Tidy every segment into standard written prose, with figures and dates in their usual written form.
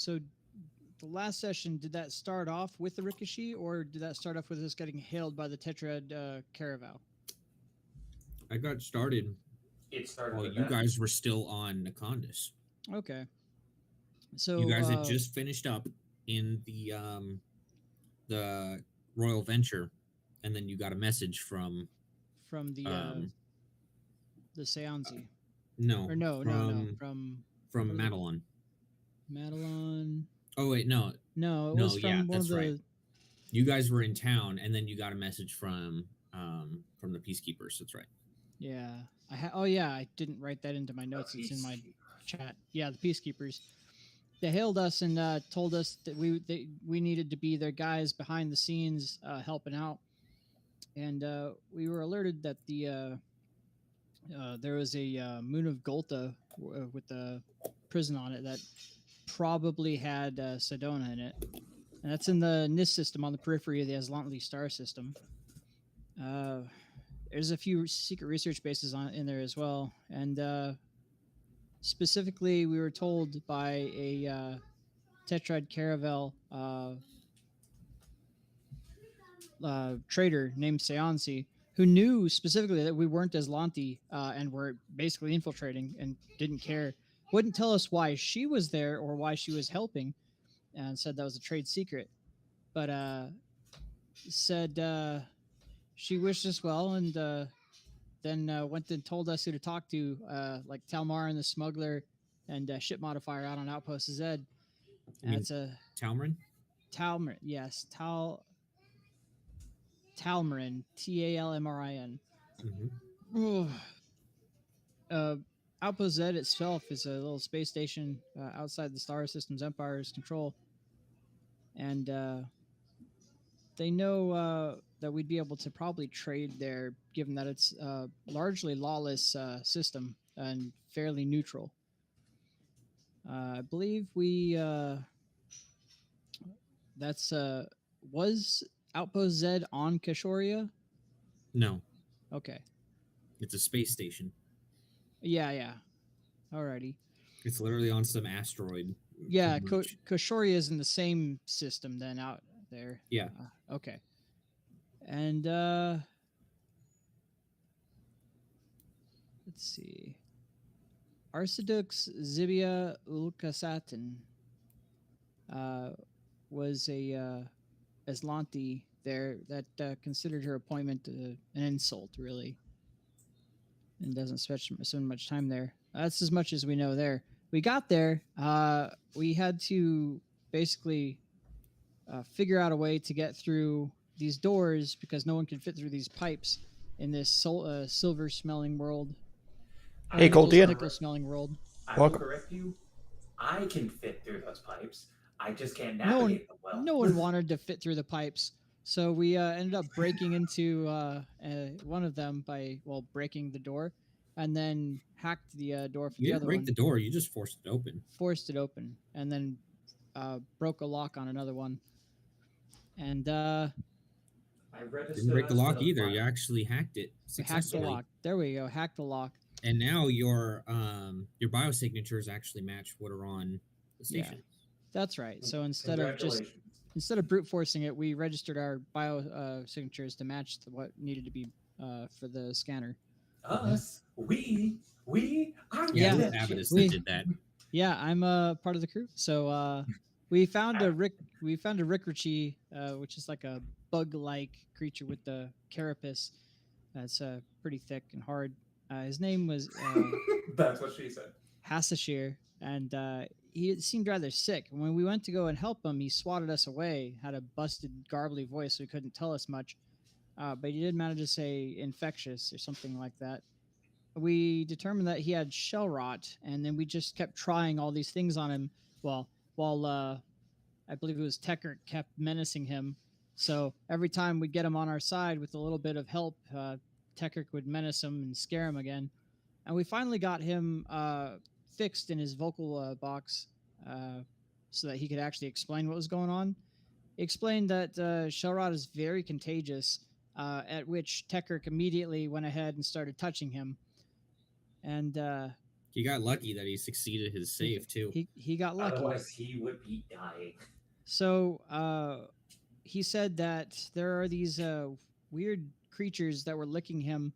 So the last session, did that start off with the ricochet, or did that start off with us getting hailed by the Tetrad Caravel? I got started It started while with you that. guys were still on Nacondas. Okay. You So guys had just finished up in the Royal Venture, and then you got a message from from the Seanzi. no Or no, from Madelon. Madelon. Oh wait, no, No, it no, was yeah, from one of that's the. right. You guys were in town, and then you got a message from the Peacekeepers. That's right. Yeah, oh yeah, I didn't write that into my notes. It's in my chat. Yeah, the Peacekeepers. They hailed us and told us that we needed to be their guys behind the scenes, helping out. And we were alerted that there was a moon of Golta with a prison on it that probably had Sedona in it. And that's in the NIST system on the periphery of the Aslanti star system. There's a few secret research bases in there as well. And specifically, we were told by a Tetrad Caravel trader named Seansi, who knew specifically that we weren't Aslanti and were basically infiltrating and didn't care. Wouldn't tell us why she was there or why she was helping, and said that was a trade secret. But said she wished us well, and then went and told us who to talk to, like Talmar and the smuggler and Ship Modifier out on Outpost Zed. And it's a Talmarin? Talmarin, yes, Talmarin, Talmrin. Mm-hmm. Outpost Z itself is a little space station outside the star system's Empire's control, and they know that we'd be able to probably trade there, given that it's a largely lawless system and fairly neutral. I believe we that's was Outpost Z on Kashoria? No, Okay. it's a space station. Yeah. Alrighty. It's literally on some asteroid. Yeah, Kashoria is in the same system then out there. Yeah. Okay. And let's see. Arcidux Zibia Ulkasatin was a Aslanti there that considered her appointment an insult, really, and doesn't spend much time there. That's as much as we know there. We got there. We had to basically figure out a way to get through these doors because no one could fit through these pipes in this silver-smelling world. Hey, Coltian. Nickel-smelling world. I will correct you. I can fit through those pipes. I just can't navigate them well. No one wanted to fit through the pipes. So we ended up breaking into one of them by breaking the door, and then hacked the door for the other one. You didn't break the door; you just forced it open. Forced it open, and then broke a lock on another one. And I didn't break the lock either. You actually hacked it successfully. Hacked the lock. There we go. Hacked the lock. And now your biosignatures actually match what are on the station. Yeah, that's right. So instead of brute forcing it, we registered our biosignatures to match what needed to be for the scanner. Us, we, I'm Avidus did that. Yeah, I'm a part of the crew. So we found a Rickrichy, which is like a bug-like creature with the carapace that's pretty thick and hard. His name was that's what she said. Hassashir, and he seemed rather sick. When we went to go and help him, he swatted us away, had a busted, garbly voice, so he couldn't tell us much. But he did manage to say infectious or something like that. We determined that he had shell rot, and then we just kept trying all these things on him while I believe it was Tecker kept menacing him. So every time we'd get him on our side with a little bit of help, Tecker would menace him and scare him again. And we finally got him fixed in his vocal box so that he could actually explain what was going on. He explained that shell rot is very contagious, at which Tecker immediately went ahead and started touching him. And He got lucky that he succeeded his save too. He got lucky. Otherwise, he would be dying. So he said that there are these weird creatures that were licking him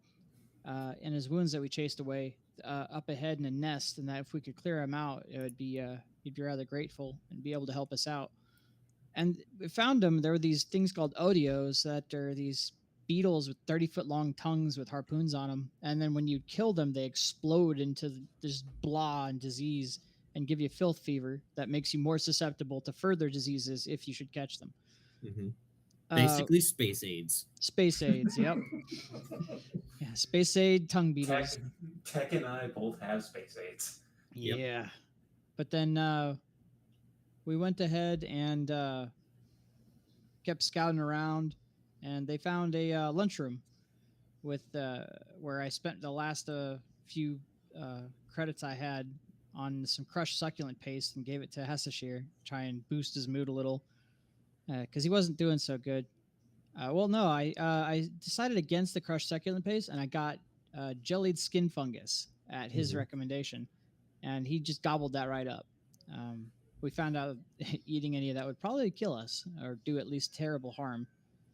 and his wounds that we chased away up ahead in a nest, and that if we could clear him out, it would be he'd be rather grateful and be able to help us out. And we found them. There were these things called odios that are these beetles with 30-foot long tongues with harpoons on them, and then when you kill them, they explode into this blah and disease and give you filth fever that makes you more susceptible to further diseases if you should catch them. Mm-hmm. Basically, space aids. Space aids, yep. Yeah, space aid tongue beetles. Tech and I both have space aids. Yep. Yeah. But then we went ahead and kept scouting around, and they found a lunchroom with where I spent the last few credits I had on some crushed succulent paste and gave it to Hessashir, try and boost his mood a little. Because he wasn't doing so good. I decided against the crushed succulent paste, and I got jellied skin fungus at his recommendation, and he just gobbled that right up. We found out eating any of that would probably kill us or do at least terrible harm.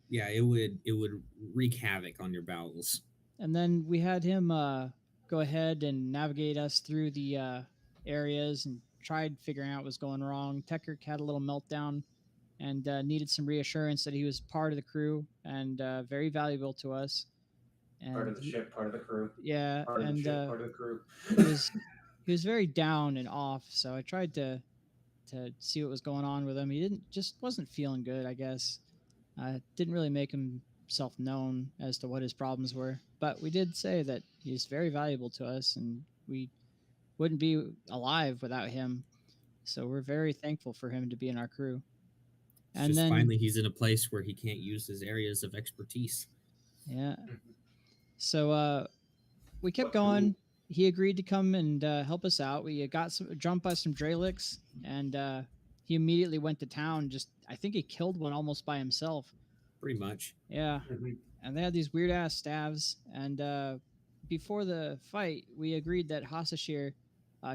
Yeah, it would wreak havoc on your bowels. And then we had him go ahead and navigate us through the areas and tried figuring out what was going wrong. Tekkerk had a little meltdown and needed some reassurance that he was part of the crew and very valuable to us. And part of the ship, part of the crew. Yeah, part of and the ship, part of the crew. he was very down and off. So I tried to see what was going on with him. He just wasn't feeling good, I guess. Didn't really make himself known as to what his problems were. But we did say that he's very valuable to us, and we wouldn't be alive without him. So we're very thankful for him to be in our crew. And then finally, he's in a place where he can't use his areas of expertise. Yeah. So we kept going. He agreed to come and help us out. We got jumped by some Dralix, and he immediately went to town. I think he killed one almost by himself. Pretty much. Yeah. And they had these weird ass staves. And before the fight, we agreed that Hasashir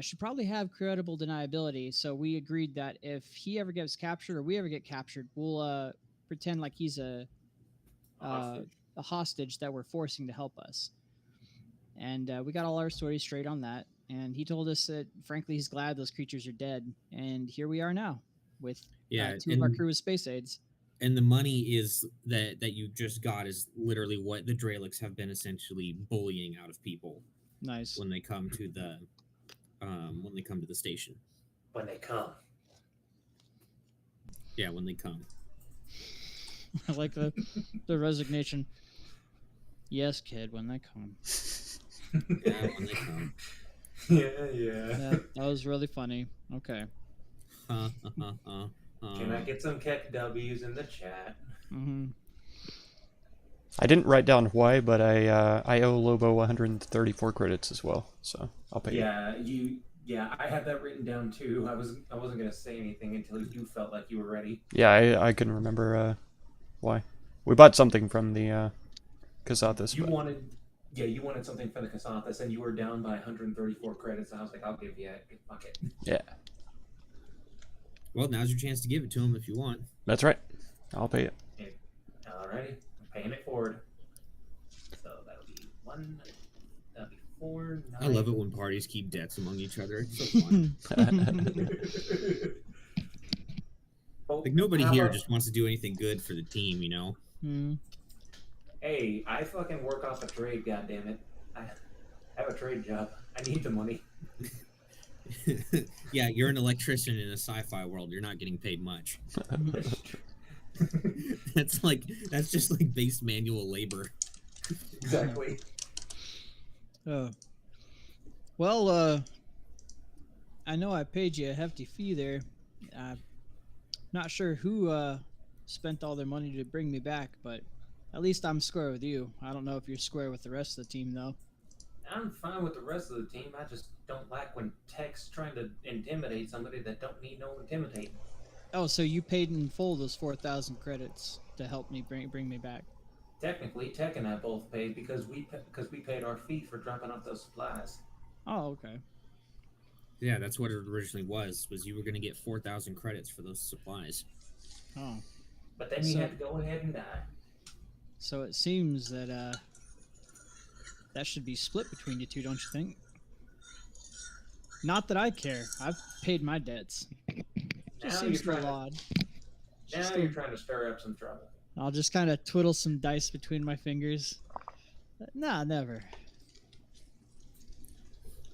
should probably have credible deniability. So we agreed that if he ever gets captured or we ever get captured, we'll pretend like he's a hostage that we're forcing to help us. And we got all our stories straight on that. And he told us that, frankly, he's glad those creatures are dead. And here we are now with two of our crew with space aids. And the money is that you just got is literally what the Dralix have been essentially bullying out of people. Nice. When they come to the station. When they come. Yeah, when they come. I like the resignation. Yes, kid, when they come. Yeah, when they come. Yeah. That was really funny. Okay. Can I get some Keck W's in the chat? Mm-hmm. I didn't write down why, but I owe Lobo 134 credits as well, so I'll pay you. Yeah, I had that written down too. I wasn't gonna say anything until you felt like you were ready. Yeah, I couldn't remember why. We bought something from the Kasathas. You wanted something for the Kasathas, and you were down by 134 credits. And I was like, I'll give you it. Fuck it. Yeah. Well, now's your chance to give it to him if you want. That's right. I'll pay it. Alrighty, I'm paying it forward. So that'll be 4. 9. I love it when parties keep debts among each other. It's so fun. Like nobody here just wants to do anything good for the team, you know. Hey, I fucking work off a trade. Goddammit, I have a trade job. I need the money. Yeah, you're an electrician in a sci-fi world. You're not getting paid much. That's just like base manual labor. Exactly. Well, I know I paid you a hefty fee there. Not sure who spent all their money to bring me back, but at least I'm square with you. I don't know if you're square with the rest of the team, though. I'm fine with the rest of the team. I just don't like when Tech's trying to intimidate somebody that don't need no intimidating. Oh, so you paid in full those 4,000 credits to help me bring me back? Technically, Tech and I both paid because we paid our fee for dropping off those supplies. Oh, okay. Yeah, that's what it originally was you were going to get 4,000 credits for those supplies. Oh, But then you had to go ahead and die. so it seems that that should be split between you two, don't you think? Not that I care. I've paid my debts. Just Now seems a you're little trying odd. Now you're trying to stir up some trouble. I'll just kind of twiddle some dice between my fingers. Nah, never.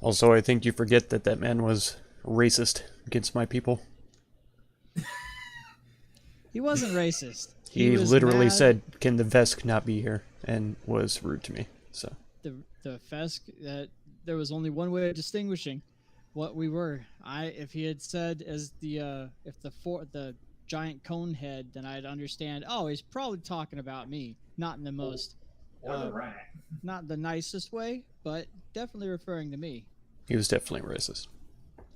Also, I think you forget that that man was racist against my people. He wasn't racist. He was literally mad. said, "Can the Vesk not be here?" and was rude to me. So The Fesk, that there was only one way of distinguishing what we were. If he had said as the the giant cone head, then I'd understand. Oh, he's probably talking about me, not in the most, Or the rat. not the nicest way, but definitely referring to me. he was definitely racist.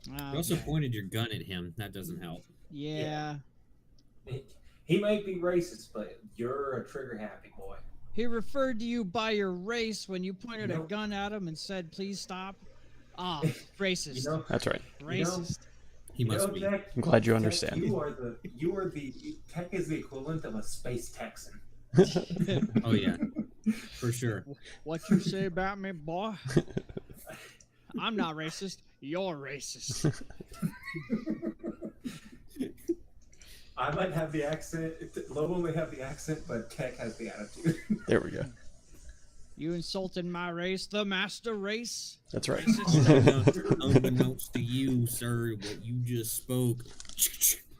You also pointed your gun at him. That doesn't help. Yeah. He might be racist, but you're a trigger-happy boy. He referred to you by your race when you pointed a gun at him and said, "Please stop." Ah, racist. That's right. Racist. He must be. Tech, I'm glad you Tech, understand. Tech is the equivalent of a space Texan. Oh, yeah. For sure. What you say about me, boy? I'm not racist. You're racist. I might have the accent. Lobo may have the accent, but Tech has the attitude. There we go. You insulted my race, the master race. That's right. Unbeknownst to you, sir, what you just spoke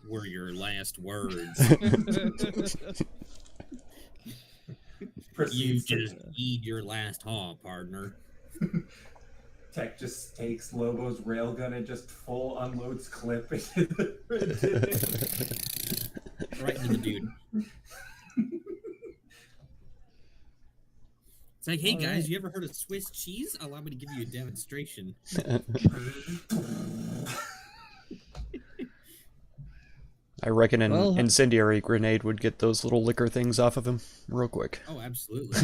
were your last words. You just eat your last haw, partner. Tech just takes Lobo's railgun and just full unloads clip into Right into the dude. It's like, hey guys, you ever heard of Swiss cheese? Allow me to give you a demonstration. I reckon an incendiary grenade would get those little liquor things off of him real quick. Oh, absolutely.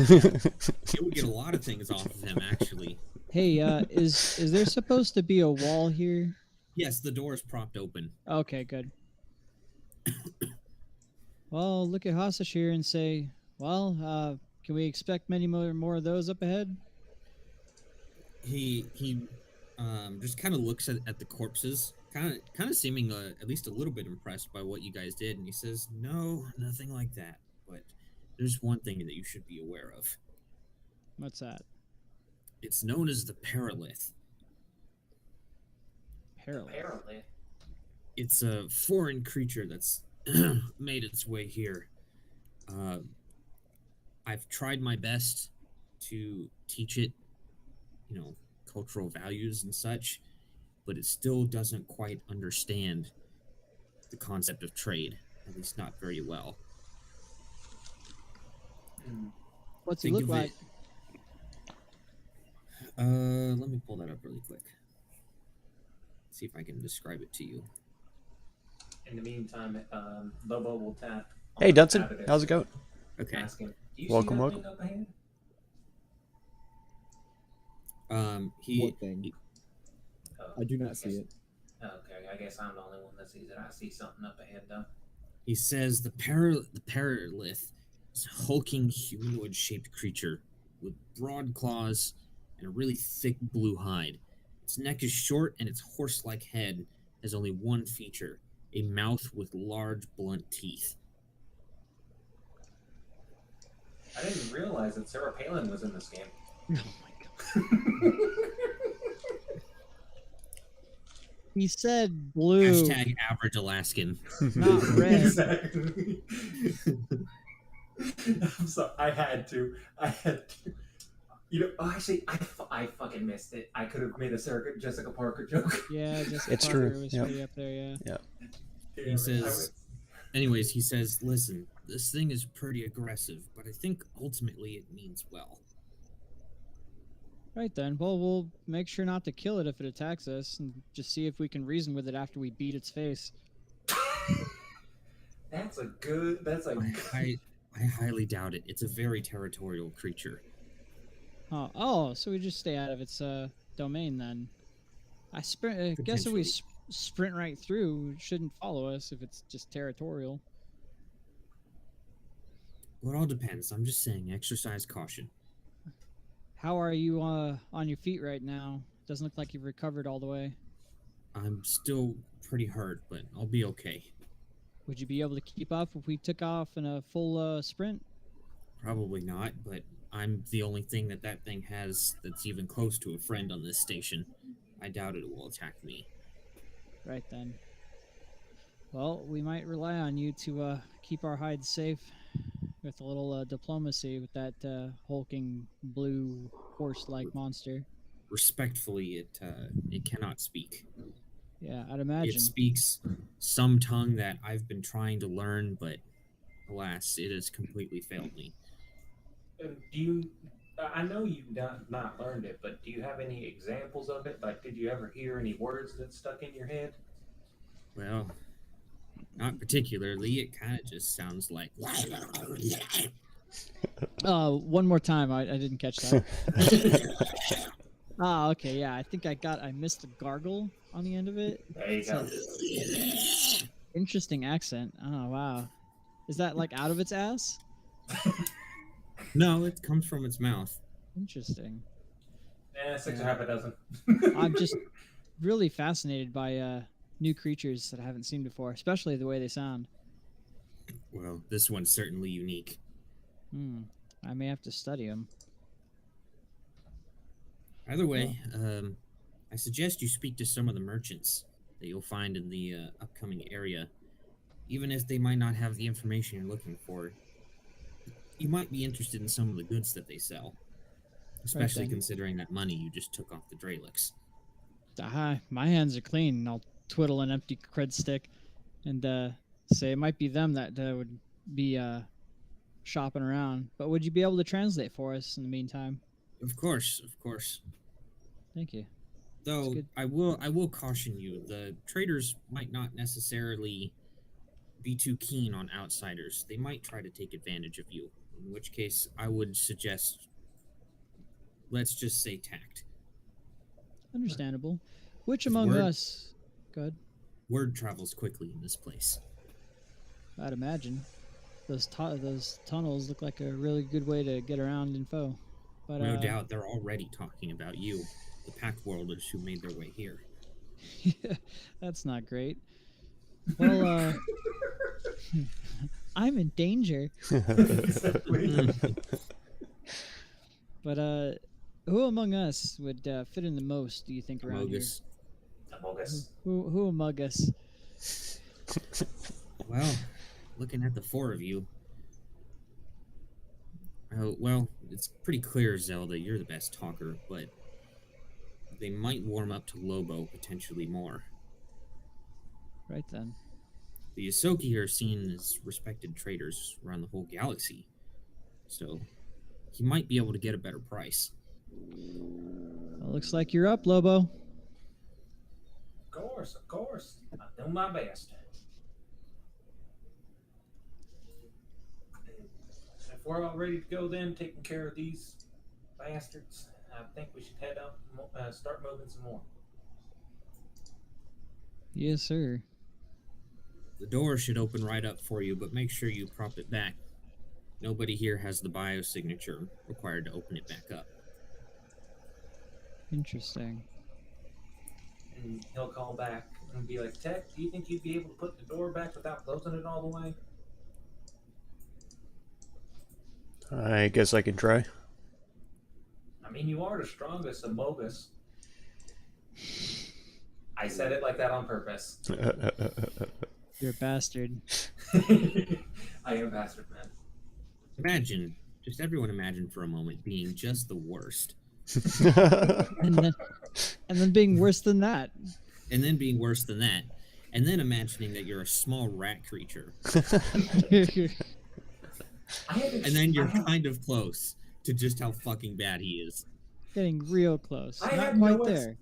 It would get a lot of things off of him, actually. Hey, is there supposed to be a wall here? Yes, the door is propped open. Okay, good. Well, look at Hassash here and say, well, can we expect many more of those up ahead? He just kind of looks at the corpses, kind of seeming at least a little bit impressed by what you guys did, and he says, "No, nothing like that. But there's one thing that you should be aware of. What's that? It's known as the Paralith. Paralith. It's a foreign creature that's made its way here. I've tried my best to teach it, cultural values and such, but it still doesn't quite understand the concept of trade, at least not very well. What's he look like? Let me pull that up really quick. See if I can describe it to you. In the meantime, Lobo will tap. Hey, Dudson, how's it going? Okay. Ask him, do you Welcome, see that welcome. thing up ahead? What thing? Oh, I do not see it. Okay, I guess I'm the only one that sees it. I see something up ahead, though. He says the Paralith is a hulking humanoid-shaped creature with broad claws and a really thick blue hide. Its neck is short and its horse-like head has only one feature, a mouth with large, blunt teeth. I didn't realize that Sarah Palin was in this game. Oh my god. He said blue. Hashtag average Alaskan. Not red. Exactly. I'm sorry. I had to. Actually, I fucking missed it. I could have made a Jessica Parker joke. Yeah, just It's Parker true. was Yep. way up there, yeah. He says, listen, this thing is pretty aggressive, but I think ultimately it means well. Right then. Well, we'll make sure not to kill it if it attacks us, and just see if we can reason with it after we beat its face. That's a good. I highly doubt it. It's a very territorial creature. Oh, so we just stay out of its domain then. I guess if we Potentially. sprint right through, it shouldn't follow us if it's just territorial. Well, it all depends. I'm just saying, exercise caution. How are you on your feet right now? Doesn't look like you've recovered all the way. I'm still pretty hurt, but I'll be okay. Would you be able to keep up if we took off in a full sprint? Probably not, but I'm the only thing that thing has that's even close to a friend on this station. I doubt it will attack me. Right then. Well, we might rely on you to keep our hides safe with a little diplomacy with that hulking blue horse-like monster. Respectfully, it cannot speak. Yeah, I'd imagine. It speaks some tongue that I've been trying to learn, but alas, it has completely failed me. Do you? I know you've not learned it, but do you have any examples of it? Like, did you ever hear any words that stuck in your head? Well, not particularly. It kind of just sounds like. One more time. I didn't catch that. Okay, yeah. I think I missed the gargle on the end of it. There you go. Interesting accent. Oh, wow. Is that like out of its ass? No, it comes from its mouth. Interesting. 6 or half a dozen. I'm just really fascinated by new creatures that I haven't seen before, especially the way they sound. Well, this one's certainly unique. I may have to study them. Either way, I suggest you speak to some of the merchants that you'll find in the upcoming area. Even if they might not have the information you're looking for, you might be interested in some of the goods that they sell. Especially considering that money you just took off the Dralix. My hands are clean, and I'll twiddle an empty cred stick and say it might be them that would be shopping around. But would you be able to translate for us in the meantime? Of course, of course. Thank you. Though I will caution you, the traders might not necessarily be too keen on outsiders. They might try to take advantage of you, in which case I would suggest, let's just say, tact. Understandable. Which among us... Go ahead. Word travels quickly in this place. I'd imagine. Those tunnels look like a really good way to get around info. But, no doubt they're already talking about you, the Pack-Worlders who made their way here. That's not great. Well, I'm in danger. But who among us would fit in the most, do you think, around here? Among us. Who among us? Well, looking at the four of you, well, it's pretty clear, Zelda, you're the best talker, but they might warm up to Lobo potentially more. Right then. The Yosoki are seen as respected traders around the whole galaxy, so he might be able to get a better price. Well, looks like you're up, Lobo. Of course. I'm doing my best. If we're all ready to go then, taking care of these bastards, I think we should head up and start moving some more. Yes, sir. The door should open right up for you, but make sure you prop it back. Nobody here has the biosignature required to open it back up. Interesting. And he'll call back and be like, Tech, do you think you'd be able to put the door back without closing it all the way? I guess I can try. I mean, you are the strongest among us. I said it like that on purpose. You're a bastard. I am a bastard, man. Imagine, just everyone imagine for a moment being just the worst. and then being worse than that. And then being worse than that. And then imagining that you're a small rat creature. And then you're kind of close to just how fucking bad he is. Getting real close. Not quite there.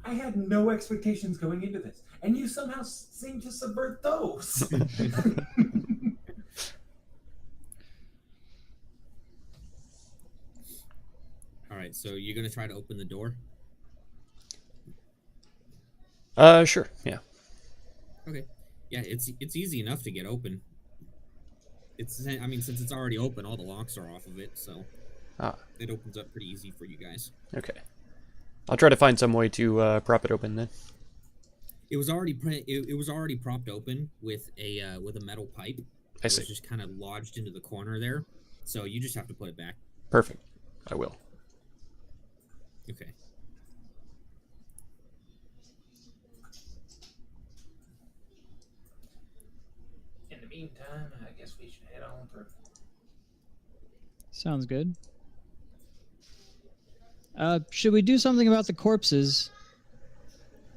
I had no expectations going into this, and you somehow seem to subvert those. All right, so you're gonna try to open the door? Sure. Yeah. Okay. Yeah, it's easy enough to get open. I mean, since it's already open, all the locks are off of it, so Ah. it opens up pretty easy for you guys. Okay. I'll try to find some way to prop it open then. It was already it was already propped open with a metal pipe. I It see. was just kind of lodged into the corner there, so you just have to put it back. Perfect. I will. Okay. In the meantime, I guess we should head on through. Sounds good. Should we do something about the corpses?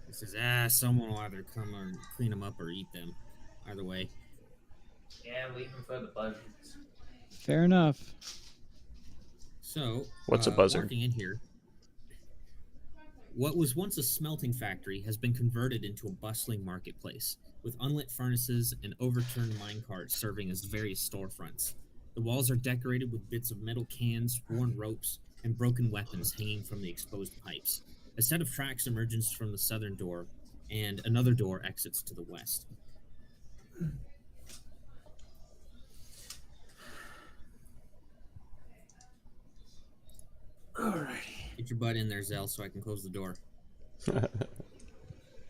He says, someone will either come or clean them up or eat them. Either way. Yeah, leave them for the buzzards. Fair enough. So, What's a buzzard? Walking in here, what was once a smelting factory has been converted into a bustling marketplace, with unlit furnaces and overturned minecarts serving as various storefronts. The walls are decorated with bits of metal cans, worn ropes, and broken weapons hanging from the exposed pipes. A set of tracks emerges from the southern door, and another door exits to the west. Alrighty. Get your butt in there, Zell, so I can close the door.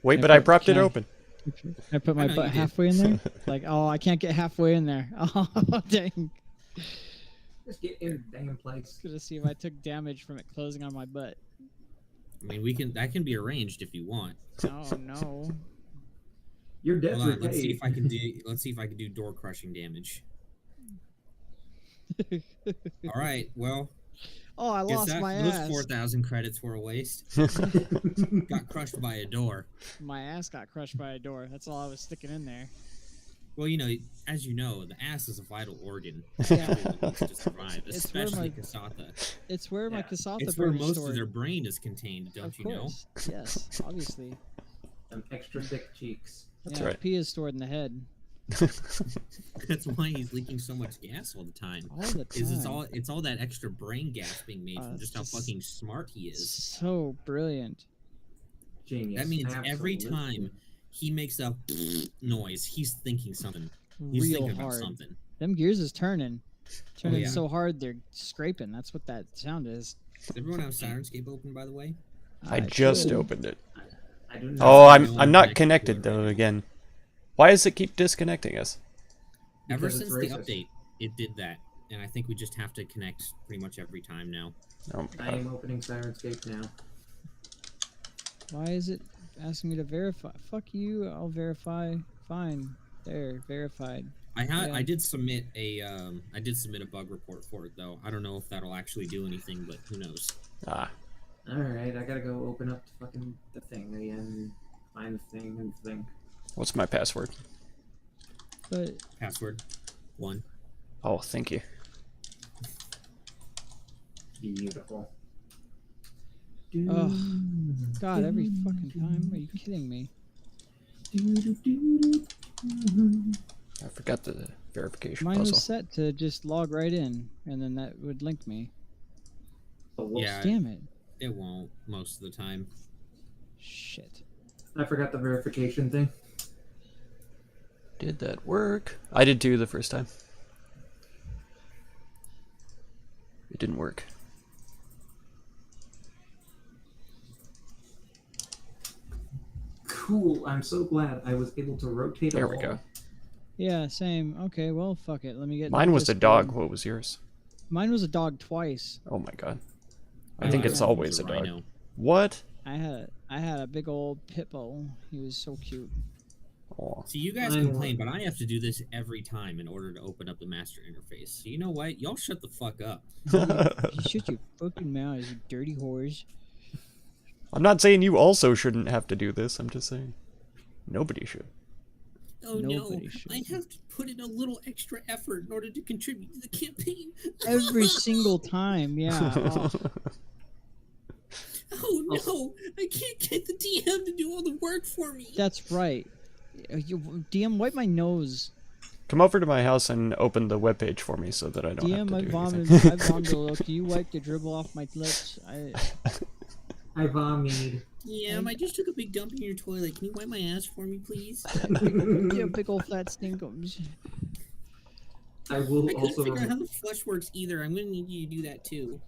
Wait, but I propped it Can I- open. I put my I know butt you did. halfway in there. Like, oh, I can't get halfway in there. Oh, dang. Just get in the damn place. Gonna see if I took damage from it closing on my butt. I mean, that can be arranged if you want. Oh no. Your debt's Hold on, let's see repaid. if I can do door crushing damage. All right, well, Oh, I lost my those ass. 4,000 credits were a waste. Got crushed by a door. My ass got crushed by a door. That's all I was sticking in there. Well, as you know, the ass is a vital organ Yeah. to survive, It's where especially my- Kasatha. It's where my Yeah. Kasatha It's where bird is most stored. of their brain is contained, don't Of you know? course. Yes, obviously. Them extra thick cheeks. That's yeah, right. pee is stored in the head. That's why he's leaking so much gas all the time. All the time. It's all that extra brain gas being made from it's just how just- fucking smart he is. So brilliant. Genius. That means every Absolutely. time he makes a noise, he's thinking something. He's Real thinking about hard. something. Them gears is turning. Turning yeah. so hard they're scraping. That's what that sound is. Does everyone have Sirenscape open, by the way? I just should. opened it. I do not. Oh, the I'm only I'm not connected connected to it though right now. again. Why does it keep disconnecting us? Ever Because since it's the racist. update, it did that, and I think we just have to connect pretty much every time now. Oh my I god. am opening Sirenscape now. Why is it asking me to verify? Fuck you. I'll verify. Fine. There, verified. Yeah. I did submit a bug report for it though. I don't know if that'll actually do anything, but who knows? Ah, Alright, I gotta go open up the thing again. Find the thing and the thing. what's my password? But Password 1. Oh, thank you. Beautiful. Oh, God, every fucking time. Are you kidding me? I forgot the verification Mine puzzle. was set to just log right in, and then that would link me. Yeah, Damn it. it won't most of the time. Shit. I forgot the verification thing. Did that work? I did too the first time. It didn't work. Cool. I'm so glad I was able to rotate. There a we wall. go. Yeah, same. Okay, well, fuck it. Let me get. Mine was a Discord. dog. What was yours? Mine was a dog twice. Oh my god. I Mine think was it's a always a dog. rhino. What? I had a big old pit bull. He was so cute. Oh. See, you guys Mine complain, won. but I have to do this every time in order to open up the master interface. So you know what? Y'all shut the fuck up. You shut your fucking mouth, you dirty whores. I'm not saying you also shouldn't have to do this. I'm just saying nobody should. Oh Nobody no, should. I have to put in a little extra effort in order to contribute to the campaign. Every single time, yeah. Oh, Oh no, I can't get the DM to do all the work for me. that's right. DM, wipe my nose. Come over to my house and open the webpage for me so that I don't DM, I have to do vomited. anything. I vomited a little. Can you wipe the dribble off my lips? I vomited. Yeah, I just took a big dump in your toilet. Can you wipe my ass for me, please? Yeah, big old fat stinkums. I will I couldn't also figure out how the flush works either. I'm gonna need you to do that too.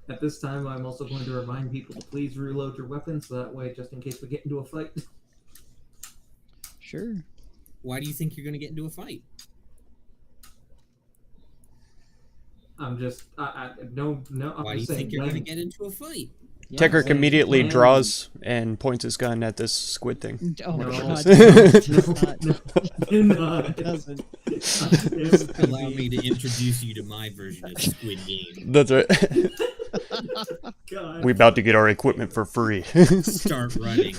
at this time I'm also going to remind people to please reload your weapons so that way, just in case we get into a fight. Sure. Why do you think you're gonna get into a fight? I'm just no. I'm Why do you just saying, think you're gonna when- get into a fight? Yeah. Tekrick saying immediately when- draws and points his gun at this squid thing. Oh No. god. No, do not. It doesn't. It's gonna Allow be- me to introduce you to my version of Squid Game. That's right. God. We about to get our equipment for free. Start running.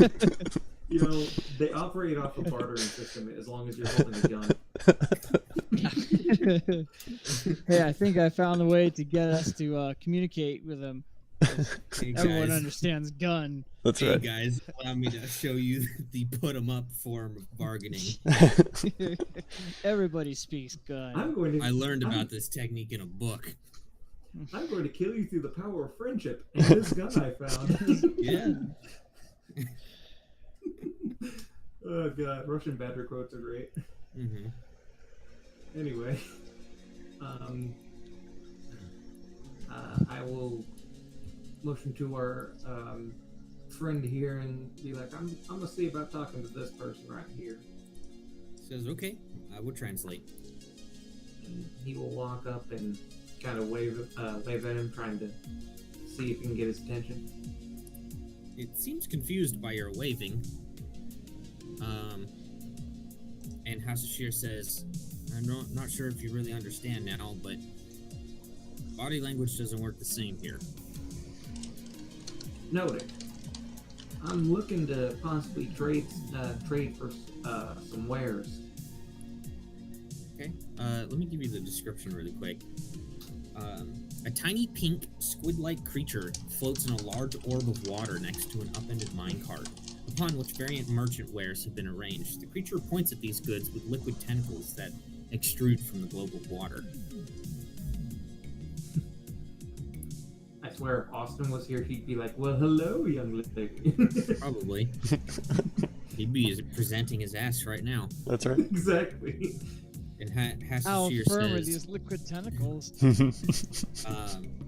You know, they operate off a bartering system as long as you're holding a gun. Hey, I think I found a way to get us to communicate with them. Hey Everyone guys, understands gun. That's hey right. guys, allow me to show you the put 'em up form of bargaining. Everybody speaks gun. I'm going to. I learned about this technique in a book. I'm going to kill you through the power of friendship and this gun I found. Yeah. Oh god, Russian badger quotes are great. Mm-hmm. Anyway, I will motion to our friend here and be like, I'm gonna see about talking to this person right here. Says, okay, I will translate. And he will walk up and kind of wave at him, trying to see if he can get his attention. It seems confused by your waving. And Hasashir says, I'm not sure if you really understand now, but body language doesn't work the same here. Noted. I'm looking to possibly trade for some wares. Okay, let me give you the description really quick. A tiny pink squid-like creature floats in a large orb of water next to an upended minecart, upon which variant merchant wares have been arranged. The creature points at these goods with liquid tentacles that extrude from the globe of water. I swear, if Austin was here, he'd be like, "Well, hello, young lady." Probably. He'd be presenting his ass right now. That's right. Exactly. And How Hasashir firm are says, these liquid tentacles?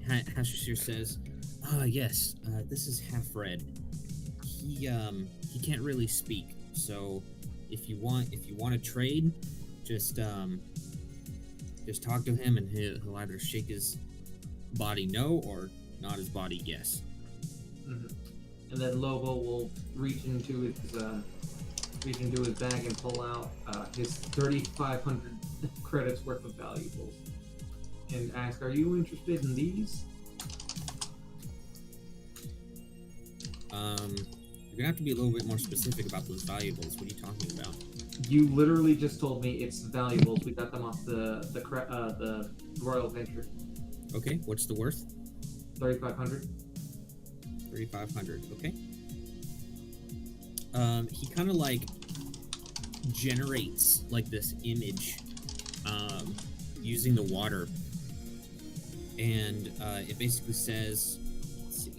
Hasashir says, yes, this is half-red. He can't really speak, so if you want to trade, just talk to him and he'll either shake his body no or nod his body yes. Mm-hmm. And then Lobo will reach into his bag and pull out his 3,500 credits worth of valuables, and ask, "Are you interested in these?" You're gonna have to be a little bit more specific about those valuables. What are you talking about? You literally just told me it's valuables. We got them off the Royal Venture. Okay, what's the worth? 3,500. 3,500. Okay. He kind of like generates like this image, using the water, and it basically says, let's see.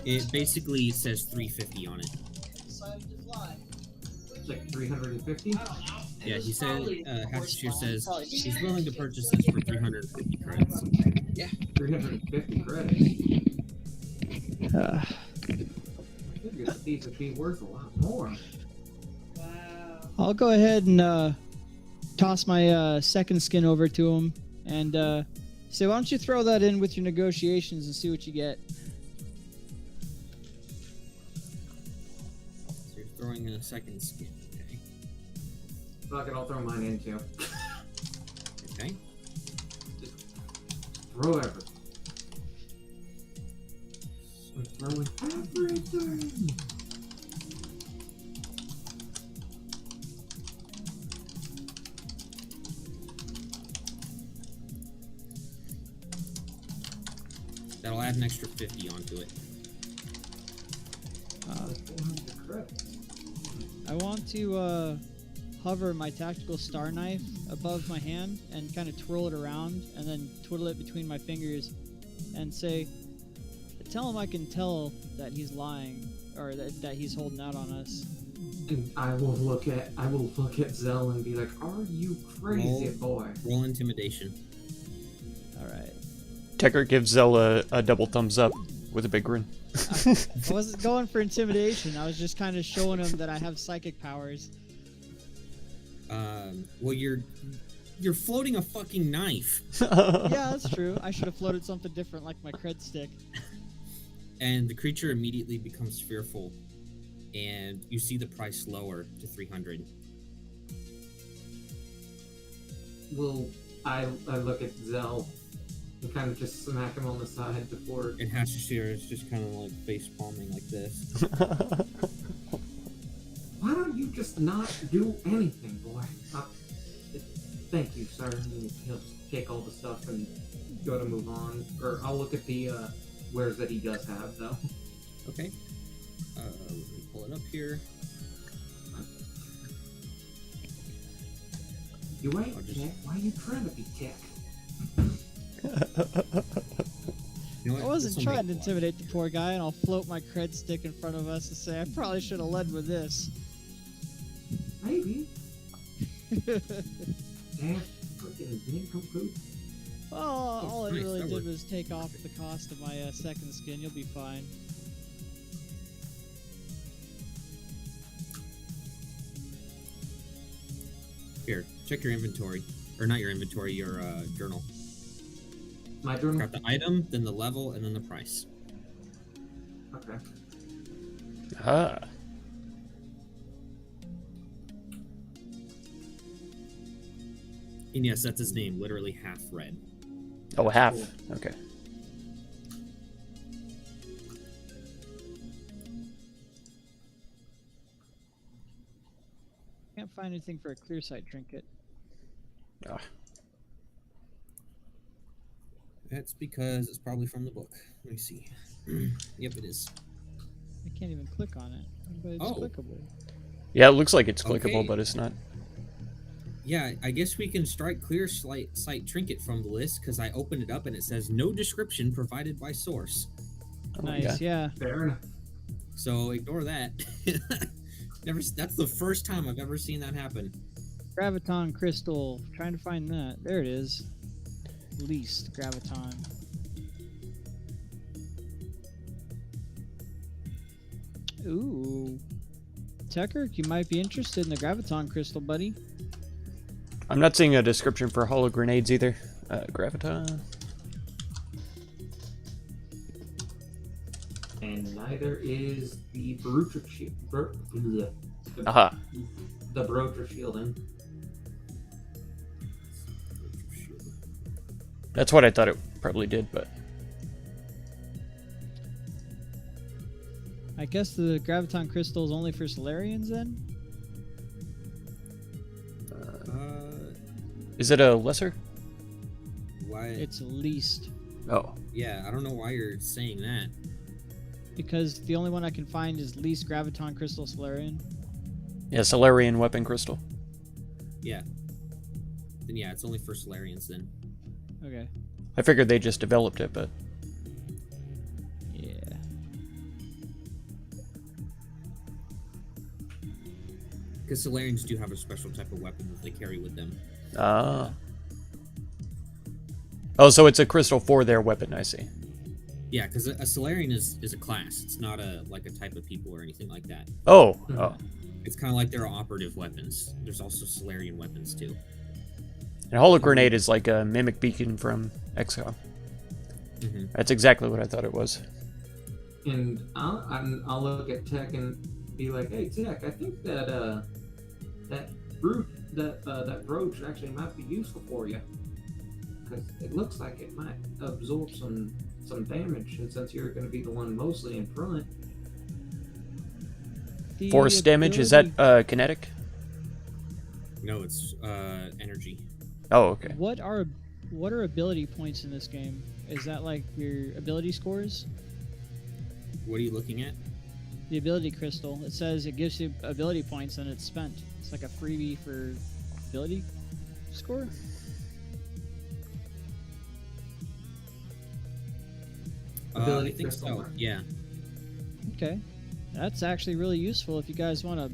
It basically says 350 on it. Like 350. Yeah, he said, Hasashir says he's willing to purchase this for 350 credits. 350 credits. I figured that these would be worth a lot more. I'll go ahead and toss my second skin over to him and say, why don't you throw that in with your negotiations and see what you get? So you're throwing in a second skin, okay? Fuck it, I'll throw mine in too. Okay. Throw everything. I'm throwing everything. That'll add an extra 50 onto it. 400 credits. I want to hover my tactical star knife above my hand and kind of twirl it around and then twiddle it between my fingers and say, tell him I can tell that he's lying or that he's holding out on us. And I will look at Zell and be like, "Are you crazy, boy?" Roll intimidation. All right. Tekker gives Zell a double thumbs up with a big grin. I wasn't going for intimidation. I was just kind of showing him that I have psychic powers. Well, you're floating a fucking knife. Yeah, that's true. I should have floated something different like my cred stick. And the creature immediately becomes fearful, and you see the price lower to 300. Well, I look at Zell and kind of just smack him on the side before. And Hashishir is just kind of like face palming like this. Why don't you just not do anything, boy? Thank you, sir. And he'll just take all the stuff and go to move on. Or I'll look at the wares that he does have, though. Okay. Let me pull it up here. You ain't tech. Why are you trying to be tech? You know I what? wasn't This'll trying to make a lot. intimidate the poor guy, and I'll float my cred stick in front of us and say, I probably should have led with this. Maybe. Damn, freaking nincompoop. Well, all it nice, really that did worked. was take off the cost of my second skin. You'll be fine. Here, check your inventory. Or not your inventory, your journal. My journal. Got the item, then the level, and then the price. Okay. Ah. And yes, that's his name, literally half red. Oh, half. Okay. Can't find anything for a clear sight trinket. Ah. That's because it's probably from the book. Let me see. Yep, it is. I can't even click on it, but it's Oh. clickable. Yeah, it looks like it's clickable, Okay. but it's not. Yeah, I guess we can strike clear sight trinket from the list because I opened it up and it says no description provided by source. Oh, Nice, yeah. Fair enough. So ignore that. That's the first time I've ever seen that happen. Graviton crystal. Trying to find that. There it is. Least graviton. Ooh. Tekker, you might be interested in the graviton crystal, buddy. I'm not seeing a description for holo grenades either. Graviton. And neither is the Barucher shield. Aha. The Barucher shielding. That's what I thought it probably did, but I guess the graviton crystal is only for Solarians then? is it a lesser? Why? It's least. Oh. Yeah, I don't know why you're saying that. Because the only one I can find is least graviton crystal Solarian. Yeah, Solarian weapon crystal. Yeah. Then yeah, it's only for Solarians then. Okay. I figured they just developed it, but Yeah. Because Solarians do have a special type of weapon that they carry with them. ah. Oh, so it's a crystal for their weapon, I see. Yeah, because a Solarian is a class. It's not a type of people or anything like that. Oh. Oh. It's kind of like there are operative weapons. There's also Solarian weapons too. And holo grenade is like a mimic beacon from XCOM. Mm-hmm. That's exactly what I thought it was. And I'll look at Tech and be like, "Hey, Tech, I think that that brooch actually might be useful for you, because it looks like it might absorb some damage, and since you're going to be the one mostly in front." The Force damage, is that kinetic? No, it's energy. Oh, okay. What are What are ability points in this game? Is that like your ability scores? What are you looking at? The ability crystal. It says it gives you ability points and it's spent. It's like a freebie for ability score. I Ability think crystal so. mark. Yeah. Okay. That's actually really useful if you guys want to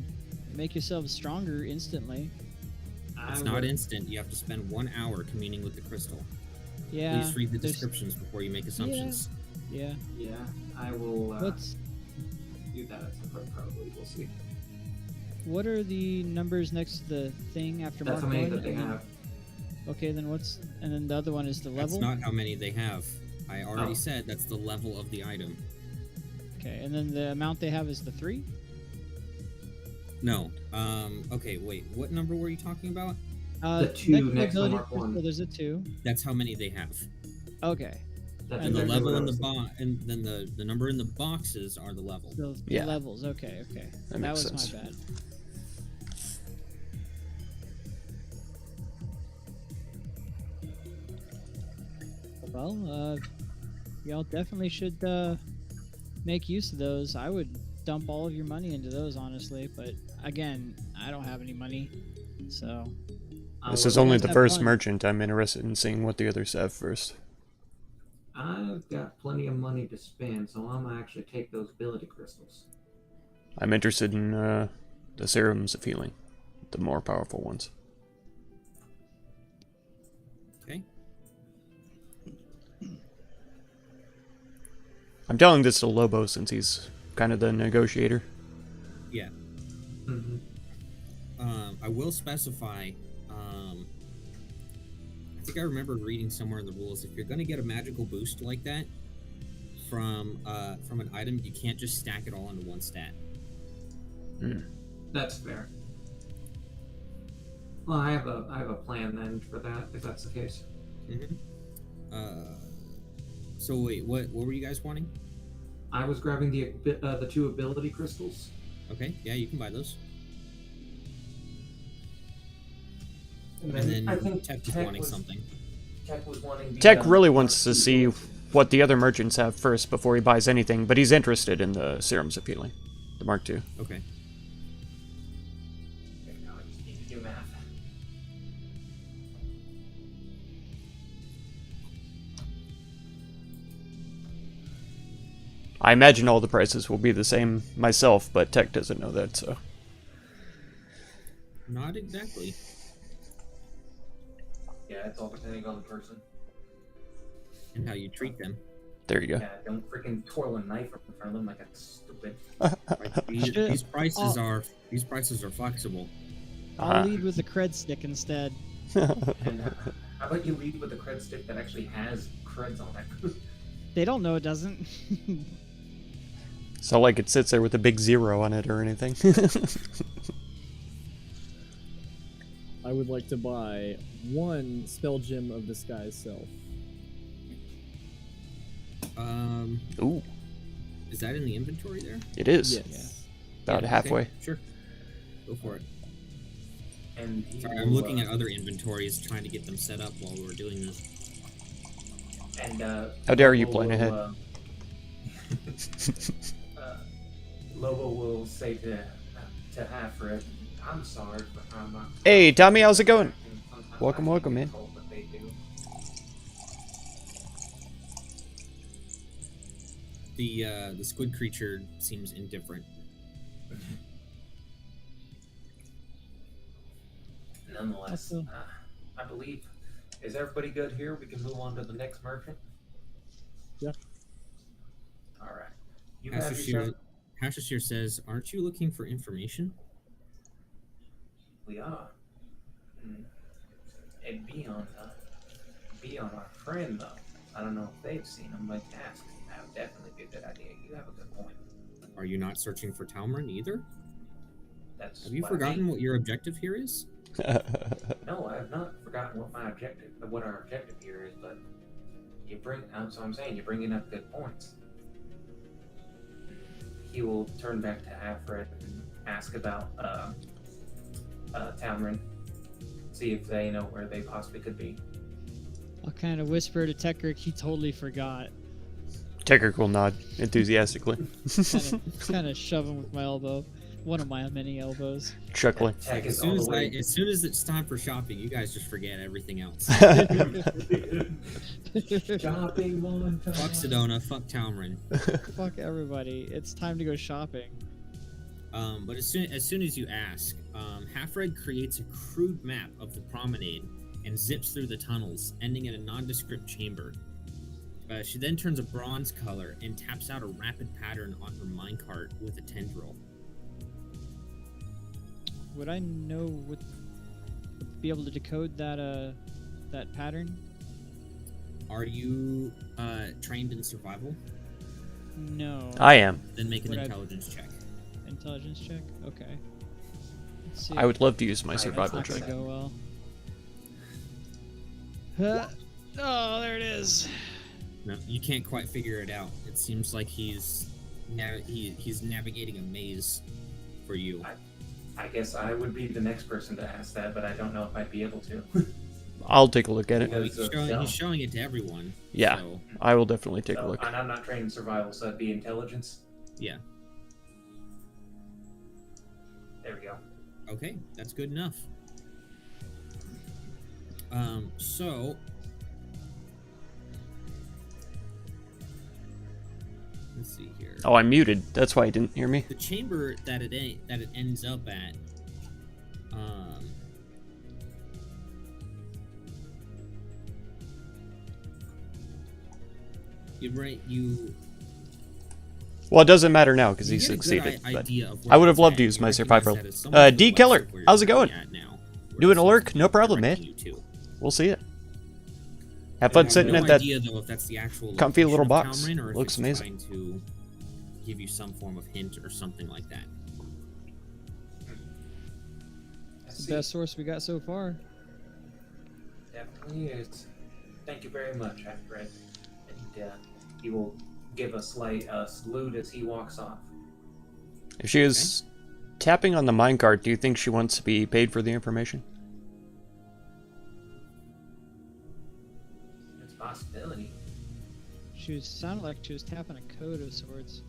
make yourselves stronger instantly. It's not instant. You have to spend 1 hour communing with the crystal. Yeah. Please read the there's- descriptions before you make assumptions. Yeah. Yeah, I will What's do that at some point, probably. We'll see. what are the numbers next to the thing after That's how Mark many 1? that they And then- have. Okay, then what's and then the other one is the That's level. not how many they have. I already Oh. said that's the level of the item. Okay, and then the amount they have is the 3. No. Okay, wait. What number were you talking about? The 2 to next to ability Mark 1. crystal, there's a 2. That's how many they have. Okay, That's And the exactly level what I in the was box, and then the number in the boxes are the level. the Yeah. levels. Okay. That makes was sense. my bad. Well, y'all definitely should make use of those. I would dump all of your money into those, honestly. But again, I don't have any money, so This I is will- only guys the have first fun. merchant. I'm interested in seeing what the others have first. I've got plenty of money to spend, so I'm gonna actually take those ability crystals. I'm interested in the serums of healing, the more powerful ones. Okay. I'm telling this to Lobo since he's kind of the negotiator. Yeah. Mm-hmm. I will specify. I think I remember reading somewhere in the rules, if you're going to get a magical boost like that from an item, you can't just stack it all into one stat. That's fair. Well, I have a plan then for that, if that's the case. Mm-hmm. So wait, what were you guys wanting? I was grabbing the 2 ability crystals. Okay, yeah, you can buy those. And And then I think Tech was wanting something. Tech was wanting the, Tech really wants to see what the other merchants have first before he buys anything, but he's interested in the serums of healing, the Mark II. Okay. Okay, now I just need to do math. I imagine all the prices will be the same myself, but Tech doesn't know that, so. Not exactly. Yeah, it's all depending on the person. And how you treat them. There you go. Yeah, don't freaking twirl a knife in front of them like a stupid. Right? These prices are flexible. I'll lead with the cred stick instead. And how about you lead with a cred stick that actually has creds on it? They don't know it doesn't. It's not like it sits there with a big 0 on it or anything. I would like to buy 1 spell gem of Disguise Self. Ooh, Is that in the inventory there? it is. Yes. About Yeah, halfway. Okay, sure. Go for it. And he Sorry, will, I'm looking at other inventories, trying to get them set up while we're doing this. And How dare you Lobo plan will, ahead. Lobo will say to Hafred, "I'm sorry for how much." Hey, Tommy, how's it going? Sometimes Welcome, I welcome, can't man. control what they do." The squid creature seems indifferent. Nonetheless, Also- I believe, is everybody good here? We can move on to the next merchant. Yeah. All right. You have Hashashir yourself. Hashashir says, "Aren't you looking for information?" We are. And be on our friend though. I don't know if they've seen him, but ask. That would definitely be a good idea. You have a good point. Are you not searching for Talmarin either? That's Have you what I forgotten mean. what your objective here is? No, I have not forgotten what our objective here is, but you bring. So I'm saying you're bringing up good points. He will turn back to Afred and ask about Tamarin, see if they know where they possibly could be. I'll kind of whisper to Tekrick, he totally forgot. Tekrick will nod enthusiastically, Kind of shove him with my elbow. One of my many elbows. chuckling. Tech As is all soon the way. as soon as it's time for shopping, you guys just forget everything else. Shopping one time. Fuck Sedona, fuck Talmarin. Fuck everybody. It's time to go shopping. But as soon as you ask, Halfred creates a crude map of the promenade and zips through the tunnels, ending in a nondescript chamber. She then turns a bronze color and taps out a rapid pattern on her minecart with a tendril. Would I know be able to decode that that pattern? Are you trained in survival? No. I am. Then make an Would I- intelligence check. Intelligence check? Okay. Let's see. I would love to use my Alright, survival That's not check. gonna go well. Oh, there it is. No, you can't quite figure it out. It seems like he's navigating a maze for you. I guess I would be the next person to ask that, but I don't know if I'd be able to. I'll take a look at it. Well, Because he's showing it to everyone. Yeah. So, I will definitely take a look. And I'm not trained in survival, so that'd be intelligence. yeah. There we go. Okay, that's good enough. So let's see here. Oh, I'm muted. That's why you didn't hear me. The chamber that it ends up at, you Well, it doesn't matter now because you he get a good succeeded. But idea of I would where have it's loved at. to use You my recognize survival. that it's somewhere to D the Keller, west of where how's it you're going? at now, where Doing it a seems lurk? to be No problem, man. directing you to. We'll see it. Have I fun have sitting No at that. idea though if that's the actual comfy little location of box. Talmarin, or if Looks it's amazing. trying to give you some form of hint or something like that. It's the best source we got so far. Definitely is. Thank you very much, Alfred. And he will give a slight salute as he walks off. If she is tapping on the minecart, do you think she wants to be paid for the information? It's a possibility. She sounded like she was tapping a code of sorts.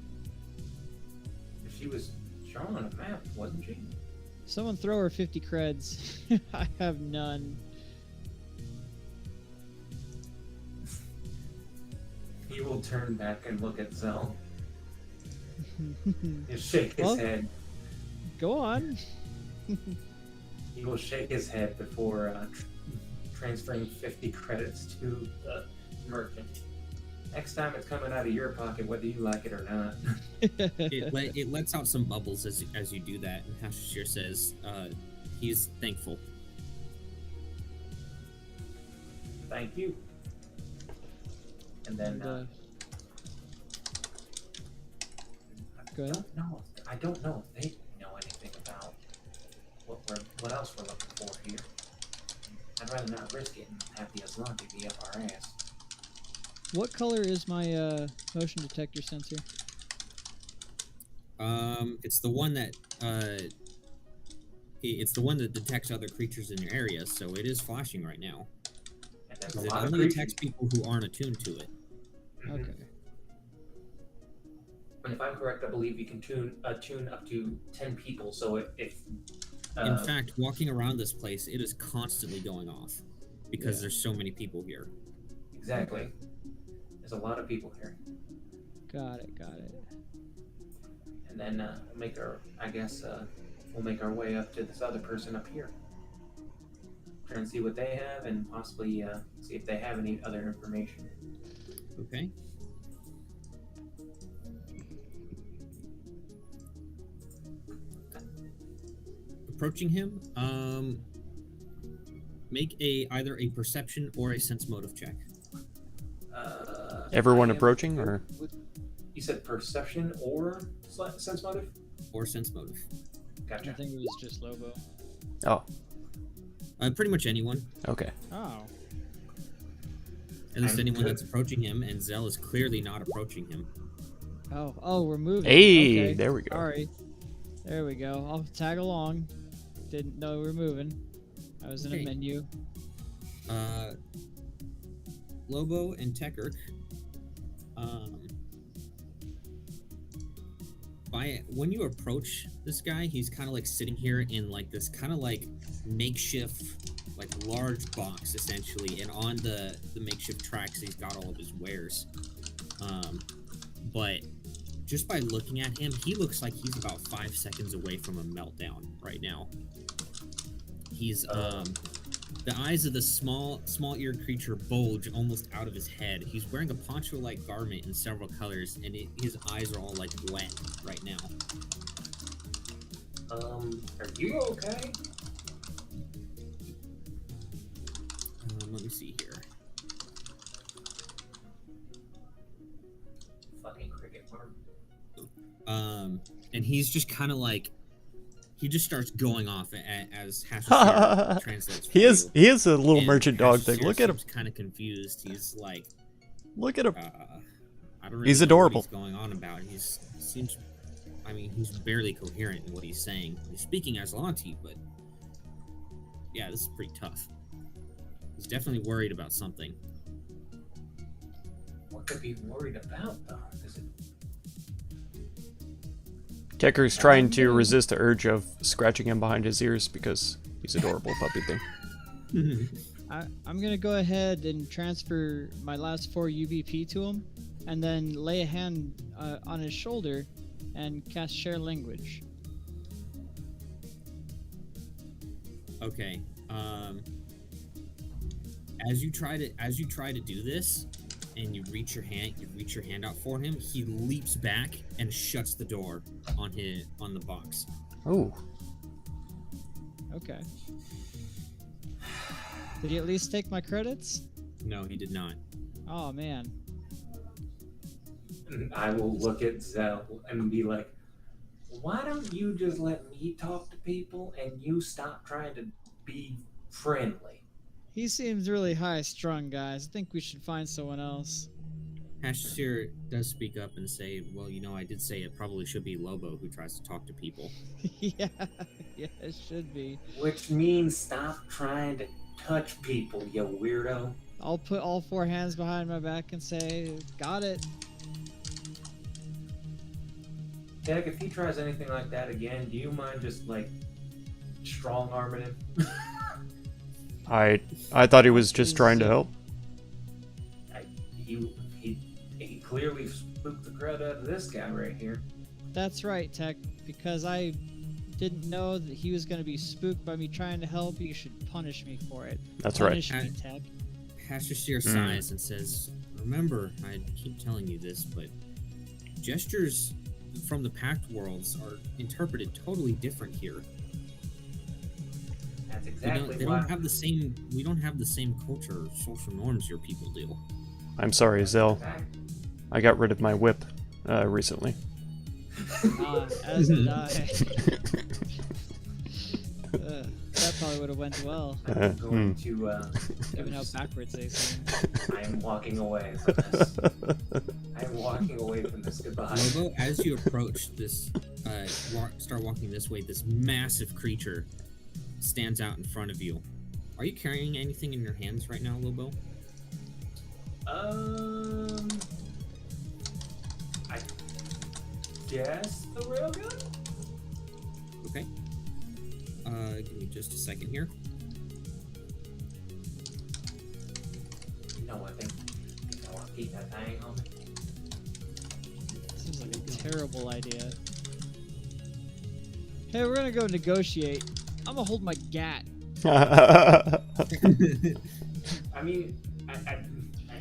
She was showing on a map, wasn't she? Someone throw her 50 creds. I have none. He will turn back and look at Zell. He'll shake his Well- head. Go on. He will shake his head before transferring 50 credits to the merchant. Next time it's coming out of your pocket, whether you like it or not. It lets out some bubbles as you do that, and Hashir says he's thankful. Thank you. And then And, go ahead. I don't know if they know anything about what else we're looking for here. I'd rather not risk it and have the Aslanti be up our ass. What color is my motion detector sensor? It's the one that detects other creatures in your area, so it is flashing right now. And there's Because a it lot of only creatures. detects people who aren't attuned to it. Okay. And if I'm correct, I believe you can tune up to 10 people. So if In fact, walking around this place, it is constantly going off because there's so many people here. exactly, there's a lot of people here. Got it. And then we'll make our way up to this other person up here. Try and see what they have, and possibly see if they have any other information. Okay. Approaching him, make either a perception or a sense motive check. Everyone I am approaching, good or with- you said perception or sense motive? Or sense motive. I Gotcha. think it was just Lobo. oh, Pretty much anyone. okay. Oh. At least I'm anyone good. that's approaching him, and Zell is clearly not approaching him. Oh, we're moving. Hey, Okay. there we go. Sorry. There we go. I'll tag along. Didn't know we were moving. I was in Okay. a menu. Lobo and Tekirk, when you approach this guy, he's kind of like sitting here in like this kind of like makeshift, like large box essentially, and on the makeshift tracks, he's got all of his wares. But just by looking at him, he looks like he's about 5 seconds away from a meltdown right now. He's the eyes of the small-eared creature bulge almost out of his head. He's wearing a poncho-like garment in several colors, and his eyes are all like wet right now. Are you okay? Let me see here. Fucking cricket farm. And he's just kind of like, he just starts going off as Hashir translates. He is a little And merchant dog thing. Hashir Look at him. seems kind of confused. He's like, Look at him. I don't really He's know adorable. what he's going on about. He's barely coherent in what he's saying. He's speaking Aslanti, but yeah, this is pretty tough. He's definitely worried about something. What could be worried about, though? Is it... Tekker's trying to resist the urge of scratching him behind his ears because he's adorable puppy thing. I'm gonna go ahead and transfer my last 4 UVP to him, and then lay a hand on his shoulder and cast Share Language. Okay. As you try to do this, and you reach your hand out for him, he leaps back and shuts the door on the box. Oh. Okay. Did he at least take my credits? No, he did not. Oh man. I will look at Zell and be like, why don't you just let me talk to people and you stop trying to be friendly? He seems really high strung, guys. I think we should find someone else. Hashir does speak up and say, well, I did say it probably should be Lobo who tries to talk to people. yeah, it should be. Which means stop trying to touch people, you weirdo. I'll put all 4 hands behind my back and say, got it. Tech, if he tries anything like that again, do you mind just, strong-arming him? I thought he was just trying to help. He clearly spooked the crud out of this guy right here. That's right, Tech. Because I didn't know that he was going to be spooked by me trying to help, you should punish me for it. That's punish right. me, Tech. Hashir sighs and says, remember, I keep telling you this, but gestures from the Pact worlds are interpreted totally different here. That's exactly we why. don't have the same culture or social norms your people do. I'm sorry, Zell. I got rid of my whip recently. As did I. That probably would have went well, I'm going to, given how backwards they seem. I'm walking away from this. I'm walking away from this. Goodbye. Lobo, as you approach this, start walking this way, this massive creature stands out in front of you. Are you carrying anything in your hands right now, Lobo? I guess the railgun? Okay. Give me just a second here. No, I think I want to keep that thing on me. Seems like a terrible idea. Hey, we're gonna go negotiate. I'm gonna hold my gat. I mean,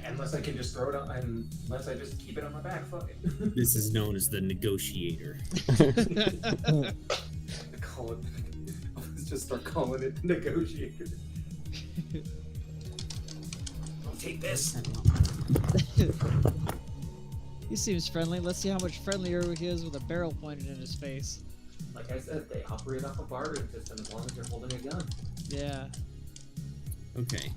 unless I can just throw it on, unless I just keep it on my back, fuck it. This is known as the negotiator. I call it. Let's just start calling it the negotiator. I'll take this. He seems friendly. Let's see how much friendlier he is with a barrel pointed in his face. Like I said, they operate off a bartering system as long as you're holding a gun. Yeah. Okay.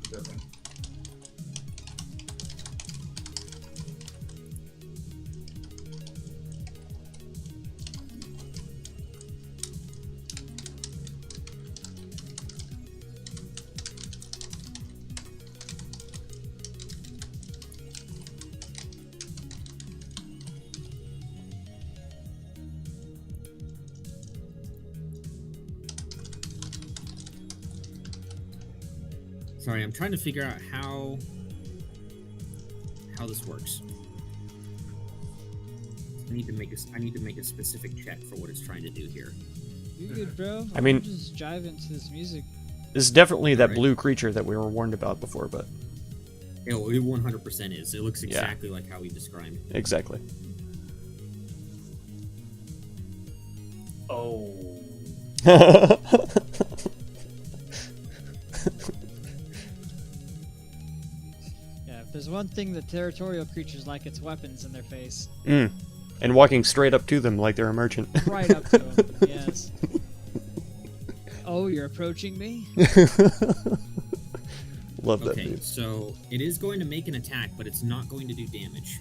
Sorry, I'm trying to figure out how this works. I need to make a specific check for what it's trying to do here. You're good, bro. I mean- I'm just jiving to this music. This is definitely that Alright. blue creature that we were warned about before, but It 100% is. It looks Yeah. exactly like how we described. exactly. Oh. Yeah, if there's one thing that territorial creatures like, it's weapons in their face. Mm. And walking straight up to them like they're a merchant. Right up to them, yes. Oh, you're approaching me? Love that Okay, move. so it is going to make an attack, but it's not going to do damage.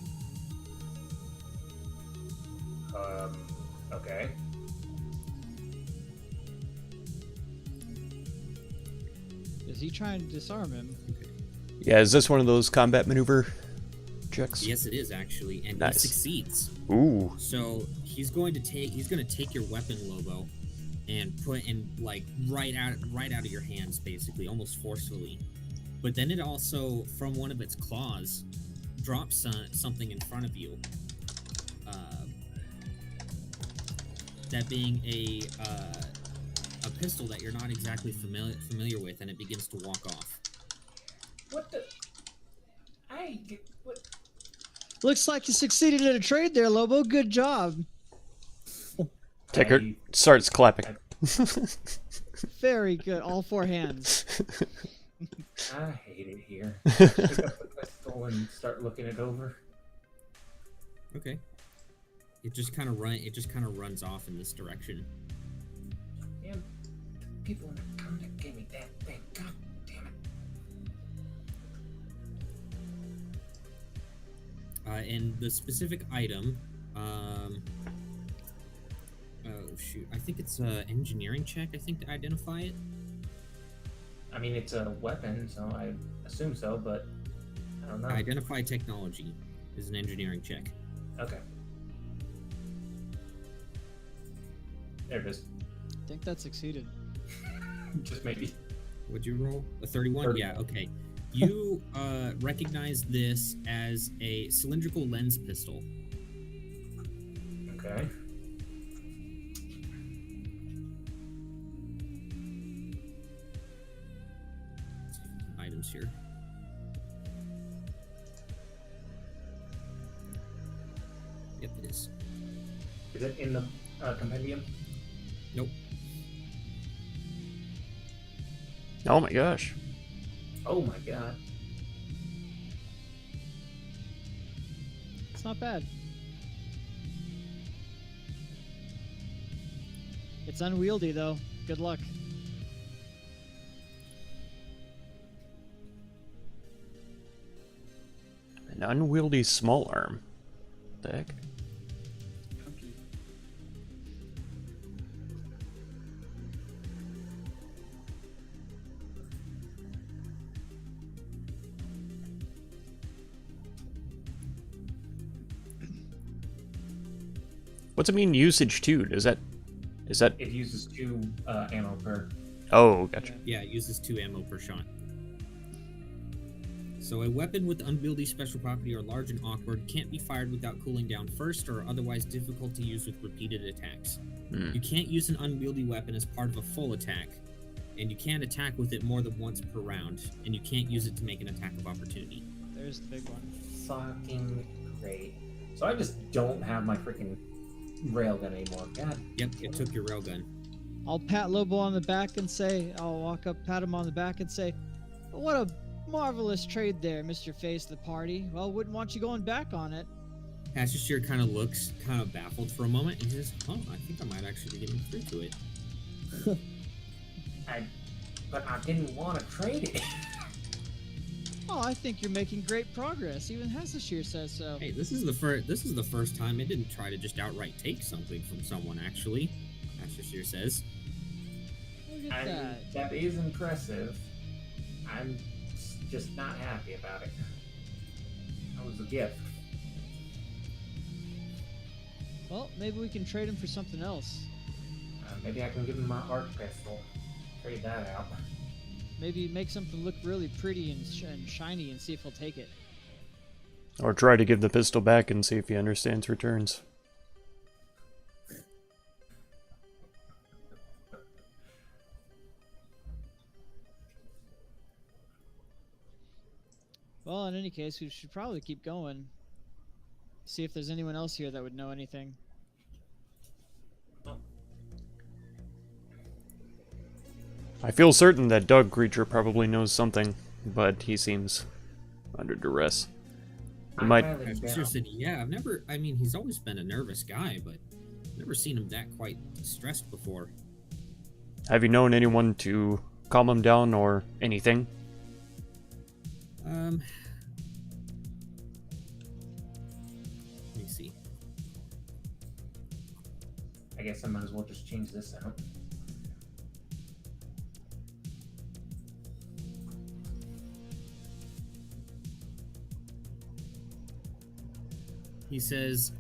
Okay. Is he trying to disarm him? Yeah, is this one of those combat maneuver checks? Yes, it is actually, and Nice. he succeeds. Ooh. So he's going to take your weapon, Lobo, and put in like right out of your hands, basically, almost forcefully. But then it also, from one of its claws, drops something in front of you. That being a pistol that you're not exactly familiar with, and it begins to walk off. What the? What? Looks like you succeeded in a trade there, Lobo. Good job. Ticker I- starts clapping. Very good. All four hands. I hate it here. Pick up the pistol and start looking it over. Okay. It just kind of runs off in this direction. Damn, people in the contact gave me that thing. God damn it. And the specific item, oh shoot, I think it's a engineering check. I think to identify it. I mean, it's a weapon, so I assume so, but I don't know. Identify technology is an engineering check. Okay. There it is. I think that succeeded. Just maybe. Would you roll a 31? 31. Yeah. Okay. You recognize this as a cylindrical lens pistol. Okay. Items here. Yep, it is. Is it in the compendium? Nope. Oh my gosh. Oh my god. It's not bad. It's unwieldy, though. Good luck. An unwieldy small arm. What the heck? What's it mean usage too? Is that It uses 2 ammo per. Oh, gotcha. Yeah, it uses 2 ammo per shot. So a weapon with unwieldy special property or large and awkward can't be fired without cooling down first or otherwise difficult to use with repeated attacks. Hmm. You can't use an unwieldy weapon as part of a full attack, and you can't attack with it more than once per round, and you can't use it to make an attack of opportunity. There's the big one. Fucking great. So I just don't have my freaking railgun anymore. God. Yep, it took your railgun. I'll pat Lobo on the back and say, I'll walk up, pat him on the back and say, what a marvelous trade there, Mr. Face of the party. Well, wouldn't want you going back on it. Hashishir kind of looks kind of baffled for a moment, and he says, "Oh, I think I might actually be getting through to it." But I didn't want to trade it. Oh, I think you're making great progress. Even Hasashir says so. Hey, this is the first time it didn't try to just outright take something from someone. Actually, Hashishir says. Look at that. That is impressive. I'm just not happy about it. That was a gift. Well, maybe we can trade him for something else. Maybe I can give him my arc pistol. Trade that out. Maybe make something look really pretty and shiny and see if he'll take it. Or try to give the pistol back and see if he understands returns. Well, in any case, we should probably keep going. See if there's anyone else here that would know anything. I feel certain that dog creature probably knows something, but he seems under duress. He might. I sure said, yeah, I've never. I mean, he's always been a nervous guy, but I've never seen him that quite stressed before. Have you known anyone to calm him down or anything? Let me see. I guess I might as well just change this out. He says,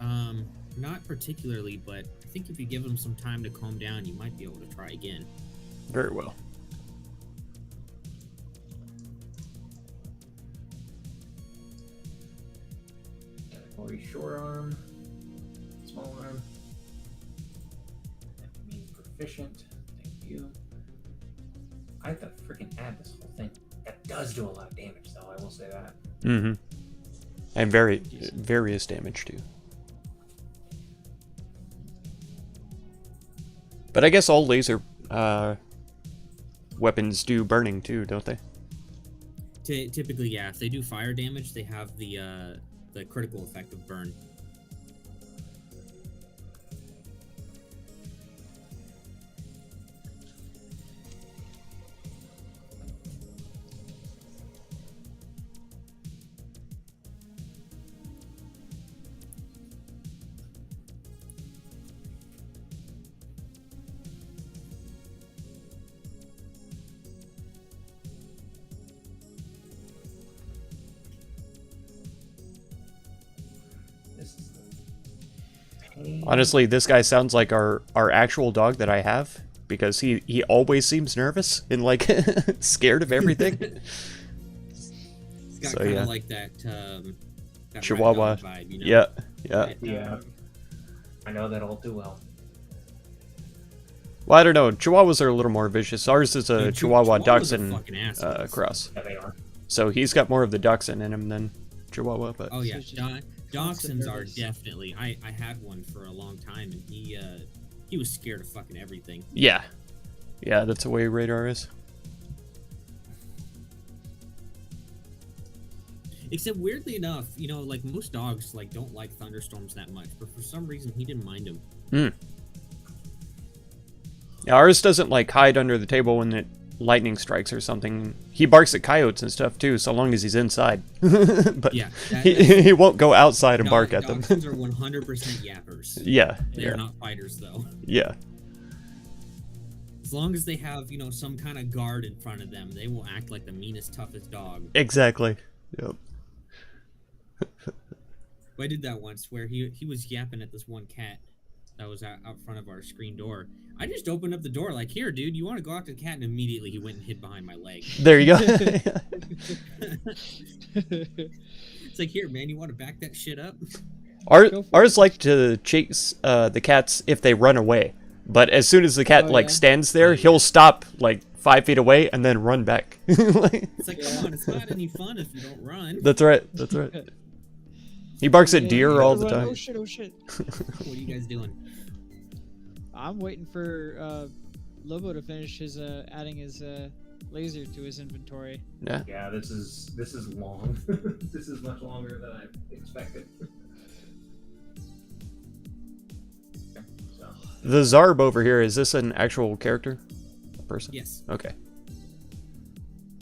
not particularly, but I think if you give him some time to calm down, you might be able to try again. Very well. Category short arm, small arm. That means proficient. Thank you. I have to freaking add this whole thing. That does do a lot of damage, though. I will say that. Mm-hmm. And various damage too. But I guess all laser weapons do burning too, don't they? Typically, yeah. If they do fire damage, they have the critical effect of burn. This is pain. Honestly, this guy sounds like our actual dog that I have, because he always seems nervous and like scared of everything. It's got So, kind of yeah. like that Chihuahua. rat dog vibe, you know? Yeah, yeah. Yeah. I know that all too well. Well, I don't know. Chihuahuas are a little more vicious. Ours is a Dude, Chihuahua Chihuahuas are Dachshund fucking assholes. cross. Yeah, they are. So he's got more of the Dachshund in him than Chihuahua. But Oh yeah, So just Dachshunds are nervous. definitely. I had one for a long time, and he was scared of fucking everything. yeah, that's the way Radar is. Except weirdly enough, you know, like most dogs like don't like thunderstorms that much, but for some reason he didn't mind them. Yeah, ours doesn't like hide under the table when it lightning strikes or something. He barks at coyotes and stuff too, so long as he's inside. But Yeah, he won't go outside and bark at them. Dachshunds are 100% yappers. Yeah, They yeah, are not fighters though. yeah. As long as they have, you know, some kind of guard in front of them, they will act like the meanest, toughest dog. Exactly. Yep. I did that once where he was yapping at this one cat that was out front of our screen door. I just opened up the door like, here, dude, you want to go after the cat? And immediately he went and hid behind my leg. There you go. It's like, here, man, you want to back that shit up? Ours like to chase the cats if they run away, but as soon as the cat Oh, like yeah. stands there, he'll stop like 5 feet away and then run back. Like, It's like, come on, it's not any fun if you don't run. that's right. That's right. He barks at Yeah, deer you all gotta the run. time. Oh shit! Oh shit! What are you guys doing? I'm waiting for Lobo to finish his adding his laser to his inventory. Yeah. Yeah, this is long. This is much longer than I expected. Okay, so The Zarb over here, is this an actual character? A person? Yes, Okay.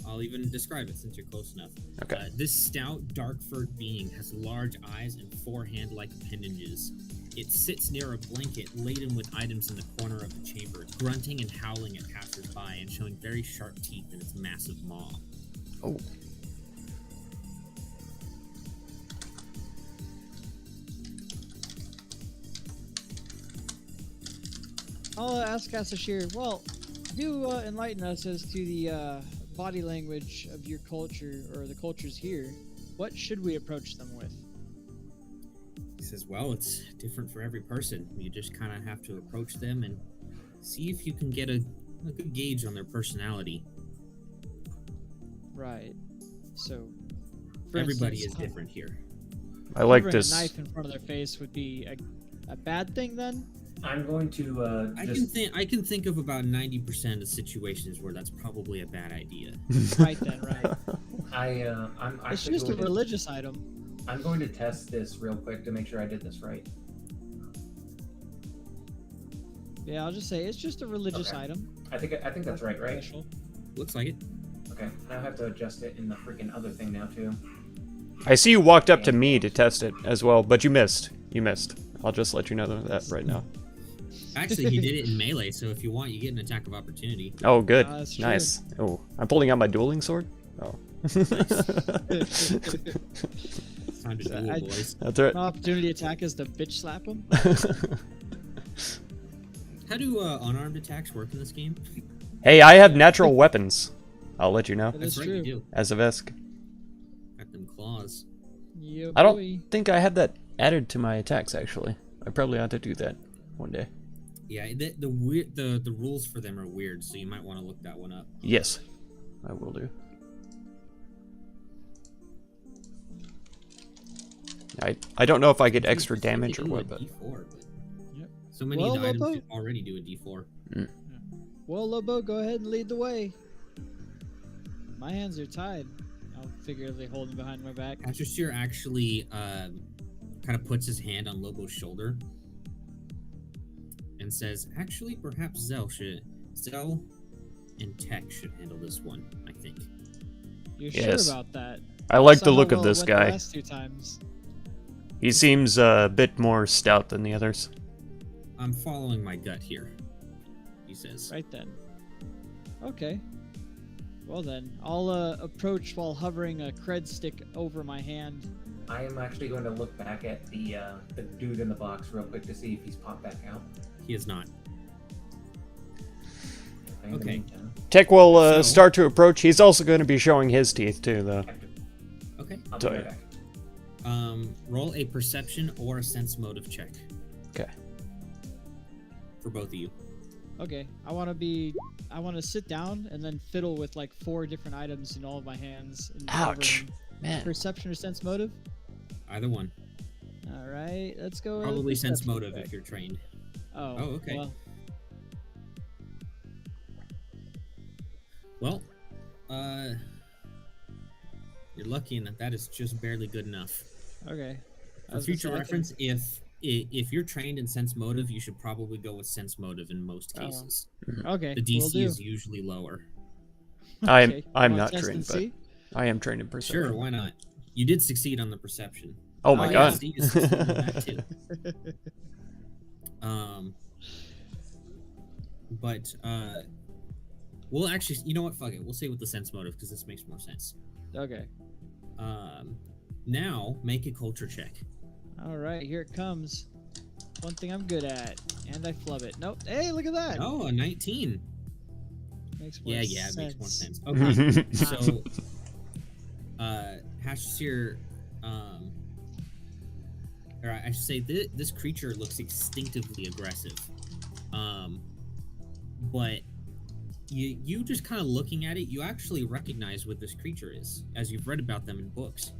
I'll even describe it since you're close enough. Okay. This stout, dark-furred being has large eyes and 4 hand-like appendages. It sits near a blanket laden with items in the corner of the chamber, grunting and howling at passers-by and showing very sharp teeth in its massive maw. Oh. I'll ask Asashir. Well, do enlighten us as to the body language of your culture or the cultures here, what should we approach them with? He says, well, it's different for every person. You just kind of have to approach them and see if you can get a good gauge on their personality. Right. So, for Everybody instance, is different here. I like hovering this. a knife in front of their face would be a bad thing then? I'm going to I can think of about 90% of situations where that's probably a bad idea. Right then, right. I'm It's actually just a going to, religious item. I'm going to test this real quick to make sure I did this right. Yeah, I'll just say it's just a religious Okay. item. I think that's right, right? Special. Looks like it. Okay. Now I have to adjust it in the freaking other thing now too. I see you walked up to me to test it as well, but you missed. You missed. I'll just let you know that right now. Actually, he did it in melee, so if you want, you get an attack of opportunity. Oh, good. That's true. Nice. Oh, I'm pulling out my dueling sword. Oh. It's time to duel, boys. That's right. An opportunity attack is to bitch slap them. How do unarmed attacks work in this game? Hey, I have natural weapons. I'll let you know. That is That's right, you true. do. As of Esk. Got them claws. Yeah, I don't boy. think I have that added to my attacks, actually. I probably ought to do that one day. Yeah, the rules for them are weird, so you might want to look that one up. Yes, I will do. I don't know if I get extra It's like damage they or do a what, but D4, but Yep. so many Well, of the items Lobo? should already do a D4. Well, Lobo, go ahead and lead the way. My hands are tied. I'll figuratively hold them behind my back. Asher actually kind of puts his hand on Lobo's shoulder and says, actually, perhaps Zell and Tech should handle this one, I think. You're Yes. sure about that? I like Saw the how look of well it this went the guy. last 2 times. He seems a bit more stout than the others. I'm following my gut here, he says. Right then. Okay. Well then, I'll approach while hovering a cred stick over my hand. I am actually going to look back at the dude in the box real quick to see if he's popped back out. He is not. In the Okay. meantime, Tech will So- start to approach. He's also going to be showing his teeth too, though. Okay. I'll be Sorry. right back. Roll a perception or a sense motive check Okay. for both of you. Okay, I want to sit down and then fiddle with like 4 different items in all of my hands. And Ouch, hovering. man. Perception or sense motive? Either one. All right, let's go. with Probably sense perception motive check. if you're trained. Oh, Oh, okay. Well, Well, you're lucky in that is just barely good enough. okay. I For was gonna future say, reference, if you're trained in sense motive, you should probably go with sense motive in most Oh. cases. Okay, The will DC do. is usually lower. Okay, I'm wanna not test trained, and but see? I am trained in perception. Sure, why not? You did succeed on the perception. Oh my Oh, god. yeah. See, you succeeded on that too. But we'll actually, you know what? Fuck it. We'll say with the sense motive because this makes more sense. Okay. Now make a culture check. All right, here it comes. One thing I'm good at, and I flub it. Nope. Hey, look at that. Oh, a 19. Makes more Yeah, sense. it makes more sense. Okay, so Hashir, or I should say this creature looks instinctively aggressive. But you just kind of looking at it, you actually recognize what this creature is, as you've read about them in books.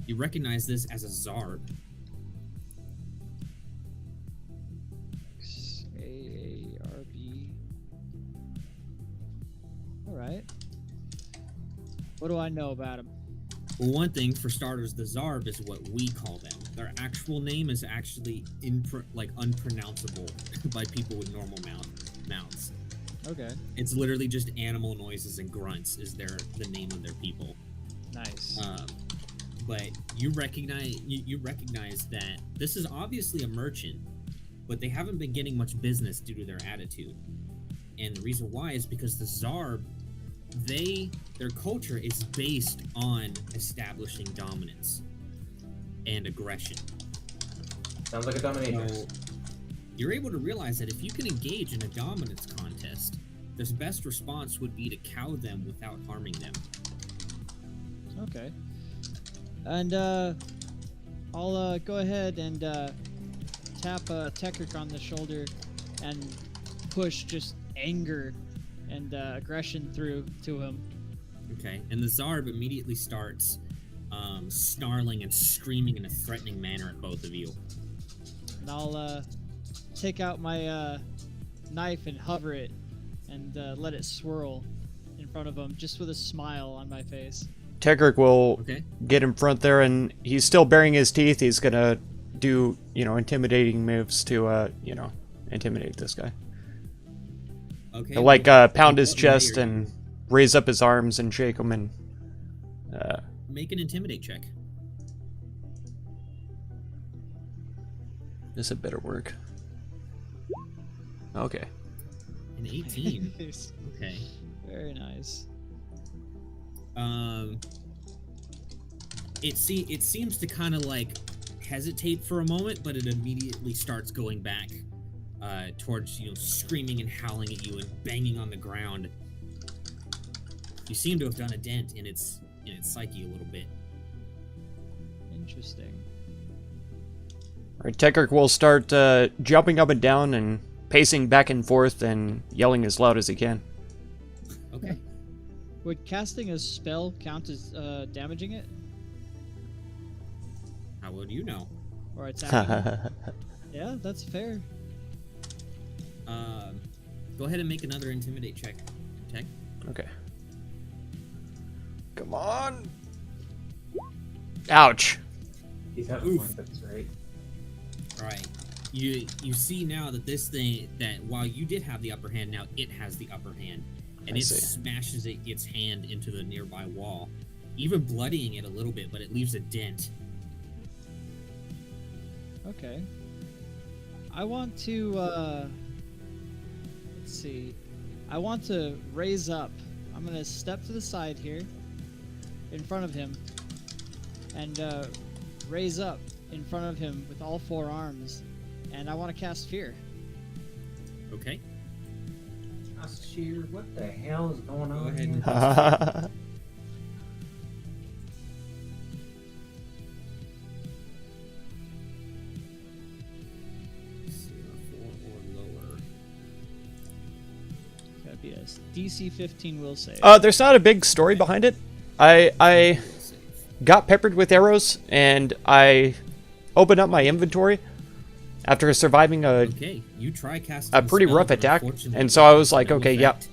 You recognize this as a Zarb. AARB. All right. What do I know about him? Well, one thing for starters, the Zarb is what we call them. Their actual name is actually unpronounceable by people with normal mouths. Okay. It's literally just animal noises and grunts is the name of their people. Nice. But you recognize that this is obviously a merchant, but they haven't been getting much business due to their attitude. And the reason why is because the Zarb, their culture is based on establishing dominance and aggression. Sounds like a dominatrix. So you're able to realize that if you can engage in a dominance contest, the best response would be to cow them without harming them. Okay. And I'll go ahead and tap Tekrick on the shoulder and push just anger and aggression through to him. Okay, and the Zarb immediately starts snarling and screaming in a threatening manner at both of you. And I'll take out my knife and hover it and let it swirl in front of him, just with a smile on my face. Tekrick will Okay. get in front there, and he's still baring his teeth. He's gonna do, intimidating moves to, intimidate this guy. Okay. He'll, like, pound his what chest layer? and raise up his arms and shake them, and Make an intimidate check. this had better work. Okay. An 18. Okay. Very nice. It seems to kind of like hesitate for a moment, but it immediately starts going back towards screaming and howling at you and banging on the ground. You seem to have done a dent in its psyche a little bit. Interesting. Alright, Tekrick will start jumping up and down and pacing back and forth and yelling as loud as he can. Okay. Would casting a spell count as damaging it? How would you know? Or attacking it? Yeah, that's fair. Go ahead and make another intimidate check, Tech. Okay. Come on. Ouch. He's having fun, that's right. All right. You see now that this thing, that while you did have the upper hand, now it has the upper hand, and I it see. smashes its hand into the nearby wall, even bloodying it a little bit, but it leaves a dent. Okay. I want to, let's see. I want to raise up. I'm going to step to the side here, in front of him, and raise up in front of him with all four arms. And I want to cast Fear. Okay. Sheer, what the hell is going on ahead here? and- Four or lower. Gotta be a DC 15 will save. There's not a big story behind it. I got peppered with arrows, and I opened up my inventory after surviving a Okay, you try casting a pretty spell, rough but attack, unfortunately and so I was it has like, no okay, effect.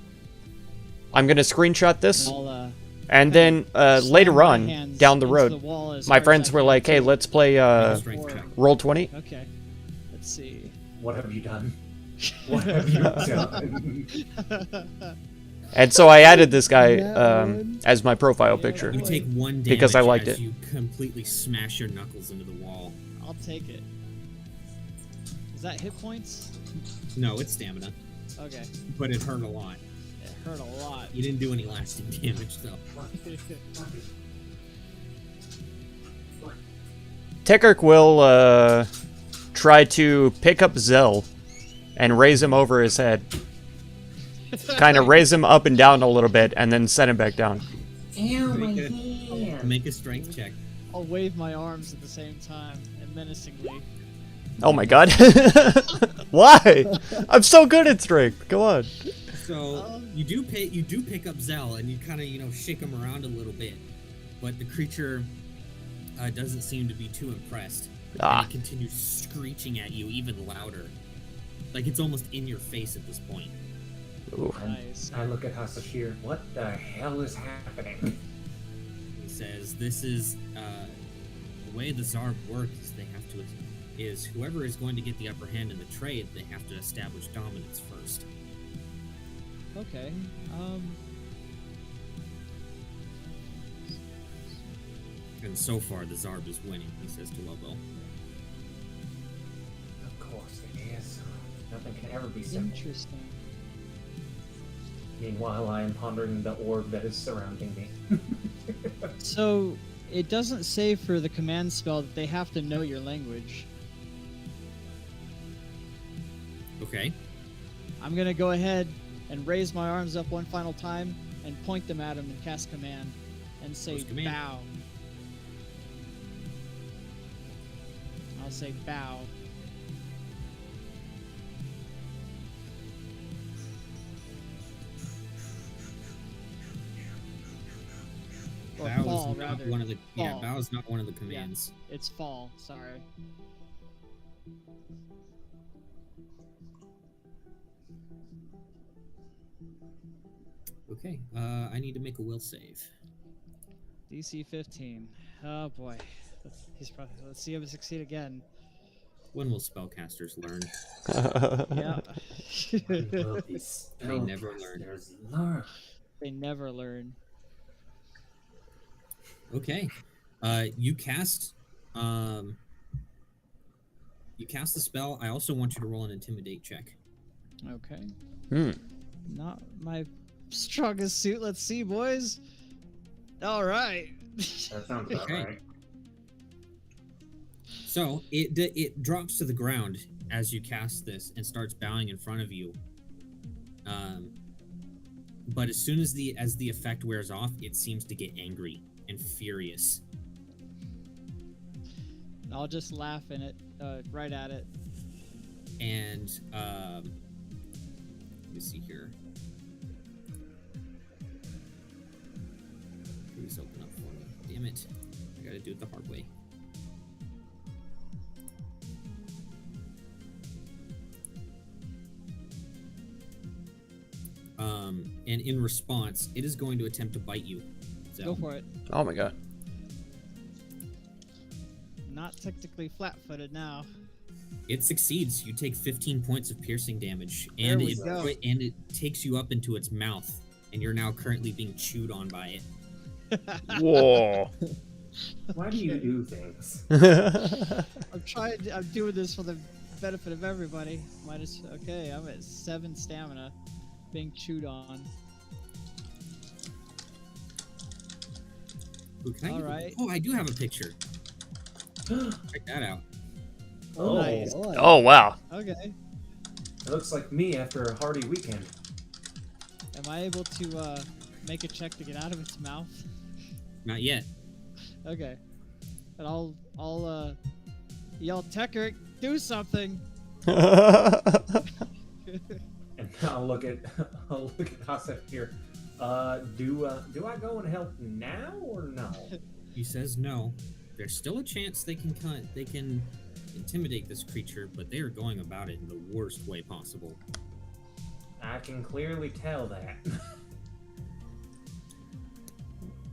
I'm gonna screenshot this, I'll, and then slam later my on, hands down the into road, the wall as my hard as friends I were can like, hey, to- let's play Make a strength check. roll 20. Okay. Let's see. What have you done? What have you done? And so I added this guy That one. as my profile Yeah. picture. You take one damage Because I liked as it. you completely smash your knuckles into the wall. I'll take it. Is that hit points? No, it's stamina, Okay. but it hurt a lot. It hurt a lot. You didn't do any lasting damage though. Tekrick will try to pick up Zell and raise him over his head. Kind of raise him up and down a little bit, and then set him back down. Ew, my Make a- hand! Make a strength check. I'll wave my arms at the same time and menacingly. Oh my god. Why? I'm so good at strength. Come on. So you do pick up Zell and you kind of shake him around a little bit, but the creature doesn't seem to be too impressed. Ah. And it continues screeching at you even louder, like it's almost in your face at this point. Ooh. Nice. I look at Hasashir. What the hell is happening? He says, "This is the way the Zarb work is whoever is going to get the upper hand in the trade, they have to establish dominance first." Okay. And so far, the Zarb is winning, he says to Lobo. Of course it is. Nothing can ever be simple. Interesting. Meanwhile, I am pondering the orb that is surrounding me. So it doesn't say for the command spell that they have to know your language. Okay. I'm gonna go ahead and raise my arms up one final time and point them at him and cast command and say What's command? bow. I'll say bow. Or Bow fall, is not rather. one of the Fall. bow is not one of the commands. It's fall, sorry. Okay, I need to make a will save. DC 15. Oh boy. Let's see him succeed again. When will spellcasters learn? Yeah. Will these They never learn. spellcasters learn? They never learn. Okay, you cast the spell. I also want you to roll an intimidate check. Okay. Hmm. Not my strongest suit. Let's see, boys. All right. That sounds about Okay. right. So it drops to the ground as you cast this and starts bowing in front of you. But as soon as the effect wears off, it seems to get angry and furious. I'll just laugh in it, right at it. And let me see here. Please open up for me. Damn it! I gotta do it the hard way. And in response, it is going to attempt to bite you. Go for it. Oh my god. Not technically flat-footed now. It succeeds. You take 15 points of piercing damage, There and we go. it takes you up into its mouth, and you're now currently being chewed on by it. Whoa. Why do you do things? I'm doing this for the benefit of everybody. Okay, I'm at 7 stamina, being chewed on. Ooh, can I All get- right. Oh, I do have a picture. Check that out. Oh, Nice. Oh wow. Okay. it looks like me after a hearty weekend. Am I able to make a check to get out of its mouth? Not yet. Okay. And I'll yell, Tekrick, do something. And I'll look at Hasef here. Do I go and help now or no? He says no. There's still a chance they can intimidate this creature, but they are going about it in the worst way possible. I can clearly tell that.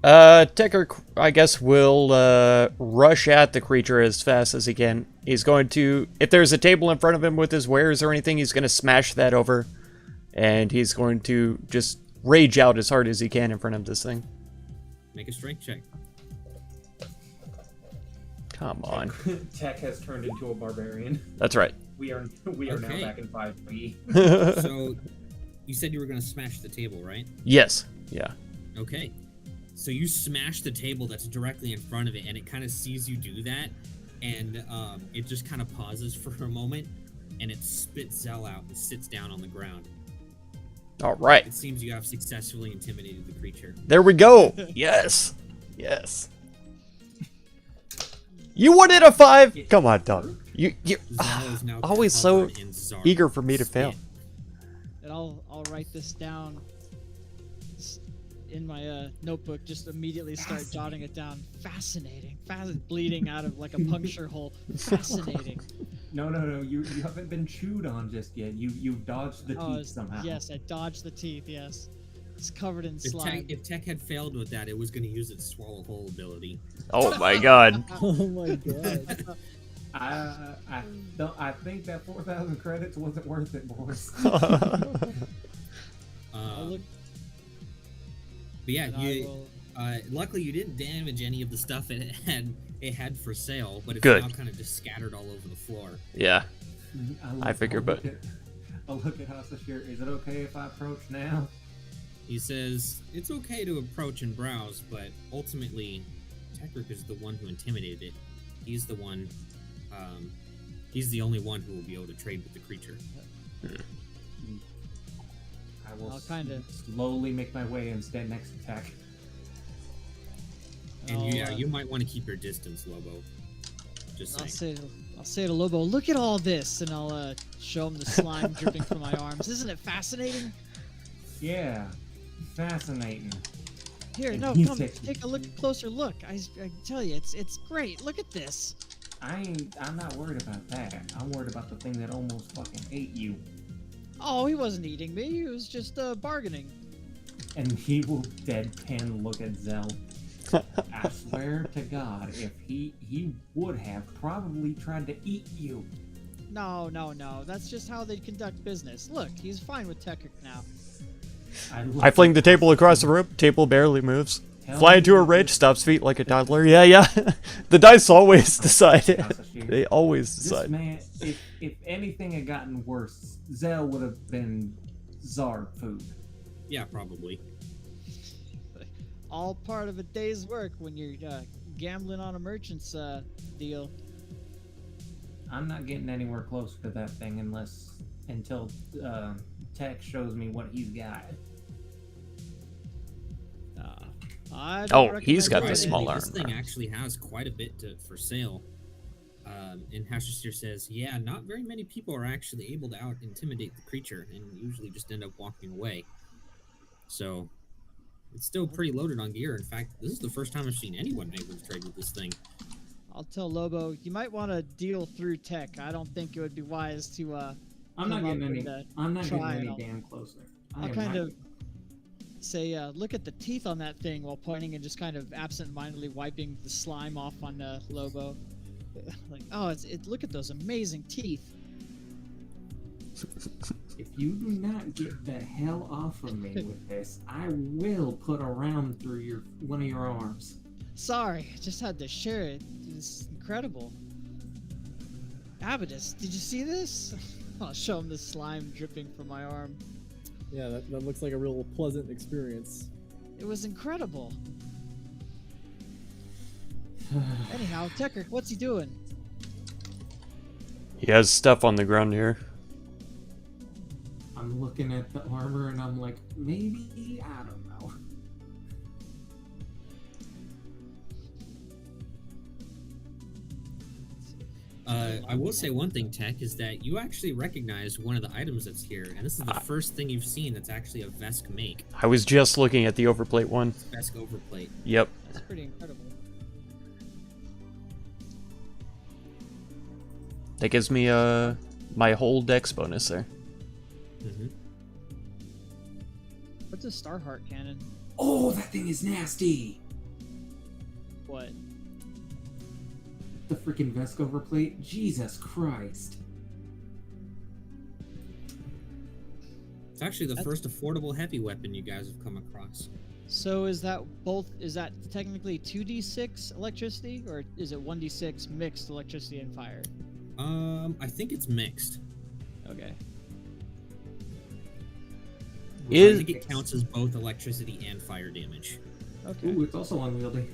Tekker, I guess, will rush at the creature as fast as he can. He's going to, if there's a table in front of him with his wares or anything, he's going to smash that over. And he's going to just rage out as hard as he can in front of this thing. Make a strength check. Come on. Tech has turned into a barbarian. That's right. We are Okay. now back in 5e. So, you said you were going to smash the table, right? Yes. Yeah. Okay. So you smash the table that's directly in front of it, and it kind of sees you do that, and it just kind of pauses for a moment, and it spits Zell out and sits down on the ground. All right. It seems you have successfully intimidated the creature. There we go. Yes. Yes. You wanted a 5? Come on, dog. You Zell is now always so covered in Zark eager for me to fail. spit. And I'll write this down in my notebook. Just immediately start jotting it down. Fascinating. Bleeding out of like a puncture hole. Fascinating. No. You haven't been chewed on just yet. You've dodged the teeth somehow. Yes, I dodged the teeth. Yes, it's covered in slime. If Tech had failed with that, it was going to use its swallow whole ability. Oh my god. Oh my god. I think that 4,000 credits wasn't worth it, boys. I'll look, But yeah, and I you. will, Luckily, you didn't damage any of the stuff it had for sale, but it's Good. now kind of just scattered all over the floor. Yeah. I figured, but- I'll look at Hasashir. Is it okay if I approach now? He says it's okay to approach and browse, but ultimately, Tekrick is the one who intimidated it. He's the one. He's the only one who will be able to trade with the creature. I will I'll kinda- slowly make my way and stand next to Tech. And I'll, yeah, you might want to keep your distance, Lobo. Just saying. I'll say to Lobo, look at all this, and I'll show him the slime dripping from my arms. Isn't it fascinating? Yeah, fascinating. Here, And no, he come, said- take a closer look. I tell you, it's great. Look at this. I'm not worried about that. I'm worried about the thing that almost fucking ate you. Oh, he wasn't eating me. He was just bargaining. And he will deadpan look at Zell. I swear to God, if he would have probably tried to eat you. No. That's just how they conduct business. Look, he's fine with Tekrick now. I fling the table across the room. Table barely moves. Fly into a ridge, stops feet like a toddler. Yeah. The dice always decide. They always This decide. man, if anything had gotten worse, Zell would have been Zarg food. Yeah, probably. All part of a day's work when you're gambling on a merchant's deal. I'm not getting anywhere closer to that thing until Tech shows me what he's got. I don't Oh, recommend he's got doing the it. small This thing armor. actually has quite a bit for sale. And Hashir says, yeah, not very many people are actually able to out-intimidate the creature and usually just end up walking away. So, it's still pretty loaded on gear. In fact, this is the first time I've seen anyone able to trade with this thing. I'll tell Lobo, you might want to deal through Tech. I don't think it would be wise to I'm not come up getting any. with I'm not getting try any and damn closer. I I'll am kind not- of say, look at the teeth on that thing while pointing and just kind of absent-mindedly wiping the slime off on Lobo. Like, oh, look at those amazing teeth. If you do not get the hell off of me with this, I will put a round through one of your arms. Sorry, I just had to share it. It's incredible. Abaddis, did you see this? I'll show him the slime dripping from my arm. Yeah, that looks like a real pleasant experience. It was incredible. Anyhow, Tekrick, what's he doing? He has stuff on the ground here. I'm looking at the armor and I'm like, maybe, I don't know. I will say one thing, Tech, is that you actually recognize one of the items that's here, and this is the first thing you've seen that's actually a Vesk make. I was just looking at the overplate one. Vesk overplate. Yep. That's pretty incredible. That gives me my whole dex bonus there. Mm-hmm. What's a Starheart cannon? Oh, that thing is nasty! What? The freaking Vesk overplate? Jesus Christ. It's actually the That's- first affordable heavy weapon you guys have come across. So is that technically 2d6 electricity, or is it 1d6 mixed electricity and fire? I think it's mixed. Okay. Is- I think it counts as both electricity and fire damage. Okay. Ooh, it's also unwieldy.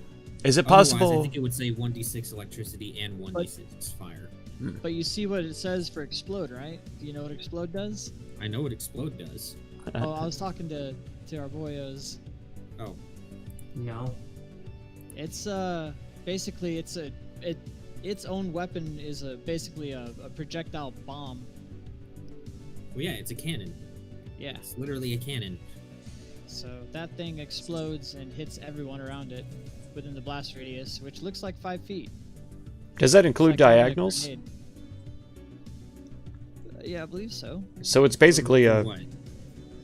Is it Otherwise, I possible? think it would say 1d6 electricity and 1d6 fire. But you see what it says for explode, right? Do you know what explode does? I know what explode does. Oh, I was talking to our boyos. Oh, No. It's basically its own weapon is basically a projectile bomb. well, yeah, it's a cannon. Yeah. It's literally a cannon. So that thing explodes and hits everyone around it within the blast radius, which looks like 5 feet. Does that include It's like having a diagonals? grenade. Yeah, I believe so. So it's basically What?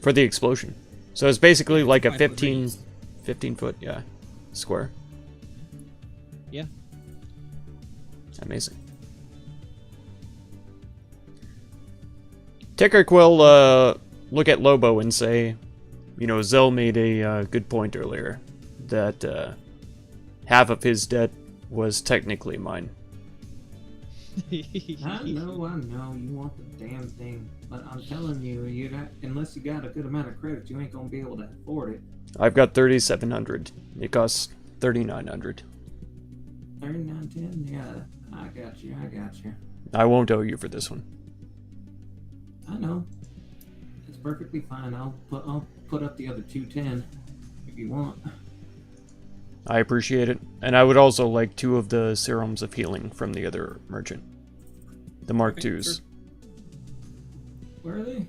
for the explosion. So it's basically Yeah, like a 5 foot 15 radius. 15 foot, yeah, square. Yeah. Amazing. Tekrick will look at Lobo and say, you know, Zell made a good point earlier that half of his debt was technically mine. I know. You want the damn thing. But I'm telling you, unless you got a good amount of credit, you ain't gonna be able to afford it. I've got 3,700. It costs 3,900. 39.10? Yeah, I got you. I won't owe you for this one. I know. It's perfectly fine. I'll put up the other 210 if you want. I appreciate it. And I would also like 2 of the serums of healing from the other merchant. The Mark Okay, IIs. sure. Where are they?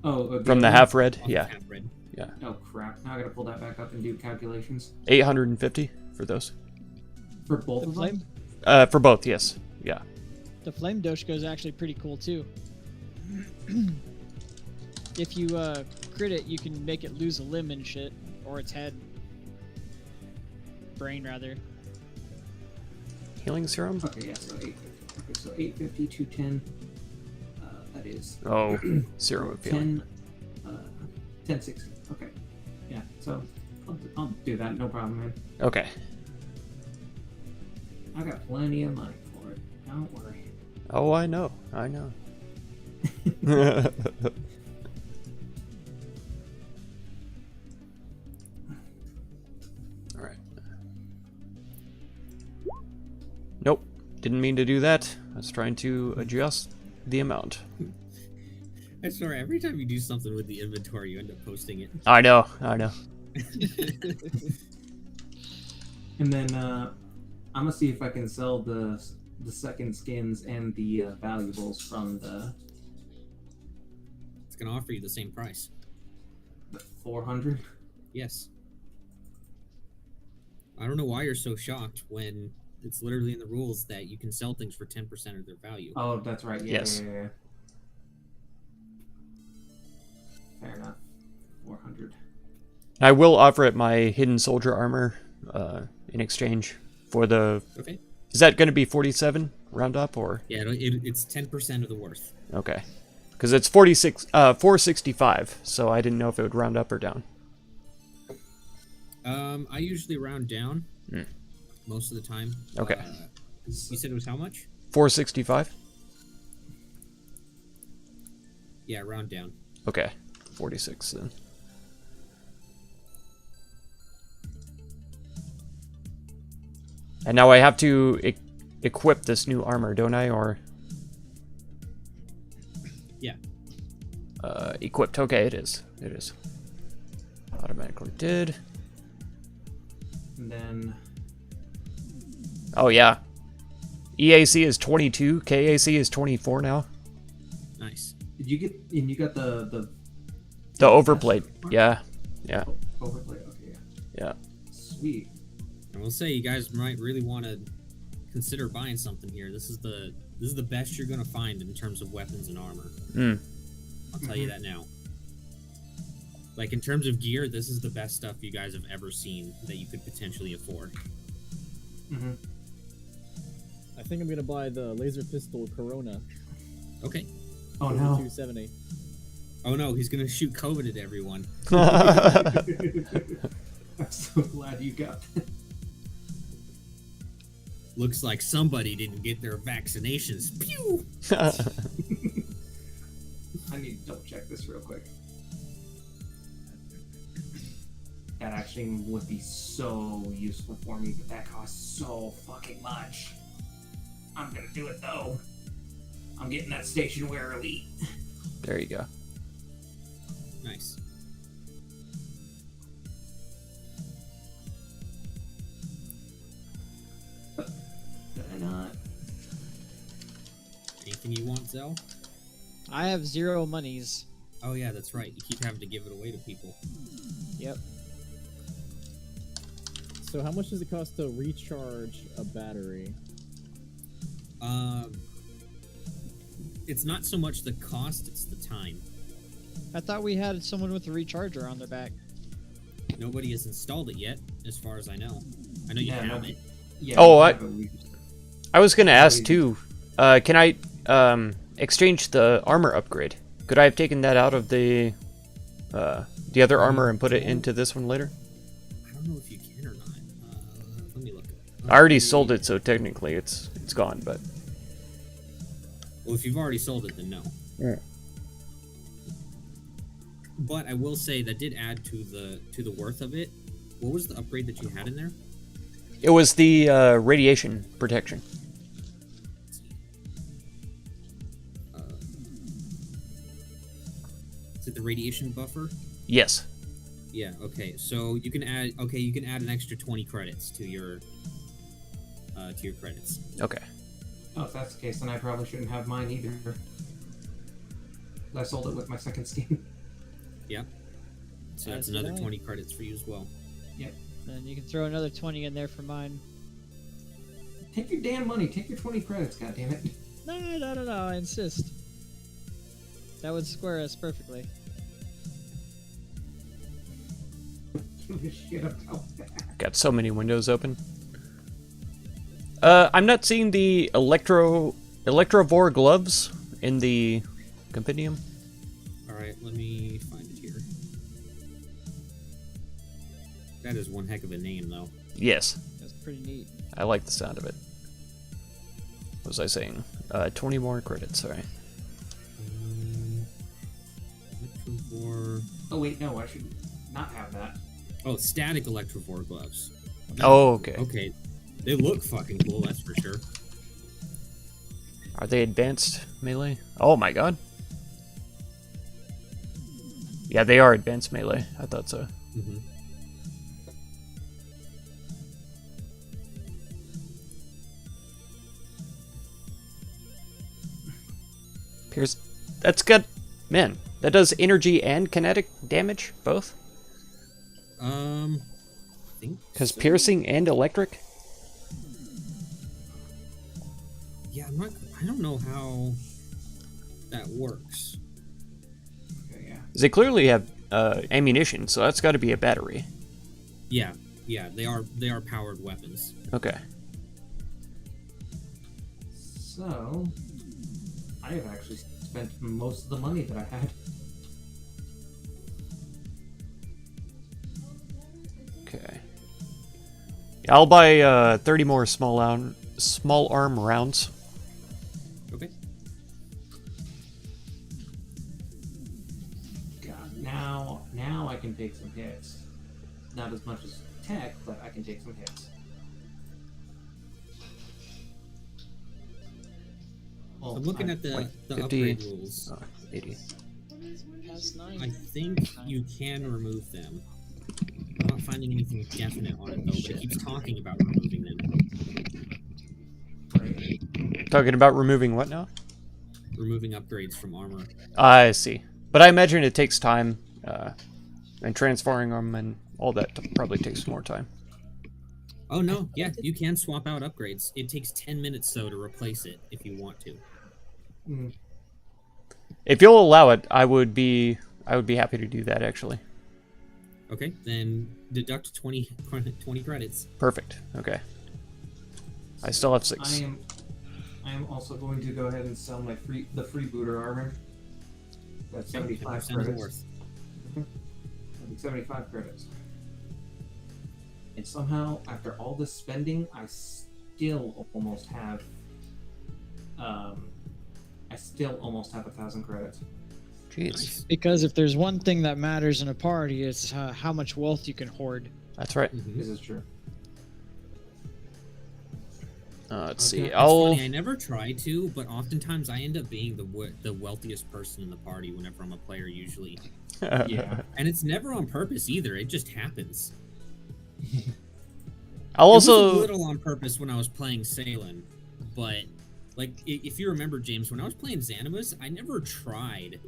Oh, From the other half red? Off Yeah. half red. Yeah. one? Oh crap! Now I gotta pull that back up and do calculations 850 for those. for both The of flame, them. For both, yes. Yeah. the flame Doshko is actually pretty cool too. If you crit it, you can make it lose a limb and shit, or its head, brain rather. Healing serum? Okay, yeah. So 850. Okay, so 850, 210. That is Oh, serum of healing. 1060. Okay. Yeah. So I'll do that. No problem, man. Okay. I got plenty of money for it. Don't worry. Oh, I know. I know. Alright. Nope. Didn't mean to do that. I was trying to adjust the amount. I swear, every time you do something with the inventory, you end up posting it. I know. I know. And then I'm gonna see if I can sell the second skins and the valuables from the It's gonna offer you the same price. 400. Yes. I don't know why you're so shocked when it's literally in the rules that you can sell things for 10% of their value. Oh, that's right. Yeah, Yes. yeah. Fair enough. 400. I will offer it my hidden soldier armor in exchange for the... Okay. Is that going to be 47 round up or... Yeah, it's 10% of the worth. Okay. Because it's 465, so I didn't know if it would round up or down. I usually round down Hmm. most of the time. Okay. You said it was how much? 465? Yeah, round down. Okay. 46 then. And now I have to equip this new armor, don't I? Or... Yeah. Equipped. Okay, it is. It is. Automatically did. And then Oh, yeah. EAC is 22. KAC is 24 now. Nice. did you get? And you got the The overplate. Yeah. Yeah. overplay. Okay, yeah. Yeah. Sweet. I will say you guys might really want to consider buying something here. This is the best you're gonna find in terms of weapons and armor. Mm. I'll tell you that now. Like in terms of gear, this is the best stuff you guys have ever seen that you could potentially afford. Mm-hmm. I think I'm gonna buy the laser pistol Corona. Okay. Oh no. 270. Oh no, he's gonna shoot COVID at everyone. I'm so glad you got that. Looks like somebody didn't get their vaccinations. Pew! I need to double check this real quick. That actually would be so useful for me, but that costs so fucking much. I'm gonna do it though. I'm getting that station wear elite. There you go. Nice. Did I not? Anything you want, Zell? I have 0 monies. Oh yeah, that's right. You keep having to give it away to people. Yep. So how much does it cost to recharge a battery? It's not so much the cost; it's the time. I thought we had someone with a recharger on their back. Nobody has installed it yet, as far as I know. I know you Yeah, have no. it. Yeah. Oh, we I- have a re- I was going to ask, too. Can I exchange the armor upgrade? Could I have taken that out of the other armor and put it into this one later? I don't know if you can or not. Let me look. I already sold it, so technically it's gone, but... Well, if you've already sold it, then no. Yeah. But I will say that did add to the worth of it. What was the upgrade that you had in there? It was the radiation protection. Is it the radiation buffer? Yes. Yeah. Okay. So you can add. Okay, you can add an extra 20 credits to your credits. Okay. Oh, if that's the case, then I probably shouldn't have mine either. I sold it with my second skin. Yeah. So that's As did another I. 20 credits for you as well. And you can throw another 20 in there for mine. Take your damn money. Take your 20 credits, goddammit. No, I insist. That would square us perfectly. Give a shit about that. Got so many windows open. I'm not seeing the Electrovore gloves in the compendium. All right, let me find it here. That is one heck of a name, though. Yes, That's pretty neat. I like the sound of it. What was I saying? 20 more credits, alright. Electrovore. Oh, wait, no, I should not have that. Oh, static Electrovore gloves. Oh, okay. Okay, they look fucking cool. That's for sure. Are they advanced melee? Oh my god. Yeah, they are advanced melee. I thought so. Mm-hmm. Pierce. That's good. Man, that does energy and kinetic damage, both? I think. Because so. piercing and electric? Yeah, I don't know how that works. Okay, yeah. They clearly have ammunition, so that's got to be a battery. Yeah, they are powered weapons. Okay. So, I have actually spent most of the money that I had. Okay. Yeah, I'll buy 30 more small arm rounds. Okay. God, now I can take some hits. Not as much as tech, but I can take some hits. Well, I'm looking I- at the 50. upgrade rules. Oh, 80. Past 9. I think you can remove them. I'm not finding anything definite on it though, but it keeps talking about removing them. Right. Talking about removing what now? Removing upgrades from armor. I see. But I imagine it takes time, and transferring them and all that probably takes more time. Oh no, yeah, you can swap out upgrades. It takes 10 minutes though to replace it if you want to. Mm. If you'll allow it, I would be happy to do that actually. Okay, then deduct 20 credits. Perfect. Okay. I still have 6. I am also going to go ahead and sell my freebooter armor. That's 75 10% credits. worth. 75 credits. And somehow, after all this spending, I still almost have 1,000 credits. Jeez. Nice. Because if there's one thing that matters in a party, it's how much wealth you can hoard. That's right. Mhm. This is true. Let's Okay. see. It's I'll funny, I never try to, but oftentimes I end up being the wealthiest person in the party whenever I'm a player usually. Yeah. And it's never on purpose either, it just happens. I'll It was a also little on purpose when I was playing Salem, but like if you remember, James, when I was playing Xanimus, I never tried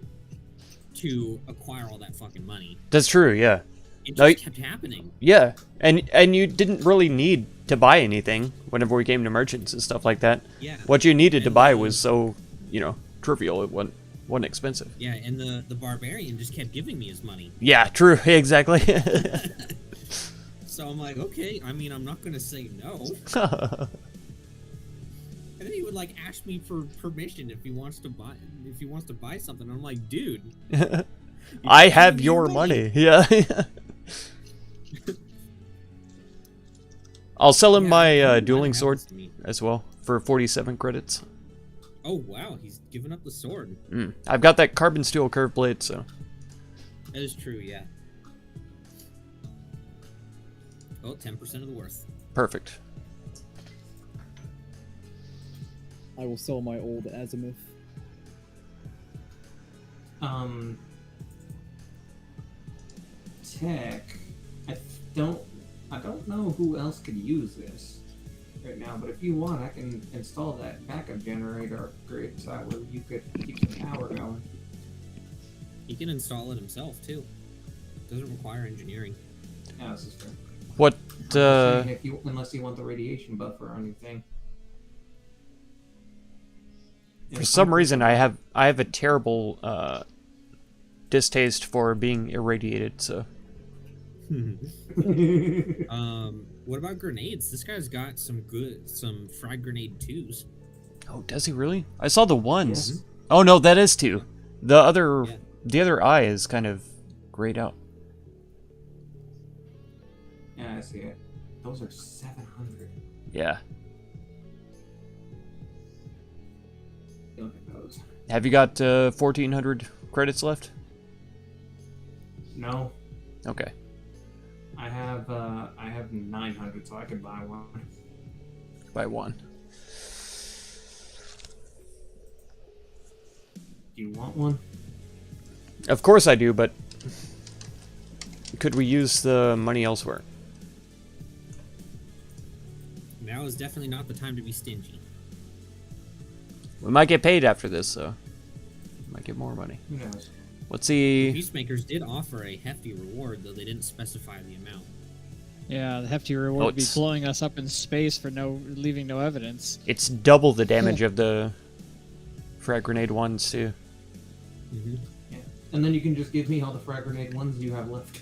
to acquire all that fucking money. That's true, yeah. It No, just kept happening. Yeah. And you didn't really need to buy anything whenever we came to merchants and stuff like that. Yeah. What you needed to And, buy was so, trivial. It wasn't expensive. Yeah, and the barbarian just kept giving me his money. Yeah, true. Exactly. So I'm like, okay, I mean, I'm not gonna say no. And then he would like ask me for permission if he wants to buy something. I'm like, dude, I have your money. Yeah. I'll sell him Yeah, my that dueling happens sword to me. as well for 47 credits. Oh wow, he's giving up the sword. I've got that carbon steel curved blade, so. That is true, yeah. Oh, 10% of the worth. Perfect. I will sell my old azimuth. tech. I don't know who else could use this right now, but if you want, I can install that backup generator upgrade so that way you could keep the power going. He can install it himself too. Doesn't require engineering. Yeah, this is fair. What? I'm just saying unless you want the radiation buffer on your thing. For some reason, I have a terrible distaste for being irradiated. So What about grenades? This guy's got some frag grenade 2s. oh, does he really? I saw the ones. Yes. Oh no, that is 2. The other Yeah. the other eye is kind of grayed out. Yeah, I see it. Those are 700. Yeah. Look at those. Have you got 1,400 credits left? No, Okay. I have 900, so I could buy one. By 1. Do you want one? Of course I do, but could we use the money elsewhere? Now is definitely not the time to be stingy. We might get paid after this, so we might get more money. Who knows? What's the... Peacemakers did offer a hefty reward, though they didn't specify the amount. Yeah, the hefty reward would be it's- blowing us up in space for leaving no evidence. It's double the damage of the frag grenade ones, too. Mm-hmm. Yeah. And then you can just give me all the frag grenade ones you have left.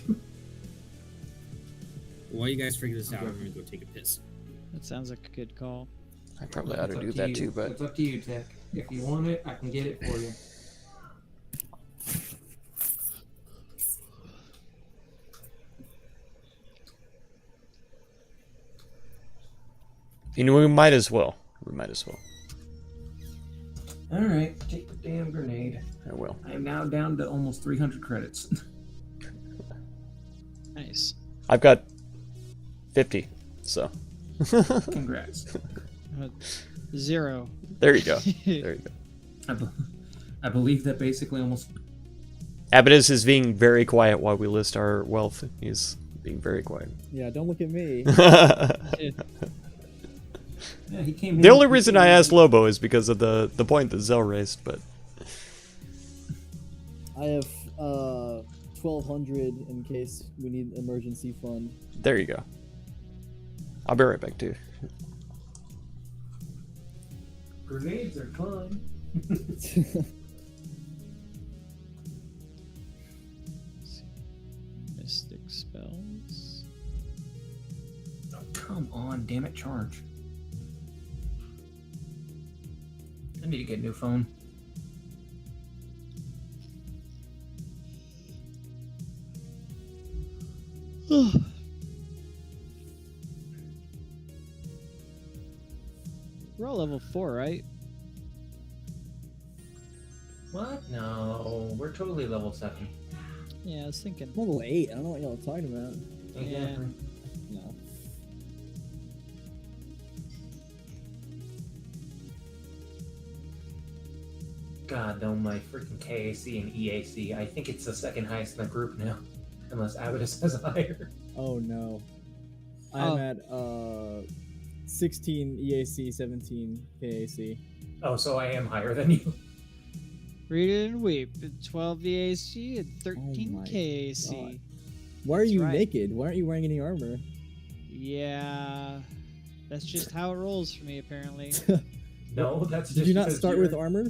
While you guys figure this out, I'm gonna go take a piss. That sounds like a good call. I probably ought to It's up do that you. too, but... It's up to you, Tech. If you want it, I can get it for you. You know, we might as well. We might as well. Alright, take the damn grenade. I will. I am now down to almost 300 credits. Nice. I've got 50, so... Congrats. 0. There you go. There you go. I believe that basically almost... Abaddis is being very quiet while we list our wealth. He's being very quiet. Yeah, don't look at me. Yeah, he came The here- only reason I asked Lobo is because of the point that Zell raised, but... I have 1,200 in case we need emergency fund. There you go. I'll be right back, too. Grenades are fun. Mystic spells. Oh, come on, damn it, charge. I need to get a new phone. We're all level 4, right? What? No, we're totally level 7. Yeah, I was thinking. Level 8. I don't know what y'all are talking about. Yeah. No. God, though, my freaking KAC and EAC, I think it's the second highest in the group now. Unless Abaddis has higher. Oh no. Oh. I'm at 16 EAC, 17 KAC. Oh, so I am higher than you. Read it and weep. 12 VAC and 13 my KAC. God. Why are That's you right. naked? Why aren't you wearing any armor? Yeah. That's just how it rolls for me, apparently. No, that's just Did you not because start you're- with armor?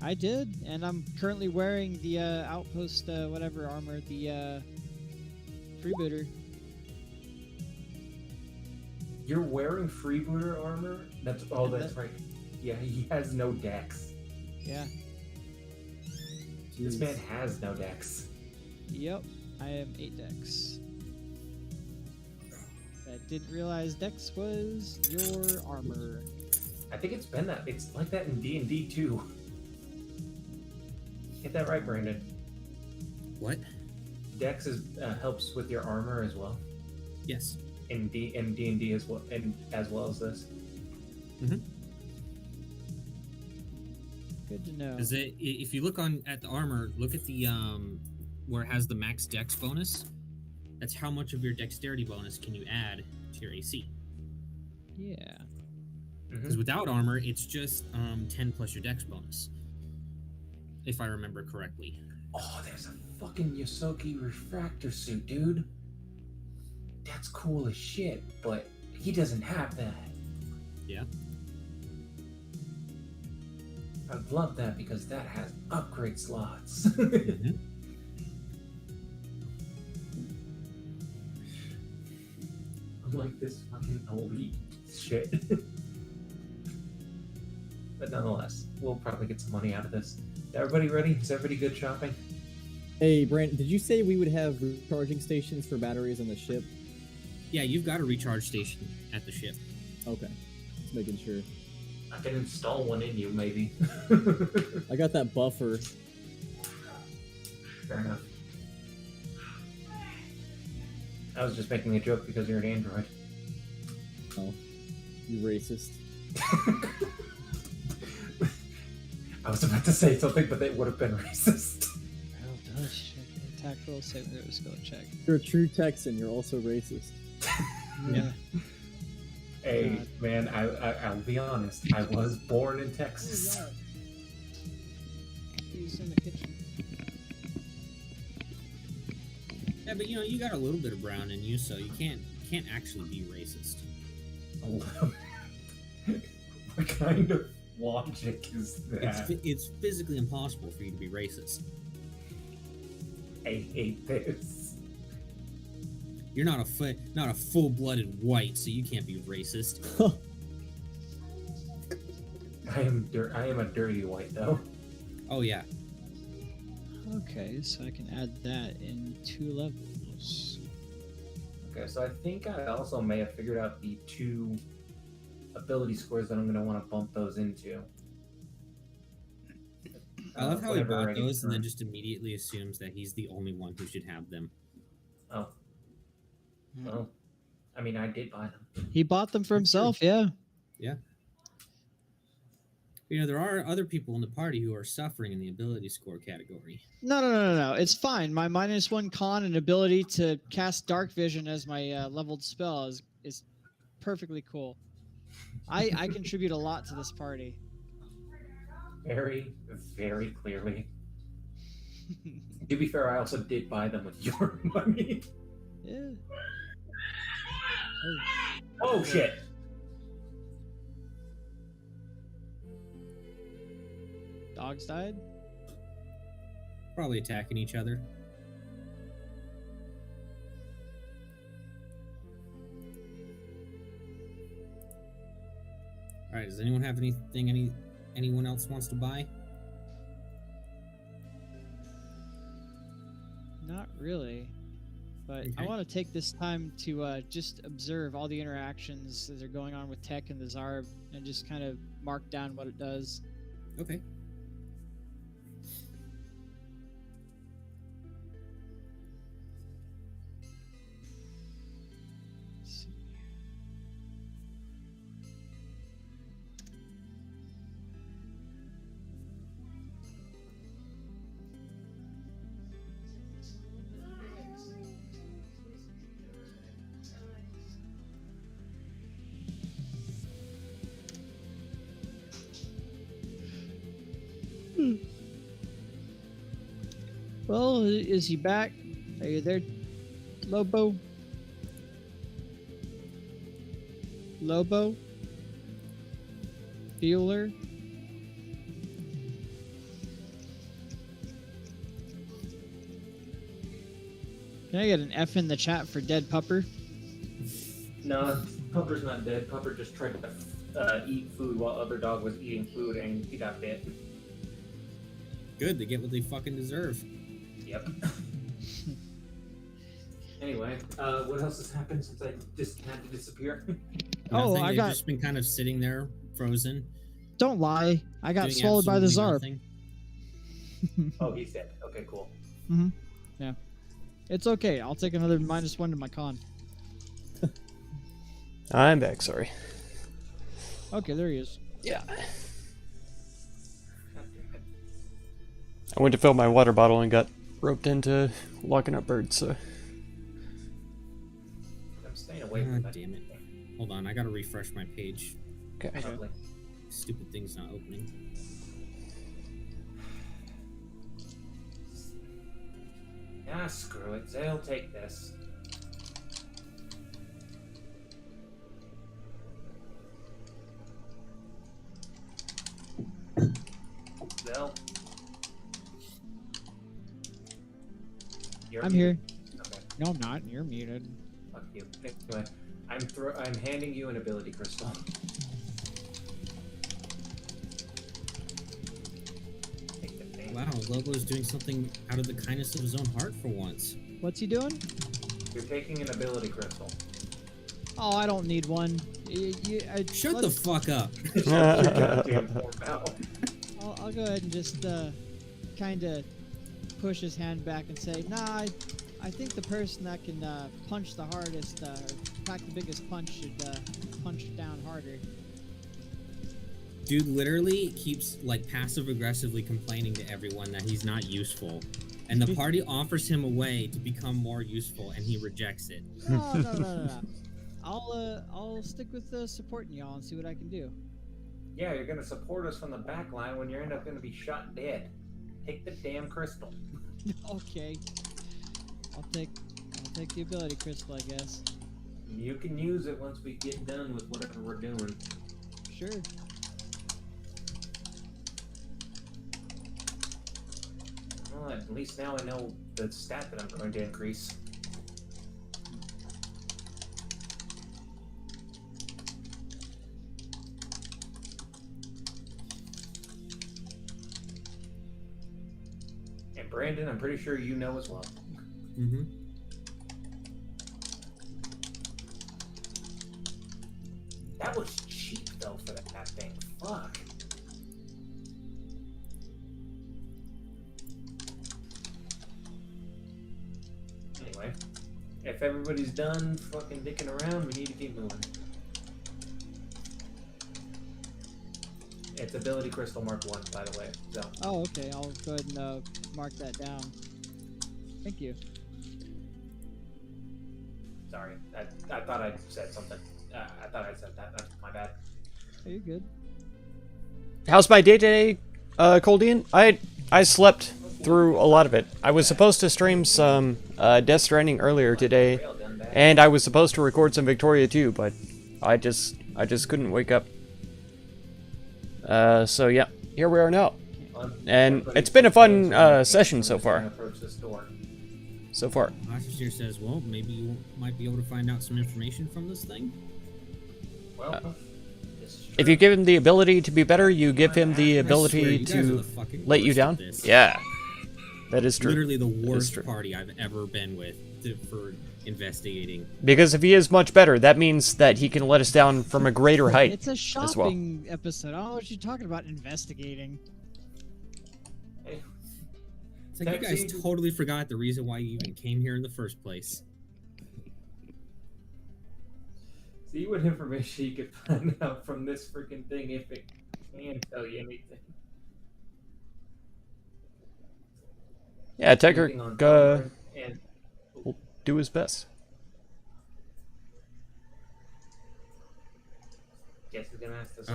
I did, and I'm currently wearing the outpost, whatever armor, the freebooter. You're wearing freebooter armor? That's that's right. Yeah, he has no dex. Yeah. This Jeez. man has no dex. Yep. I am 8 Dex. I didn't realize Dex was your armor. I think it's been that. It's like that in D&D too. Get that right, Brandon. What? Dex is helps with your armor as well Yes. in D&D as well, and as well as this. Good to know. Because if you look at the armor, look at the where it has the max dex bonus. That's how much of your dexterity bonus can you add to your AC. Yeah. Because without armor, it's just 10 plus your dex bonus. If I remember correctly. Oh, there's a fucking Yosoki refractor suit, dude. That's cool as shit, but he doesn't have that. Yeah. I'd love that because that has upgrade slots. Mm-hmm. Like this fucking elite shit. But nonetheless, we'll probably get some money out of this. Everybody ready? Is everybody good shopping? Hey, Brandon, did you say we would have recharging stations for batteries on the ship? Yeah, you've got a recharge station at the ship. Okay, just making sure. I can install one in you, maybe. I got that buffer. Fair enough. I was just making a joke because you're an android. Oh, you racist. I was about to say something, but it would have been racist. Well, does check. Attack roll, saving throw, skill check. You're a true Texan. You're also racist. Yeah. Hey, man, I'll be honest. I was born in Texas. He's in the kitchen. Yeah, but you got a little bit of brown in you, so you can't actually be racist. What kind of logic is that? It's physically impossible for you to be racist. I hate this. You're not a full-blooded white, so you can't be racist. I am a dirty white though. Oh yeah. Okay, so I can add that in 2 levels. Okay, so I think I also may have figured out the 2 ability scores that I'm going to want to bump those into. I love how he whenever bought ready those and for- then just immediately assumes that he's the only one who should have them. Oh. Well, I mean, I did buy them. He bought them for himself, yeah. Yeah. There are other people in the party who are suffering in the ability score category. No. It's fine. My -1 con and ability to cast Dark Vision as my leveled spell is perfectly cool. I contribute a lot to this party. Very, very clearly. To be fair, I also did buy them with your money. Yeah. Oh, shit. Dogs died? Probably attacking each other. Alright, does anyone have anything anyone else wants to buy? Not really. But I Okay. want to take this time to just observe all the interactions that are going on with Tech and the Zarb and just kind of mark down what it does. Okay. Let's see. Well, is he back? Are you there, Lobo? Lobo? Bueller? Can I get an F in the chat for dead pupper? No, Pupper's not dead. Pupper just tried to eat food while other dog was eating food and he got bit. Good, they get what they fucking deserve. Yep. Anyway, what else has happened since I just had to disappear? Oh, Nothing, I they've got- just been kind of sitting there, frozen. Don't lie. I got doing swallowed by the absolutely Zarb. nothing. Oh, he's dead. Okay, cool. Yeah. It's okay. I'll take another -1 to my con. I'm back, sorry. Okay, there he is. Yeah. I went to fill my water bottle and got roped into locking up birds, so away from that. Damn it. Hold on, I gotta refresh my page. Okay. Lovely. Stupid thing's not opening. Ah, screw it. Zale, take this. Zale. You're I'm muted. here. Okay, No, I'm not. You're muted. fuck you. Anyway, I'm handing you an ability crystal. Take the thing. Wow, Lobo's doing something out of the kindness of his own heart for once. What's he doing? You're taking an ability crystal. Oh, I don't need one. Shut the fuck up. Goddamn poor pal. I'll go ahead and just kind of push his hand back and say, nah, I think the person that can punch the hardest, or pack the biggest punch should punch down harder. Dude literally keeps like passive aggressively complaining to everyone that he's not useful. And the party offers him a way to become more useful and he rejects it. No. I'll stick with supporting y'all and see what I can do. Yeah, you're gonna support us from the back line when you're end up gonna be shot dead. Take the damn crystal. Okay. I'll take the ability crystal, I guess. You can use it once we get done with whatever we're doing. Sure. Well, at least now I know the stat that I'm going to increase. And Brandon, I'm pretty sure you know as well. Mm-hmm. That was cheap though for that thing. Fuck. Anyway, if everybody's done fucking dicking around, we need to keep moving. It's ability crystal mark 1, by the way. So Oh, okay. I'll go ahead and mark that down. Thank you. sorry, I thought I said something. I thought I said that. That's my bad. Are you good? How's my day today, Coldian? I slept through a lot of it. I was supposed to stream some Death Stranding earlier today, and I was supposed to record some Victoria too, but I just couldn't wake up. So yeah, here we are now, and it's been a fun session so far. So far. Officer says, well, maybe you might be able to find out some information from this thing. Well, If you give him the ability to be better, you give him the I swear, ability you guys are to the fucking let you worst down. at this. Yeah, that is true. Literally the That is worst true. party I've ever been with for investigating. Because if he is much better, that means that he can let us down from a greater height. It's a well. shopping episode. I don't know what you're talking about investigating. It's like you guys totally forgot the reason why you even came here in the first place. see what information you could find out from this freaking thing if it can tell you anything. Yeah, Tecker Anything on Conrad and will do his best. guess who's gonna ask this?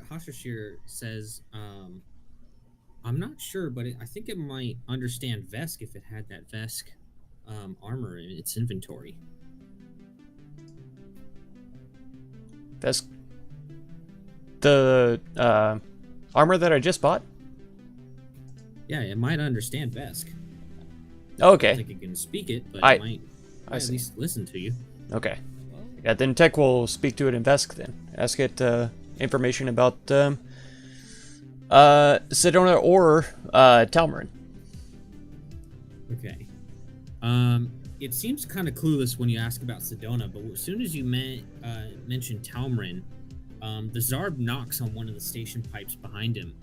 Hashashir says, I'm not sure, but I think it might understand Vesk if it had that Vesk armor in its inventory. That's the armor that I just bought. Yeah, it might understand Vesk. I Okay. don't think it can speak it, but I it might at see. least listen to you. Okay. Yeah, then Tech will speak to it in Vesk then. Ask it information about Sedona or Talmarin. Okay. It seems kind of clueless when you ask about Sedona, but as soon as you mention Talmarin, the Zarb knocks on one of the station pipes behind him.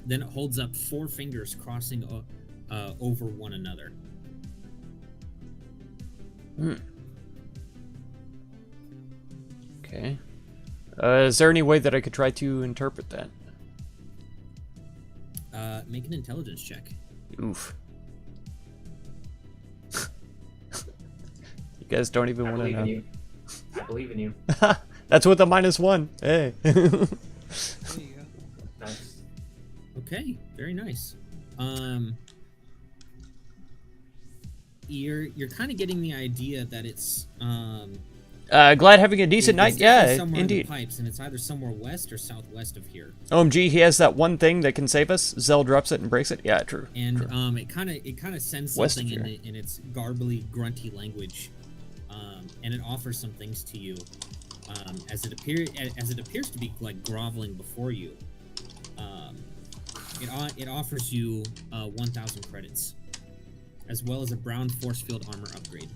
Then it holds up 4 fingers crossing over one another. Okay. Is there any way that I could try to interpret that? Make an intelligence check. Oof. You guys don't even I want to believe know. in you. I believe in you. That's with a -1. Hey. There you go. Nice. Okay, very nice. You're kind of getting the idea that it's Glad having a decent night. it's definitely Yeah, somewhere in the indeed. pipes, and it's either somewhere west or southwest of here. OMG, he has that one thing that can save us. Zell drops it and breaks it. Yeah, true. And true. it kind of sends West of something here. in its garbly, grunty language, and it offers some things to you, as it appears to be like groveling before you. It offers you 1,000 credits, as well as a brown force field armor upgrade.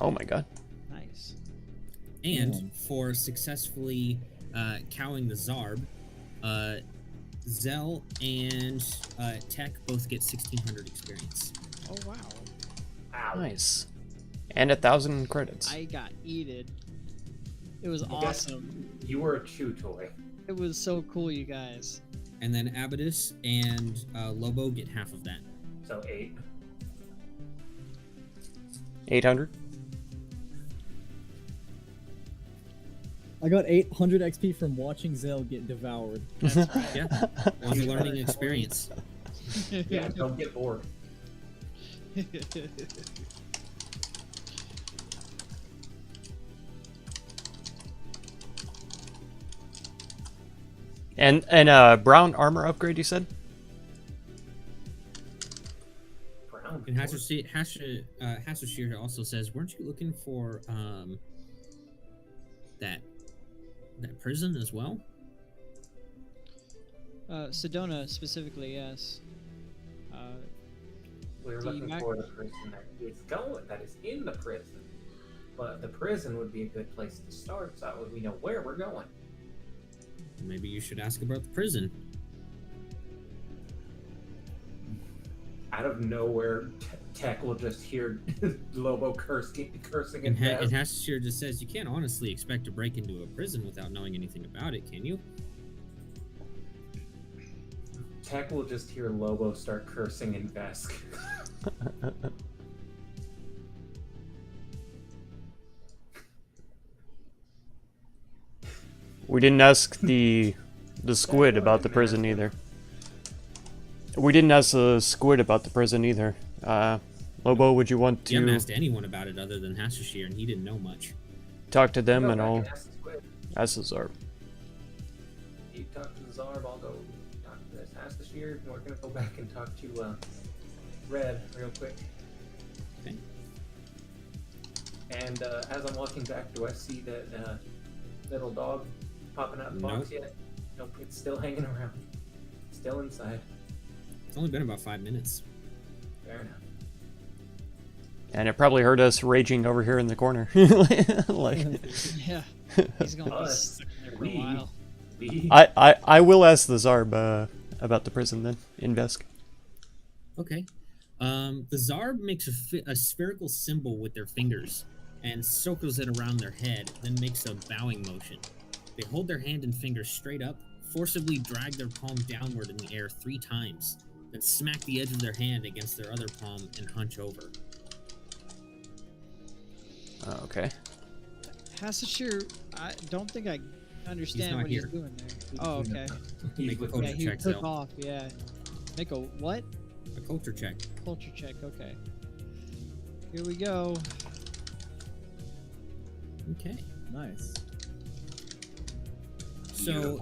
Oh my god. Nice. And for successfully cowing the Zarb, Zell and Tech both get 1,600 experience. Oh wow. Ow. Nice. And 1,000 credits. I got eated. It was guess- awesome. You were a chew toy. It was so cool, you guys. And then Abadus and Lobo get half of that. So 8. 800. I got 800 XP from watching Zell get devoured. That's right. Yeah, one learning experience. Yeah, don't get bored. And brown armor upgrade, you said? Brown. And Hasashir also says, "Weren't you looking for that prison as well?" Sedona specifically, yes. We were Do you looking Mac- for the person that is going, that is in the prison. But the prison would be a good place to start, so that way we know where we're going. Maybe you should ask about the prison. Out of nowhere, Tech will just hear Lobo cursing And, and death. Hasashir just says, "You can't honestly expect to break into a prison without knowing anything about it, can you?" Tech will just hear Lobo start cursing in Vesk. We didn't ask the squid about the prison either. We didn't ask the squid about the prison either. Lobo, would you want You haven't to asked anyone about it other than Hasashir, and he didn't know much. talk to them Go and back I'll ask the squid. ask the Zarb? You talk to the Zarb, I'll go talk to this Hasashir. We're gonna go back and talk to Red real quick. Okay. And as I'm walking back, do I see that little dog popping out of the box Nope. yet? Nope, it's still hanging around. Still inside. It's only been about 5 minutes. Fair enough. And it probably heard us raging over here in the corner. Like, Yeah. He's gonna be Us. stuck in there for a We. while. I will ask the Zarb about the prison then in Vesk. Okay. The Zarb makes a spherical symbol with their fingers and circles it around their head, then makes a bowing motion. They hold their hand and finger straight up, forcibly drag their palm downward in the air 3 times, then smack the edge of their hand against their other palm and hunch over. Okay. Hasashir, I don't think I understand not what here. he's doing there. Oh, okay. Make a Yeah, culture he check, took Zell. off. Yeah. Make a what? A culture check. Culture check. Okay. Here we go. Okay. Nice. So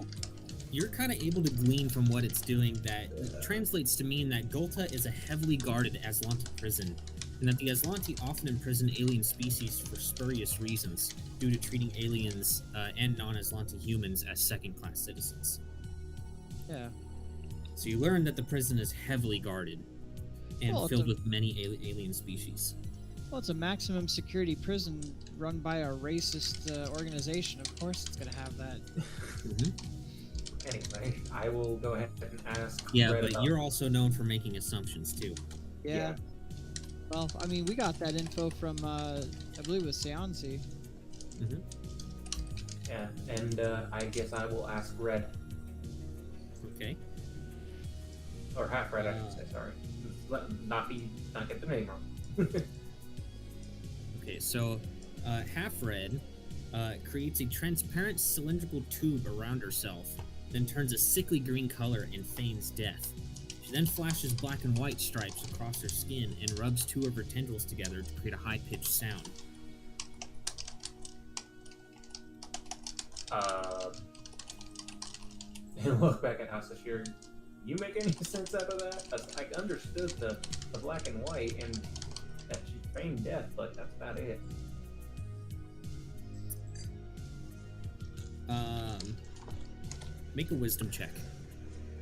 you're kind of able to glean from what it's doing that translates to mean that Gulta is a heavily guarded Aslanti prison, and that the Aslanti often imprison alien species for spurious reasons, due to treating aliens and non-Aslanti humans as second-class citizens. Yeah. So you learn that the prison is heavily guarded and Well, it's filled a- with many alien species. Well, it's a maximum security prison run by a racist organization. Of course, it's gonna have that. Anyway, I will go ahead and ask. Yeah, Red but about- you're also known for making assumptions too. Yeah. Well, I mean, we got that info from, I believe it was Seansi. Yeah, and I guess I will ask Red, Okay. or half Red, I should say. Sorry, not get the name wrong. Okay, so Half Red creates a transparent cylindrical tube around herself, then turns a sickly green color and feigns death. She then flashes black and white stripes across her skin and rubs two of her tendrils together to create a high-pitched sound. And look back at House of Sheer. You make any sense out of that? I understood the black and white and that she feigned death, but that's about it. Make a wisdom check.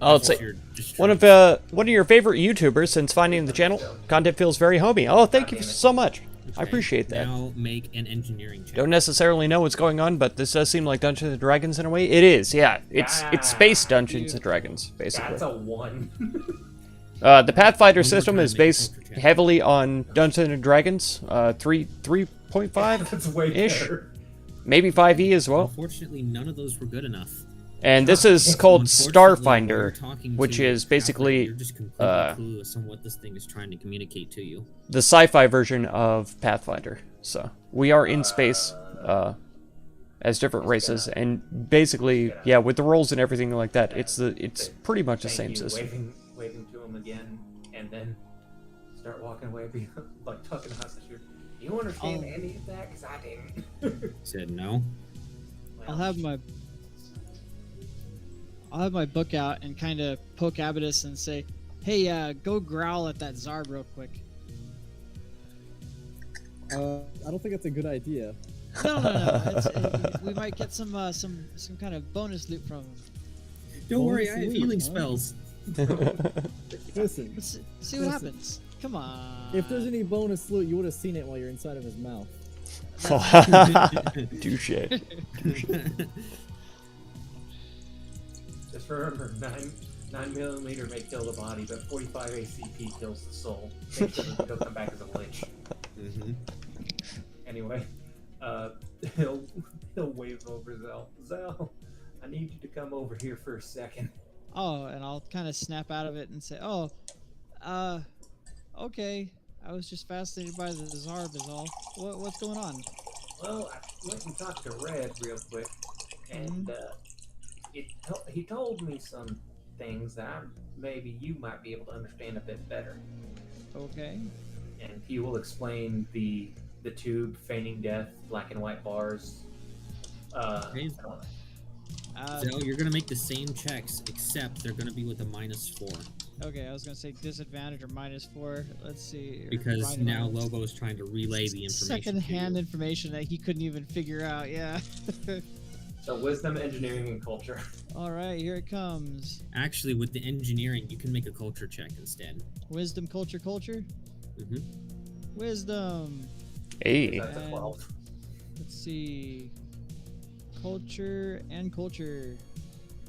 I'll say one of your favorite YouTubers since finding the channel. Content feels very homey. Oh, thank you so much. I appreciate that. Now make an engineering check. Don't necessarily know what's going on, but this does seem like Dungeons and Dragons in a way. It is, yeah. It's space Dungeons and Dragons, basically. That's a 1. The Pathfinder One more system time, is make a based culture check. heavily on Dungeons and Dragons, 3.5 That's way ish, better. maybe 5e as well. Unfortunately, none of those were good enough. And this is So called unfortunately, when you're Starfinder, talking which to is Pathfinder, basically you're just completely clueless on what this thing is trying to communicate to you. the sci-fi version of Pathfinder. So we are in space as different races, and basically, yeah, with the roles and everything like that, it's pretty much the same Thank you, system. waving to him again, and then start walking away, like talking to House of Sheer. You understand any of that? Because I didn't. Said no. Well, I'll have my book out and kind of poke Abaddis and say, "Hey, go growl at that Zarb real quick." I don't think that's a good idea. No. We might get some kind of bonus loot from him. Don't worry, I Bonus have loot, healing huh? spells. Listen, Let's see what happens. Come on. if there's any bonus loot, you would have seen it while you're inside of his mouth. Touche. just remember, 9mm may kill the body, but 45 ACP kills the soul. Make sure that he'll come back as a lich. Mm-hmm. Anyway, he'll wave over Zell. Zell, I need you to come over here for a second. Oh, and I'll kind of snap out of it and say, "Oh, okay. I was just fascinated by the Zarb is all. What's going on?" Well, I went and talked to Red real quick, and he told me some things that maybe you might be able to understand a bit better. Okay. And he will explain the tube, feigning death, black and white bars. Okay. Uh, So you're gonna make the same checks, except they're gonna be with a -4. okay, I was gonna say disadvantage or -4. Let's see. or Because combine now them. Lobo is trying to relay the information. Second-hand to you. information that he couldn't even figure out. Yeah. So wisdom, engineering, and culture. All right, here it comes. Actually, with the engineering, you can make a culture check instead. Wisdom, culture. Mm-hmm. Wisdom. Hey. That's a And 12. let's see. Culture and culture.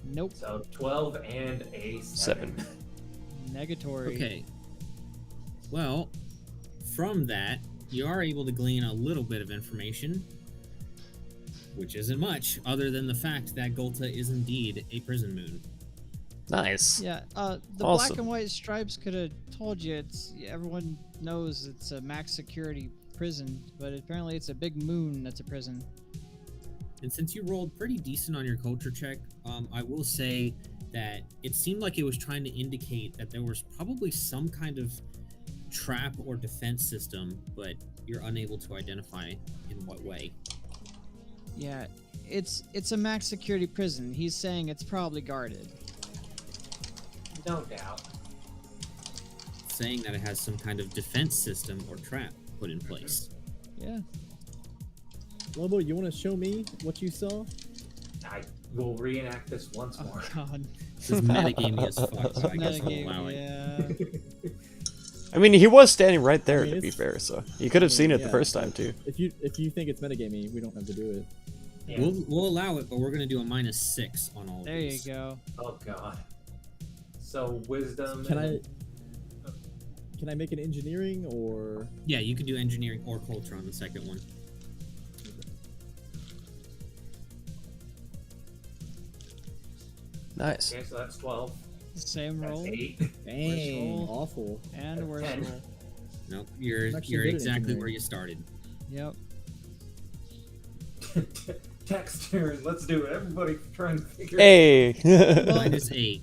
Nope. So 12 and a 7. Negatory. Okay. Well, from that, you are able to glean a little bit of information, which isn't much, other than the fact that Golta is indeed a prison moon. Nice. Yeah. The black Awesome. and white stripes could have told you. Everyone knows it's a max security prison, but apparently it's a big moon that's a prison. And since you rolled pretty decent on your culture check, I will say that it seemed like it was trying to indicate that there was probably some kind of trap or defense system, but you're unable to identify in what way. Yeah, it's a max security prison. He's saying it's probably guarded. No doubt. Saying that it has some kind of defense system or trap put in place. Yeah. Lobo, you want to show me what you saw? I will reenact this once more. Oh God. This is metagamey as fuck, so I guess I'll Metagame, allow it. yeah. I mean, he was standing right there, mean, to be it's- fair, so you could have seen it the yeah. first time, too. If you think it's metagaming, we don't have to do it. Yeah. We'll allow it, but we're gonna do a -6 on all of There you these. go. Oh god. So wisdom. Can and- I make an engineering or? Yeah, you can do engineering or culture on the second one. Nice. Okay, so that's 12. Same That's roll 8. Dang, roll. awful. and worst 10. roll. Nope, you're I'm actually you're good at exactly engineering. where you started. Yep. Text her and let's do it. Everybody try and figure Hey. -8.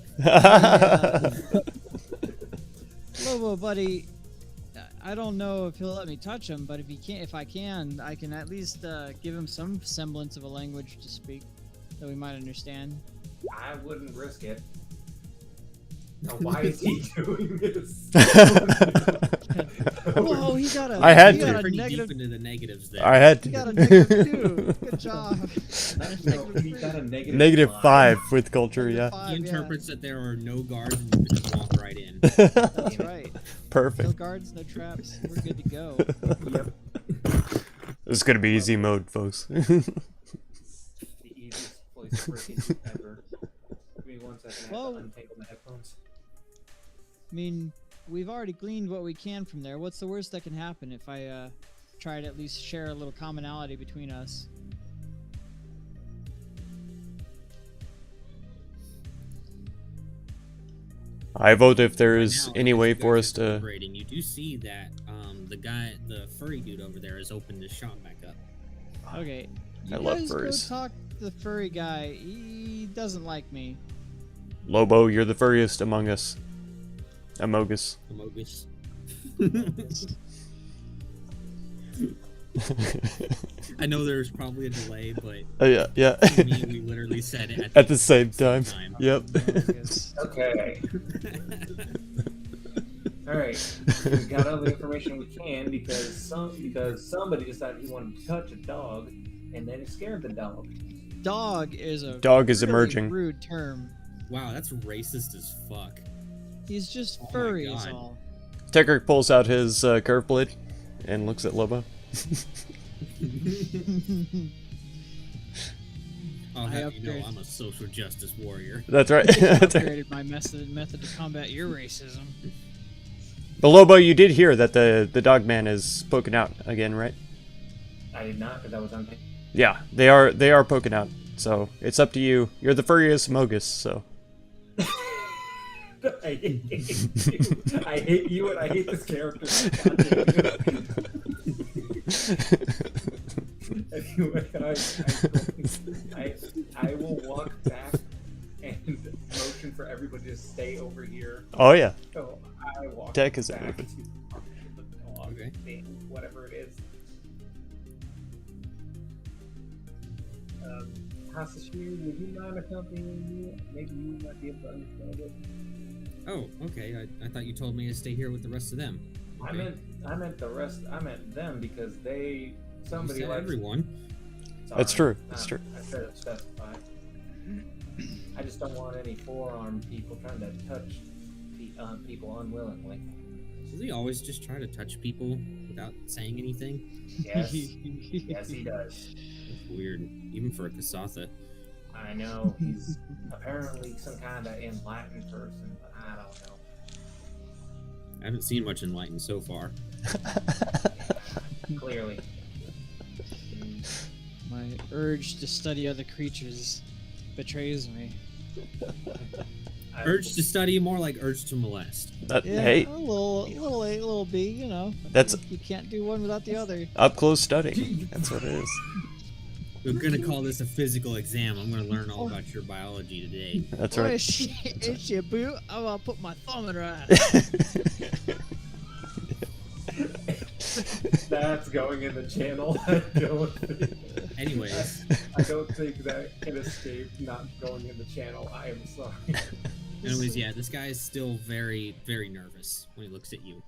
Lobo, buddy, I don't know if he'll let me touch him, but if I can at least give him some semblance of a language to speak that we might understand. I wouldn't risk it. Now, why is he doing this? Whoa, he got a. I had he to. got a Pretty negative. deep into the negatives there. I had He got a to. -2. Good job. No, he got a negative -5 with culture, yeah. He interprets that there are no guards and you can just walk right in. That's right. No Perfect. guards, no traps. We're good to go. Yep. This is gonna be easy mode, folks. The easiest place for it ever. Give me 1 second. I have to untangle my headphones. I mean, we've already gleaned what we can from there. What's the worst that can happen if I try to at least share a little commonality between us? I vote if there Right is now, any as way you for guys us are to. deliberating, you do see that the furry dude over there has opened his shop back up. Okay. You I love guys furries. go talk to the furry guy. He doesn't like me. Lobo, you're the furriest among us. Amogus. Amogus. I know there's probably a delay, but Yeah, yeah. to me, we literally said it At the same time. Yep. Okay. Alright. We got all the information we can because somebody decided he wanted to touch a dog and then he scared the dog. Dog is a Dog is really emerging. rude term. Wow, that's racist as fuck. He's just Oh my furry is God. all. Tekrick pulls out his curve blade and looks at Lobo. I'll I have you know upgrade. I'm a social justice warrior. That's right. Upgraded my method to combat your racism. But Lobo, you did hear that the dog man is poking out again, right? I did not because I was untangled. Yeah, they are poking out. So it's up to you. You're the furriest Mogus, so. I hate you. I hate you and I hate this character. God damn you. Anyway, I will walk back and motion for everybody to stay over here. Oh yeah. So I walk Tech is back moving. to the dog Okay. thing, whatever it is. Hasashiri, would you mind accompanying me? Maybe you might be able to understand it. Oh, okay. I thought you told me to stay here with the rest of them. Okay. I meant the rest. I meant them because somebody You said likes everyone. That's Sorry. true. That's true. I should have specified. I just don't want any four-armed people trying to touch people unwillingly. Does he always just try to touch people without saying anything? Yes, yes, he does. That's weird, even for a Kasatha. I know he's apparently some kind of enlightened person, but I don't know. I haven't seen much enlightened so far. Clearly. My urge to study other creatures betrays me. Urge to study, more like urge to molest. Yeah, Hey, a little B, you know. That's- You can't do one without the other. up close studying. That's what it is. We're gonna call this a physical exam. I'm gonna learn all about your biology today. That's Boy, right. it's your boot. I'm gonna put my thumb in her ass. That's going in the channel. Anyways, I don't think that can escape not going in the channel. I am sorry. yeah, this guy is still very, very nervous when he looks at you.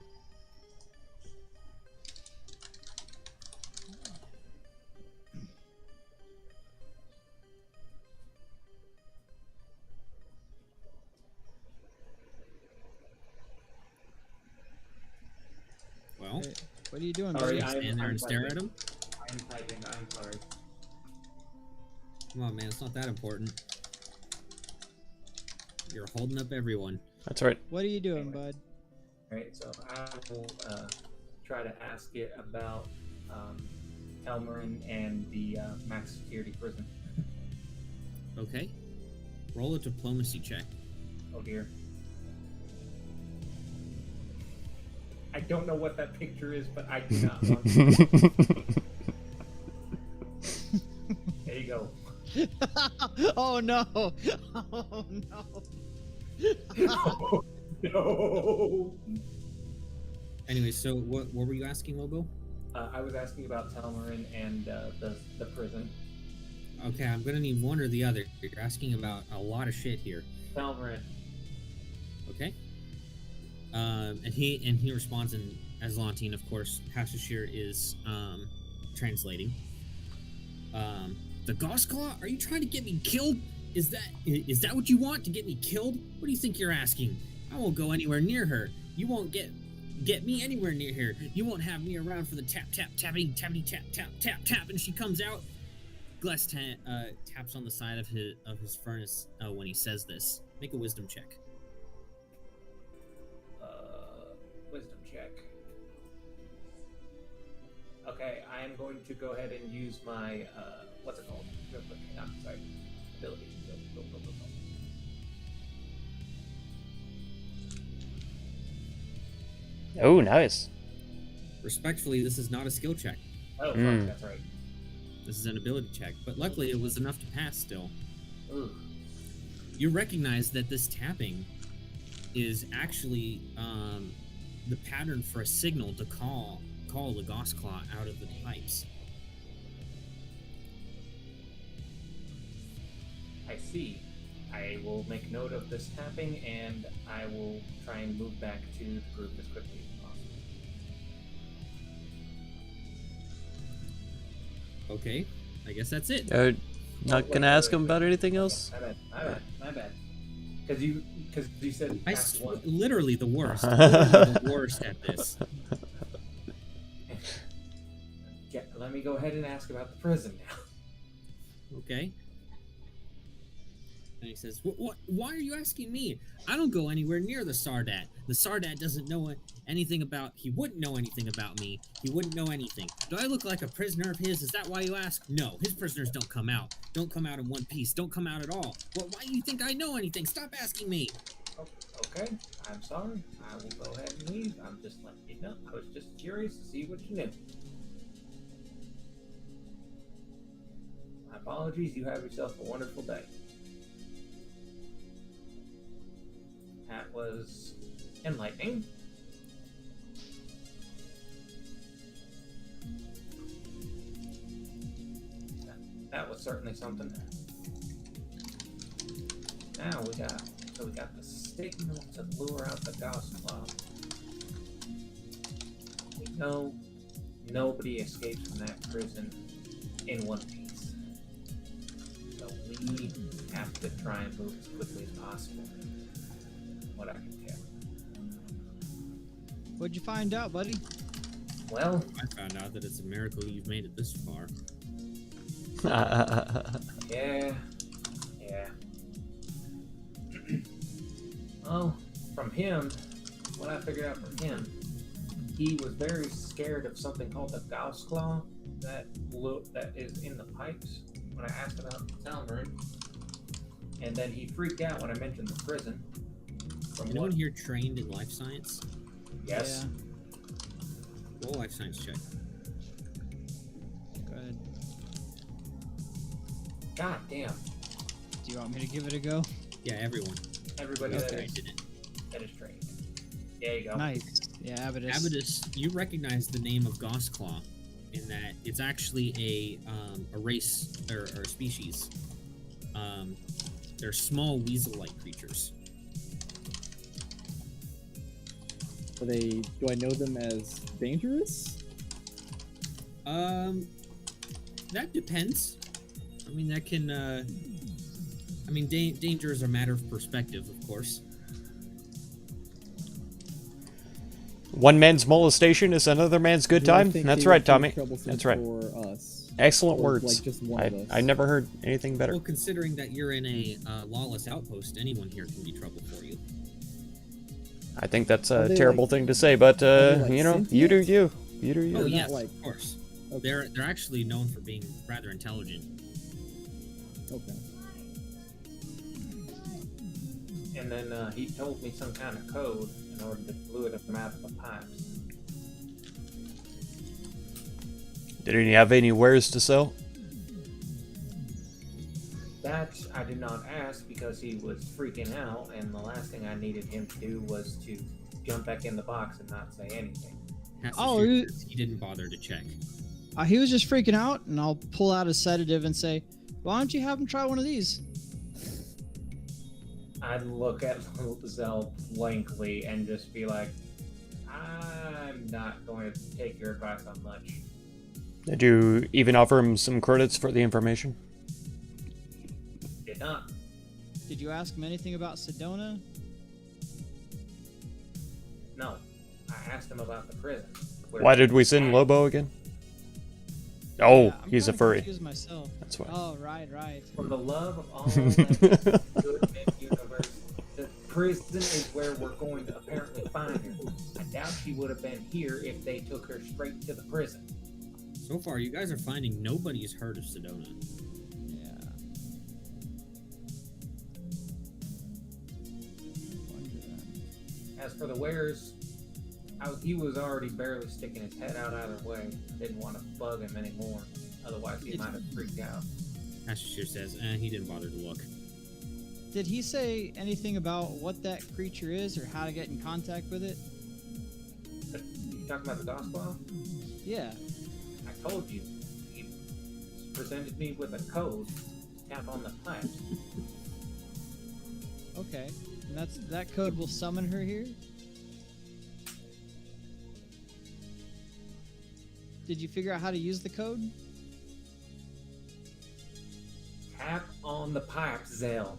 Well, Hey, what are you doing, Sorry, buddy? stand there and stare at him. I'm typing. I'm sorry. Come on, man, it's not that important. You're holding up everyone. That's right. What are you doing, bud? Alright, so I will try to ask it about Telmarin and the max security prison. Okay. Roll a diplomacy check. Oh dear. I don't know what that picture is, but I do not want to. Oh no! Oh no! No. Anyway, so what were you asking, Lobo? I was asking about Talmarin and the prison. Okay, I'm gonna need one or the other. You're asking about a lot of shit here. Talmarin. Okay. And he responds in Aslantine, of course. Hashashir is translating. The Gossclaw? Are you trying to get me killed? Is that what you want, to get me killed? What do you think you're asking? I won't go anywhere near her. You won't get me anywhere near here. You won't have me around for the tap tap tapping tappity tap tap tap tap, and she comes out. Gless taps on the side of his furnace when he says this. Make a wisdom check. Wisdom check. Okay, I am going to go ahead and use my what's it called? Real quick, sorry. Ability. Go. Oh, nice. Respectfully, this is not a skill check. Oh, Mm. fuck, that's right. This is an ability check, but luckily it was enough to pass still. Ooh. You recognize that this tapping is actually the pattern for a signal to call the Gossclaw out of the pipes. I see. I will make note of this tapping, and I will try and move back to the group as quickly as possible. Okay, I guess that's it. Not gonna ask him about anything else? My bad. Because you said ask one. Literally the worst. Literally the worst at this. Yeah, let me go ahead and ask about the prison now. Okay. And he says, "What? Why are you asking me? I don't go anywhere near the Sardat. The Sardat doesn't know anything about. He wouldn't know anything about me. He wouldn't know anything. Do I look like a prisoner of his? Is that why you ask? No, his prisoners don't come out. Don't come out in one piece. Don't come out at all. Well, why do you think I know anything? Stop asking me." Okay, I'm sorry. I will go ahead and leave. I'm just letting you know. I was just curious to see what you knew. My apologies. You have yourself a wonderful day. That was enlightening. That was certainly something. Now we got the signal to lure out the Gossclaw. We know nobody escapes from that prison in one piece. So we have to try and move as quickly as possible. What I can tell. What'd you find out, buddy? Well, I found out that it's a miracle you've made it this far. yeah. Well, from him, what I figured out from him, he was very scared of something called the Gossclaw that is in the pipes when I asked about Talmarin. And then he freaked out when I mentioned the prison. Anyone here trained in life science? Yes. Roll life science check. Go ahead. God damn. Do you want me to give it a go? Yeah, everyone. Everybody Okay, did it. that is trained. There you go. Nice. Yeah, Abaddis. Abaddis, you recognize the name of Gossclaw in that it's actually a race or a species. They're small weasel-like creatures. Do I know them as dangerous? That depends. I mean, that can. Danger is a matter of perspective, of course. One man's molestation is another man's good Do I time. think That's they right, would be Tommy. troublesome That's right. For us, Excellent or, words. like, just one of us? I never heard anything better. Well, considering that you're in a lawless outpost, anyone here can be trouble for you. I think that's Are a they, terrible like- thing to say, but they, like, you know, you do sentient? you. You do you. Oh They're yes, not like- of course. Okay. They're actually known for being rather intelligent. Okay. And then he told me some kind of code in order to fluid them out of the pipes. Did he have any wares to sell? That I did not ask because he was freaking out, and the last thing I needed him to do was to jump back in the box and not say anything. Oh, He didn't bother to check. He was just freaking out, and I'll pull out a sedative and say, "Why don't you have him try one of these?" I'd look at little Zell blankly and just be like, I'm not going to take your advice on much. Did you even offer him some credits for the information? Did not. Did you ask him anything about Sedona? No. I asked him about the prison. Why did we send Lobo again? Oh, Yeah, I'm he's a kinda furry. confused myself. That's why. Oh, right. For the love of all that good in universe, the prison is where we're going to apparently find her. I doubt she would have been here if they took her straight to the prison. So far, you guys are finding nobody's heard of Sedona. Yeah. Wonder then. As for the wares, he was already barely sticking his head out either way. I didn't want to bug him anymore. Otherwise, he might have freaked out. Asher says, he didn't bother to look. Did he say anything about what that creature is or how to get in contact with it? You talking about the gospel? Yeah. I told you. He presented me with a code. Tap on the pipes. Okay. And that code will summon her here? Did you figure out how to use the code? Tap on the pipes, Zell.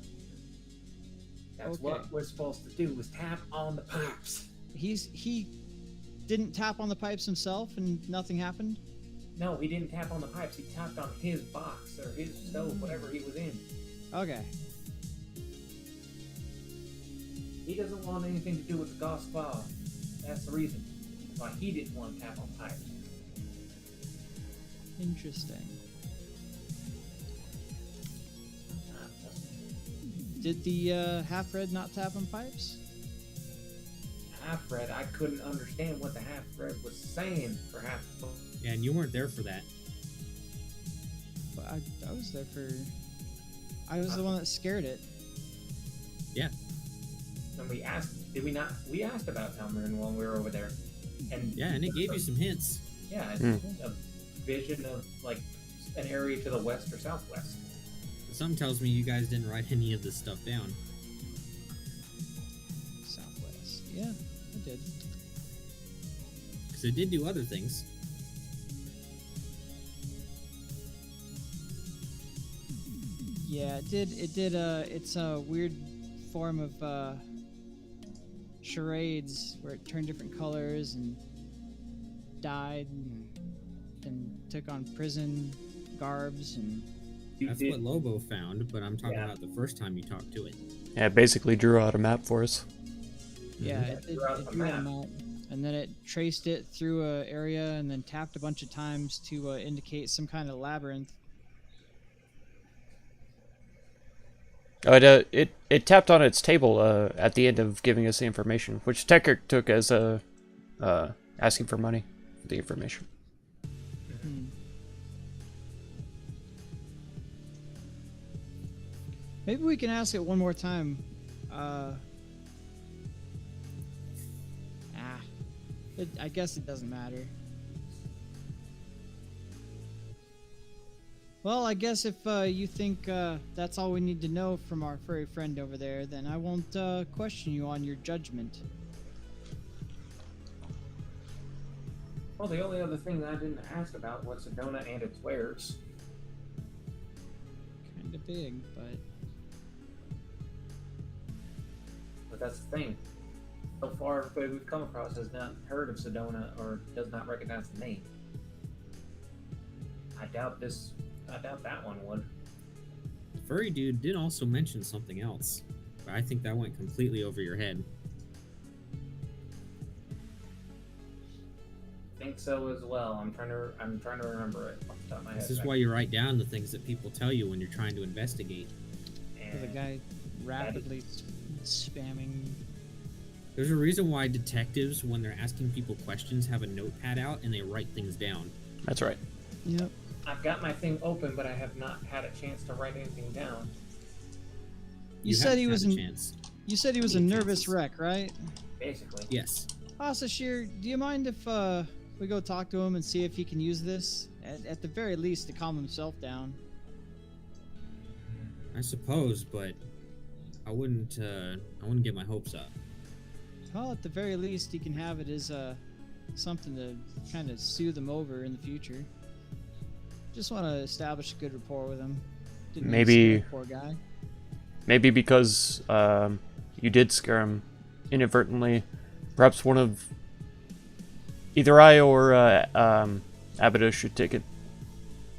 That's Okay. what we're supposed to do, is tap on the pipes. He didn't tap on the pipes himself and nothing happened? No, he didn't tap on the pipes. He tapped on his box or his stove, whatever he was in. Okay. He doesn't want anything to do with the gospel. That's the reason why he didn't want to tap on pipes. Interesting. Did the half-red not tap on pipes? Half-red, I couldn't understand what the half-red was saying for half. Yeah, and you weren't there for that. But I was there for... I was the one that scared it. Yeah. And we asked, did we not? We asked about Talmarin when we were over there. And Yeah, and it gave you some hints. yeah, it's a vision of like an area to the west or southwest. Something tells me you guys didn't write any of this stuff down. Southwest. Yeah, I did. Because it did do other things. Yeah, it did. It did. It's a weird form of charades where it turned different colors and died and took on prison garbs and. That's what Lobo found, but I'm talking about the first time you talked to it. Yeah, it basically drew out a map for us. Yeah, it drew out a map, and then it traced it through a area and then tapped a bunch of times to indicate some kind of labyrinth. Oh, it tapped on its table at the end of giving us the information, which Tekker took as asking for money for the information. Maybe we can ask it one more time. I guess it doesn't matter. Well, I guess if you think that's all we need to know from our furry friend over there, then I won't question you on your judgment. Well, the only other thing that I didn't ask about was Sedona and its wares. Kind of big, But that's the thing. So far, everybody we've come across has not heard of Sedona or does not recognize the name. I doubt that one would. The furry dude did also mention something else, but I think that went completely over your head. I think so as well. I'm trying to remember it off the top of my head. This is why you write down the things that people tell you when you're trying to investigate. There's a guy rapidly spamming. There's a reason why detectives, when they're asking people questions, have a notepad out and they write things down. That's right. Yep. I've got my thing open, but I have not had a chance to write anything down. You said he haven't was had a an, chance. You said he was a Any nervous chances? wreck, right? Basically. Yes. Asashir, do you mind if we go talk to him and see if he can use this? At the very least, to calm himself down. I suppose, but I wouldn't get my hopes up. Well, at the very least, he can have it as something to kind of soothe him over in the future. Just want to establish a good rapport with him. Didn't mean to Maybe- scare the poor guy. Maybe because you did scare him inadvertently. Perhaps one of either I or Abada should take it.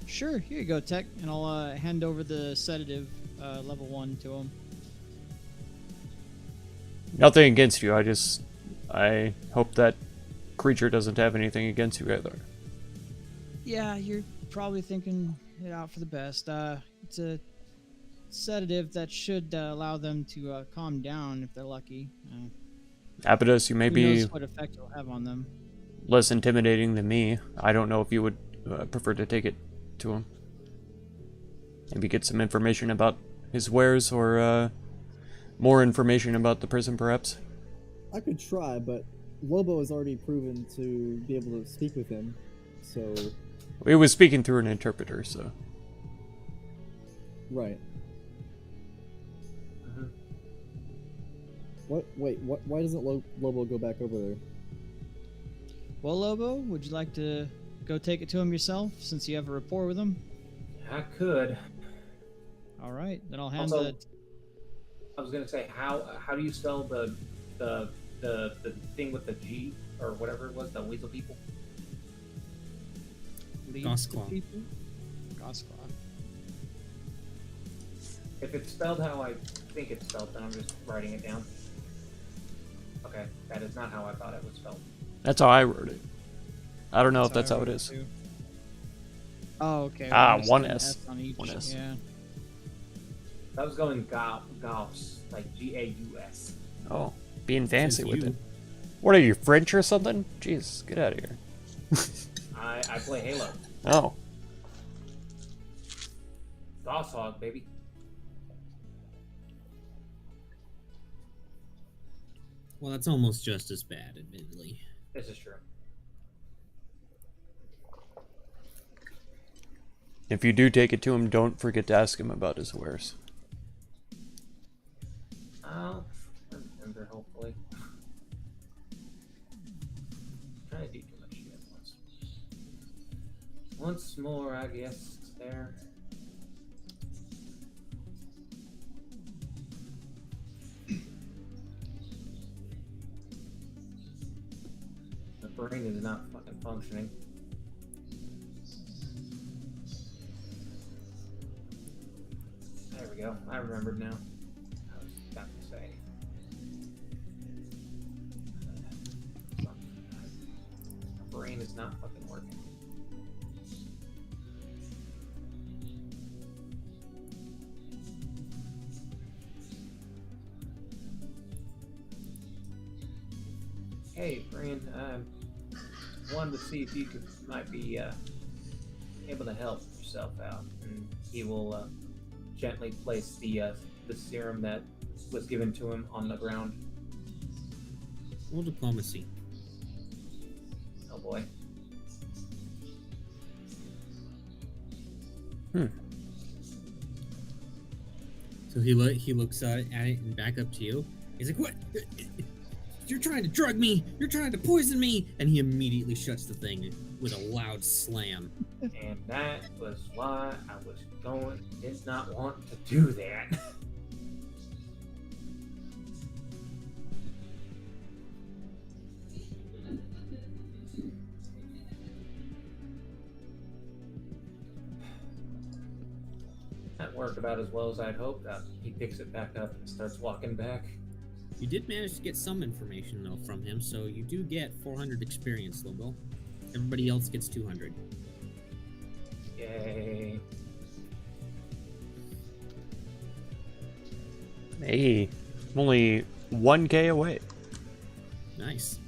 Sure, here you go, Tech, and I'll hand over the sedative level 1 to him. Nothing against you. I hope that creature doesn't have anything against you either. Yeah, you're probably thinking it out for the best. It's a sedative that should allow them to calm down if they're lucky. Abados, you may Who be knows what effect it'll have on them. less intimidating than me. I don't know if you would prefer to take it to him. Maybe get some information about his wares or more information about the prison, perhaps. I could try, but Lobo has already proven to be able to speak with him, so He was speaking through an interpreter, so. right. Mhm. What? Wait. What? Why doesn't Lobo go back over there? Well, Lobo, would you like to go take it to him yourself, since you have a rapport with him? I could. All right, then I'll hand Also, I was gonna say, how do you spell the thing with the G or whatever it was, the weasel people? lead Gossclaw. to people. Gossclaw. If it's spelled how I think it's spelled, then I'm just writing it down. Okay, that is not how I thought it was spelled. That's how I wrote it. I don't know if that's I how it wrote is. too. Oh, okay. Ah, there's one an S. on each. One S. Yeah. I was going Gauss, like Gaus. Oh, being fancy Says with you. it. What are you, French or something? Jeez, get out of here. I play Halo. Oh, Gauss Hog, baby. Well, that's almost just as bad, admittedly. This is true. if you do take it to him, don't forget to ask him about his wares. I'll remember, hopefully. Trying to do too much shit at once. Once more, I guess, there. The brain is not fucking functioning. There we go. I remembered now. I was about to say. My brain is not fucking working. Hey, brain. Wanted to see if you might be able to help yourself out, and he will gently place the serum that was given to him on the ground. Roll diplomacy. Oh boy. So he looks at it and back up to you. He's like, "What? You're trying to drug me! You're trying to poison me!" And he immediately shuts the thing with a loud slam. And that was why I did not want to do that. That worked about as well as I'd hoped. He picks it back up and starts walking back. You did manage to get some information though from him, so you do get 400 experience, Lobo. Everybody else gets 200. Yay. Hey, I'm only 1K away. Nice.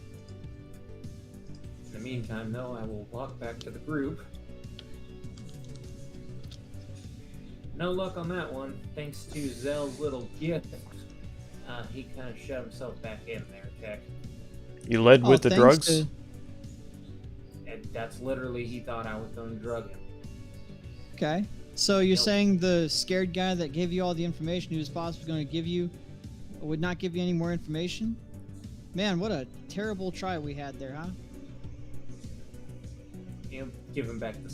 In the meantime, though, I will walk back to the group No luck on that one. Thanks to Zell's little gift, he kind of shut himself back in there, Tech. You led with the thanks drugs? to- And that's literally, he thought I was going to drug him. Okay. So you're Nope. saying the scared guy that gave you all the information he was possibly going to give you would not give you any more information? Man, what a terrible try we had there, huh? You know, give him back the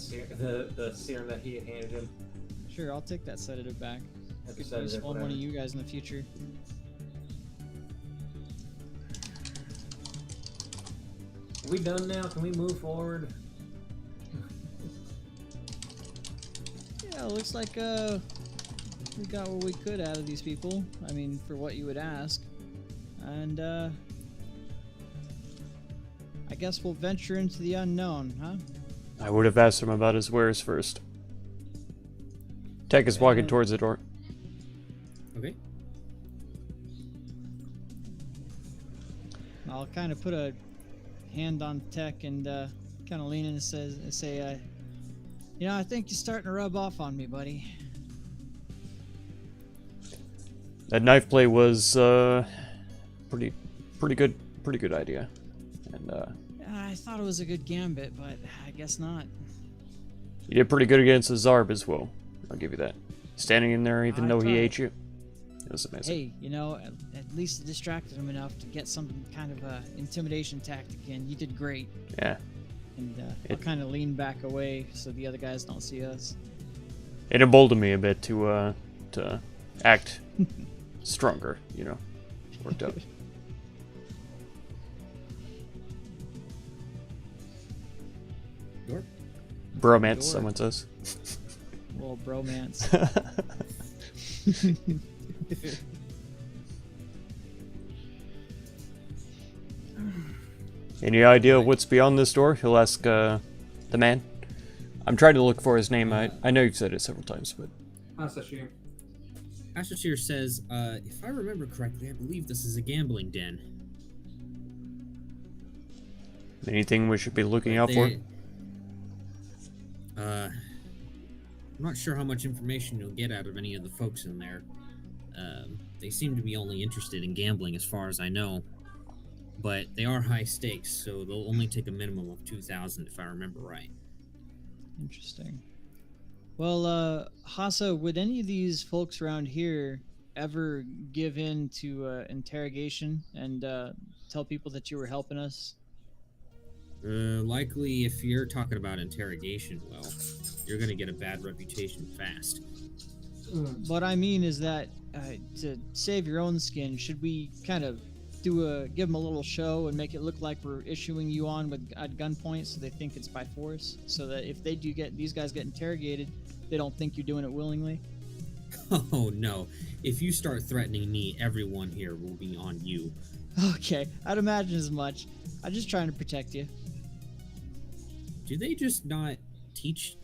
serum that he had handed him. Sure, I'll take that sedative back. That's Could a sedative, use one of whatever. you guys in the future. Are we done now? Can we move forward? Yeah, looks like we got what we could out of these people. I mean, for what you would ask. And I guess we'll venture into the unknown, huh? I would have asked him about his wares first. Tech is walking towards the door. Okay. I'll kind of put a hand on Tech and kind of lean in and say, you know, I think you're starting to rub off on me, buddy. That knife play was pretty good idea. And I thought it was a good gambit, but I guess not. you did pretty good against the Zarb as well. I'll give you that. Standing in there even I though he tried. ate you. It was amazing. Hey, you know, at least it distracted him enough to get some kind of intimidation tactic in. You did great. Yeah. And I'll kind of lean back away so the other guys don't see us. It emboldened me a bit to act stronger, you know. Worked out. Door? Bromance, Door. someone says. Little bromance. Any idea what's beyond this door? He'll ask the man. I'm trying to look for his name. I know you've said it several times, but Asashir. Asashir says, if I remember correctly, I believe this is a gambling den. anything we should be looking out for? I'm not sure how much information you'll get out of any of the folks in there. They seem to be only interested in gambling as far as I know. But they are high stakes, so they'll only take a minimum of 2,000 if I remember right. Interesting. Well, Hasa, would any of these folks around here ever give in to interrogation and tell people that you were helping us? Likely, if you're talking about interrogation, well, you're gonna get a bad reputation fast. What I mean is that to save your own skin, should we kind of give them a little show and make it look like we're issuing you on at gunpoint, so they think it's by force, so that if they do get these guys get interrogated, they don't think you're doing it willingly? Oh no! If you start threatening me, everyone here will be on you. Okay, I'd imagine as much. I'm just trying to protect you. Do they just not teach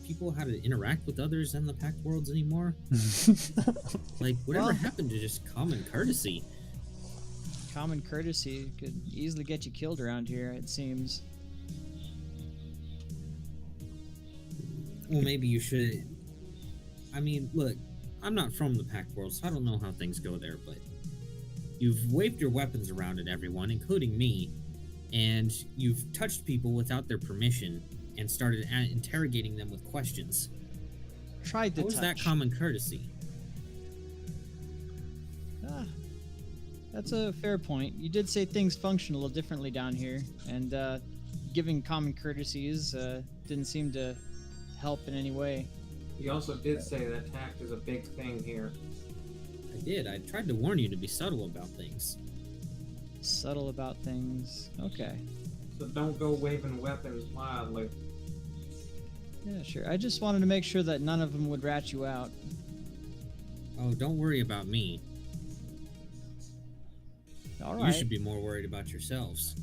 people how to interact with others in the Pact Worlds anymore? Like, whatever Well- happened to just common courtesy? Common courtesy could easily get you killed around here, it seems. Well, maybe you should. I mean, look, I'm not from the Pact World, so I don't know how things go there, but you've waved your weapons around at everyone, including me, and you've touched people without their permission and started interrogating them with questions. Tried to How is touch. that common courtesy? That's a fair point. You did say things function a little differently down here, and giving common courtesies didn't seem to help in any way. He also did say that tact is a big thing here. I did. I tried to warn you to be subtle about things. Subtle about things. Okay. So don't go waving weapons wildly. Yeah, sure. I just wanted to make sure that none of them would rat you out. Oh, don't worry about me. All You right. should be more worried about yourselves.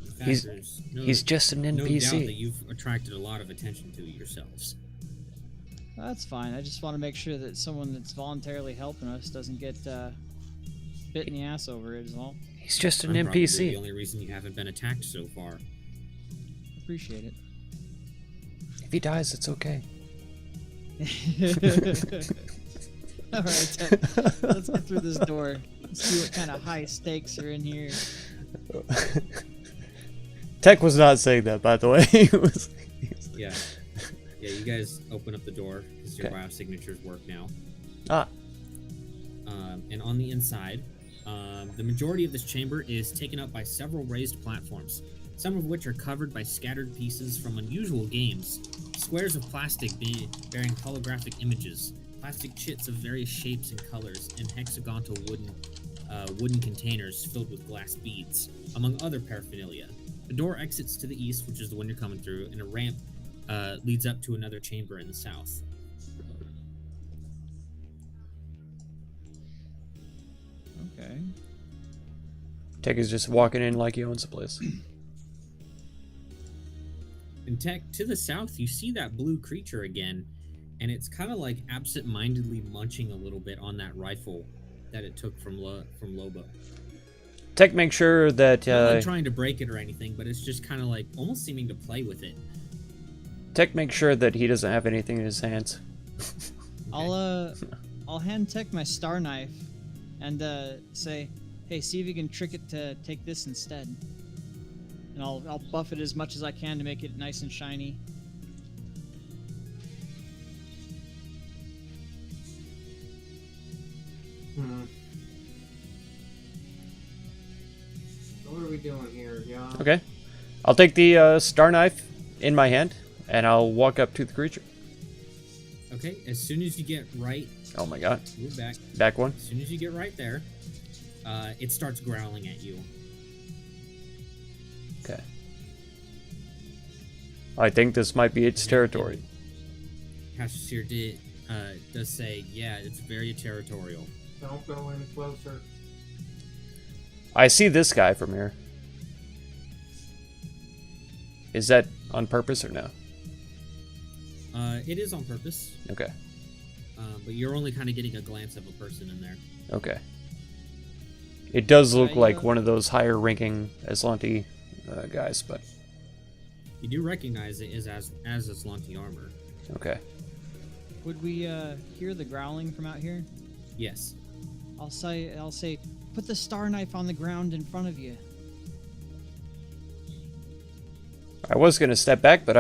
In fact, He's- there's He's just an no doubt that NPC. you've attracted a lot of attention to yourselves. That's fine. I just want to make sure that someone that's voluntarily helping us doesn't get bit in the ass over it, is all. He's just an I'm probably NPC. the only reason you haven't been attacked so far. Appreciate it. If he dies, it's okay. All right, let's get through this door. Let's see what kind of high stakes are in here. Tech was not saying that, by the way. He was. Yeah. Yeah, you guys open up the door because your Okay. biosignatures work now. Ah, And on the inside, the majority of this chamber is taken up by several raised platforms, some of which are covered by scattered pieces from unusual games. Squares of plastic bearing holographic images, plastic chits of various shapes and colors, and hexagonal wooden containers filled with glass beads, among other paraphernalia. The door exits to the east, which is the one you're coming through, and a ramp leads up to another chamber in the south. Okay. Tech is just walking in like he owns the place. In Tech, to the south, you see that blue creature again, and it's kind of like absent-mindedly munching a little bit on that rifle that it took from Lobo. Tech, make sure that Not like trying to break it or anything, but it's just kind of like almost seeming to play with it. Tech, make sure that he doesn't have anything in his hands. I'll hand Tech my star knife, and say, hey, see if you can trick it to take this instead. And I'll buff it as much as I can to make it nice and shiny. So what are we doing here, y'all? Okay. I'll take the star knife in my hand, and I'll walk up to the creature. Okay, as soon as you get right, Oh my god. move back. Back one. As soon as you get right there, it starts growling at you. Okay. I think this might be its territory. Pastor does say, yeah, it's very territorial. Don't go any closer. I see this guy from here. Is that on purpose or no? It is on purpose, Okay. but you're only kind of getting a glance of a person in there. Okay. It does look Yeah. like one of those higher ranking Aslanti guys, but You do recognize it as Aslanti armor. okay. Would we hear the growling from out here? Yes. I'll say, put the star knife on the ground in front of you. I was gonna step back, but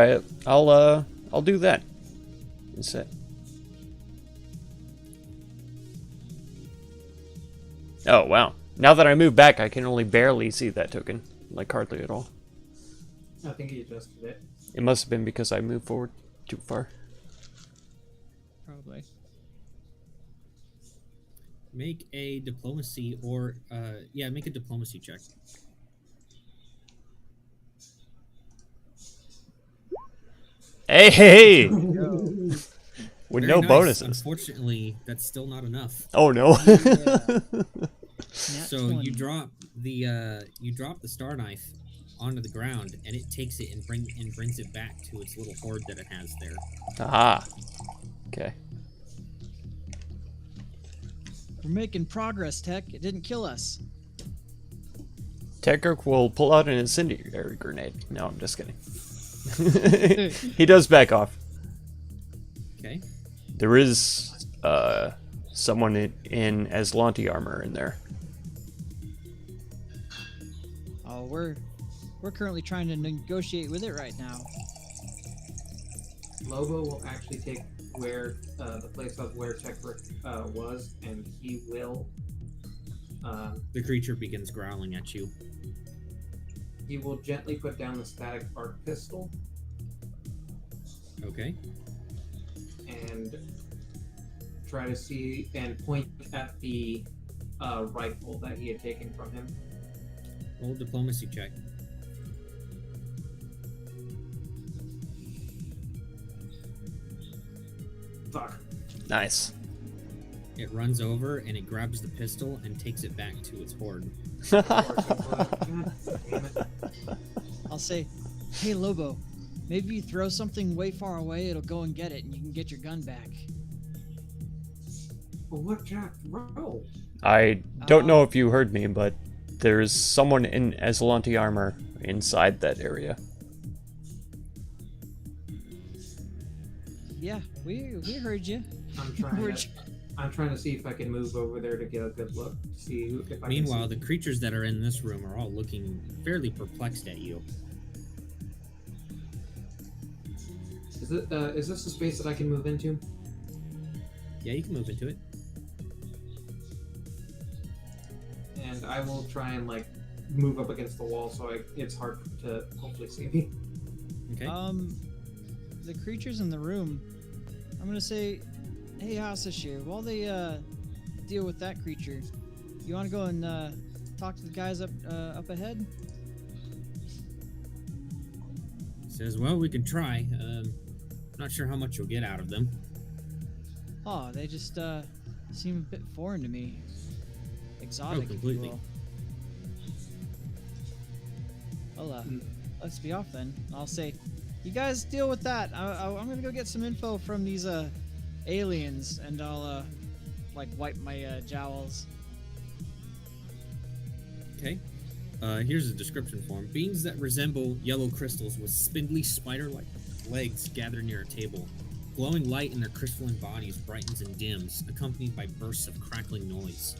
I'll do that instead. Oh wow! Now that I move back, I can only barely see that token, like hardly at all. I think he adjusted it. It must have been because I moved forward too far. Probably. Make a diplomacy make a diplomacy check. Hey, hey! With Very no nice. bonuses. Unfortunately, that's still not enough. Oh no! Nat So 20. you drop the star knife onto the ground, and it takes it and brings it back to its little hoard that it has there. Ah. Okay. We're making progress, Tech. It didn't kill us. Tekirk will pull out an incendiary grenade. No, I'm just kidding. He does back off. Okay. There is someone in Aslanti armor in there. Oh, we're currently trying to negotiate with it right now. Lobo will actually take where the place of where Tekrick was, and he will The creature begins growling at you. gently put down the static arc pistol Okay. and try to see and point at the rifle that he had taken from him. Roll a diplomacy check. Fuck. Nice. It runs over and it grabs the pistol and takes it back to its hoard. God damn it. I'll say, hey, Lobo, maybe you throw something way far away, it'll go and get it, and you can get your gun back. But what Jack throw? I don't know if you heard me, but there's someone in Aslanti armor inside that area. Yeah, We heard you. I'm trying to see if I can move over there to get a good look. See if I Meanwhile, can the creatures that are in this room are all looking fairly perplexed at you. Is this a space that I can move into? Yeah, you can move into it. And I will try and like move up against the wall so it's hard to hopefully see me. Okay. The creatures in the room. I'm gonna say, hey, Hasashir, while they deal with that creature, you want to go and talk to the guys up ahead? Says, well, we can try. Not sure how much you'll get out of them. Oh, they just seem a bit foreign to me. Exotic, if you completely. will. Well, let's be off then. I'll say, you guys deal with that. I'm gonna go get some info from these aliens, and I'll like wipe my jowls. Okay. Here's a description form. Beings that resemble yellow crystals with spindly spider-like legs gather near a table. Glowing light in their crystalline bodies brightens and dims, accompanied by bursts of crackling noise.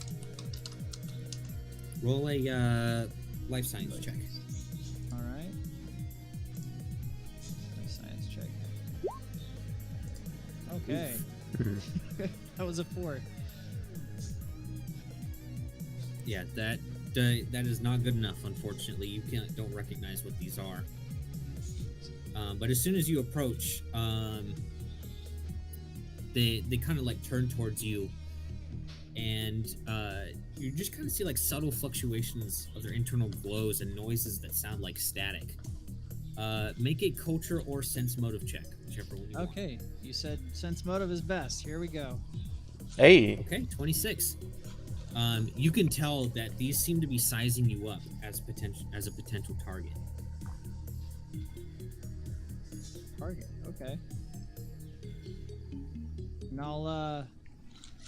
Roll a life science check. All right. Science check. Okay. That was a 4. Yeah, that is not good enough. Unfortunately, you don't recognize what these are. But as soon as you approach, they kind of like turn towards you, and you just kind of see like subtle fluctuations of their internal glows and noises that sound like static. Make a culture or sense motive check, whichever one you want. Okay, you said sense motive is best. Here we go. Hey. Okay, 26. You can tell that these seem to be sizing you up as a potential target. Target. Okay. And I'll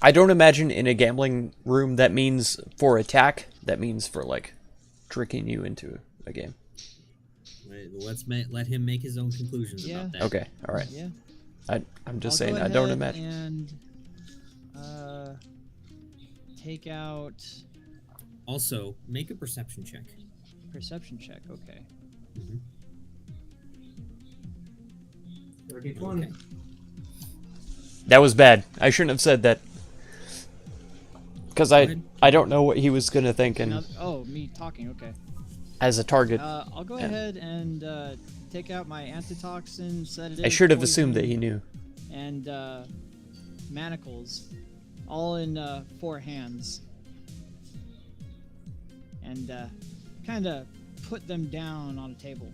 I don't imagine in a gambling room that means for attack. That means for like tricking you into a game. Let him make his own conclusions about that. Okay. All right. yeah. I'm just I'll saying go I don't ahead imagine. And take out Also, make a perception check. perception check. Okay. 30-20. Okay. That was bad. I shouldn't have said that. Because Go ahead. I don't know what he was gonna think, and Oh, me talking. Okay. as a target, I'll go Yeah. ahead and take out my antitoxin sedative. I should have assumed that poison, he knew. And manacles, all in 4 hands, and kind of put them down on a table.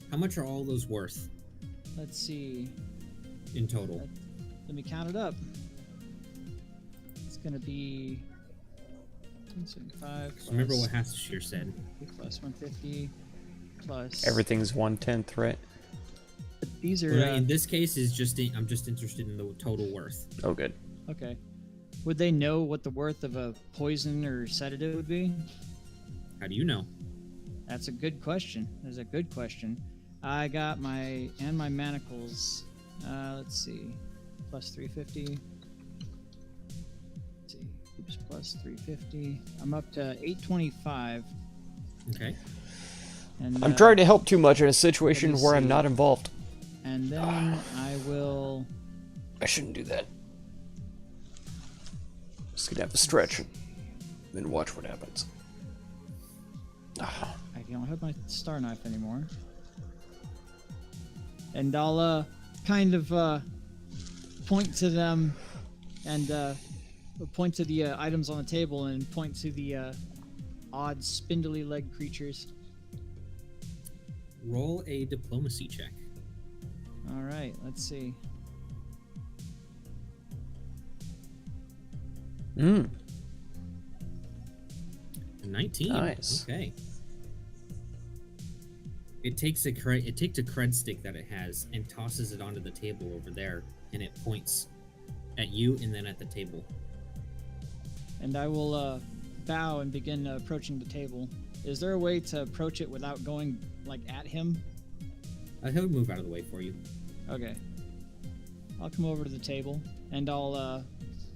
How much are all those worth Let's see. in total? Let me count it up. It's gonna be 175 plus, Remember what Hasashir said. plus 150 plus Everything's 1/10, right? These are Well, in this case, I'm just interested in the total worth. Oh, good. okay. Would they know what the worth of a poison or sedative would be? How do you know? That's a good question. That's a good question. I got my manacles. Let's see, plus 350. Let's see, oops, plus 350. I'm up to 825. Okay. And I'm trying to help too much in a situation let me where I'm see. not involved. And then I will. I shouldn't do that. Just gonna have to stretch and then watch what happens. Ah, I don't have my star knife anymore. And I'll kind of point to them and point to the items on the table and point to the odd spindly leg creatures. Roll a diplomacy check. All right, let's see. Mm. 19. Nice. Okay. It takes a cred stick that it has and tosses it onto the table over there, and it points at you and then at the table. And I will bow and begin approaching the table. Is there a way to approach it without going like at him? He'll move out of the way for you. Okay. I'll come over to the table and I'll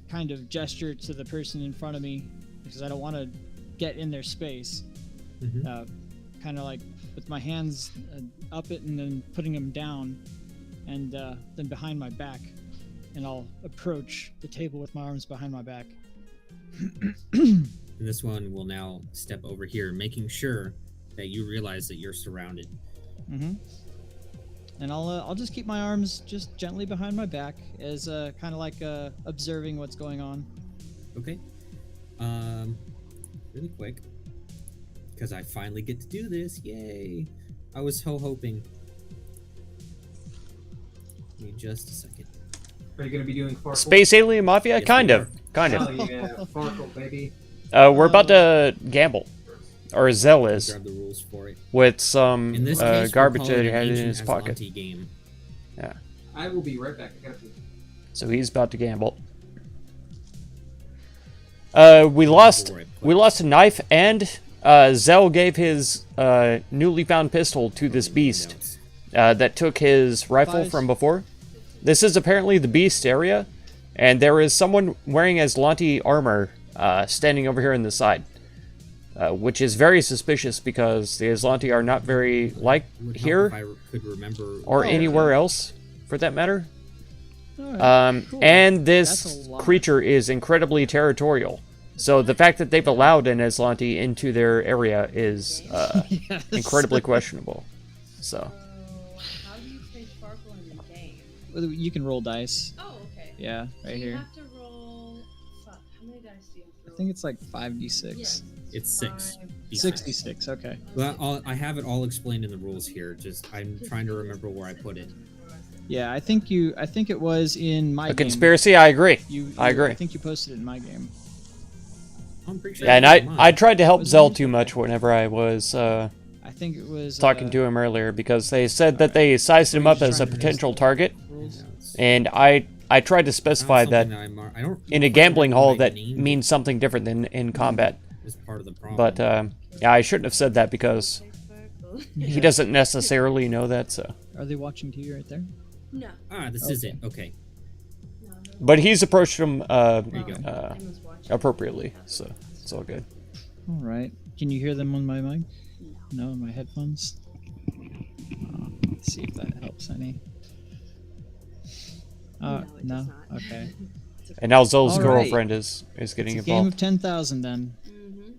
kind of gesture to the person in front of me because I don't want to get in their space. Mm-hmm. Kind of like with my hands up it and then putting them down and then behind my back. And I'll approach the table with my arms behind my back. And this one will now step over here, making sure that you realize that you're surrounded. Mm-hmm. And I'll just keep my arms just gently behind my back as kind of like observing what's going on. Okay. Really quick, because I finally get to do this. Yay! I was so hoping. Give me just a second. Are you gonna be doing Farkle? Space Alien Mafia? Yes, kind we of. Kind Hell of. yeah, Farkle, baby. We're about to gamble. Or Zell is. Grab the rules for it. With some In this case, garbage we'll that call he it an had in ancient his pocket. Aslanti game. Yeah. I will be right back. I gotta pee. So he's about to gamble. We lost a knife, and Zell gave his newly found pistol to this beast that took his rifle from before. This is apparently the beast area, and there is someone wearing Aslanti armor standing over here on the side, which is very suspicious because the Aslanti are not very like Would help here if I could remember or anywhere else, for that matter. All right, cool. And That's this a lot. creature is incredibly territorial. So the fact that they've allowed an Aslanti into their area is Yes. incredibly questionable. So How do you play Sparkle in the game? Well, you can roll dice. Oh, okay. Yeah, So right you here. have to roll. Fuck, how many dice do you have to I roll? think it's like 5d6. Yes. It's 6. 66. Okay. Well, I have it all explained in the rules here. Just I'm trying to remember where I put it. Yeah, I think it was in my a game. conspiracy, I agree. I agree. I think you posted it in my game. I'm pretty sure. Yeah, and it's mine. I tried to help Was it Zell me? too much whenever I was I think it was talking to him earlier because they said that they sized him up as a potential target, rules. and I tried to specify that I don't in a quite gambling remember hall what I that named means something different than in combat. is part of the problem. But yeah, I shouldn't have said that because Sparkle. he doesn't necessarily know that. So, Are they watching TV right there? No. this is it. Okay. No. but he's approached him you go. Tim was watching. appropriately, so it's all good. All right. Can you hear them on my mic? No, on my headphones. Let's see if that helps any. No, it does no. not. Okay. And now Zell's All right. girlfriend is getting It's a game involved. of 10,000 then Mm-hmm.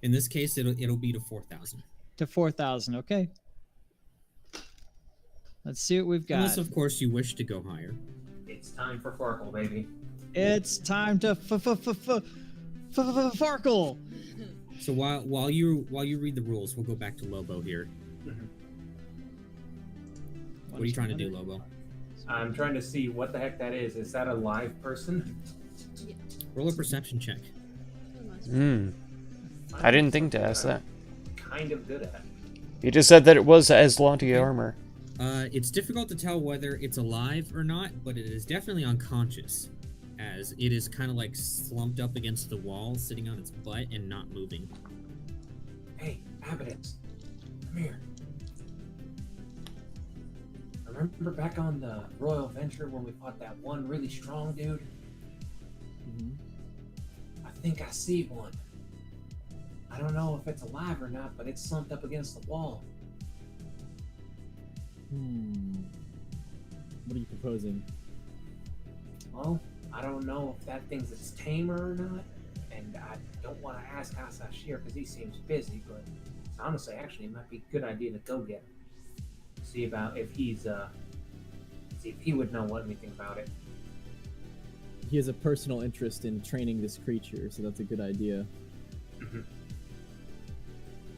In this case, it'll be to 4,000. to 4,000. Okay. Let's see what we've got. Unless, of course, you wish to go higher. It's time for Farkle, baby. It's time to Farkle. So while you read the rules, we'll go back to Lobo here. What are you trying to do, Lobo? I'm trying to see what the heck that is. Is that a live person? Roll a perception check. I didn't think to ask that. Kind of good at. He just said that it was Aslanti armor. It's difficult to tell whether it's alive or not, but it is definitely unconscious, as it is kind of like slumped up against the wall, sitting on its butt and not moving. Hey, Abidance, come here. Remember back on the Royal Venture when we fought that one really strong dude? Mhm. I think I see one. I don't know if it's alive or not, but it's slumped up against the wall. What are you proposing? Well, I don't know if that thing's its tamer or not, and I don't want to ask Asashir because he seems busy, but honestly, actually, it might be a good idea to go get him. See about if he's, see if he would know anything about it. He has a personal interest in training this creature, so that's a good idea.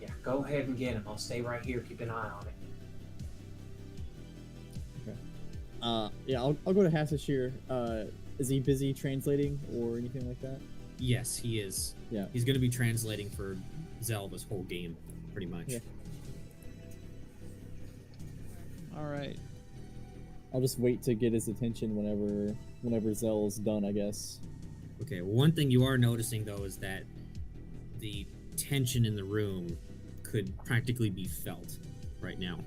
Yeah, go ahead and get him. I'll stay right here, keep an eye on it. Yeah, I'll go to Hassashir. Is he busy translating or anything like that? Yes, he is. Yeah. He's going to be translating for Zell this whole game, pretty much. Yeah. All right. I'll just wait to get his attention whenever Zell's done, I guess. Okay, one thing you are noticing, though, is that the tension in the room could practically be felt right now.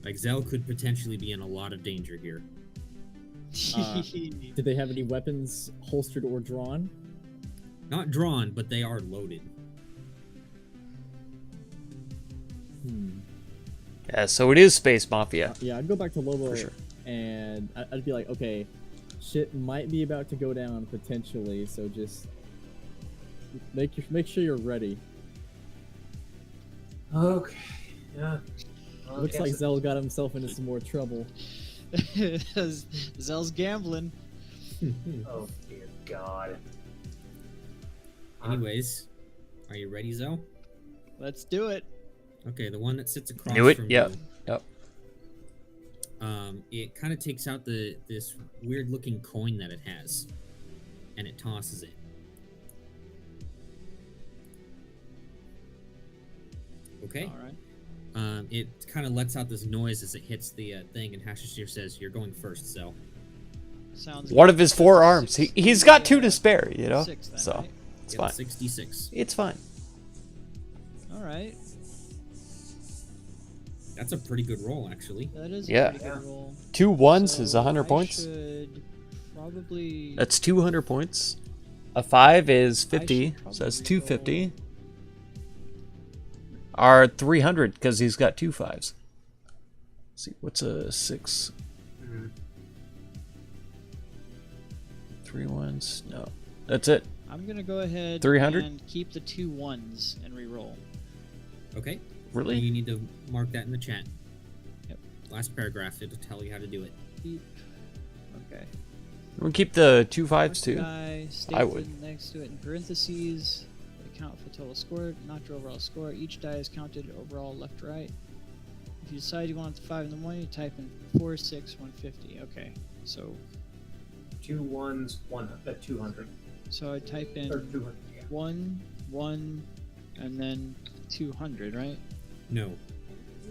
Like Zell could potentially be in a lot of danger here. Did they have any weapons holstered or drawn? Not drawn, but they are loaded. Yeah, so it is Space Mafia. Yeah, I'd go back to Lobo For sure. and I'd be like, okay, shit might be about to go down potentially, so just make sure you're ready. Okay. Yeah. Well, I Looks guess like it- Zell got himself into some more trouble. Zell's gambling. Oh dear God. Anyways, are you ready, Zell? Let's do it. Okay, the one that sits across Knew it. from Yep. you. Yep. It kind of takes out this weird looking coin that it has, and it tosses it. Okay. All right. It kind of lets out this noise as it hits the thing, and Hashishir says, "You're going first, Zell." Sounds One good. of his 4 arms. He's got 2 to spare, you know? 6 then, So, right? it's Yep, fine. 66. It's fine. All right. That's a pretty good roll, actually. That is Yeah. a pretty good roll. 2 ones So is 100 I points. should probably. That's 200 points. A 5 is I 50, should so that's probably 250. Are 300 because he's got 2 5s. Let's see, what's a 6? Mhm. 3 1s? No. That's it. I'm gonna go ahead 300? and keep the 2 1s and re-roll. Okay. Really? You need to mark that in the chat. Yep. Last paragraph, it'll tell you how to do it. Keep. Okay. We'll keep the 2 5s too. Guy I would. stated next to it in parentheses. Account for total score, not your overall score. Each die is counted overall left to right. If you decide you want it to 5 in the morning, you type in 4, 6, 150. Okay. So 2 ones, 200. I type in Or 200, yeah. 1, 1, and then 200, right? No,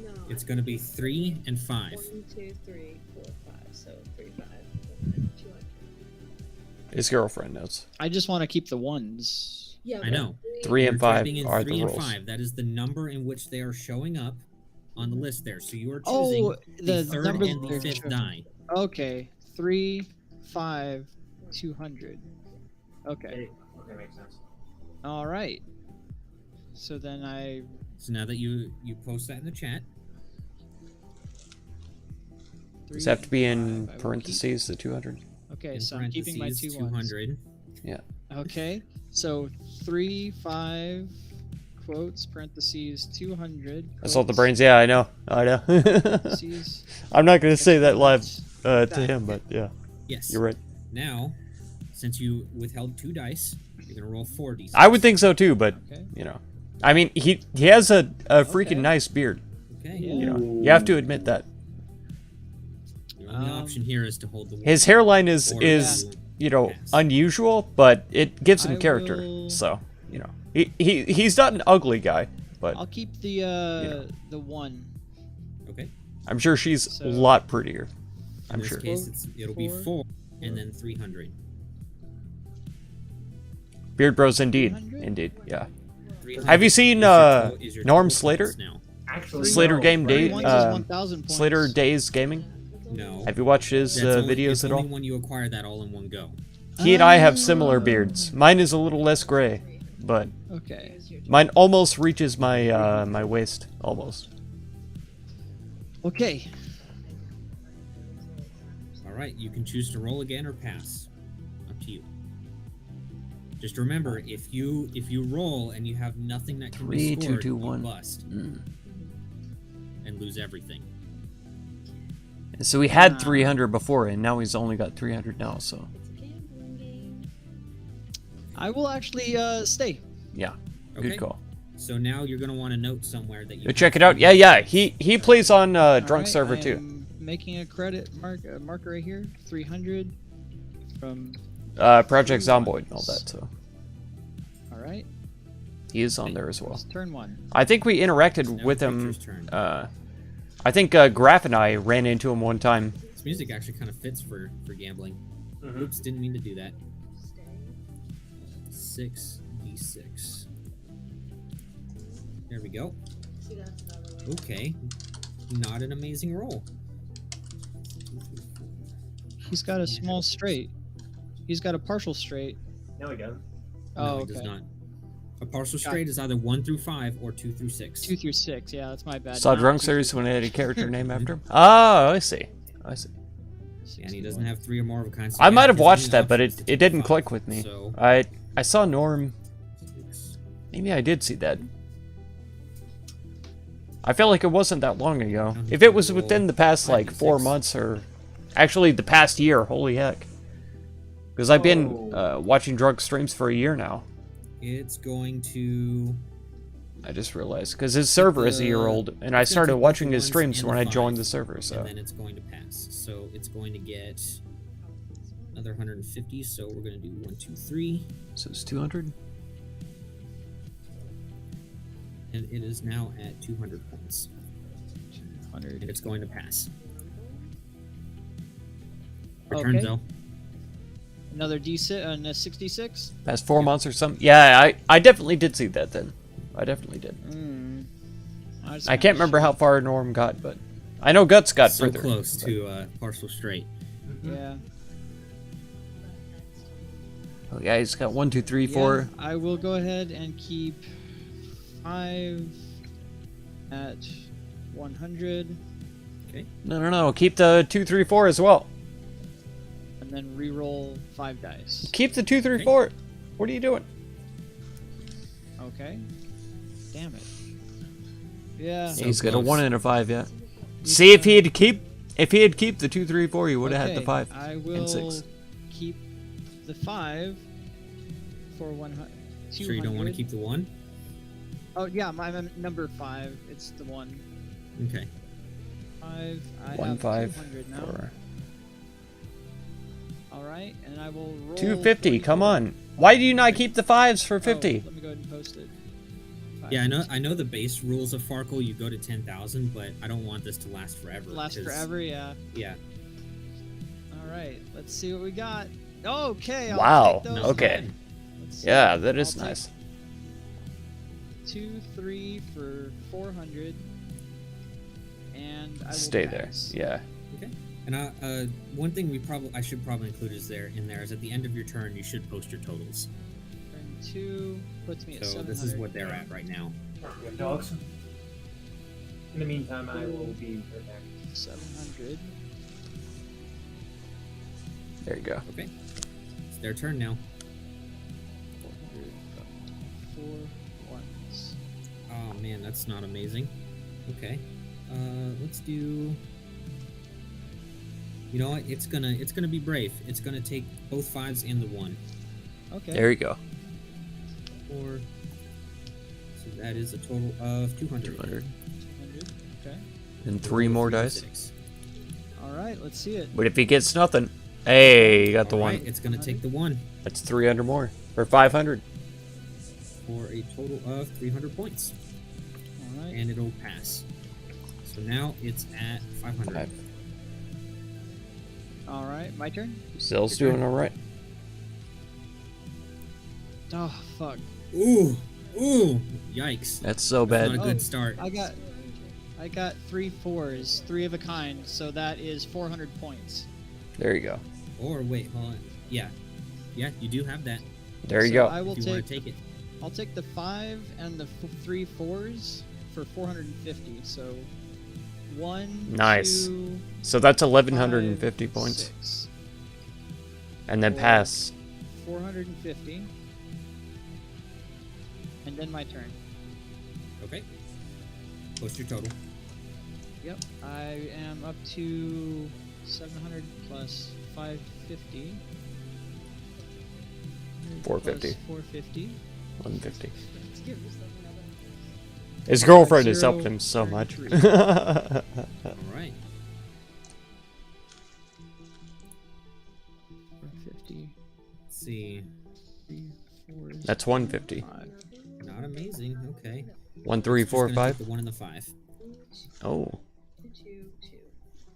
No. it's going to be 3 and 5. 1, 2, 3, 4, 5. So 3, 5, and then 200. His girlfriend knows. I just want to keep the ones. Yeah, I know. 3 You're and 5 typing in are 3 the and rolls. 5. That is the number in which they are showing up on the list there. So you are choosing Oh, the the third numbers and the they're fifth showing. die. Okay, 3, 5, 200. Okay. Okay, makes sense. All right. So then I So now that you post that in the chat, Does it have to be 3 in and 5, I will keep- parentheses, the 200? Okay, in so I'm keeping my parentheses, 2 ones. 200. Okay, so 3, 5, quotes, parentheses, 200. That's all the quotes, brains. Yeah, I know. I know. parentheses, I'm not going to say that live quotes. to him, but yeah, Yes. you're right. Now, since you withheld 2 dice, you're going to roll 4 d6. I would think so too, but Okay. you know, I mean, he has a freaking Okay. nice beard. Okay. Yeah. You know, you have to admit that The only option here is to hold the his hairline is or is you you know pass. unusual, but it gives him I character. will- So you know, he's not an ugly guy, but I'll keep the the 1. Okay. I'm sure she's So- a lot prettier. In I'm this sure. case, it'll be 4, 4 and then 300. Beard Bros, indeed, 300? indeed, yeah. 300 Have you seen is your is your Norm total Slater? points Now. Actually, Slater no, Game right? Day, 3 ones is 1,000 points. Slater Days Gaming. No. Have you watched his That's only, videos it's at only all? when you acquire that all in one go. He and I have similar beards. Mine is a little less gray, but Okay. mine almost reaches my my waist, almost. Okay. All right, you can choose to roll again or pass. Up to you. Just remember, if you roll and you have nothing that can 3, be 2, scored, 2, you 1. bust and lose everything. So he had 300 before, and now he's only got 300 now. So It's a gambling game. I will actually stay. yeah, Okay. good call. So now you're gonna want to note somewhere that you Go check it out. Yeah, yeah. He plays on Drunk Alright, Server too. I'm making a credit marker right here. 300 from. Project Zomboid and all that. So All right. he is on there as well. It's turn 1. I think we interacted Now with him. Victor's turn. I think Graf and I ran into him one time. This music actually kind of fits for gambling. Mhm. Oops, didn't mean to do that. Stay. 6d6. There we go. See, that's another way. Okay. not an amazing roll. He's got a small straight. He's got a partial straight. No, he doesn't. Oh, No, okay. it does not. A partial straight is either 1 through 5 or 2 through 6. 2 through 6. Yeah, that's my bad. Saw Not Drunk 2 Series through when it had a character name after him. Oh, I see. I see. And he doesn't have 3 or more of a kind. So I might have his watched only that, but option is to it take didn't 5. click with me. So, I saw Norm. 6. Maybe I did see that. I feel like it wasn't that long ago. If it was within the past like 4 months or actually the past year, holy heck. Because I've been watching drug streams for a year now. It's going to... I just realized because his server is a year old, and I it's gonna started take watching both the his ones streams and when the I joined 5, the server. So And then it's going to pass. So it's going to get another 150. So we're going to do 1, 2, 3. so it's 200. And it is now at 200 points. 200. And it's going to pass. Return, Okay. though. Another D6 and a 66. Past 4 months or something. Yeah, I definitely did see that then. I definitely did. I can't remember how far Norm got, but I know Guts got So further. close to partial straight. Yeah. Oh yeah, he's got 1, 2, 3, 4. Yeah, I will go ahead and keep 5 at 100, No. Keep the 2, 3, 4 as well. and then re-roll 5 dice. Keep the 2, 3, 4. What are you doing? Okay. Damn it. Yeah. So He's got a close. 1 and a 5. Yeah. See if he had keep the 2, 3, 4, he would have had the 5 I and will 6. keep the 5 for 100. Sure you don't want to keep the 1? Oh yeah, I'm number 5. It's the 1. Okay. 5. I 1, have 5, 200 now. 4. All right, and I will roll 250. Come 44. on. Why do you not keep the 5s for 50? Let me go ahead and post it. Yeah, I know the base rules of Farkle, you go to 10,000, but I don't want this to last forever. Last 'cause- forever, yeah. Yeah. All right, let's see what we got. Okay. I'll Wow, take those okay. then. Let's see. Yeah, that is I'll take nice. 2, 3 for 400, and I will Stay there. pass. Yeah. And one thing I should probably include is at the end of your turn, you should post your totals. Turn 2 puts me at So 700. this is what they're at right now. Good dogs. In the meantime, I will be right back. 700. There you go. Okay. It's their turn now. 400. 4 ones. Oh man, that's not amazing. Okay. Let's do. You know what? It's gonna be brave. It's gonna take both 5s and the 1. Okay. There you go. 4. So that is a total of 200. 200. 200. Okay. And 3 more dice. 6. All right, let's see it. But if he gets nothing, hey, you got the Alright, 1. it's gonna take the 1 That's 300 more. Or 500. for a total of 300 points, All right. and it'll pass. So now it's at 500. 5. All right, my turn. Zill's Your doing turn. alright. Oh fuck! Ooh, yikes! That's so That's bad. not a good start. I got 3 4s, 3 of a kind, so that is 400 points. There you go. Or wait, hold on. Yeah, you do have that. There you So go. I will If you want take. to take it. I'll take the 5 and the 3 4s for 450. So 1. Nice. 2, So that's 1150 5, points. 6, And then 4, pass. 450. And then my turn. Okay. Post your total. Yep, I am up to 700 plus 550. 450. Plus 450. 150. Let's give yourself another. His girlfriend has Zero, helped him so much. 33. All right. 450. Let's see. 3 4s. That's 150. 5. Not amazing. Okay. 1, 3, Just 4, gonna 5. take the 1 and the 5. Oh. 2, 2.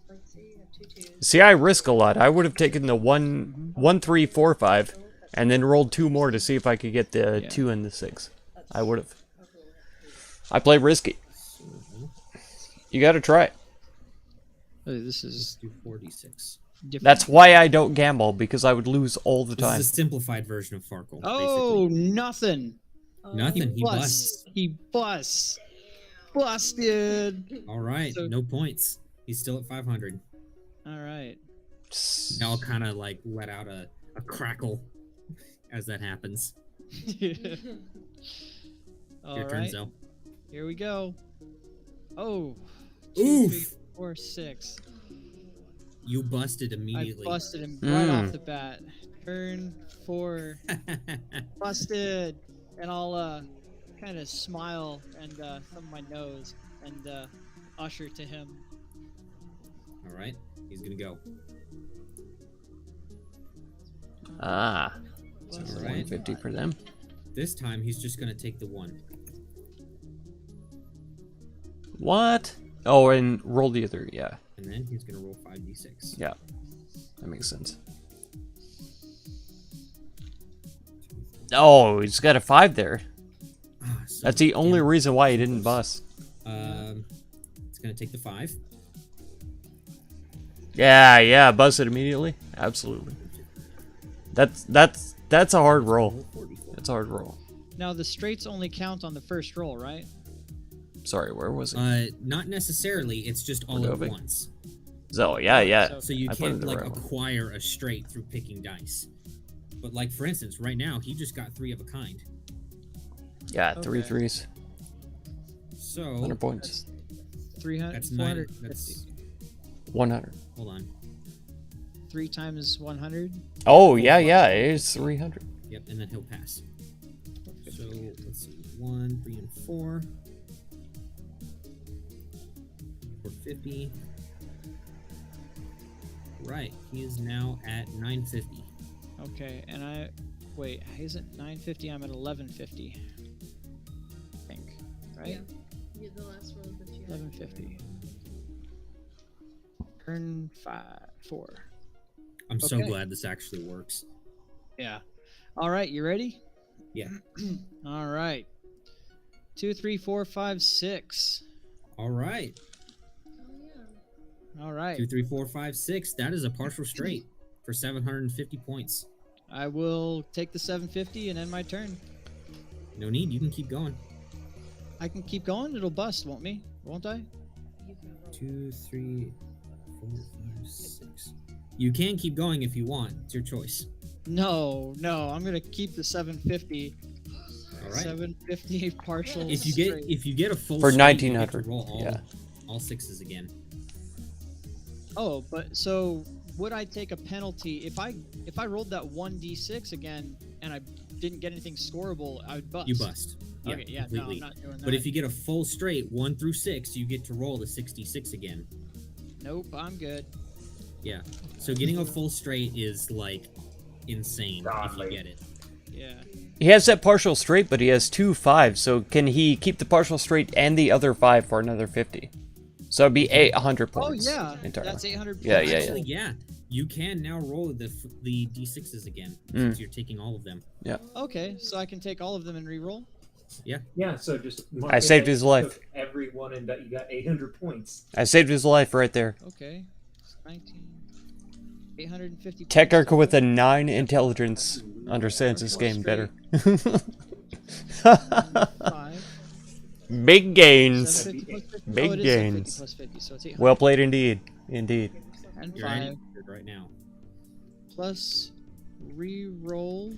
Let's see, you have 2 2s. See, I risk a lot. I would have taken the 1, 3, 4, 5, and then rolled 2 more to see if I could get the Yeah. 2 and the 6. I would have. I play risky. You gotta try it. Oh, this Let's is do 4d6. different. That's why I don't gamble, because I would lose all the This time. is a simplified version of Farkle. Oh, nothing. Oh, Nothing. He Busts. busts. He busts. Busted. Basically. All right, So- no points. He's still at 500. All right. Now I'll kind of like let out a crackle as that happens. All Your turn, right. Zell. Here we go. Oh. Oof. 2, 3, 4, 6. You busted immediately. I busted him right off Mm. the bat. Turn 4. Busted. And I'll kind of smile and thumb my nose and usher to him. All right, he's gonna go. Ah. So Busted. 150 for them. This time he's just gonna take the 1. What? Oh, and roll the other, yeah. And then he's gonna roll 5d6. Yeah. That makes sense. Oh, he's got a 5 there. Ah, so That's the only damn. reason why he didn't bust. It's gonna take the 5. Yeah, busted immediately. Absolutely. That's a hard roll. Roll 44. That's a hard roll. Now the straights only count on the first roll, right? Sorry, where was it? Not necessarily. It's just all Adobe. at once. So yeah. So- So you I put can't it the like right one. acquire a straight through picking dice. But like for instance, right now he just got 3 of a kind. Yeah, three Okay. threes. So 100 points. 300. that's 9. 450. That's 100. hold on. 3 times 100. Oh, yeah, it is 300. Yep, and then he'll pass. So let's see, 1, 3, and 4. 450. Right, he is now at 950. Okay, and wait, isn't 950? I'm at 1150. I think, right? Yeah. Yeah, the last roll that you had. 1150. Turn 4. I'm so Okay. glad this actually works. Yeah. All right, you ready? Yeah. All right. 2, 3, 4, 5, 6. All right. Oh, yeah. All right. 2, 3, 4, 5, 6. That is a partial straight for 750 points. I will take the 750 and end my turn. No need. You can keep going. I can keep going. It'll bust, won't me? Won't I? You can roll. 2, 3, 4, 5, 6. You can keep going if you want. It's your choice. No. I'm gonna keep the 750. All right. 750 partial. If you straight. get a full For straight, you get 1900, to roll yeah. all 6s again. Oh, but so would I take a penalty if I rolled that 1d6 again and I didn't get anything scoreable? I would bust. You bust. Yeah, Okay, yeah, completely. no, I'm not doing that. But if you get a full straight 1 through 6, you get to roll the 66 again. Nope, I'm good. Yeah. So getting a full straight is like insane if you Godly. get it. Yeah. He has that partial straight, but he has 2 5s, so can he keep the partial straight and the other 5 for another 50? So it'd be 800 Oh points. yeah, entirely. that's 800. Yeah, points. yeah. Actually, yeah. You can now roll the d6s again Mm. since you're taking all of them. Okay, so I can take all of them and re-roll. Yeah, so just mark I it saved that his you life. took everyone and that you got 800 points. I saved his life right there. Okay. 19. 850. Techarch points. with a 9 intelligence understands this game better. 5. Big gains. 750 plus 50. Big Oh, it is 750 gains. plus 50, so it's 800 Well played indeed. Indeed. and You're 5 injured right now. plus re-roll.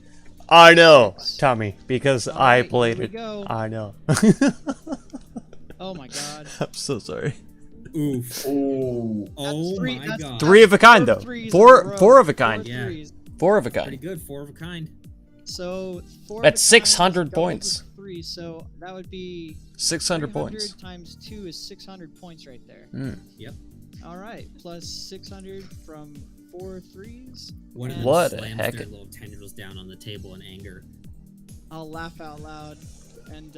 I know, Tommy, because All I right, played here it. we go. I know. Oh my god. I'm so sorry. Oof. Oh. Oh three- my that's god. 3 of a kind, 4 though. threes Four in a row. 4 of a 4 kind. Yeah. threes. 4 of a Pretty kind. good. 4 of a kind. So 4 That's of a kind 600 doubles points. is 3, so that would be 600 300 points. times 2 is 600 points right there. Mm. Yep. All right, plus 600 from 4 threes. One of And them What a slams heck. their little tendrils down on the table in anger. I'll laugh out loud and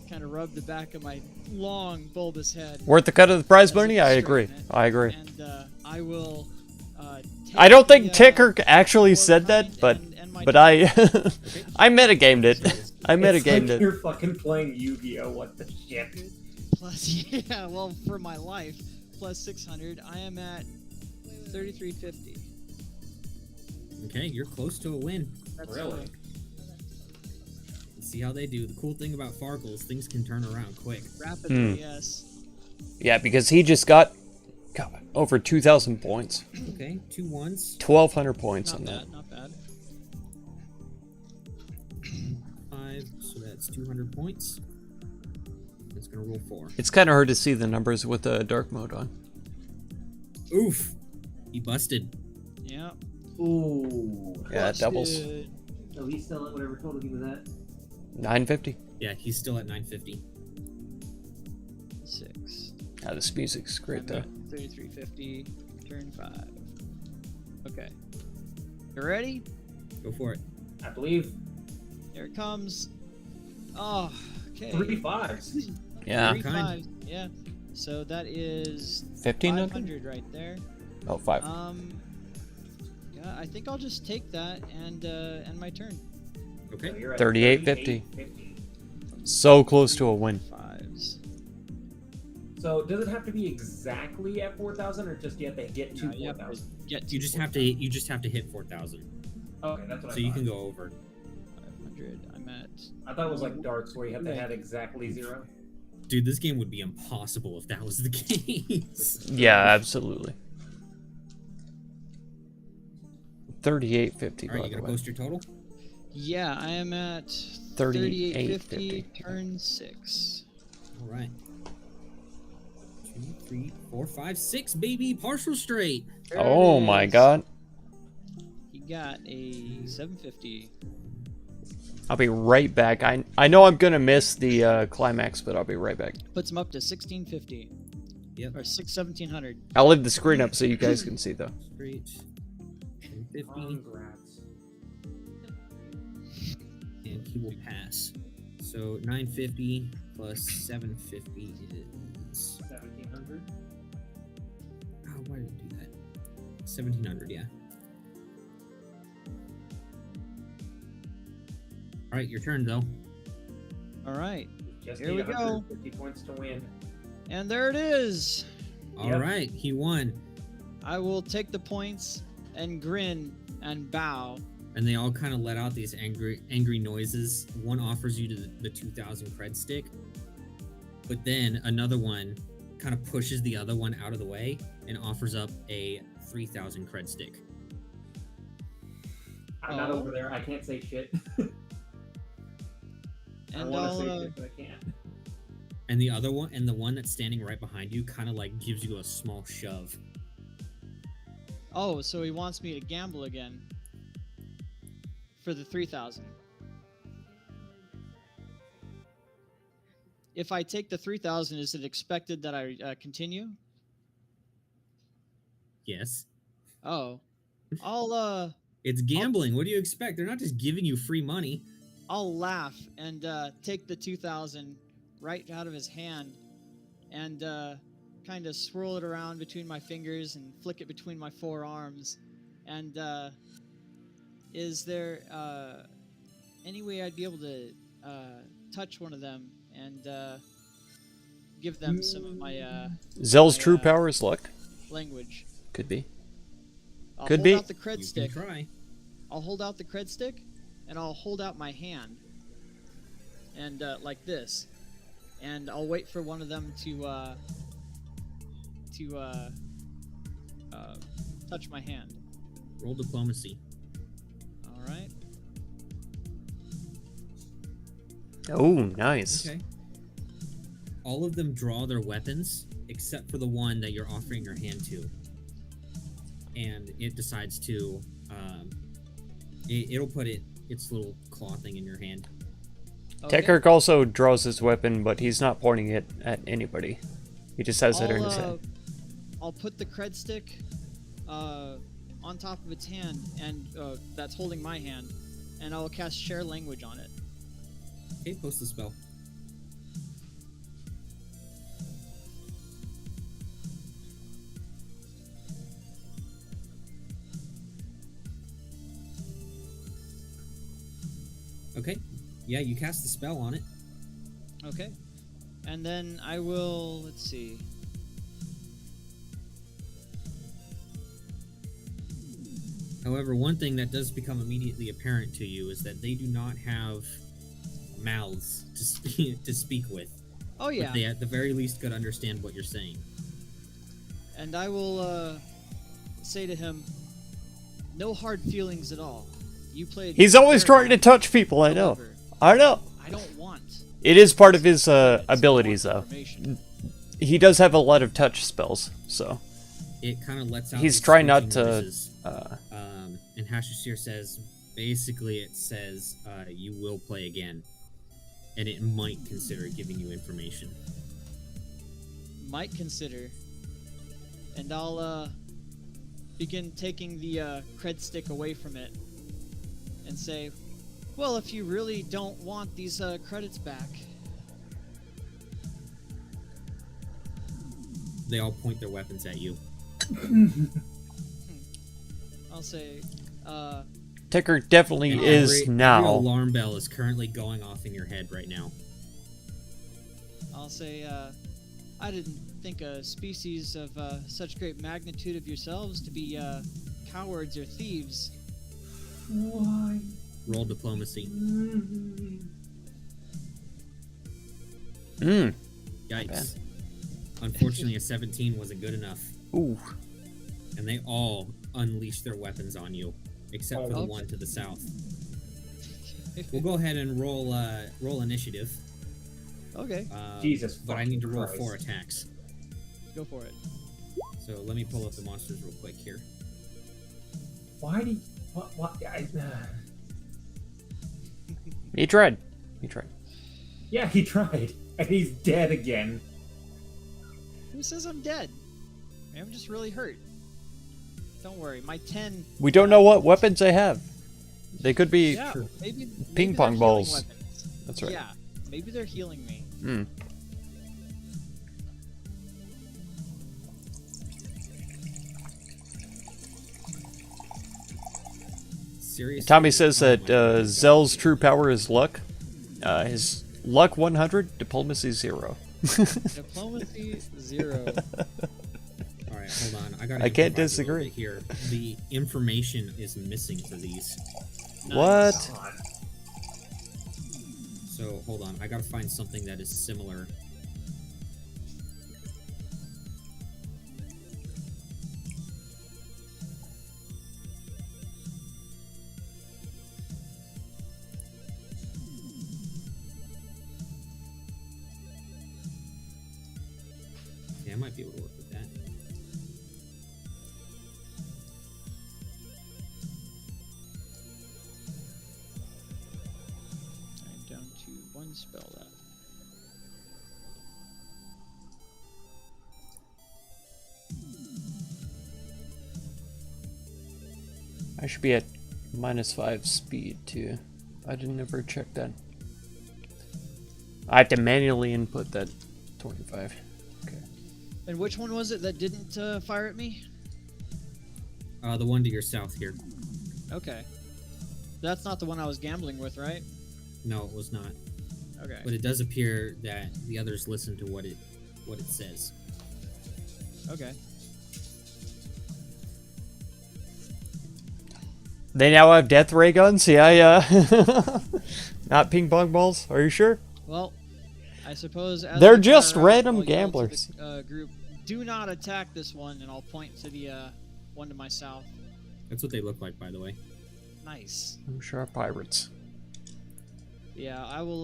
kind of rub the back of my long, bulbous head. Worth the cut of the prize as money? if I to agree. straighten it. I agree. And I will. I don't think take the, Techarch actually four said kind that, but and my but I I metagamed it. I It's metagamed like it. you're fucking playing Yu-Gi-Oh! What the shit? plus yeah, well for my life, plus 600. I am at 3350. Okay, you're close to a win. That's Really? Let's see how they do. The cool thing about Farkle is things can turn around quick. Rapidly, yes. Yeah, because he just got over 2,000 points. Okay, 2 ones. 1,200 points Not on bad, that. not bad. 5, so that's 200 points. It's gonna roll 4. It's kind of hard to see the numbers with the dark mode on. Oof! He busted. Yeah. Ooh. Yeah, it doubles. Busted. So he's still at whatever total he was at. 950. Yeah, he's still at 950. 6. Yeah, this music's great I'm though. at 3350. Turn 5. Okay. You ready? Go for it. I believe Here it comes. Oh, okay. 3 5s. Yeah, 3 Kind. 5s. Yeah. So that is 1,500. 500 right there. Oh, 5. Yeah, I think I'll just take that and end my turn. Okay. So you're at 38.50. 38.50. So close to a win. 5s. So does it have to be exactly at 4,000, or just you have to get to No, you have to 4,000? get to You just have to. You just have to hit 4,000, Okay, that's what so I you thought. can go over. 500. I'm at. I thought it was like darts where you have to hit exactly 0. Dude, this game would be impossible if that was the case. Yeah, absolutely. 38.50. All right, By you the gonna way. post your total? Yeah, I am at 38.50. Turn 6. All right. 2, 3, 4, 5, 6, baby, partial straight. There it Oh my is. god. He got a 750. I'll be right back. I know I'm gonna miss the climax, but I'll be right back. Puts him up to 1650. Yep. Or 1700. I'll leave the screen up so you guys can see though. Straight. 50, Congrats. and he will pass. So 950 plus 750 is. 1,700. Oh, why did it do that? 1,700, yeah. All right, your turn, though. All right. Just Here need we go. 150 points to win. And there it is. All Yep. right, he won, I will take the points and grin and bow. and they all kind of let out these angry noises. One offers you the 2,000 cred stick, but then another one kind of pushes the other one out of the way and offers up a 3,000 cred stick. I'm not Oh. over there. I can't say shit. I And want to I'll, say shit, but I can't. And the other one, and the one that's standing right behind you, kind of like gives you a small shove. oh, so he wants me to gamble again for the 3,000. If I take the 3,000, is it expected that I continue? Yes. Oh, I'll It's gambling. What do you expect? They're not just giving you free money. I'll laugh and take the 2,000 right out of his hand and kind of swirl it around between my fingers and flick it between my forearms. And is there any way I'd be able to touch one of them and give them some of my Zell's My, true power is luck. language? Could be. I'll Could hold be. out the cred You stick. can try. I'll hold out the cred stick, and I'll hold out my hand, and like this, and I'll wait for one of them to touch my hand. Roll diplomacy. All right. Oh, nice. Okay. All of them draw their weapons except for the one that you're offering your hand to, and it decides to. It'll put its little claw thing in your hand. Okay. Tekirk also draws his weapon, but he's not pointing it at anybody. He just has it in his head. I'll put the cred stick on top of its hand, and that's holding my hand, and I'll cast share language on it. Okay, post the spell. Okay. Yeah, you cast the spell on it. Okay. And then I will, let's see. However, one thing that does become immediately apparent to you is that they do not have mouths to speak with. Oh yeah. But they at the very least could understand what you're saying. And I will say to him, no hard feelings at all. You played. He's always fair trying to enough. touch people, I know. However, I know. I don't want. It is part of his credits. I abilities, want though. information. He does have a lot of touch spells, so. It kind of lets out. He's these trying not screeching to, noises. And Hashishir says, basically, it says you will play again, and it might consider giving you information. Might consider. And I'll begin taking the cred stick away from it and say, well, if you really don't want these credits back. They all point their weapons at you. I'll say, Ticker definitely And is every now. alarm bell is currently going off in your head right now. I'll say, I didn't think a species of such great magnitude of yourselves to be cowards or thieves. Why? Roll diplomacy. Mm. Yikes. Unfortunately, a 17 wasn't good enough. Ooh. And they all unleash their weapons on you, except for the Okay. one to the south. We'll go ahead and roll initiative. Okay, Jesus But I need to roll fucking 4 Christ. attacks. go for it. So let me pull up the monsters real quick here. Why do you, what, He tried. He tried. yeah, he tried. And he's dead again. Who says I'm dead? I'm just really hurt. Don't worry, my 10... We don't know what weapons they have. They could be. Yeah, maybe Ping they're pong healing balls. weapons. That's right. Yeah, maybe they're healing me. Hmm. Seriously? Tommy says Oh that my God. Zell's true power is luck. His luck 100, diplomacy 0. Diplomacy 0. All right, hold on. I got. I can't disagree. Here, the information is missing for these. What? God. So hold on. I gotta find something that is similar. Yeah, I might be able to work with that. I'm down to 1 spell left. I should be at -5 speed too. I didn't ever check that. I have to manually input that 25. Okay. And which one was it that didn't fire at me? The one to your south here. Okay. That's not the one I was gambling with, right? No, it was not. Okay. But it does appear that the others listen to what it says. Okay. They now have death ray guns? Yeah, not ping pong balls? Are you sure? Well, I suppose as They're we just fire out, random I'll yell to gamblers. the, group, do not attack this one, and I'll point to the one to my south. That's what they look like, by the way. Nice. I'm sure pirates. Yeah, I will.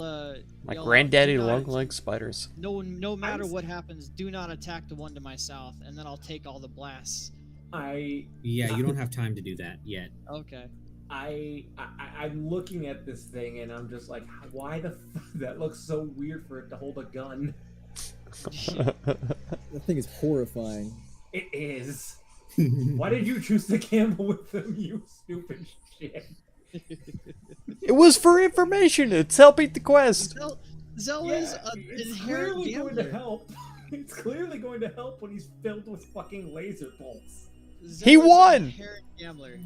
My yell out, granddaddy "Do not long attack- leg spiders. No matter what happens, do not attack the one to my south, and then I'll take all the blasts. Yeah, you don't have time to do that yet. Okay. I'm looking at this thing and I'm just like, why the that looks so weird for it to hold a gun. That thing is horrifying. It is. Why did you choose to gamble with them, you stupid shit? It was for information. It's helping the quest. Zell Yeah, is an it's inherent clearly going to gambler. help. It's clearly going to help when he's filled with fucking laser bolts. Zell He is an won! inherent gambler.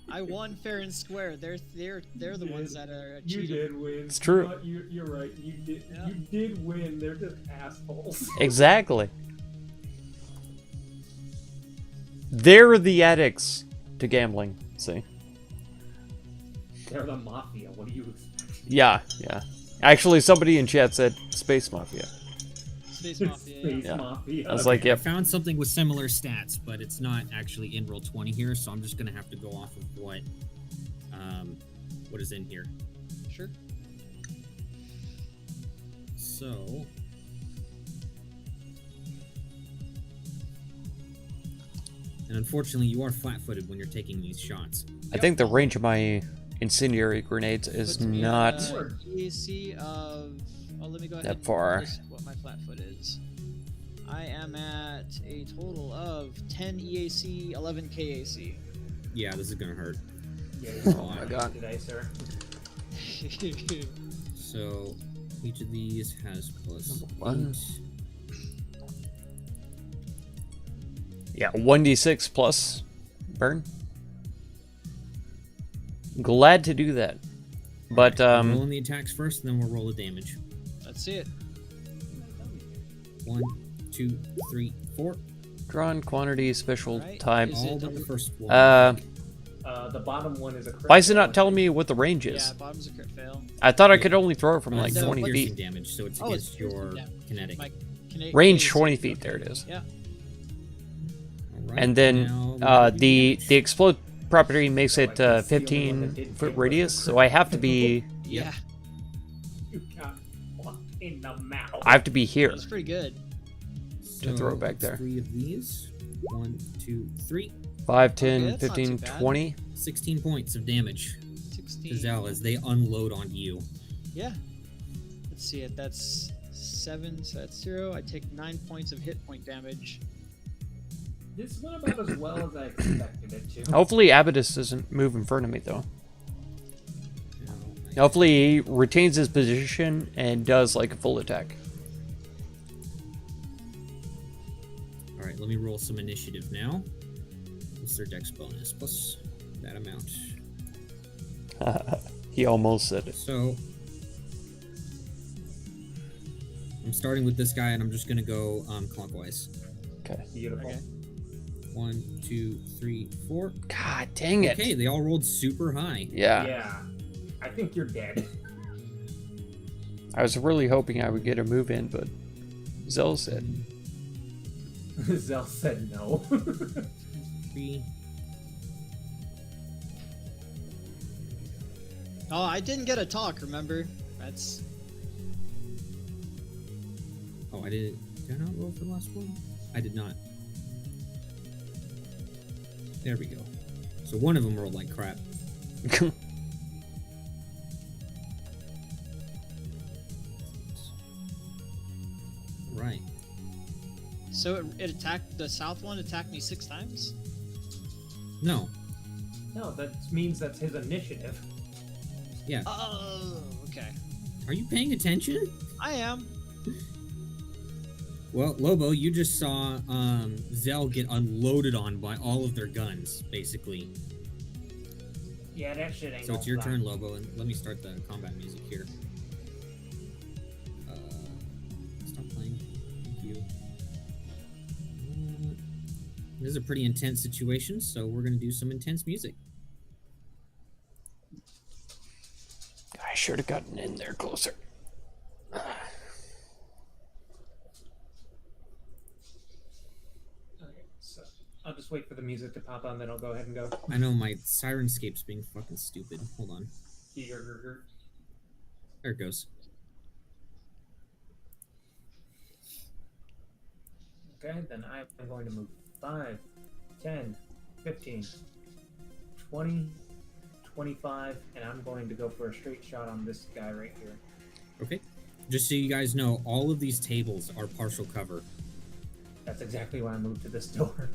I won fair and square. They're the You ones did. that are You cheating. did win. It's true. You know what? You're right. Yeah. You did win. They're just assholes. Exactly. They're the addicts to gambling. See? They're the mafia. What do you expect? Yeah, yeah. Actually, somebody in chat said Space Mafia. Space Mafia. Space Yeah. mafia. I was Okay, like, yep. I found something with similar stats, but it's not actually in Roll20 here, so I'm just gonna have to go off of what is in here. Sure. So and unfortunately you are flat-footed when you're taking these shots. I think the range of my incendiary grenades is Puts me at, not EAC of. Oh, let me go ahead. that and far. list what my flat foot is. I am at a total of 10 EAC, 11 KAC. Yeah, this is gonna hurt. Yeah, Oh my god. today, sir. So each of these has plus One. 8. Yeah, 1d6 plus burn. Glad to do that. But rolling the attacks first, and then we'll roll the damage. Let's see it. 1, 2, 3, 4. drawn quantity special Right. type. Is All it but the first one. The bottom one is a crit. Why is it fail. not telling me what the range Yeah, is? bottom's a crit fail. I thought I could only throw it from like It's 20 piercing feet. damage, so it's Oh, it's against your piercing damage. kinetic. My Range KAC. 20 feet. There it is. Yeah. Alright, And then now the damage. explode property makes it So I guess the only one 15 that did foot hit was radius, the so I have to be Yeah. You got one in the mouth. I have to be here. That's pretty good. to throw it So, back it's there. 3 of these. 1, 2, 3. 5, 10, Okay, that's not 15, too bad. 20. 16 points of damage 16. to Zell as they unload on you. Yeah. Let's see it. That's 7, so that's 0. I take 9 points of hit point damage. This went about as well as I expected it to. Hopefully Abaddis doesn't move in front of me though. Hopefully he retains his position and does like a full attack. Alright, let me roll some initiative now. What's their dex bonus? Plus that amount. He almost said it. So I'm starting with this guy and I'm just gonna go clockwise. Okay. Beautiful. Okay. 1, 2, 3, 4. God dang it. Okay, they all rolled super high. Yeah. Yeah. I think you're dead. I was really hoping I would get a move in, but Zell said. Zell said no. 3. Oh, I didn't get a talk, remember? That's. Oh, did I not roll for the last one? I did not. There we go. So one of them rolled like crap. Right. So it attacked. The south one attacked me 6 times? No. No, that means that's his initiative. Yeah. Oh, okay. Are you paying attention? I am. Well, Lobo, you just saw Zell get unloaded on by all of their guns, basically. Yeah, that shit ain't So it's gonna your fly. turn, Lobo, and let me start the combat music here. Stop playing. Thank you. This is a pretty intense situation, so we're gonna do some intense music. I should have gotten in there closer. Okay, so I'll just wait for the music to pop on, then I'll go ahead and go. I know my Sirenscape's being fucking stupid. Hold on. Here. There it goes. Okay, then I'm going to move 5, 10, 15, 20, 25, and I'm going to go for a straight shot on this guy right here. Okay. Just so you guys know, all of these tables are partial cover. That's exactly why I moved to this door.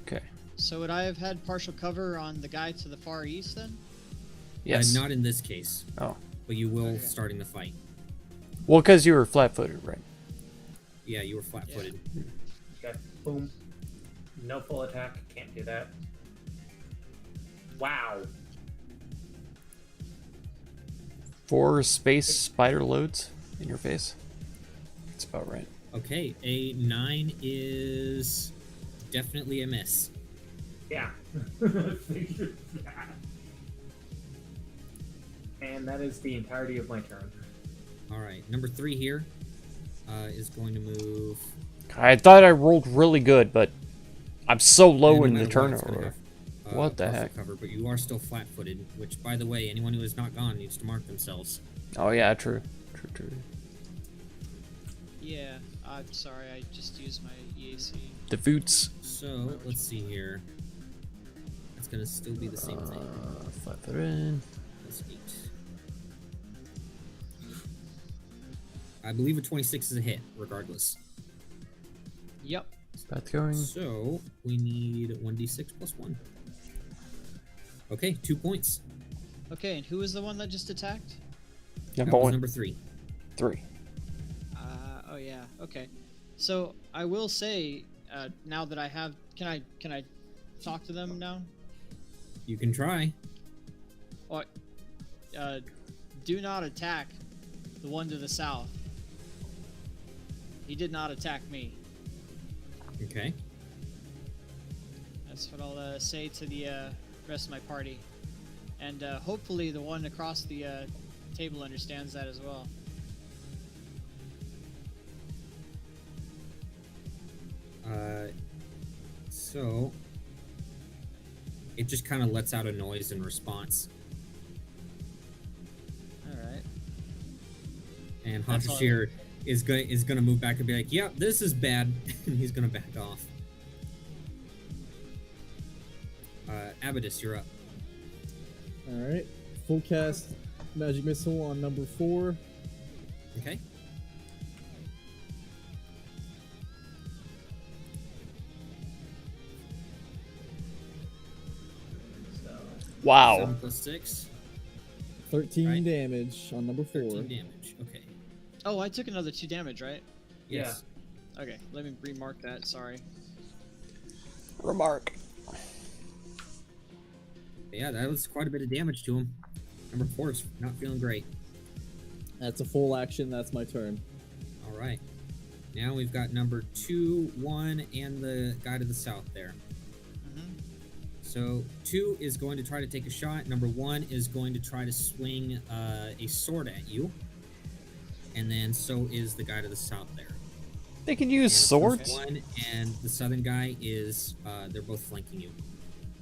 Okay. So would I have had partial cover on the guy to the far east then? Yes. Not in this case, Oh. but you will Okay. starting the fight. Well, because you were flat-footed, right? Yeah, you were flat-footed. Okay, boom. No full attack, can't do that. Wow. 4 space spider loads in your face. That's about right. Okay, a 9 is definitely a miss. Yeah. Figured that. And that is the entirety of my turn. All right, number 3 here is going to move. I thought I rolled really good, but I'm so and low no in the matter what, it's gonna turnover. have, What the partial heck? Cover, but you are still flat-footed. Which, by the way, anyone who is not gone needs to mark themselves. Oh yeah, true. Yeah, I'm sorry, I just used my EAC. The boots. So let's see here. It's gonna still be the same thing. Flat-footed. Plus 8. I believe a 26 is a hit, regardless. Yep. Is that going? So we need 1d6 plus 1. Okay, 2 points. Okay, and who was the one that just attacked? That Number was one. number 3. 3. Oh yeah. Okay. So I will say, now that I have, can I talk to them now? You can try. Or, do not attack the one to the south. He did not attack me. Okay. That's what I'll say to the rest of my party, and hopefully the one across the table understands that as well. So it just kind of lets out a noise in response, All right. and That's all Hashir is gonna move back and be like, "Yep, this is bad," and he's gonna back off. Abadus, you're up. Alright. Full cast magic missile on number 4. Okay. Wow. 7 plus 6. 13 Right. damage on number 4. 13 damage. Okay. Oh, I took another 2 damage, right? Yes. Okay, let me remark that. Sorry. Remark. Yeah, that was quite a bit of damage to him. Number 4 is not feeling great. That's a full action. That's my turn. All right. Now we've got number 2, 1, and the guy to the south there. Mm-hmm. So 2 is going to try to take a shot. Number 1 is going to try to swing a sword at you. And then so is the guy to the south there. They can use And the first swords. one and the southern guy is they're both flanking you.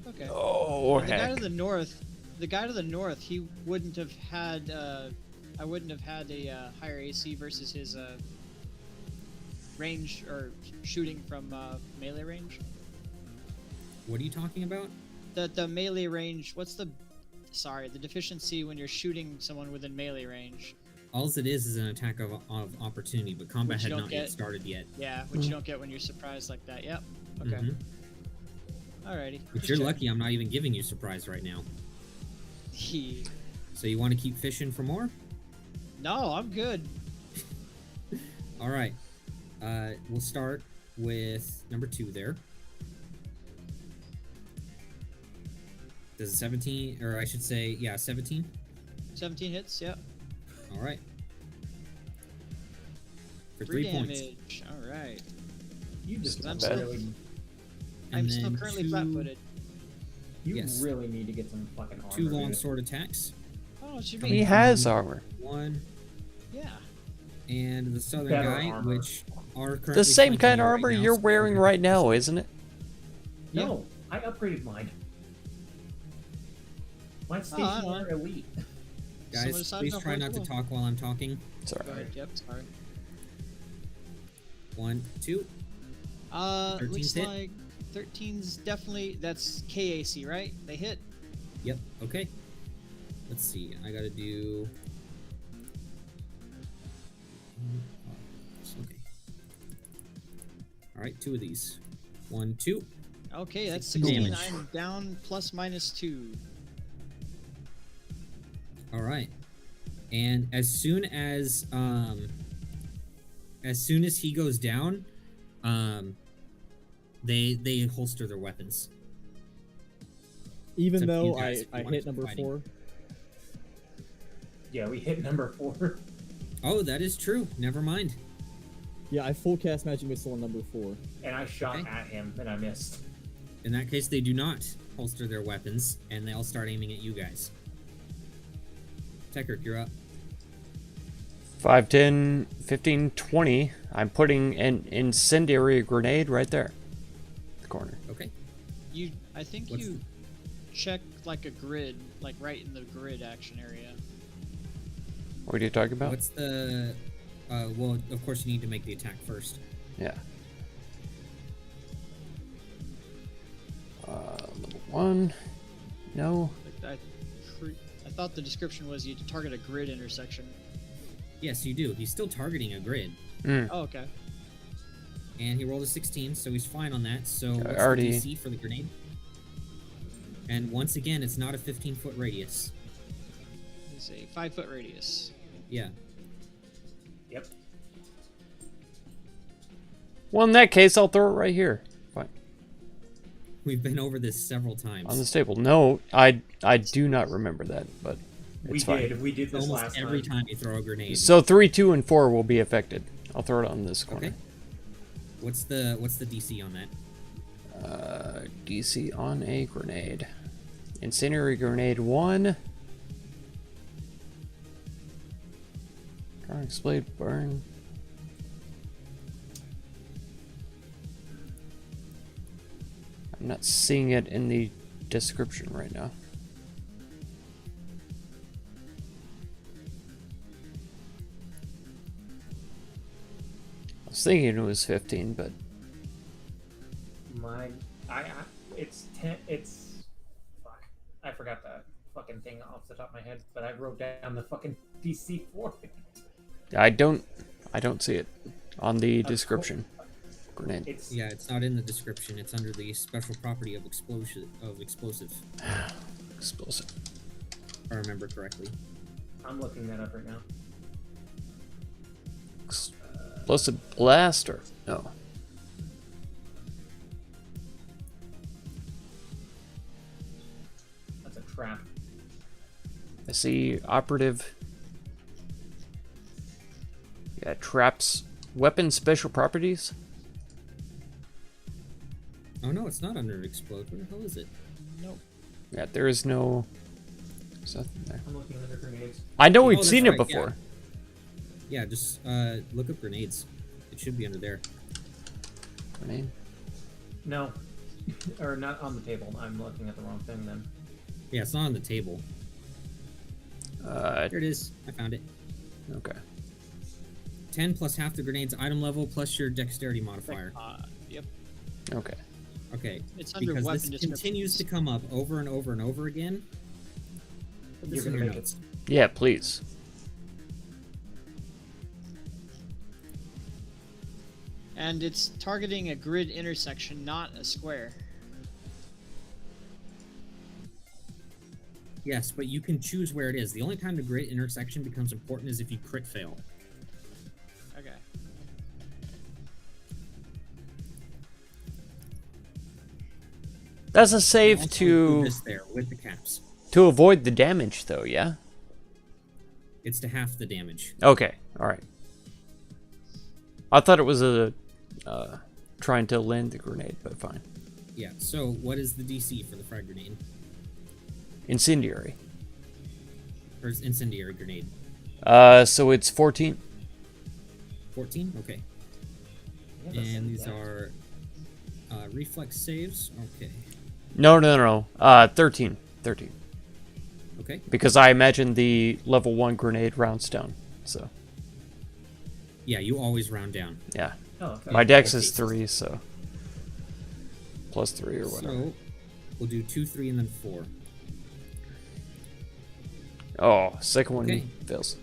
Okay. Oh The guy heck. to the north, he wouldn't have had. I wouldn't have had a higher AC versus his range or shooting from melee range. What are you talking about? The melee range. What's the deficiency when you're shooting someone within melee range? All it is an attack of opportunity, but combat Which you had don't not yet get. started yet. Yeah, which you don't get when you're surprised like that. Yep. Okay. Mhm. Alrighty. But just you're checking. lucky I'm not even giving you surprise right now. He- So you want to keep fishing for more? No, I'm good. All right. We'll start with number 2 there. Does a 17, or I should say, yeah, 17? 17 hits. Yep. All right. For 3 3 points. damage. All right. You just I'm bad. really, I'm And still then currently 2 flat-footed. you Yes. really need to get some fucking armor. 2 long dude. sword attacks. Oh, it should Coming be. He has armor. 1, Yeah. and the southern Better guy, armor. which are currently The same flanking kind you of right armor now, you're so wearing they're right gonna now, hit. isn't it? No, I upgraded mine. Mine's Oh, I don't stationary elite. Someone Guys, decide please to try avoid not to the talk while I'm talking. Sorry. Go ahead. Yep. Sorry. 1, 2. 13's Looks hit? like 13's definitely. That's KAC, right? They hit. Yep. Okay. Let's see. I gotta do. Okay. All right. 2 of these. 1, 2. Okay, that's 16 16. damage. I'm down plus minus 2. All right. And as soon as he goes down, they holster their weapons. Even It's up to you though guys if you I wanna hit keep number fighting. 4. Yeah, we hit number 4. Oh, that is true. Never mind. Yeah, I full cast magic missile on number 4. And I shot Okay. at him and I missed. In that case, they do not holster their weapons, and they all start aiming at you guys. Tekirk, you're up. 5, 10, 15, 20. I'm putting an incendiary grenade right there. The corner. Okay. I think What's you check like a grid, like right in the grid action area. What are you talking about? What's the... well, of course you need to make the attack first. Yeah. Level 1. No. I thought the description was you target a grid intersection. Yes, you do. He's still targeting a grid. Mm. Oh, okay. And he rolled a 16, so he's fine on that. So what's already- the DC for the grenade? And once again, it's not a 15-foot radius. It's a 5-foot radius. Yeah. Yep. Well, in that case, I'll throw it right here. Fine. We've been over this several times. On this table. No, I do not remember that, but it's fine. We did this Almost last every time. time you throw a grenade. So 3, 2, and 4 will be affected. I'll throw it on this corner. Okay. What's the DC on that? DC on a grenade. Incendiary grenade 1. Drawing blade burn. I'm not seeing it in the description right now. I was thinking it was 15, but It's 10. It's fuck. I forgot the fucking thing off the top of my head, but I wrote down the fucking DC for it. I don't see it on the description. Grenade. It's Yeah, it's not in the description. It's under the special property of explosive. Explosive. If I remember correctly. I'm looking that up right now. Explosive blaster. No. That's a trap. I see operative. Yeah, traps. Weapon special properties. Oh no, it's not under explode. Where the hell is it? Nope. Yeah, there is no. There's nothing there. I'm looking under grenades. I know Oh, we've that's seen it right, before. Yeah, just look up grenades. It should be under there. Grenade. No, or not on the table. I'm looking at the wrong thing then. Yeah, it's not on the table. There it is. I found it. Okay. 10 plus half the grenade's item level plus your dexterity modifier. Yep. Okay. Okay. It's under Because weapon this continues to come up over and over and over again. Put this You're in gonna your make notes. Yeah, please. And it's targeting a grid intersection, not a square. Yes, but you can choose where it is. The only time the grid intersection becomes important is if you crit fail. Okay. That's a You save also include to this there with the caps. avoid the damage, though. Yeah. It's to half the damage. Okay. All right. I thought it was a trying to land the grenade, but fine. Yeah. So what is the DC for the frag grenade Incendiary. or incendiary grenade? So it's 14. 14. Okay. Yeah, that's And these that. are reflex saves. Okay. No. 13. 13. Okay. Because I imagine the level 1 grenade rounds down. So, Yeah, you always round down. yeah. Oh, okay. My dex is cases. 3, so. Plus 3 or whatever. So we'll do 2, 3, and then 4. Oh, second one Okay. fails.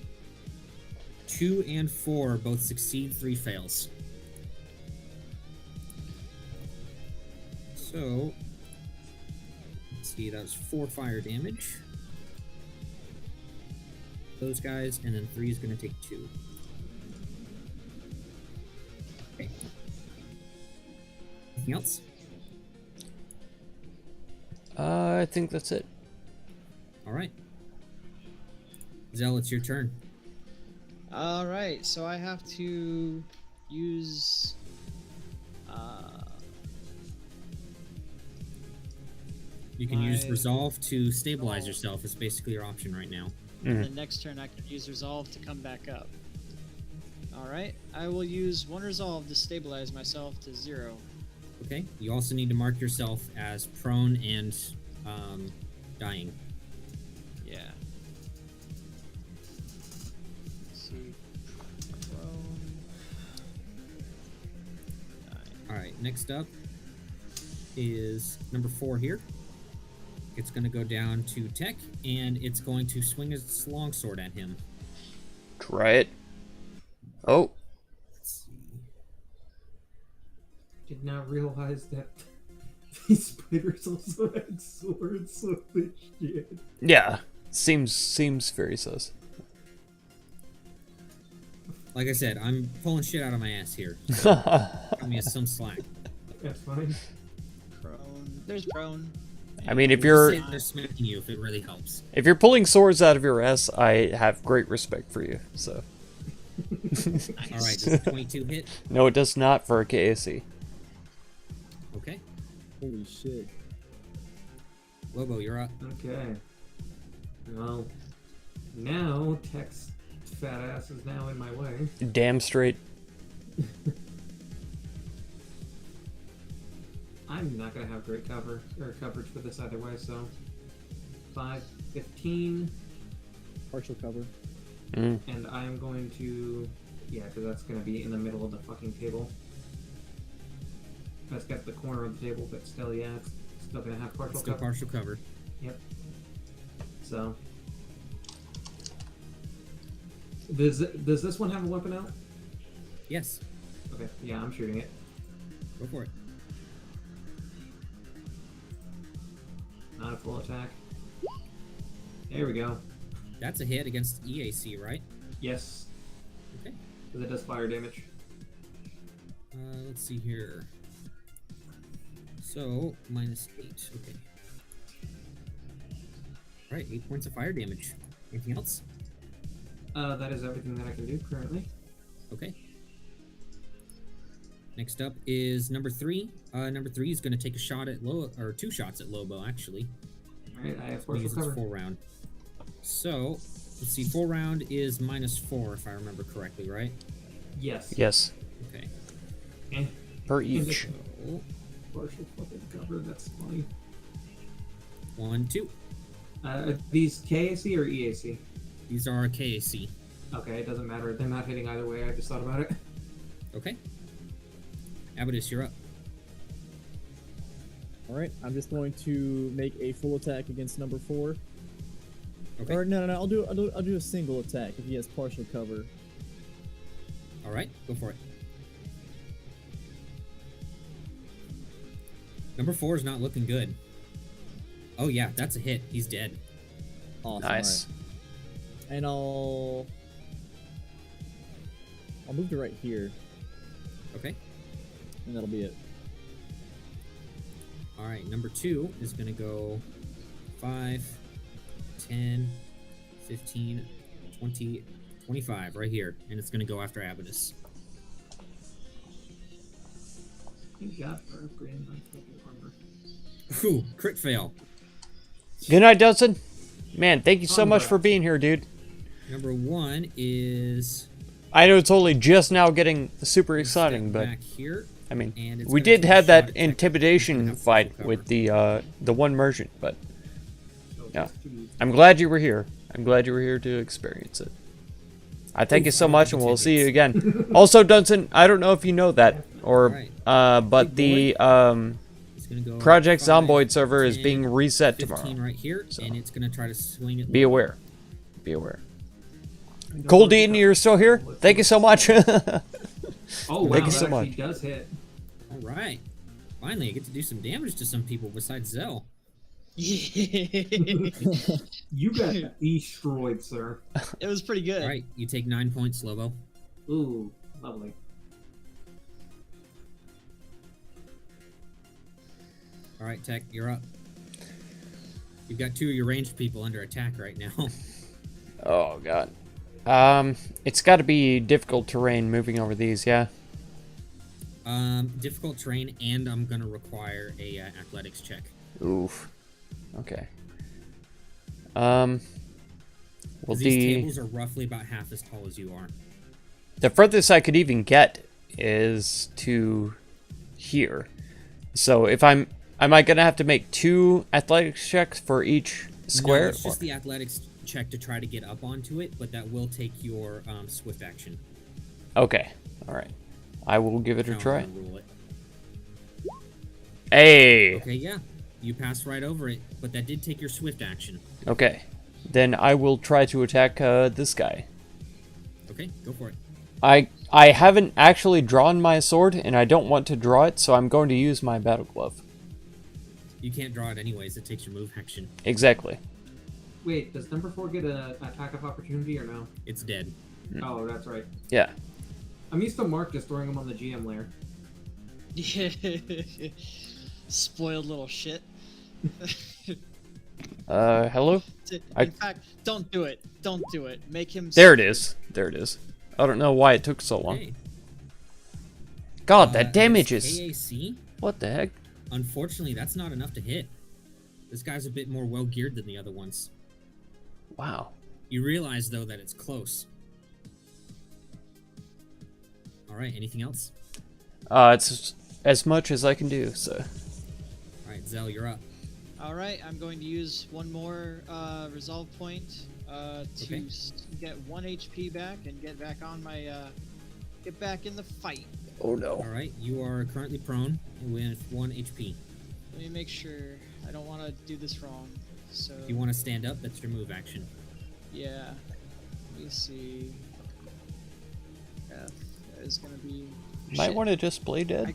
2 and 4 both succeed, 3 fails. So, let's see, that was 4 fire damage. Those guys, and then 3 is going to take 2. Okay. Anything else? I think that's it. Alright. Zell, it's your turn. All right. So I have to use. You can use My- resolve to stabilize yourself. It's basically your option right now. And the next turn I can use resolve to come back up. Alright, I will use one resolve to stabilize myself to 0. Okay. You also need to mark yourself as prone and dying. Yeah. Let's see. Prone. All right. Next up is number 4 here. It's going to go down to Tech, and it's going to swing its longsword at him. Try it. Oh, Let's see. Did not realize that these spiders also had swords, so they shit. yeah. Seems very sus. Like I said, I'm pulling shit out of my ass here. So cut me some slack. That's fine. Prone. There's prone. I mean, if We'll you're just say they're smacking you, if it really helps. if you're pulling swords out of your ass, I have great respect for you. So All right. Does a 22 hit? no, it does not for a KAC. Okay. Holy shit. Lobo, you're up. Okay. Well, now Tech's fat ass is now in my way. Damn straight. I'm not gonna have great coverage for this either way, so 5, 15, Partial cover. and I'm going to because that's gonna be in the middle of the fucking table. That's got the corner of the table, but still, yeah, it's still gonna have partial Still cover. partial cover. Yep. So, does this one have a weapon out? Yes. Okay, yeah, I'm shooting it. Go for it. Not a full attack. There we go. That's a hit against EAC, right? Yes, Okay. because it does fire damage. Let's see here. So, -8. Okay. Alright, 8 points of fire damage. Anything else? That is everything that I can do currently. Okay. Next up is number 3. Number 3 is going to take a shot at or 2 shots at Lobo, actually. Alright, I have Because partial it's cover. full round. So, let's see. Full round is -4, if I remember correctly, right? Yes. Yes, Okay. Eh, per each. So, partial fucking cover, that's funny. 1, 2. Are these KAC or EAC? These are KAC. Okay, it doesn't matter. They're not hitting either way. I just thought about it. Okay. Abadus, you're up. All right, I'm just going to make a full attack against number 4. Okay. Or no, I'll do a single attack if he has partial cover. All right, go for it. Number 4 is not looking good. Oh yeah, that's a hit. He's dead. Awesome. Nice. alright. And I'll move to right here, Okay. and that'll be it. All right, number 2 is going to go 5, 10, 15, 20, 25 right here. And it's going to go after Abadus. Thank God for upgrading my fucking armor. Whew, crit fail. Good night, Dustin. Man, thank you so much for Congrats. being here, dude. Number 1 is I know it's only just now getting super exciting, step but back here. I mean, And it's we gonna did take a have shot that at Tech. intimidation Have fight full with cover. the one merchant, but So Yeah. just to- I'm glad you were here. I'm glad you were here to experience it. I thank you so much, and we'll see you again. Also, Dunson, I don't know if you know that, or Alright. but Big the It's gonna go Project 5, Zomboid server is 10, being reset 15 tomorrow. right here, So. and it's gonna try to swing it. Be aware. Be aware. I don't Cold know Eaton, if you're still here? Let's Thank you so much. Oh wow, Thank you that so actually much. does hit. All right. Finally, I get to do some damage to some people besides Zell. it You got destroyed, sir. was pretty good. All right, you take 9 points, Lobo. Ooh, lovely. All right, Tech, you're up. You've got 2 of your ranged people under attack right now. Oh god. It's got to be difficult terrain moving over these, yeah. Difficult terrain, and I'm gonna require a athletics check. Oof. Okay. 'Cause Well, these tables are roughly about half as tall as you are. the furthest I could even get is to here. So if am I gonna have to make 2 athletics checks for each square? No, it's just or- the athletics check to try to get up onto it, but that will take your swift action. Okay. All right. I will give it a Now I'm try. gonna roll it. Hey. Okay, yeah. You passed right over it, but that did take your swift action. Okay. Then I will try to attack this guy. Okay, go for it. I haven't actually drawn my sword, and I don't want to draw it, so I'm going to use my battle glove. You can't draw it anyways. It takes your move action. Exactly. Wait, does number 4 get an attack of opportunity or no? It's dead. Oh, that's right. Yeah. I'm used to Mark just throwing him on the GM layer. Spoiled little shit. Hello? In fact, don't do it. Don't do it. Make him. There it is. There it is. I don't know why it took so long. Okay. God, that It's damage is... KAC? What the heck? Unfortunately, that's not enough to hit. This guy's a bit more well-geared than the other ones. Wow. You realize, though, that it's close. Alright, anything else? It's as much as I can do, so... Alright, Zell, you're up. All right, I'm going to use one more resolve point to Okay. get 1 HP back and get back on my get back in the fight. Oh no. Alright, you are currently prone with 1 HP. Let me make sure I don't want to do this wrong. So If you want to stand up, that's your move action. yeah, let me see. F is gonna be. Might Shit. want to just play dead.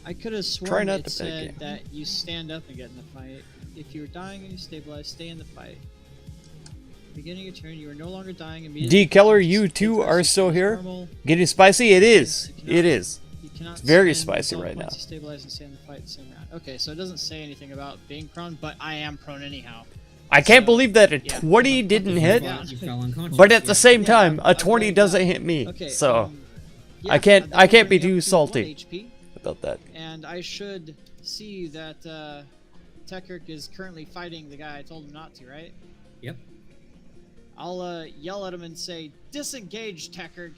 I could have sworn not it to said panic. that you stand up and get in the fight. If you are dying and you stabilize, stay in the fight. Beginning your turn, you are no longer dying immediately. D. Keller, you Stay too close are to still here? normal. Getting spicy? It is. You cannot- It is. You cannot It's very spend spicy resolve right points now. to stabilize and stay in the fight the same round. Okay, so it doesn't say anything about being prone, but I am prone anyhow. I can't So, believe that a yeah. 20 didn't hit, Yeah. You fell unconscious. but at the yeah. same Yeah, time, a I'm 20 laying doesn't down. hit me. Okay, So, yeah, I can't- that I will can't be bring me too up to salty. 1 HP, about that. and I should see that Tekirk is currently fighting the guy I told him not to, right? Yep. I'll yell at him and say, "Disengage, Tekirk.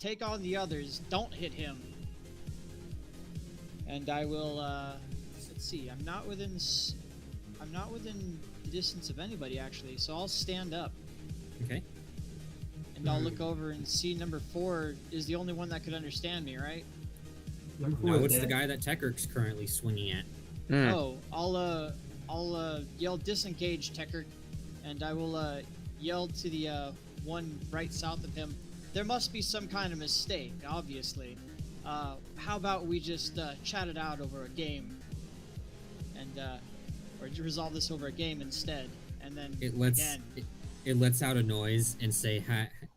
Take on the others. Don't hit him." And I will. Let's see. I'm not within the distance of anybody actually, so I'll stand up Okay. and I'll look over and see number 4 is the only one that could understand me, right? Number 4 No, is it's the dead. guy that Tekirk's currently swinging at. Hmm. Oh, I'll yell disengage, Tekirk, and I will yell to the one right south of him. There must be some kind of mistake, obviously. How about we just chat it out over a game, and or resolve this over a game instead, and then It lets again. it lets out a noise and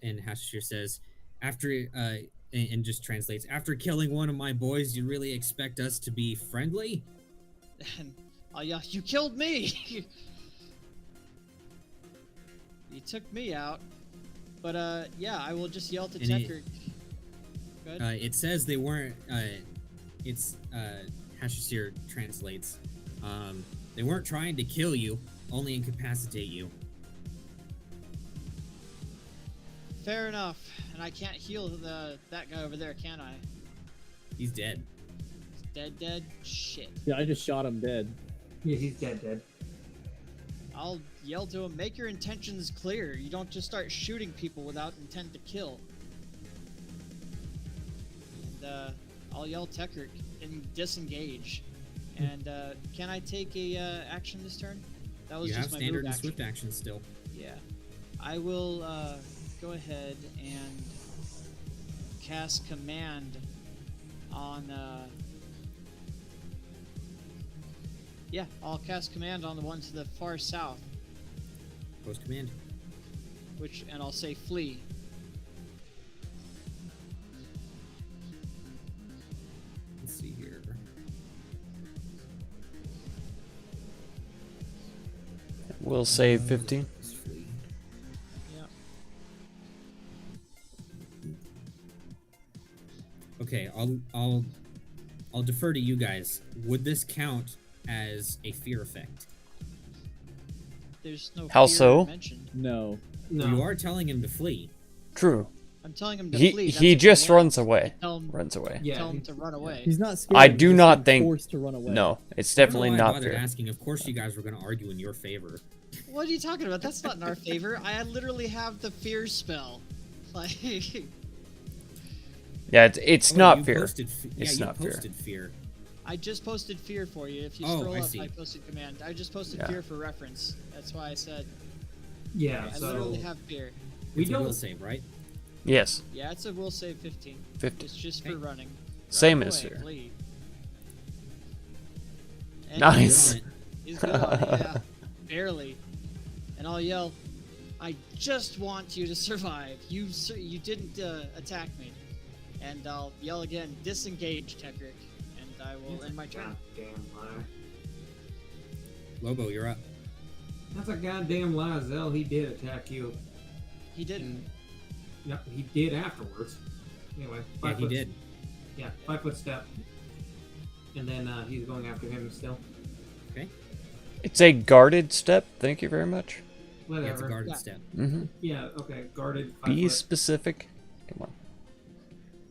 and Hashir says, after and just translates, after killing one of my boys, you really expect us to be friendly? And I'll yell, "You killed me! You took me out." But yeah, I will just yell to And it- Tekirk. Go ahead. It says they weren't. It's Hashir translates. They weren't trying to kill you, only incapacitate you. Fair enough. And I can't heal that guy over there, can I? He's dead. He's dead? Shit. Yeah, I just shot him dead. Yeah, he's dead. I'll yell to him, "Make your intentions clear. You don't just start shooting people without intent to kill." And I'll yell Tekirk and disengage. And can I take a action this turn? That was You have just my standard move and action. swift action still. Yeah. I will go ahead and cast command on yeah, I'll cast command on the one to the far south, Post command. and I'll say flee. Let's see here. We'll save 15. Let's flee. Yeah. Okay, I'll defer to you guys. Would this count as a fear effect. There's no How fear so? mentioned. No. No. You are telling him to flee. True. I'm telling him to He flee. That's he a just command. runs away. Tell him, Runs away. Yeah. tell him to run away. He's not scared. I he's do just not being think- forced to run away. No, it's I don't definitely know why I not bothered fair. asking. Of course, you guys were going to argue in your favor. What are you talking about? That's not in our favor. I literally have the fear spell. Like, Yeah, it's Oh, not you fair. Posted It's you not fair. posted fear. I just posted fear for you. If you Oh, scroll I up, see. I posted command. I just posted Yeah. fear for reference. That's why I said Yeah. I So literally have fear. we It's a will don't. save, right? Yes, Yeah, it's a will save 15. 50. It's just for Okay. running. Same Run as away, fear. flee. And Nice. Good on it. He's good on it, yeah. Barely. And I'll yell, I just want you to survive. You didn't attack me. And I'll yell again, disengage, Tekrick. And I will end my turn. Goddamn lie. Lobo, you're up. That's a goddamn lie, Zell. He did attack you. He didn't. No, he did afterwards. Anyway, Yeah, he did. Yeah, 5 foot step. And then he's going after him still. It's a guarded step. Thank you very much. Yeah, it's a Whatever. guarded Yeah. step. Mm-hmm. Yeah, okay, guarded. 5 Be foot. specific. Come on.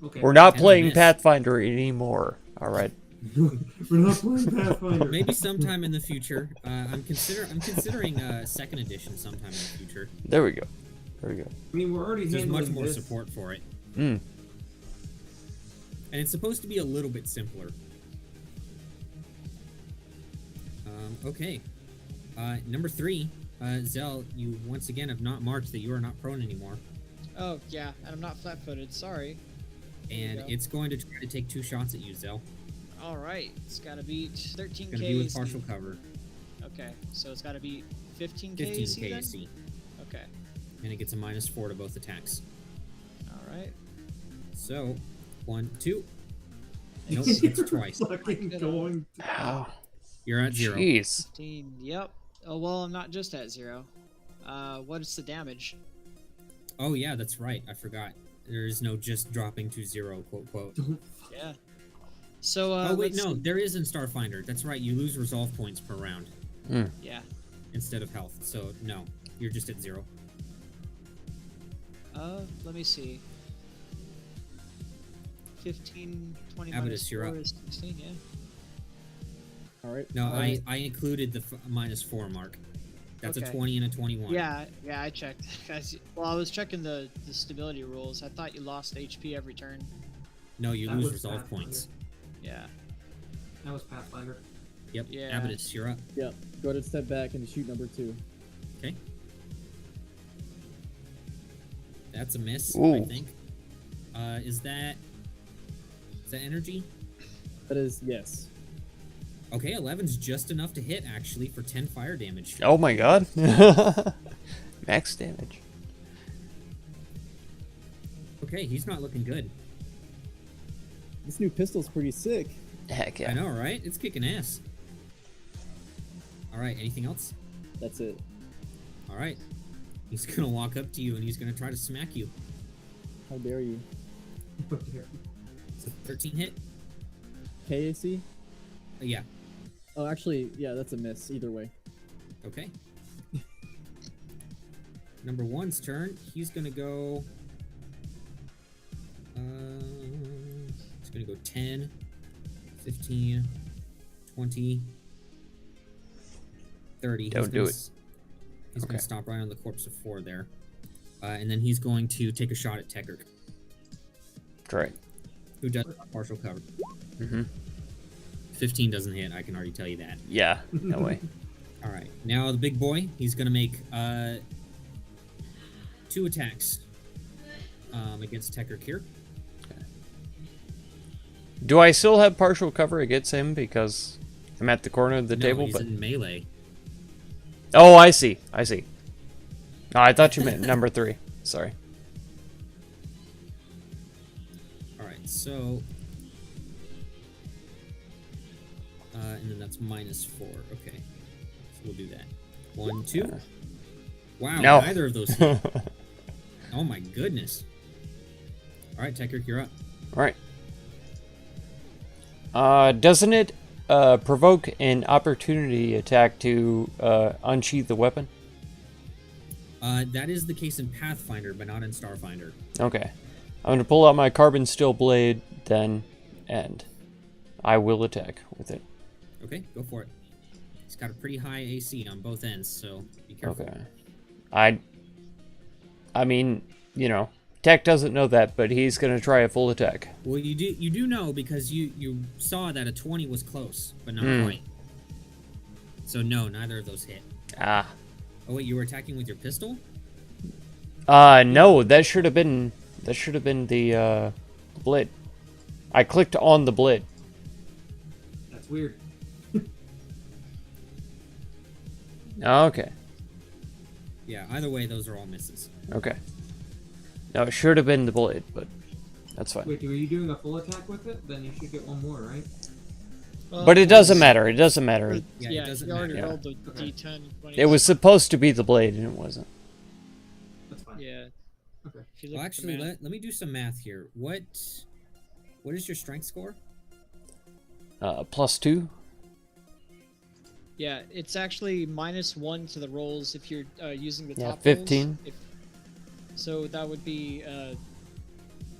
Okay. We're not And a playing miss. Pathfinder anymore. All right. We're not playing Pathfinder. Maybe sometime in the future. I'm considering second edition sometime in the future. There we go. There we go. I mean, we're already There's handling much more this. support for it, Mm. and it's supposed to be a little bit simpler. Okay. Number 3, Zell, you once again have not marked that you are not prone anymore, Oh, yeah, and I'm not flat-footed. Sorry. and go. it's going to try to take 2 shots at you, Zell. All right. It's got to beat 13k. Going to be with AC. partial cover. Okay, so it's got to beat 15k 15k AC then? AC, Okay. and it gets a -4 to both attacks. All right. So, 1, 2. Nope, it hits twice. Fucking going. Ow. You're at 0. Jeez. 15. Yep. Oh well, I'm not just at 0. What is the damage? Oh yeah, that's right. I forgot. There is no just dropping to 0, quote quote. Yeah. So. Oh wait, let's no, see. there is in Starfinder. That's right. You lose resolve points per round Yeah. instead of health. So no, you're just at 0. Let me see. 15, 20 Abaddis, minus you're 4 up. is 16. Yeah. All right. No, Alright. I included the -4 mark. That's a Okay. 20 and a 21. Yeah, I checked. Well, I was checking the stability rules. I thought you lost HP every turn. No, you That lose was resolve Pathfinder. points. Yeah. That was Pathfinder. Yep. Yeah. Abaddis, you're up. Yep. Go ahead and step back and shoot number 2. Okay. That's a miss, I Ooh. think. Is that energy? That is yes. Okay, 11's just enough to hit actually for 10 fire damage. Oh my god. Max damage. Okay, he's not looking good. This new pistol's pretty sick. Heck I yeah. know, right? It's kicking ass. All right, anything else? That's it. All right. He's gonna walk up to you and he's gonna try to smack you. How dare you? It's a 13 hit. KAC? Yeah. Oh, actually, yeah, that's a miss. Either way. Okay. Number 1's turn. He's gonna go. He's gonna go 10, 15, 20, 30. Don't do it. He's Okay. gonna stop right on the corpse of 4 there, and then he's going to take a shot at Tekrick, Right. who does have partial cover. Mm-hmm. 15 doesn't hit. I can already tell you that. Yeah. No way. All right, now the big boy. He's gonna make 2 attacks against Tekrick here. Do I still have partial cover against him because I'm at the corner of the No, table? he's But in melee. oh, I see. I see. No, I thought you meant number 3. Sorry. All right, so and then that's -4. Okay, so we'll do that. 1, 2. Wow, No. neither of those hit. Oh my goodness. All right, Tekrick, you're up. Right. Doesn't it provoke an opportunity attack to unsheath the weapon? That is the case in Pathfinder, but not in Starfinder. Okay. I'm going to pull out my carbon steel blade then, and I will attack with it. Okay, go for it. It's got a pretty high AC on both ends, so be careful. Okay. I mean, you know, Tech doesn't know that, but he's going to try a full attack. Well, you do know because you saw that a 20 was close, but not quite. So no, neither of those hit. Ah. Oh wait, you were attacking with your pistol? No, that should have been the blade. I clicked on the blade. That's weird. Okay. Yeah, either way, those are all misses. Okay. No, it should have been the blade, but that's fine. Wait, were you doing a full attack with it? Then you should get one more, right? But it doesn't matter. It doesn't matter. Yeah, it doesn't you already matter. rolled the Okay. D10. When It was supposed to be the blade, and it wasn't. That's fine. Yeah. Okay. If you look Well, at the actually, math- let me do some math here. What is your strength score? +2. Yeah, it's actually -1 to the rolls if you're using the Yeah, top 15. rolls. So that would be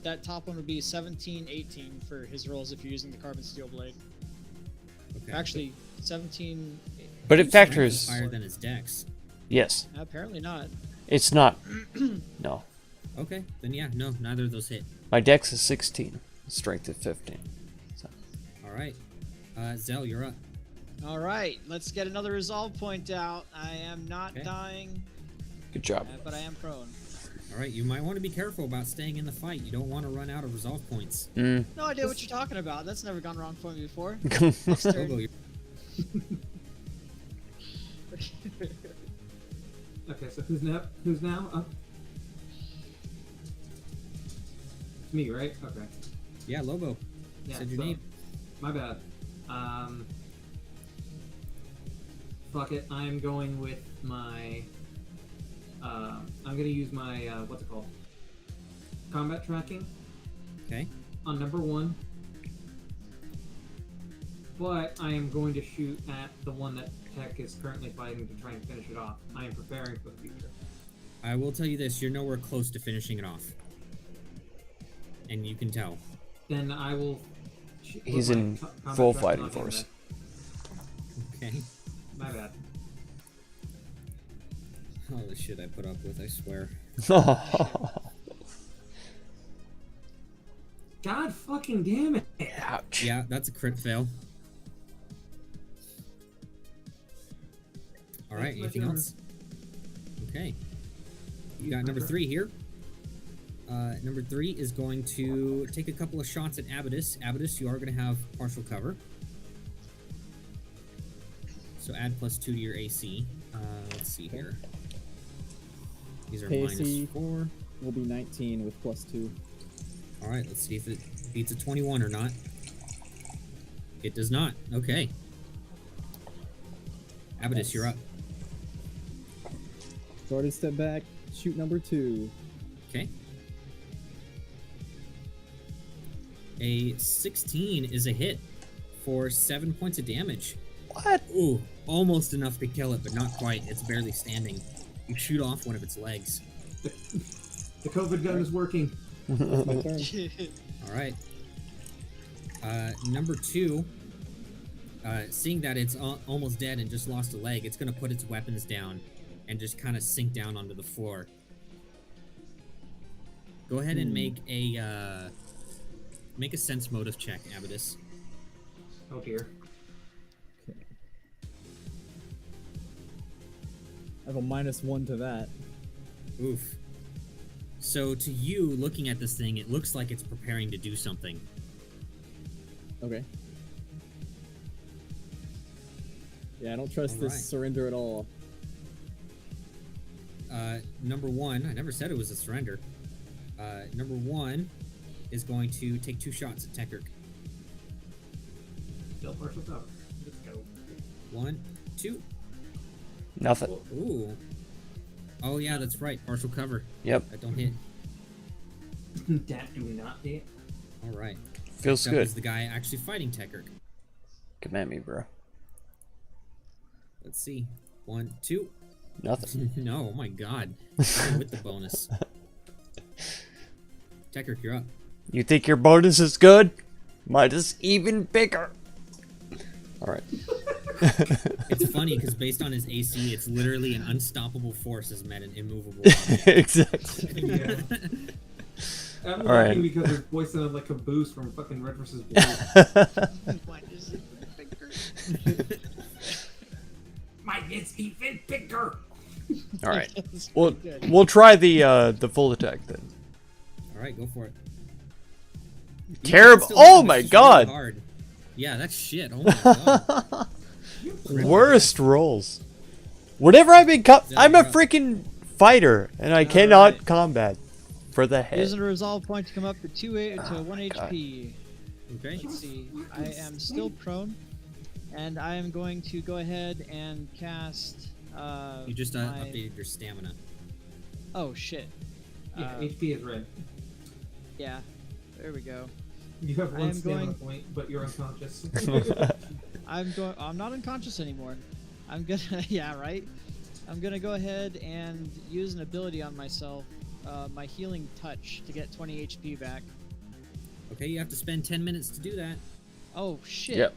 that top one would be 17, 18 for his rolls if you're using the carbon steel blade. Okay. Actually, 17. But it His strength is factors. higher than his dex. Yes. Apparently not. It's not. No. Okay, then yeah, no, neither of those hit. My dex is 16. Strength is 15. All right, Zell, you're up. All right, let's get another resolve point out. I am not Okay. dying, Good job. but I am prone. All right, you might want to be careful about staying in the fight. You don't want to run out of resolve points. Mm. No idea what you're talking about. That's never gone wrong for me before. Lobo, Next turn. you're- Okay, so who's now? Who's now up? It's me, right? Okay. yeah, Lobo. Yeah. Said your so- name. My bad. Fuck it. I'm going with my. I'm gonna use my what's it called? Combat tracking Okay. on number 1. But I am going to shoot at the one that Tech is currently fighting to try and finish it off. I am preparing for the future. I will tell you this: you're nowhere close to finishing it off, and you can tell. Then I will. He's put my in combat full tracking fighting on him force. then. Okay. My bad. All the shit I put up with, I swear. God fucking damn it! Ouch. Yeah, that's a crit fail. All right, That's my anything turn. else? Okay. You got number 3 here. Number 3 is going to take a couple of shots at Abaddis. Abaddis, you are going to have partial cover. So add +2 to your AC. Let's see here. These are AC -4. will be 19 with +2. All right, let's see if it beats a 21 or not. It does not. Okay. Abaddis, you're up. Started step back, shoot number 2. Okay. A 16 is a hit for 7 points of damage. What? Ooh, almost enough to kill it, but not quite. It's barely standing. You shoot off one of its legs. The COVID gun is working. That's my turn. All right. Number 2, seeing that it's almost dead and just lost a leg, it's going to put its weapons down and just kind of sink down onto the floor. Go ahead and make a sense motive check, Abaddis. Oh dear. I have a -1 to that. Oof. So to you, looking at this thing, it looks like it's preparing to do something. Okay. Yeah, I don't trust All this right. surrender at all. Number 1, I never said it was a surrender. Number 1 is going to take 2 shots at Tekirk. Still partial cover. Let's go. 1, 2. Nothing. Ooh. Oh yeah, that's right. Partial cover. Yep. That don't hit. That do not hit. All right. Feels Next up good. is the guy actually fighting Tekirk. Come at me, bro. Let's see. 1, 2. Nothing. No, oh my god. Even with the bonus. Tecker, you're up. You think your bonus is good? Mine is even bigger. All right. It's funny because based on his AC, it's literally an unstoppable force has met an immovable object. Exactly. Yeah. I'm All right. laughing because his voice sounded like a boost from fucking Red vs. Blue. Mine is even bigger. All right. That's We'll pretty good. we'll try the full attack then. Alright, go for it. You Terrible. can still Oh hit, my it's just god. really hard. Yeah, that's shit. Oh my god. Worst rolls. Whenever I'm in I'm a you're up. freaking fighter, and I cannot combat for the head. Using a resolve point to come up to 1 HP. Okay. Let's see. I am still prone, and I am going to go ahead and cast. You just my- updated your stamina. Oh shit. Yeah, HP is red. Yeah. There we go. You have I one am stamina going- point, but you're unconscious. I'm not unconscious anymore. I'm gonna yeah, right? I'm gonna go ahead and use an ability on myself, my healing touch, to get 20 HP back. Okay, you have to spend 10 minutes to do that. Oh shit. Yep.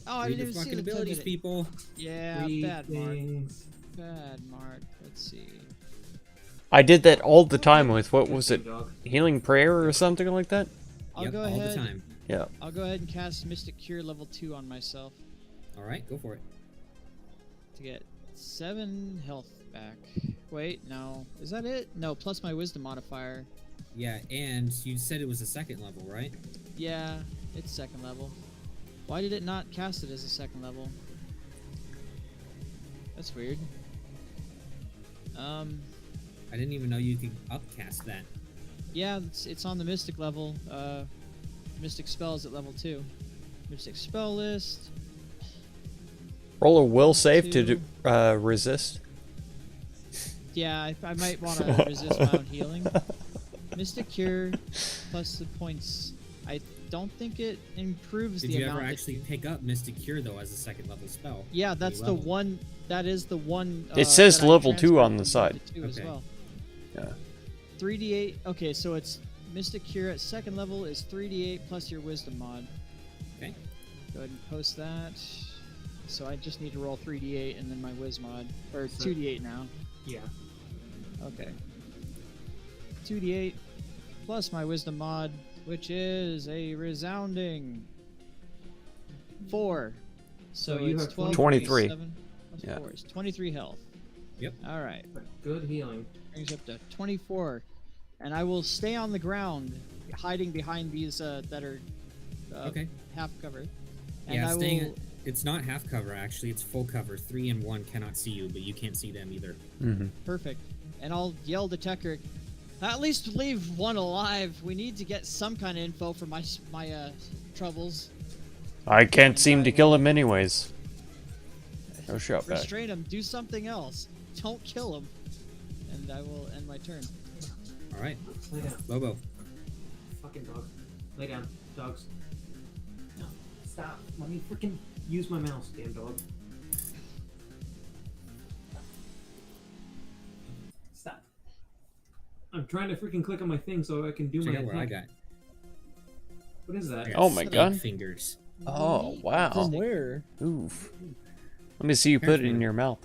Oh, I Read didn't your even see fucking the 10 abilities, minute. people. Yeah, Three bad mark. things. Bad mark. Let's see. I did that all the time with what was it? Dog. Healing prayer or something like that? I'll Yep, go all ahead. the time. Yeah. I'll go ahead and cast Mystic Cure level 2 on myself Alright, go for it. to get 7 health back. Wait, no. Is that it? No, plus my wisdom modifier. Yeah, and you said it was a second level, right? Yeah, it's second level. Why did it not cast it as a second level? That's weird. I didn't even know you could upcast that. Yeah, it's on the Mystic level. Mystic spells at level 2. Mystic spell list. Roll a will save to do, resist. Yeah, I might want to resist my own healing. Mystic Cure plus the points. I don't think it improves Did the you amount. ever that actually pick up Mystic Cure, though, as a second level spell? Yeah, that's the level? one. That is the one. It says that I level 2 transferred on the from side. level 2 as Okay. well. Yeah. 3d8. Okay, so it's Mystic Cure at second level is 3d8 plus your Wisdom mod. Okay. Go ahead and post that. So I just need to roll 3d8 and then my Wiz mod, or So- 2d8 now. Yeah. Okay. 2d8 plus my Wisdom mod, which is a resounding 4. So So you it's have 12, 23. 7 plus Yeah. 4 is 23 health. Yep. All right. But good healing. Brings up to 24, and I will stay on the ground, hiding behind these that are Okay. half cover. And Yeah, I staying. will. It's not half cover, actually. It's full cover. 3 and 1 cannot see you, but you can't see them either. Mm-hmm. Perfect. And I'll yell to Tecker, at least leave one alive. We need to get some kind of info for my troubles. I can't seem to kill him anyways. No shot back. Restrain him. Do something else. Don't kill him. And I will end my turn. Alright. Lay down. Lobo. Fucking dog. Lay down. Dogs. No. Stop. Let me freaking use my mouse, damn dog. Stop. I'm trying to freaking click on my thing so I can do my Check out what I attack. got. What is that? I got Oh my snake god. Fingers. Oh, wow. From where? Oof. Let me see you put it in your mouth.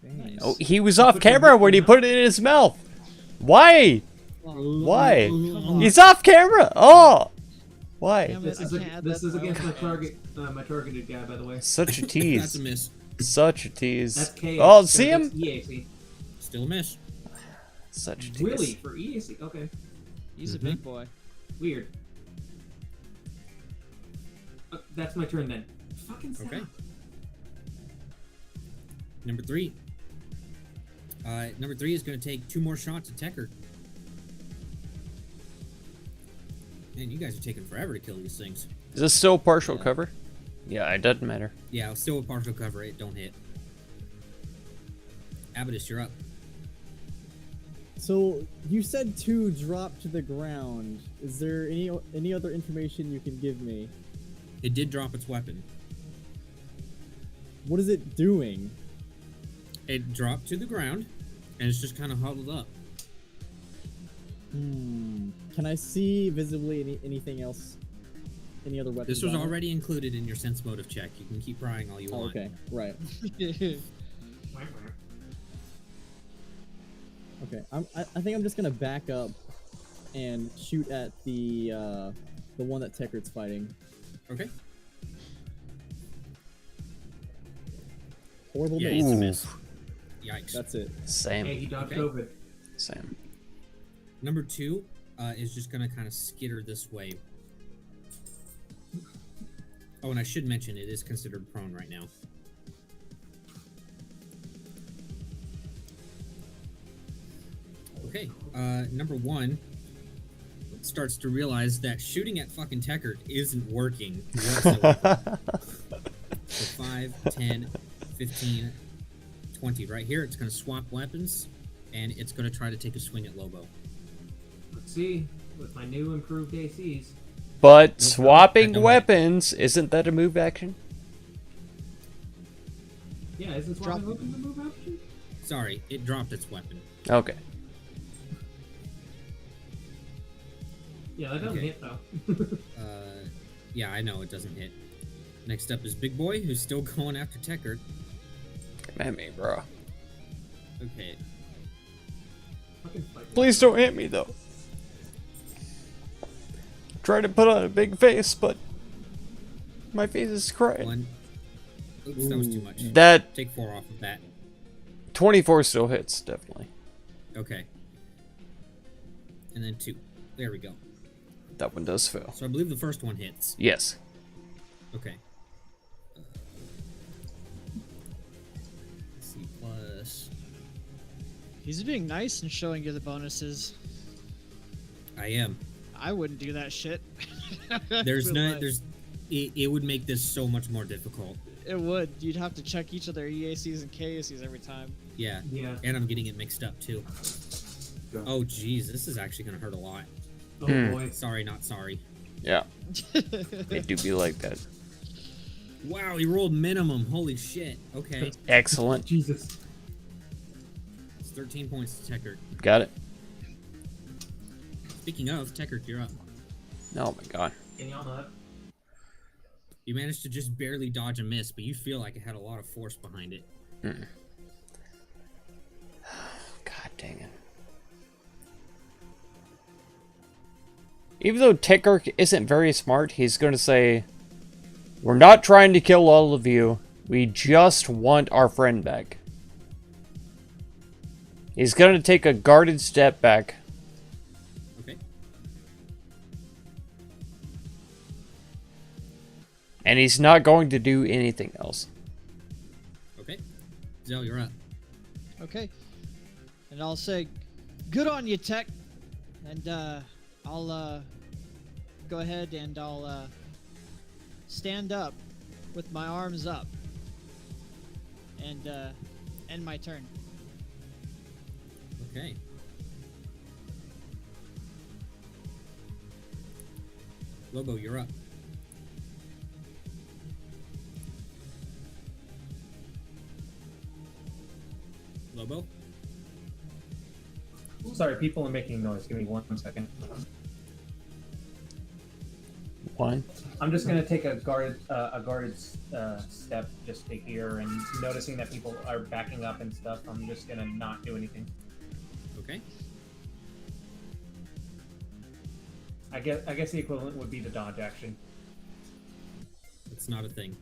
Nice. Oh, he was off camera when he put it in his mouth. Why? Why? He's off camera. Oh. Why? Damn it, This is, I can't add this that is to my against own my targeted guy, by the way. Such a That's tease. a miss. Such a tease. That's KS. Oh, so see it's him? EAC. Still a miss. Such a tease. Really? For EAC? Okay. He's a big boy. Weird. That's my turn then. Fucking stop. Okay. Number 3. Number 3 is going to take 2 more shots at Tecker. Man, you guys are taking forever to kill these things. Is this still partial cover? Yeah, it doesn't matter. Yeah, still a partial cover. It don't hit. Abaddis, you're up. So you said 2 drop to the ground. Is there any other information you can give me? It did drop its weapon. What is it doing? It dropped to the ground, and it's just kind of huddled up. Can I see visibly anything else? Any other weapons? This was on it? already included in your sense motive check. You can keep prying all you Oh, want. okay, right. Okay, I think I'm just gonna back up and shoot at the one that Techard's fighting. Okay. Horrible Yeah, miss. it's a miss. Yikes. That's it. Hey, Same. he dodged Okay. over. Same. Number 2 is just going to kind of skitter this way. Oh, and I should mention it is considered prone right now. Okay, number 1 starts to realize that shooting at fucking Techard isn't working whatsoever. So 5, 10, 15, 20. Right here, it's going to swap weapons, and it's going to try to take a swing at Lobo. Let's see. With my new improved ACs. But Nope, swapping I don't weapons, isn't that a move action? Yeah, isn't swapping weapons a move option? Sorry, it dropped its weapon. Okay. Yeah, that doesn't Okay. hit though. Yeah, I know it doesn't hit. Next up is Big Boy, who's still going after Techard. Come at me, bro. Okay, Fucking fight. Please don't hit me, though. Try to put on a big face, but my face is crying. 1. Oops, that was too much. That Take 4 off of that. 24 still hits, definitely. Okay. And then 2. There we go. That one does fail. So I believe the first one hits. Yes. Okay. C plus. He's being nice and showing you the bonuses. I am. I wouldn't do that shit. There's Real not. life. There's. It would make this so much more difficult. It would. You'd have to check each of their EACs and KACs every time. Yeah. Yeah. And I'm getting it mixed up too. Oh geez, this is actually gonna hurt a lot. Oh Hmm. boy. Sorry, not sorry. Yeah. They do be like that. Wow, he rolled minimum. Holy shit. Okay. Excellent. Jesus. It's 13 points to Techard. Got it. Speaking of, Techard, you're up. Oh my god. Can y'all not? You managed to just barely dodge a miss, but you feel like it had a lot of force behind it. God dang it. Even though Techarch isn't very smart, he's going to say, "We're not trying to kill all of you. We just want our friend back." He's going to take a guarded step back. Okay. And he's not going to do anything else. Okay. Zell, you're up. Okay. And I'll say, good on you, Tech. And I'll go ahead and I'll stand up with my arms up and end my turn. Okay. Lobo, you're up. Lobo? Sorry, people are making noise. Give me 1 second. One. I'm just gonna take a guarded step just to here, and noticing that people are backing up and stuff. I'm just gonna not do anything. Okay. I guess the equivalent would be the dodge action. It's not a thing.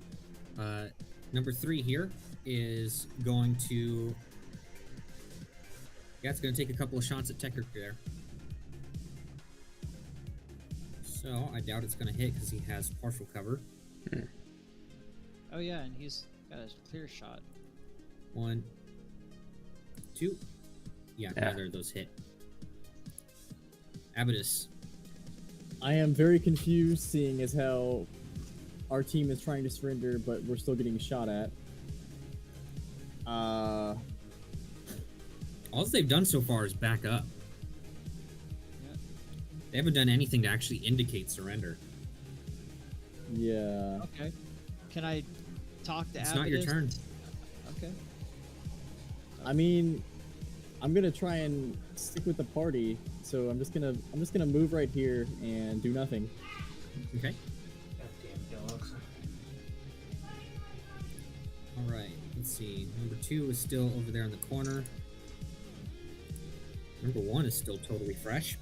Number 3 here is going to... Yeah, it's going to take a couple of shots at Techard there. So, I doubt it's going to hit because he has partial cover. Oh yeah, and he's got a clear shot. 1, 2. Yeah, neither of those hit. Abaddus. I am very confused, seeing as how our team is trying to surrender, but we're still getting shot at. All they've done so far is back up. Yeah. They haven't done anything to actually indicate surrender. Yeah. Okay. Can I talk to It's not your Avidus? turn. Okay. I mean, I'm gonna try and stick with the party, so I'm just gonna move right here and do nothing. Okay. Goddamn dogs. All right. Let's see. Number 2 is still over there in the corner. Number 1 is still totally fresh.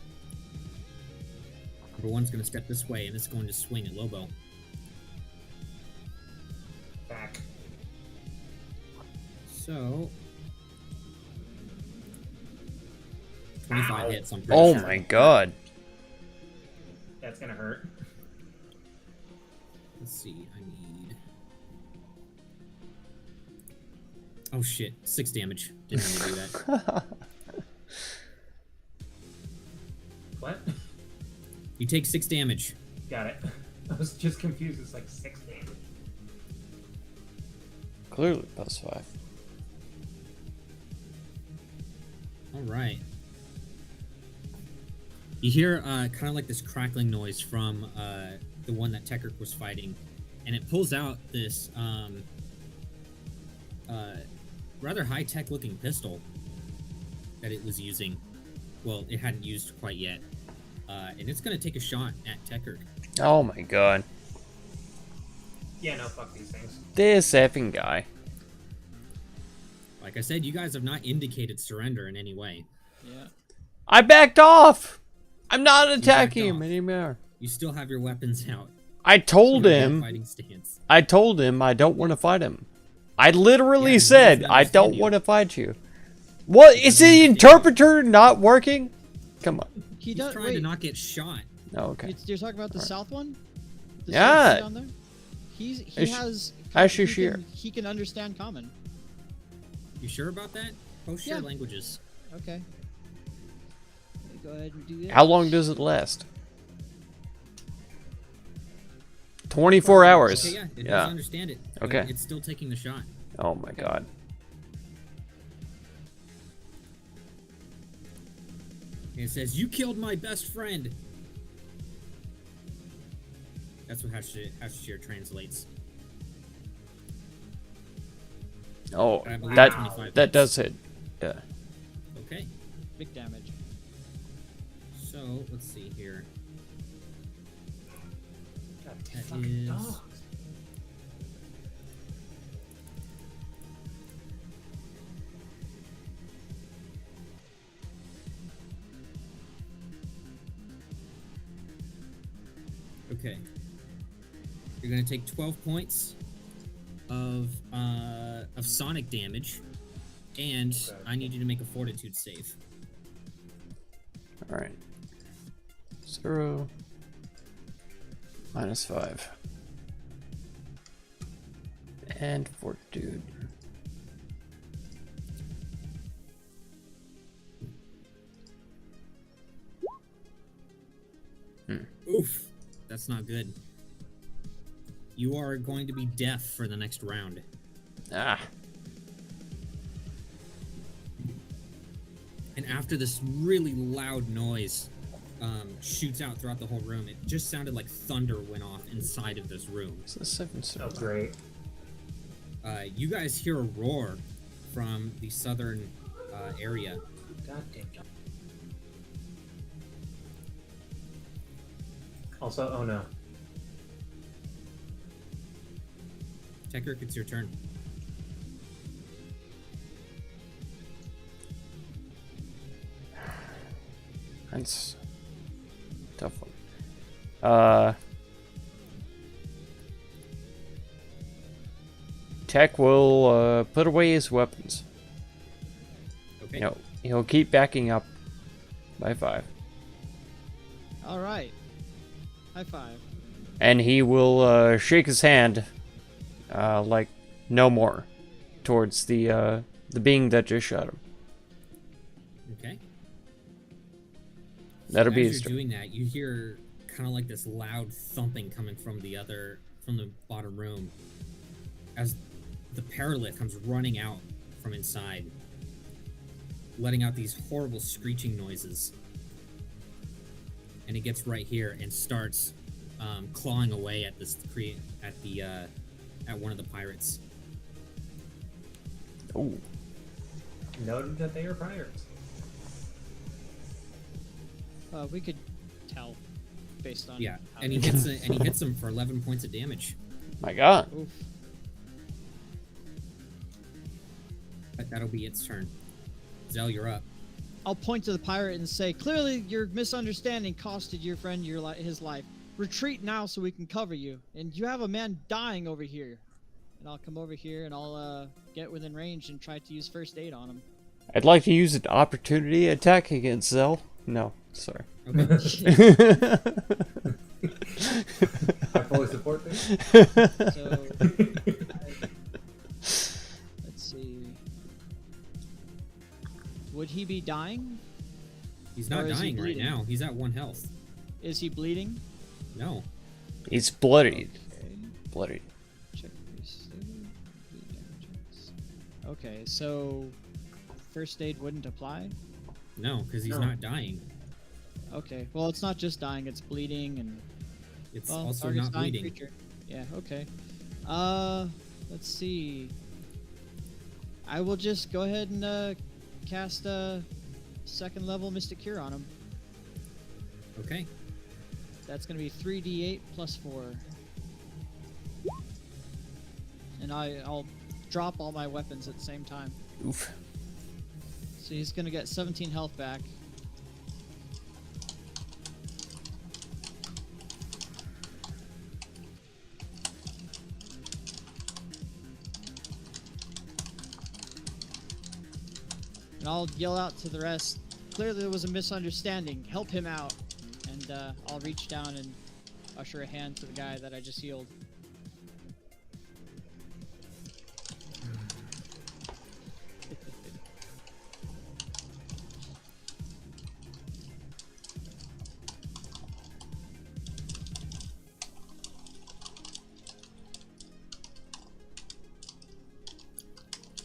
Number 1's going to step this way, and it's going to swing at Lobo. Back. So 25 hits. I'm pretty Oh sure. my god. That's gonna hurt. Let's see. I need. Oh shit! 6 damage. Didn't mean to do that. What? You take 6 damage. Got it. I was just confused. It's like 6 damage. Clearly +5. All right. You hear kind of like this crackling noise from the one that Tekkerk was fighting, and it pulls out this rather high-tech looking pistol that it was using. Well, it hadn't used quite yet. And it's going to take a shot at Tekkerk. Oh my god. Yeah, no, fuck these things. This effing guy. Like I said, you guys have not indicated surrender in any way. Yeah. I backed off! I'm not backed attacking him off. anymore. You still have your weapons out. I told Sort of in him. fighting stance. I told him I don't want to fight him. I literally Yeah, he said doesn't I don't understand you. want to fight you. What? Is doesn't the understand interpreter not working? Come on. He He's does. trying Wait, to not get shot. Oh, okay. you're talking about the south one? The Yeah. south down there? He Ash- has. Ashishir. He can understand common. You sure about that? Post share Yeah. languages. Okay. Go ahead and do that. How long does it last? 24 hours. Okay, yeah, it does Yeah. understand it. but Okay. It's still taking the shot. Oh my god. And it says, "You killed my best friend." That's what Hashir translates. Oh, I believe that 25 that hits. does hit. Yeah. Okay, Big damage. so let's see here. Goddamn That fucking is- dogs. Okay. You're gonna take 12 points of sonic damage, and Okay. I need you to make a fortitude save. All right. 0 -5 and fortitude. Oof, that's not good. You are going to be deaf for the next round. Ah. And after this really loud noise shoots out throughout the whole room, it just sounded like thunder went off inside of this room. It's the 7 Oh, great. You guys hear a roar from the southern area. Goddamn dog. Also, oh no. Tekkerk, it's your turn. That's a tough one. Tech will put away his weapons. Okay. You know, he'll keep backing up by 5. All right. High five. And he will shake his hand like no more towards the being that just shot him. Okay. That'll be As his you're turn. doing that, you hear kind of like this loud thumping coming from the bottom room as the paralift comes running out from inside, letting out these horrible screeching noises. And it gets right here and starts clawing away at this at one of the pirates. Oh, Noted that they are pirates. We could tell based on Yeah, how and he they- hits him for 11 points of damage. my God. Oof. But that'll be its turn. Zell, you're up. I'll point to the pirate and say, "Clearly, your misunderstanding costed your friend his life. Retreat now so we can cover you. And you have a man dying over here." And I'll come over here and I'll get within range and try to use first aid on him. I'd like to use an opportunity attack against Zell. No, sorry. Okay. I fully support this. So, let's see. Would he be dying? He's not Or is he dying right bleeding? now. He's at 1 health. Is he bleeding? No. He's bloodied. Okay. Bloodied. Check first aid. Bleed damages. Okay, so first aid wouldn't apply? No, because he's No. not dying. Okay, well, it's not just dying, it's bleeding and It's well, also target's not dying bleeding. creature. Yeah, okay. Let's see. I will just go ahead and cast a second level Mystic Cure on him. Okay. That's going to be 3d8 plus 4. And I'll drop all my weapons at the same time. Oof. So he's going to get 17 health back. And I'll yell out to the rest, "Clearly there was a misunderstanding. Help him out." And I'll reach down and usher a hand to the guy that I just healed.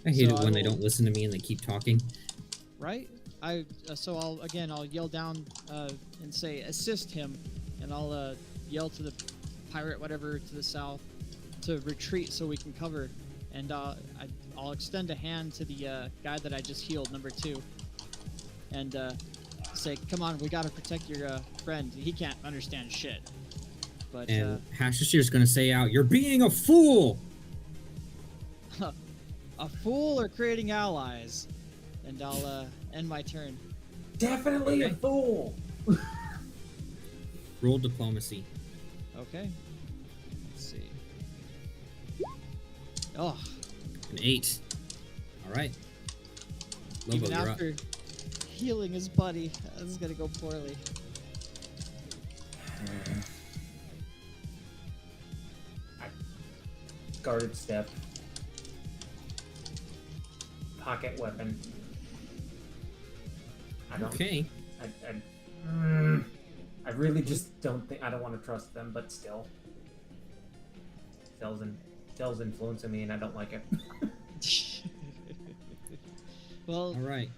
I hate So it I when they will- don't listen to me and they keep talking. Right? So I'll yell down and say, "Assist him," and I'll yell to the pirate whatever to the south to retreat so we can cover. And I'll extend a hand to the guy that I just healed, number 2, and say, "Come on, we gotta protect your friend. He can't understand shit." But And Hashishir's gonna say out, "You're being a fool!" a fool or creating allies, and I'll end my turn. Definitely a fool. Roll diplomacy. Okay. Let's see. Oh, An 8. Alright. Lobo, even you're up. after healing his buddy, this is gonna go poorly. Guarded step. Pocket weapon. I don't. Okay. I really just don't think. I don't want to trust them, but still. Zell's influencing me, and I don't like it. Well, Alright.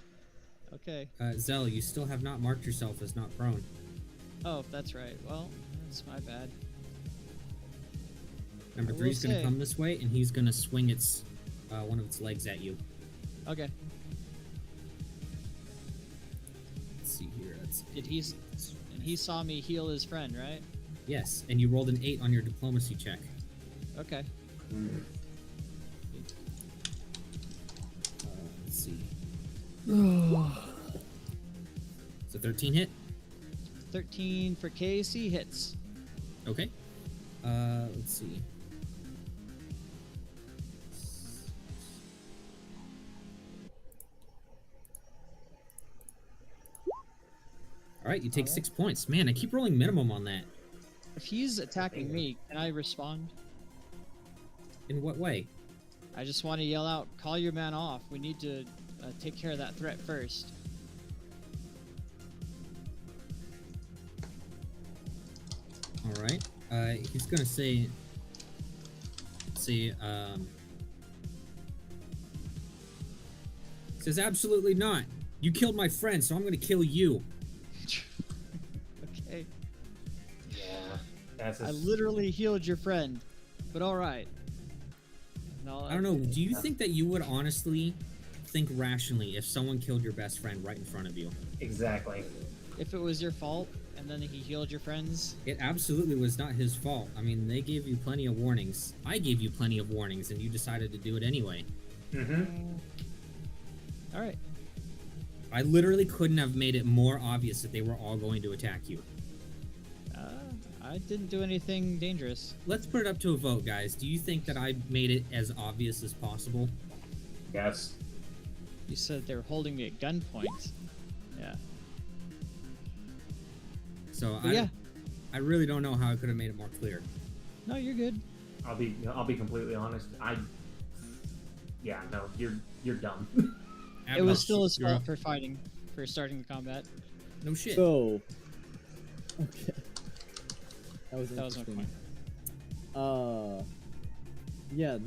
okay. Zell, you still have not marked yourself as not prone. Oh, that's right. Well, that's my bad. Number I will 3 is gonna say- come this way, and he's gonna swing its one of its legs at you. Okay. Let's see here. And he saw me heal his friend, right? Yes, and you rolled an 8 on your diplomacy check. Okay. Let's see. So 13 hit. 13 for Casey hits. Okay. Let's see. All right, you take 6 points. Man, I keep rolling minimum on that. If he's attacking me, can I respond? In what way? I just want to yell out, "Call your man off. We need to take care of that threat first." All right. He's gonna say, says absolutely not. You killed my friend, so I'm gonna kill you. Okay. Yeah, That's I literally healed your friend, but all right. No, I don't know. Do you think that you would honestly think rationally if someone killed your best friend right in front of you? exactly. If it was your fault and then he healed your friends, It absolutely was not his fault. I mean, they gave you plenty of warnings. I gave you plenty of warnings, and you decided to do it anyway. Mm-hmm. all right. I literally couldn't have made it more obvious that they were all going to attack you. I didn't do anything dangerous. Let's put it up to a vote, guys. Do you think that I made it as obvious as possible? Yes. You said they were holding me at gunpoint. Yeah. So But yeah. I really don't know how I could have made it more clear. No, you're good. I'll be completely honest. No, you're dumb. It was still his You're fault up. for fighting, for starting the combat. No shit. So, okay. That was That was my interesting. point. Yeah,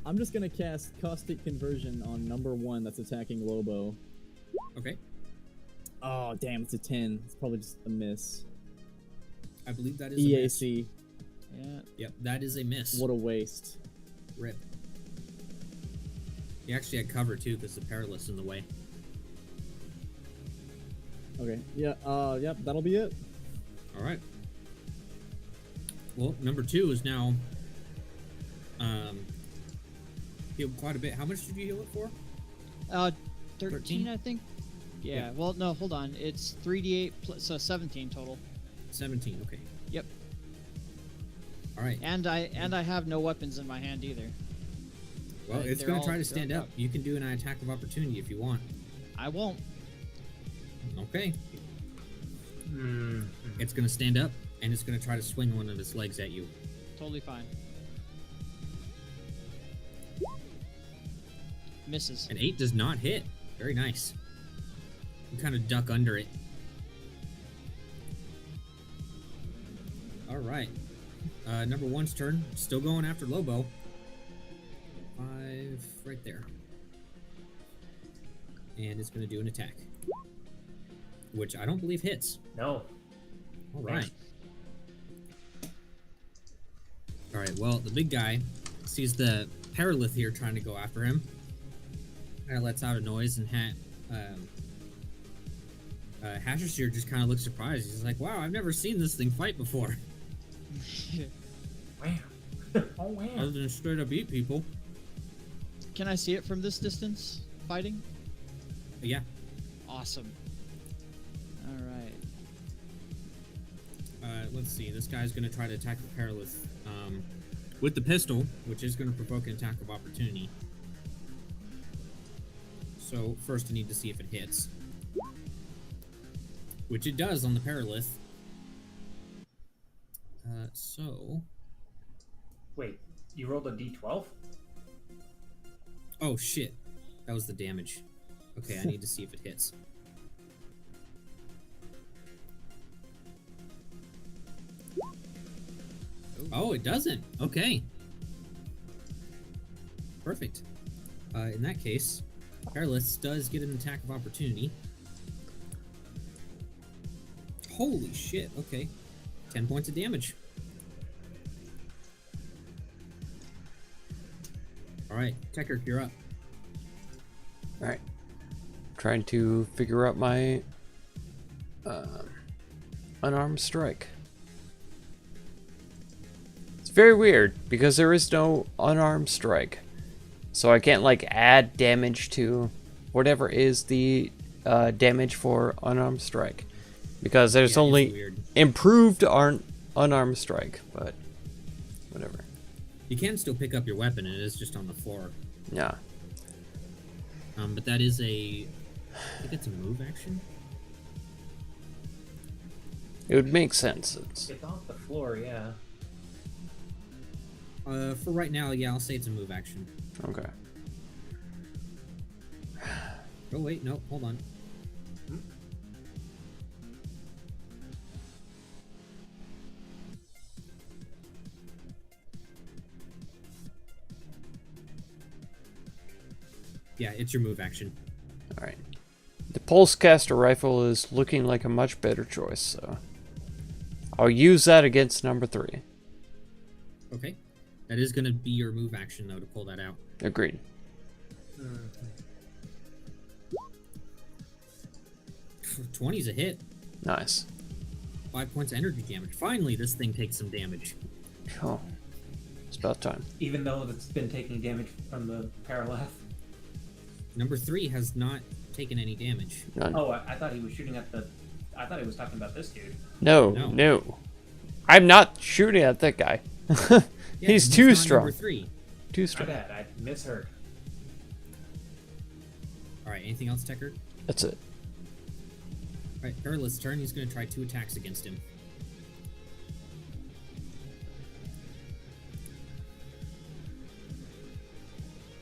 I'm just gonna cast Caustic Conversion on number 1 that's attacking Lobo. Okay. Oh, damn, it's a 10. It's probably just a miss. I believe that is a miss. EAC. Yeah. Yep, that is a miss. What a waste. Rip. You actually had cover too, because the perilous in the way. Okay, yeah, yep, that'll be it. All right. Well, number 2 is now healed quite a bit. How much did you heal it for? 13, I think. Yeah. Yeah. Well, no, hold on. It's 3d8 plus, so 17 total. 17. Okay. Yep. All right. And I have no weapons in my hand either. Well, Right, it's they're going all to try to stand grown up. You can do an attack of opportunity if you want. I won't. Okay. Mm. It's going to stand up, and it's going to try to swing one of its legs at you. Totally fine. Misses. An 8 does not hit. Very nice. You kind of duck under it. All right. Number 1's turn. Still going after Lobo. 5 right there. And it's going to do an attack. Which I don't believe hits. No. All right. All right, well, the big guy sees the Paralith here trying to go after him. Kind of lets out a noise, and Hashish just kind of looks surprised. He's like, wow, I've never seen this thing fight before. Wow. Oh wow. Other than straight up eat people. Can I see it from this distance? Fighting? But yeah. Awesome. All right. Let's see. This guy's going to try to attack the Paralith with the pistol, which is going to provoke an attack of opportunity. So first I need to see if it hits. Which it does on the Paralith. So... Wait, you rolled a d12? Oh shit. That was the damage. Okay, I need to see if it hits. Oh, it doesn't. Okay. Perfect. In that case, Perilous does get an attack of opportunity. Holy shit, okay. 10 points of damage. Alright, Tekirk, you're up. Alright. Trying to figure out my unarmed strike. It's very weird because there is no unarmed strike. So I can't like add damage to whatever is the damage for unarmed strike. Because there's Yeah, it's only weird. improved unarmed strike, but whatever. You can still pick up your weapon, it is just on the floor. Yeah. But that is a... I think it's a move action? It would make sense. It's, It's off the floor, yeah. For right now, yeah, I'll say it's a move action. okay. Oh, wait, no, hold on. Yeah, it's your move action. Alright. The pulse caster rifle is looking like a much better choice, so I'll use that against number 3. Okay. That is going to be your move action, though, to pull that out. Agreed. 20's a hit. Nice. 5 points of energy damage. Finally, this thing takes some damage. Oh, it's about time. Even though it's been taking damage from the paraleth. Number 3 has not taken any damage. None. Oh, I thought he was shooting at the. I thought he was talking about this dude. No, No. no. I'm not shooting at that guy. Yeah, He's too not strong. Number 3. Too My strong. bad, I misheard. All right. Anything else, Tecker? That's it. All right. Perilous turn. He's going to try 2 attacks against him.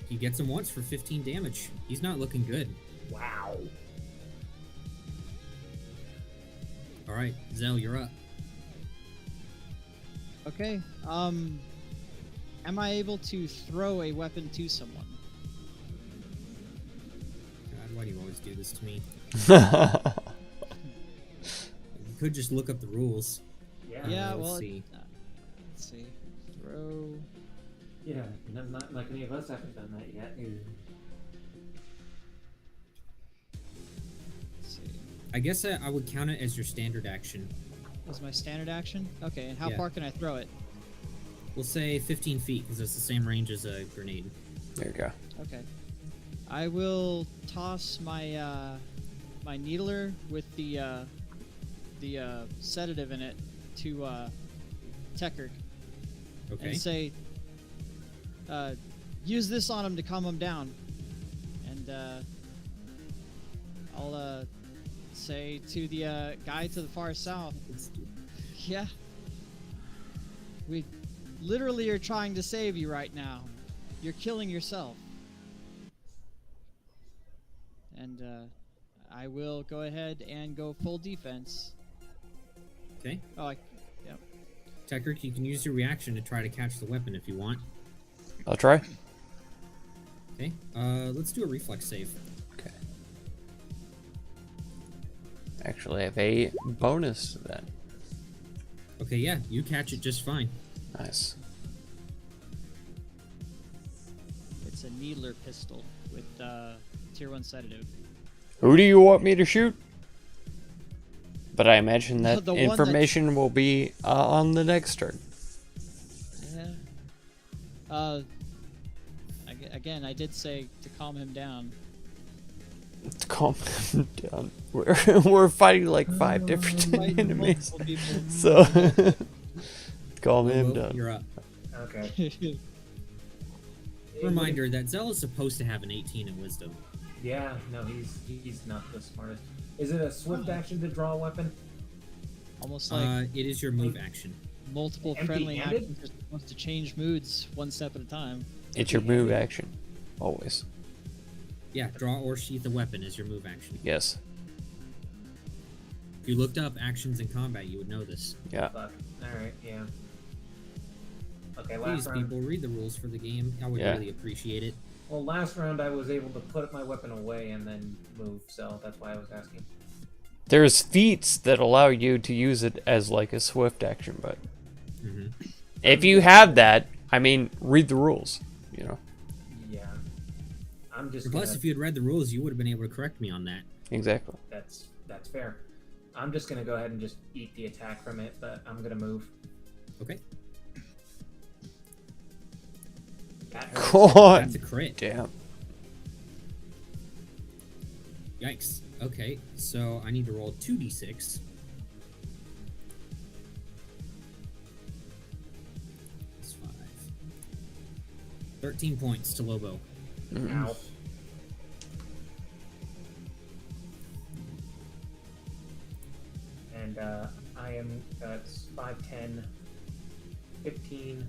He gets him once for 15 damage. He's not looking good. Wow. All right, Zell, you're up. Okay. Am I able to throw a weapon to someone? God, why do you always do this to me? You could just look up the rules. Yeah. Yeah, let's well, see. Let's see. Throw. Yeah, not like any of us haven't done that yet. Let's see. I guess I would count it as your standard action. Was my standard action? Okay, and how Yeah. far can I throw it? We'll say 15 feet because it's the same range as a grenade. There you go. Okay. I will toss my my needler with the sedative in it to Tecker Okay. and say, use this on him to calm him down. And I'll say to the guy to the far south, yeah, we literally are trying to save you right now. You're killing yourself. And I will go ahead and go full defense. Okay. Oh, Tecker, you can use your reaction to try to catch the weapon if you want. I'll try. Okay. Let's do a reflex save. Okay. Actually, I have a bonus to that. Okay, yeah, you catch it just fine. Nice. it's a needler pistol with tier 1 sedative. Who do you want me to shoot? But I imagine that The one that- information will be on the next turn. Yeah. Again, I did say to calm him down. To calm him down. We're fighting like 5 different Fighting enemies. multiple people. So, calm him Lobo, down. you're up. Okay. Reminder that Zell is supposed to have an 18 in wisdom. Yeah, no, he's not the smartest. Is it a swift action to draw a weapon? Almost like It is your move action. multiple friendly empty-handed? actions are supposed to change moods one step at a time. It's your move action. Always. Yeah, draw or sheath a weapon is your move action. Yes. If you looked up actions in combat, you would know this. Yeah. Fuck. Alright, yeah. Okay, Please, last round. people, read the rules for the game. I would Yeah. really appreciate it. Well, last round I was able to put my weapon away and then move, so that's why I was asking. There's feats that allow you to use it as like a swift action, but Mm-hmm. if you have that, I mean, read the rules, you know. Yeah. I'm just Plus, gonna, if you had read the rules, you would have been able to correct me on that. Exactly. that's fair. I'm just gonna go ahead and just eat the attack from it, but I'm gonna move. Okay. That hurts. God That's a crit. damn. Yikes. Okay, so I need to roll 2d6. That's 5. 13 points to Lobo. Ow. And I am, that's 5, 10, 15,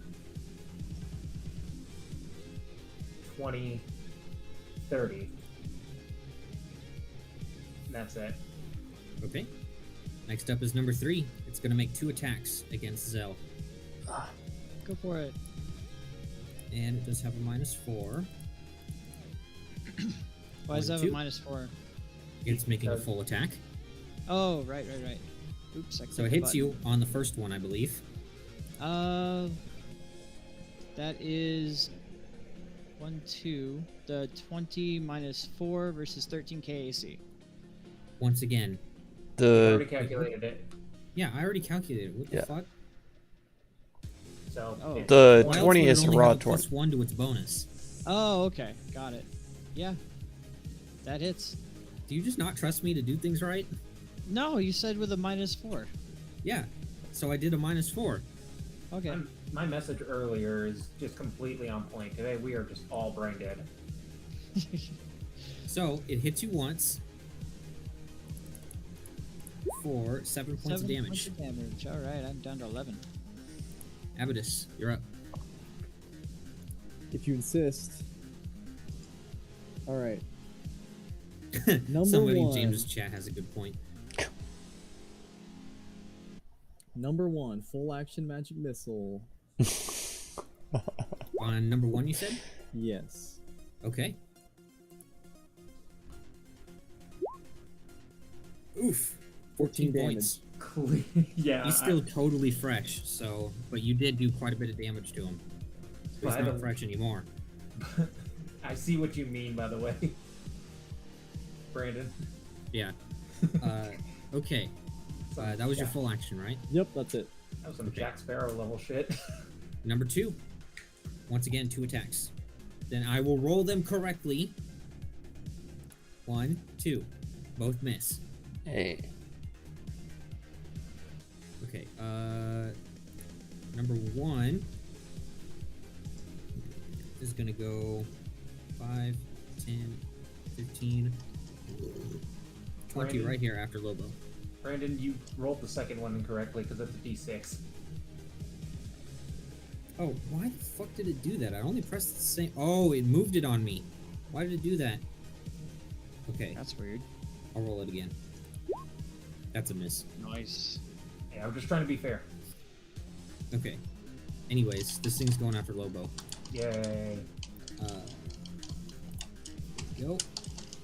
20, 30. And that's it. Okay. Next up is number 3. It's going to make 2 attacks against Zell. Go for it. And it does have a -4. Why does that have 2. a -4? It's making a full attack. Oh, right. Oops. I So clicked it the hits button. you on the first one, I believe. That is 1, 2. The 20 minus 4 versus 13 KAC. Once again. I already The calculated it. Yeah, I already calculated. What the Yeah. fuck? So Oh. it's The Why else 20 would it is a only raw have a 20. +1 to its bonus? Oh, okay. Got it. Yeah. That hits. Do you just not trust me to do things right? No, you said with a minus 4. Yeah. So I did a -4. Okay. my message earlier is just completely on point. Today we are just all brain dead. So it hits you once for 7 points of 7 damage. points of damage. All right, I'm down to 11. Abadus, you're up. If you insist. All right. Number Somebody in one. James's chat has a good point. Number 1, full action magic missile. On number 1, you said? Yes. Okay. Oof. 14 damage. points. Yeah. He's still totally fresh, so but you did do quite a bit of damage to him. So he's I not don't- fresh anymore. I see what you mean, by the way. Brandon. Yeah. Okay. That was your full action, right? Yep, that's it. That was some Jack Sparrow level shit. Number 2. Once again, 2 attacks. Then I will roll them correctly. 1, 2. Both miss. Hey. Okay, number 1 is gonna go 5, 10, 15, 20 Brandon. right here after Lobo. Brandon, you rolled the second one incorrectly because it's a d6. Oh, why the fuck did it do that? I only pressed the same. Oh, it moved it on me. Why did it do that? Okay, That's weird. I'll roll it again. That's a miss. Nice. Yeah, I'm just trying to be fair. Okay. Anyways, this thing's going after Lobo. Yay. Go.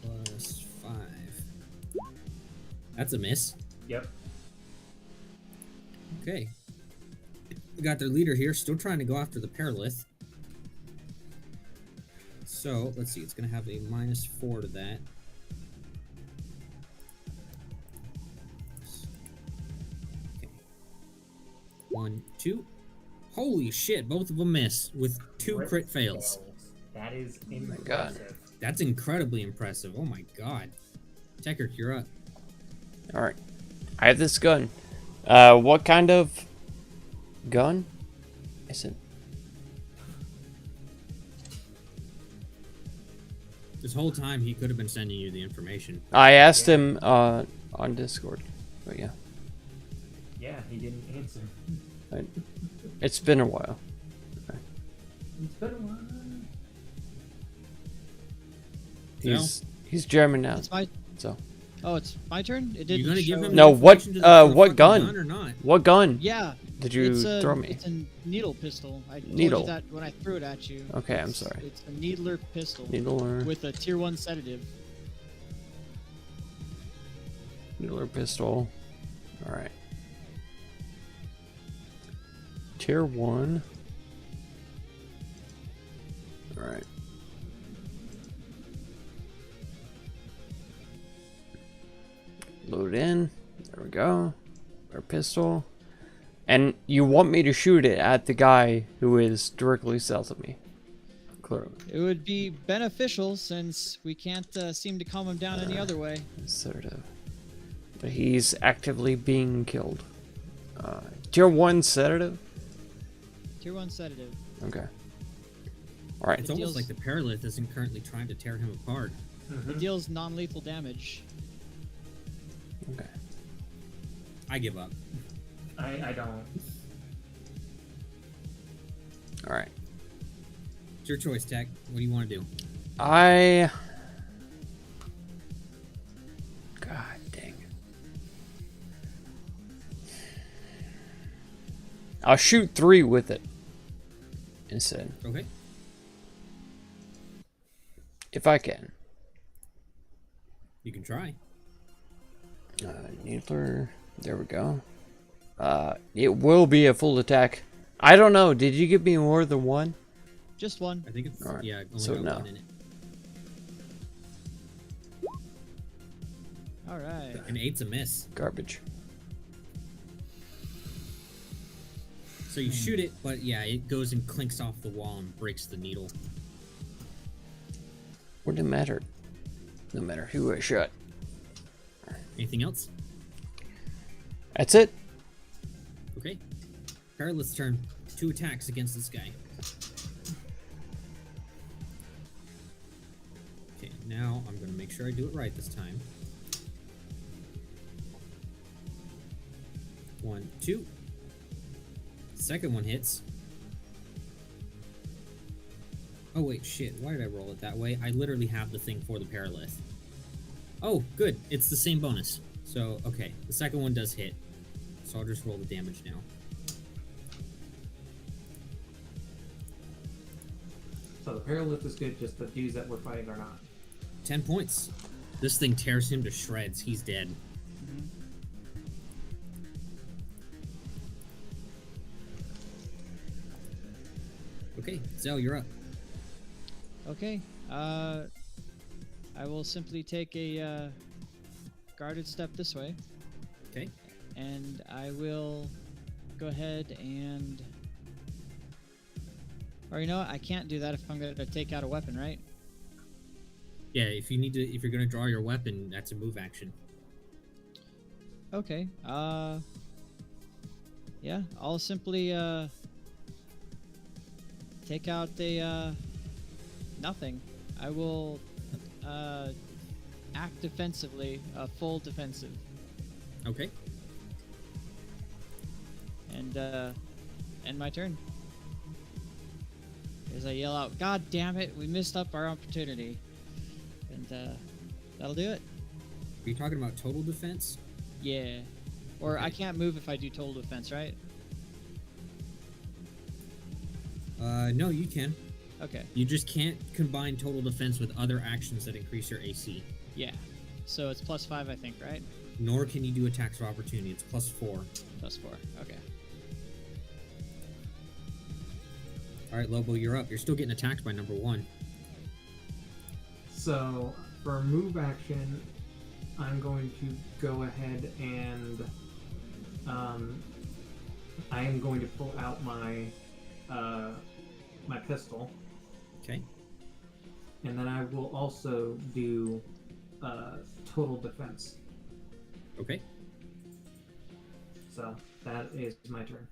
+5. That's a miss. Yep. Okay. We got their leader here, still trying to go after the Paralith. So, let's see, it's going to have a -4 to that. Okay. 1, 2. Holy shit, both of them miss with 2 crit fails. That is my God. impressive. That's incredibly impressive. Oh my god. Tekkert, you're up. All right. I have this gun. What kind of gun is it? This whole time, he could have been sending you the information. I asked him on Discord, but yeah, Yeah, he didn't answer. it's been a while. It's been a while. He's German now, It's my. so. Oh, it's my turn. It You didn't gonna give show- him No, the what, information to the what fucking gun? or not? What gun Yeah. did you it's a, throw me? It's a needle pistol. I told Needle. you that when I threw it at you. Okay, I'm It's- sorry. It's a needler pistol Needler, with a tier 1 sedative. needler pistol. All right. Tier 1. All right. Load in. There we go. Our pistol. And you want me to shoot it at the guy who is directly south of me. Clearly. It would be beneficial since we can't seem to calm him down any other way. Sort of. But he's actively being killed. Tier 1 sedative? Tier 1 sedative. Okay. Alright. It's It almost deals- like the Paralith isn't currently trying to tear him apart. It deals non-lethal damage. Okay. I give up. I don't. Alright. It's your choice, Tech. What do you want to do? God dang it. I'll shoot 3 with it. Instead. Okay. If I can. You can try. Needler. There we go. It will be a full attack. I don't know. Did you give me more than one? Just one. I think it's All right. yeah. Only So got no. one in it. All right. An 8's a miss. Garbage. So you shoot it, but yeah, it goes and clinks off the wall and breaks the needle. Wouldn't it matter? No matter who I shot. Anything else? That's it. Okay. Perilous turn. 2 attacks against this guy. Okay, now I'm going to make sure I do it right this time. 1, 2. Second one hits. Oh wait, shit. Why did I roll it that way? I literally have the thing for the Paralith. Oh, good. It's the same bonus. So, okay. The second one does hit. So I'll just roll the damage now. So the Paralith is good, just the dudes that we're fighting are not. 10 points. This thing tears him to shreds. He's dead. Okay, Zell, you're up. Okay. I will simply take a guarded step this way, Okay. and I will go ahead and. Or you know what? I can't do that if I'm going to take out a weapon, right? Yeah, if you're gonna draw your weapon, that's a move action. Okay. Yeah, I'll simply take out the nothing. I will act defensively, full defensive, Okay. and end my turn. As I yell out, "God damn it! We missed up our opportunity," and that'll do it. Are you talking about total defense? Yeah. Or I Okay. can't move if I do total defense, right? No, you can. Okay. You just can't combine total defense with other actions that increase your AC. Yeah. So it's +5, I think, right? Nor can you do attacks of opportunity. It's +4. +4. Okay. All right, Lobo, you're up. You're still getting attacked by number 1. So for a move action, I'm going to go ahead and I am going to pull out my my pistol, Okay. and then I will also do total defense. Okay. So that is my turn.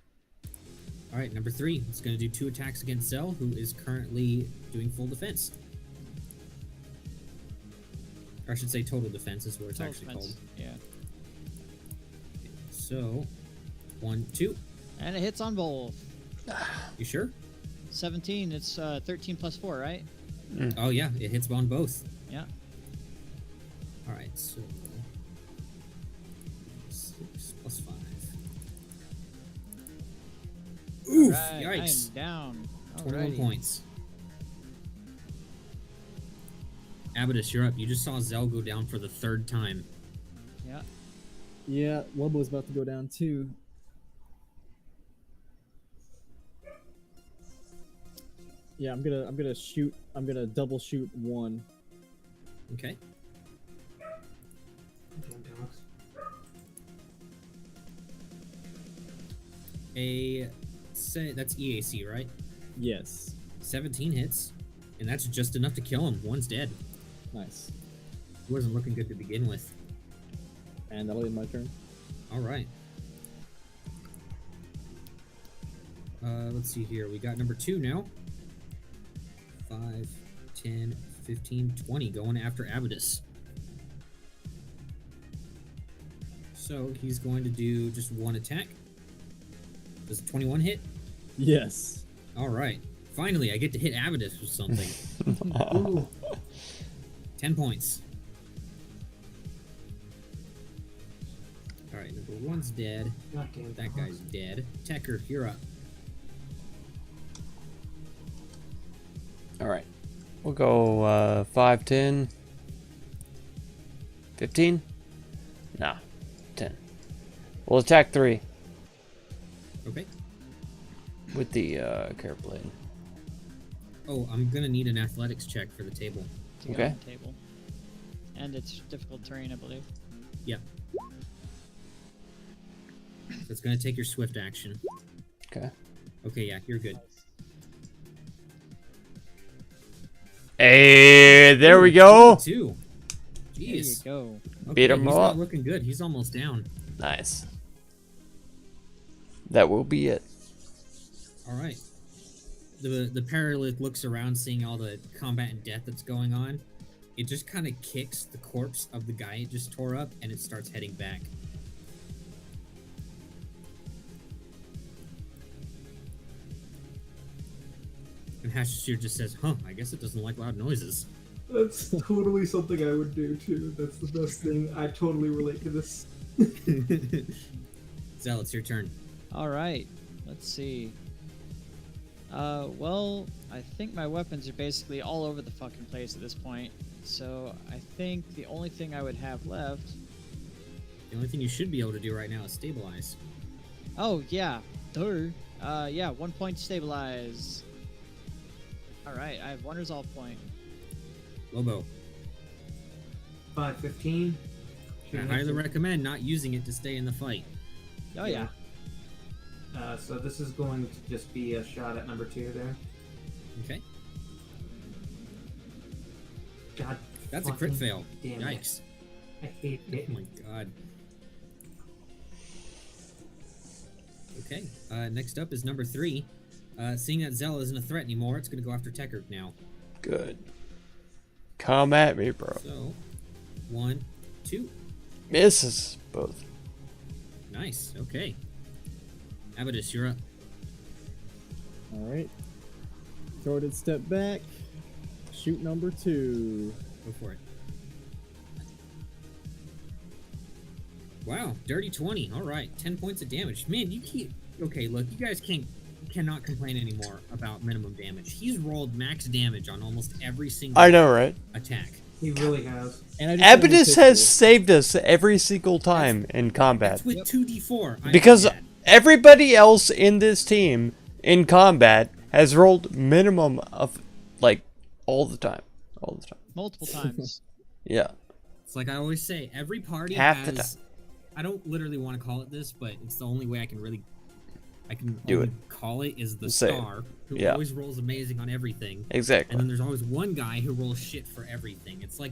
All right, number 3. It's going to do 2 attacks against Zell, who is currently doing full defense. Or I should say total defense is what it's Total actually defense. called. Yeah. So, 1, 2. And it hits on both. You sure? 17. It's 13 +4, right? Oh yeah, it hits on both. Yeah. All right, so 6 + 5. Oof! Right, Yikes! I am down. 21 Alrighty. points. Abaddis, you're up. You just saw Zell go down for the 3rd time. Yeah. Yeah, Lobo's about to go down too. Yeah, I'm gonna double shoot 1. Okay. That's EAC, right? Yes. 17 hits, and that's just enough to kill him. 1's dead. Nice. He wasn't looking good to begin with. And that'll be my turn. All right. Let's see here. We got number 2 now. 5, 10, 15, 20 going after Abaddis. So he's going to do just 1 attack. Does 21 hit? Yes. All right. Finally, I get to hit Abaddis with something. Ooh. 10 points. All right, number 1's dead. Goddamn. That guy's dead. Tecker, you're up. All right. We'll go 5, 10, 15. Nah, 10. We'll attack 3 Okay. with the care blade. Oh, I'm gonna need an athletics check for the table. To go Okay. on the table. And it's difficult terrain, I believe. Yep. So it's gonna take your swift action. Okay. Okay, yeah, you're good. Hey, there we go. 2. There you Jeez. go. Okay, Beat him he's up. not looking good. He's almost down. Nice. That will be it. All right. The Paralith looks around, seeing all the combat and death that's going on. It just kind of kicks the corpse of the guy it just tore up, and it starts heading back. And Hashir just says, "Huh, I guess it doesn't like loud noises." That's totally something I would do too. That's the best thing. I totally relate to this. Zell, it's your turn. All right. Let's see. Well, I think my weapons are basically all over the fucking place at this point. So I think the only thing I would have left. The only thing you should be able to do right now is stabilize. Oh yeah, duh. Yeah, 1 point stabilize. All right, I have 1 resolve point. Lobo, 515. I highly recommend not using it to stay in the fight. Oh yeah. So this is going to just be a shot at number 2 there. Okay, God. that's a crit fucking fail. damn it. Yikes! I hate Oh it. my god. Okay, next up is number 3. Seeing that Zell isn't a threat anymore, it's going to go after Tekert now. Good. Come at me, bro. So, 1, 2. Misses both. Nice, okay. Abadus, you're up. Alright. Thwarted step back. Shoot number 2. Go for it. Wow, dirty 20. Alright, 10 points of damage. Man, you keep... Okay, look, you guys cannot complain anymore about minimum damage. He's rolled max damage on almost every single I know, right? attack. He really has. And I just have a Abadus pistol. has saved us every single time in combat. That's with 2d4. I Because know that. everybody else in this team in combat has rolled minimum of, like, all the time. All the time. Multiple times. Yeah. It's like I always say, every party Half the has... I don't literally want to call it this, but it's the only way I can really... I can Do only call it is the Say it. star, who Yeah. always rolls amazing on everything. And Exactly. then there's always one guy who rolls shit for everything. It's like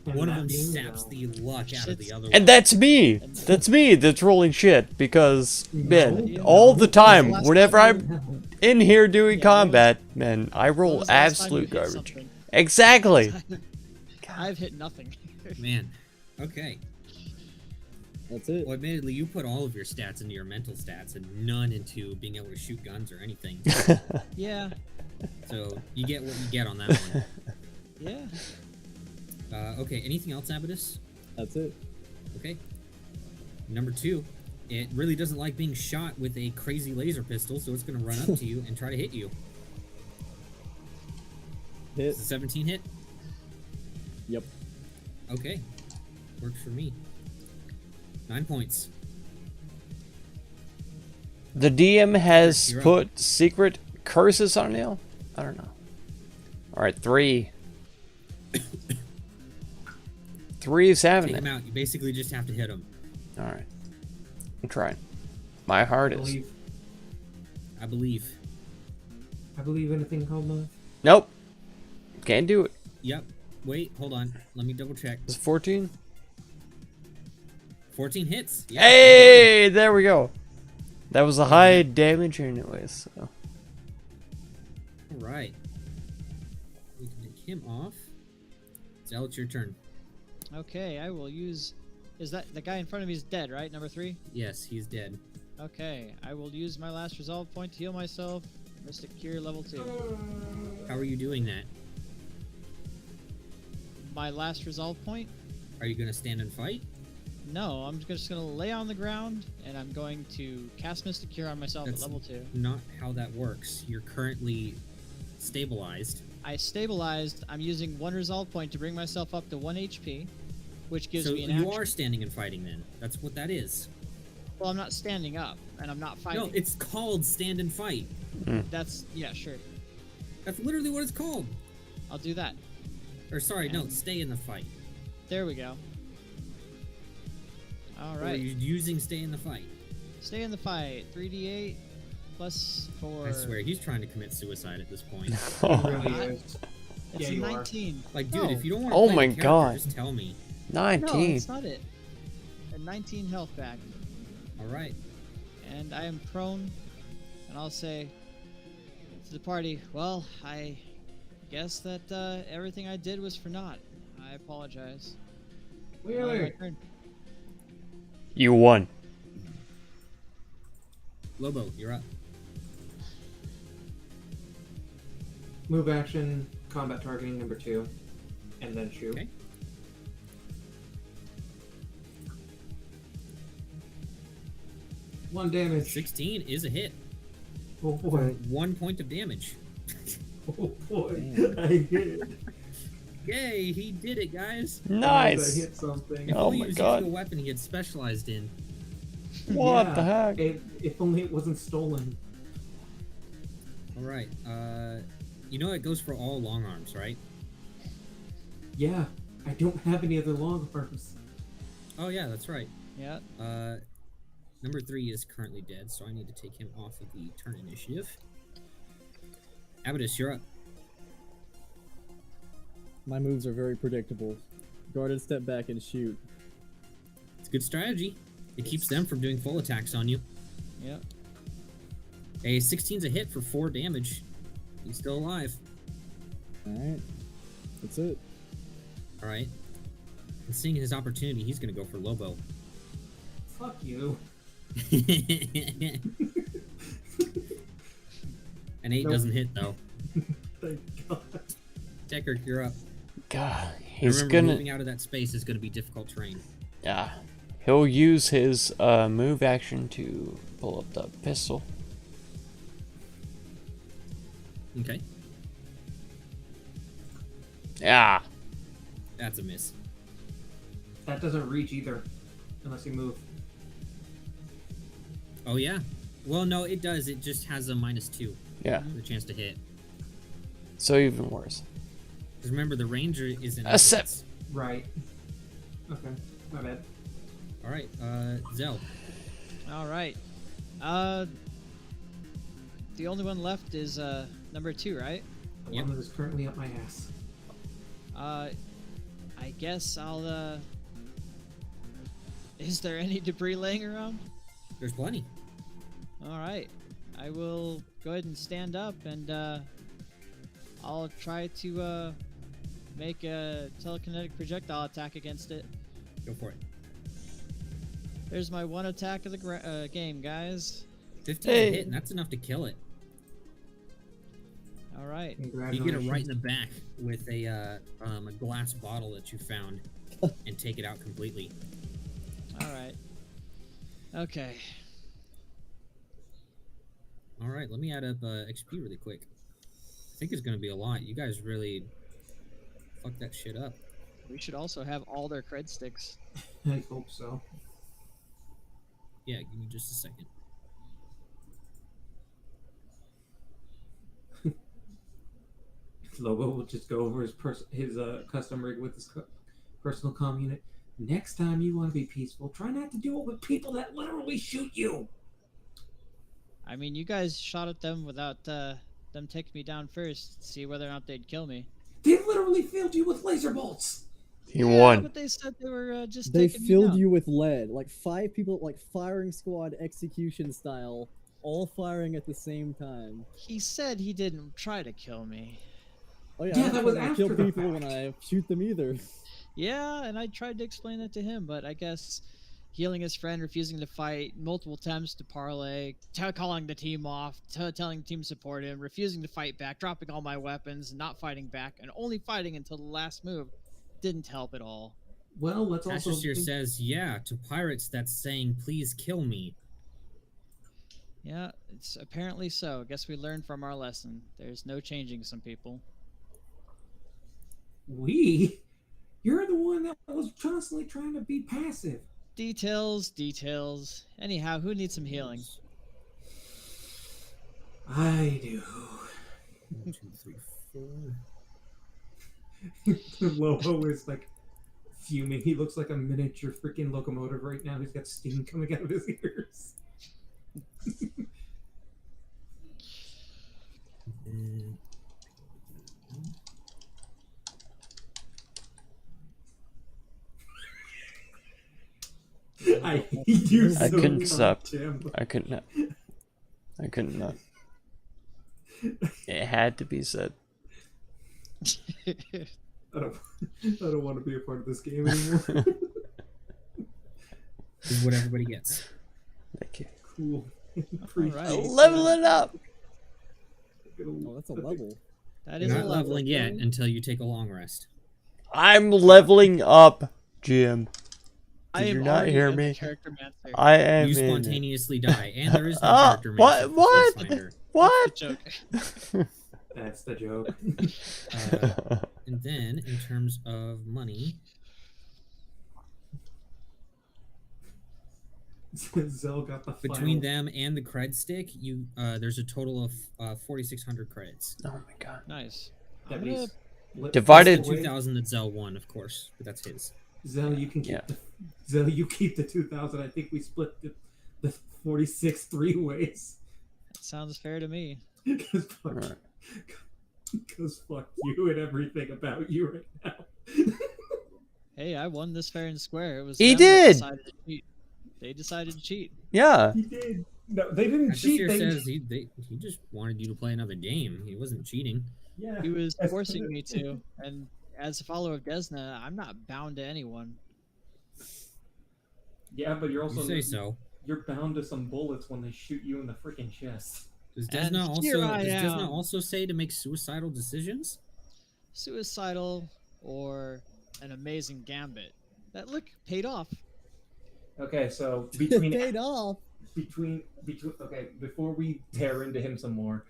one of them saps the luck out of the other one. And that's me. That's me that's rolling shit because, man, all the time, whenever I'm in here doing combat, man, I When roll was the last time you absolute hit garbage. something? Exactly. I've hit nothing. Man. Okay. That's it. Well, admittedly, you put all of your stats into your mental stats and none into being able to shoot guns or anything. Yeah. So you get what you get on that one. Yeah. Okay, anything else, Abadus? That's it. Okay. Number 2, it really doesn't like being shot with a crazy laser pistol, so it's going to run up to you and try to hit you. Hit. Is a 17 hit? Yep. Okay. Works for me. 9 points. The DM has You're up. put secret curses on you? I don't know. Alright, 3. 3 is having Take it. him out. You basically just have to hit him. Alright. I'm trying. My heart is. I believe. I believe anything called love. Nope. Can't do it. Yep. Wait, hold on. Let me double check. Is it 14? 14 hits. Yeah. Hey, there we go. That was a high damage anyways. So. Alright. We can take him off. Zell, it's your turn. Okay, I will use. Is that the guy in front of me is dead, right? Number 3? Yes, he's dead. Okay, I will use my last resolve point to heal myself. Mystic Cure level 2. How are you doing that? My last resolve point? Are you going to stand and fight? No, I'm just gonna lay on the ground and I'm going to cast Mystic Cure on myself That's at level 2. not how that works. You're currently stabilized. I stabilized. I'm using 1 resolve point to bring myself up to 1 HP, which gives So me an you action. are standing and fighting then. That's what that is. Well, I'm not standing up, and I'm not fighting. No, it's called stand and fight. That's yeah, sure. That's literally what it's called. I'll do that. Or sorry, no, stay in the fight. There we go. All Or right. you're using stay in the fight. Stay in the fight. 3d8 plus 4. I swear, he's trying to commit suicide at this point. It really is. It's Yeah, a you are. 19. Like, dude, No. if you don't want to Oh play my the character, God. just tell me. No, 19. that's not it. A 19 health back. All right. And I am prone. And I'll say to the party, well, I guess that everything I did was for naught. I apologize. Wait, Now my wait. turn. You won. Lobo, you're up. Move action, combat targeting number 2, and then shoot. Okay. One damage. 16 is a hit. Oh For boy. 1 point of damage. Oh boy. I hit it. Yay, he did it, guys. I Nice. hit something. If Oh only my it was God. a weapon he had specialized in. What Yeah, the heck? If only it wasn't stolen. All right. You know it goes for all long arms, right? Yeah, I don't have any other long arms. Oh yeah, that's right. Yeah. Number 3 is currently dead, so I need to take him off of the turn initiative. Abaddis, you're up. My moves are very predictable. Guarded, step back, and shoot. It's a good strategy. It keeps them from doing full attacks on you. Yep. A 16's a hit for 4 damage. He's still alive. Alright. That's it. All right. And seeing his opportunity, he's going to go for Lobo. Fuck you. An 8 Nope. doesn't hit, though. Thank God. Decker, you're up. God, he's Remember, gonna. moving out of that space is going to be difficult terrain. Yeah. He'll use his move action to pull up the pistol. Okay. Yeah. That's a miss. That doesn't reach either, unless you move. Oh, yeah? Well, no, it does. It just has a -2. Yeah. The chance to hit. So even worse. Because remember, the ranger is in A set. distance. Right. Okay, my bad. All right, Zell. All right. The only one left is number 2, right? The Yep. one that is currently up my ass. I guess I'll Is there any debris laying around? There's plenty. All right. I will go ahead and stand up, and I'll try to make a telekinetic projectile attack against it. Go for it. There's my one attack of the game, guys. 15's Hey. a hit, and that's enough to kill it. All right. You Congratulations. get it right in the back with a glass bottle that you found and take it out completely. All right. Okay. All right, let me add up XP really quick. I think it's going to be a lot. You guys really fucked that shit up. We should also have all their cred sticks. I hope so. Yeah, give me just a second. Lobo will just go over his custom rig with his personal comm unit. Next time you want to be peaceful, try not to do it with people that literally shoot you. I mean, you guys shot at them without them taking me down first to see whether or not they'd kill me. They literally filled you with laser bolts. He Yeah, won. but they said they were just They taking me filled down. you with lead. Like 5 people, like firing squad execution style, all firing at the same time. He said he didn't try to kill me. Oh yeah, Yeah, I that don't was try to after kill the people when fact. I shoot them either. Yeah, and I tried to explain that to him, but I guess healing his friend, refusing to fight, multiple attempts to parlay, calling the team off, telling the team to support him, refusing to fight back, dropping all my weapons, not fighting back, and only fighting until the last move didn't help at all. Well, let's also Cassius here think- says, yeah, to pirates that's saying, please kill me. Yeah, it's apparently so. Guess we learned from our lesson. There's no changing some people. we. You're the one that was constantly trying to be passive. Details. Anyhow, who needs some healing? I do. 1, 2, 3, 4. Lobo is like fuming. He looks like a miniature freaking locomotive right now. He's got steam coming out of his ears. I hate you so I couldn't much, stop. Jim. I couldn't not. It had to be said. I don't want to be a part of this game anymore. This is what everybody gets. Thank you. Cool. Alright. Level it up. Oh, that's a level. That You're is a not level. leveling yet until you take a long rest. I'm leveling up, Jim. I Did am you not already hear in the me? character mancer. I am You in. spontaneously die, and there is no Ah, character what? management for What? Starfinder. What? Joke. That's the joke. And then, in terms of money, Zell got the between final. them and the cred stick, you there's a total of 4,600 credits. Oh my god. Nice. That I'm means gonna- split- Divided- The 2,000 that Zell won, of course, but that's his. Zell, you can keep Yeah. Zell, you keep the 2,000. I think we split the 46 three ways. That sounds fair to me. Because fuck, Alright. fuck you and everything about you right now. Hey, I won this fair and square. It was He them that did! decided to cheat. They decided to cheat. Yeah. He did. No, they didn't That cheat. here They, says he just wanted you to play another game. He wasn't cheating. yeah. He was As- forcing me to, and as a follower of Desna, I'm not bound to anyone. Yeah, but you're You also say so. you're bound to some bullets when they shoot you in the freaking chest. Does And Desna here I am. also say to make suicidal decisions? Suicidal or an amazing gambit. That look paid off. Okay, so between Paid off. between okay, before we tear into him some more,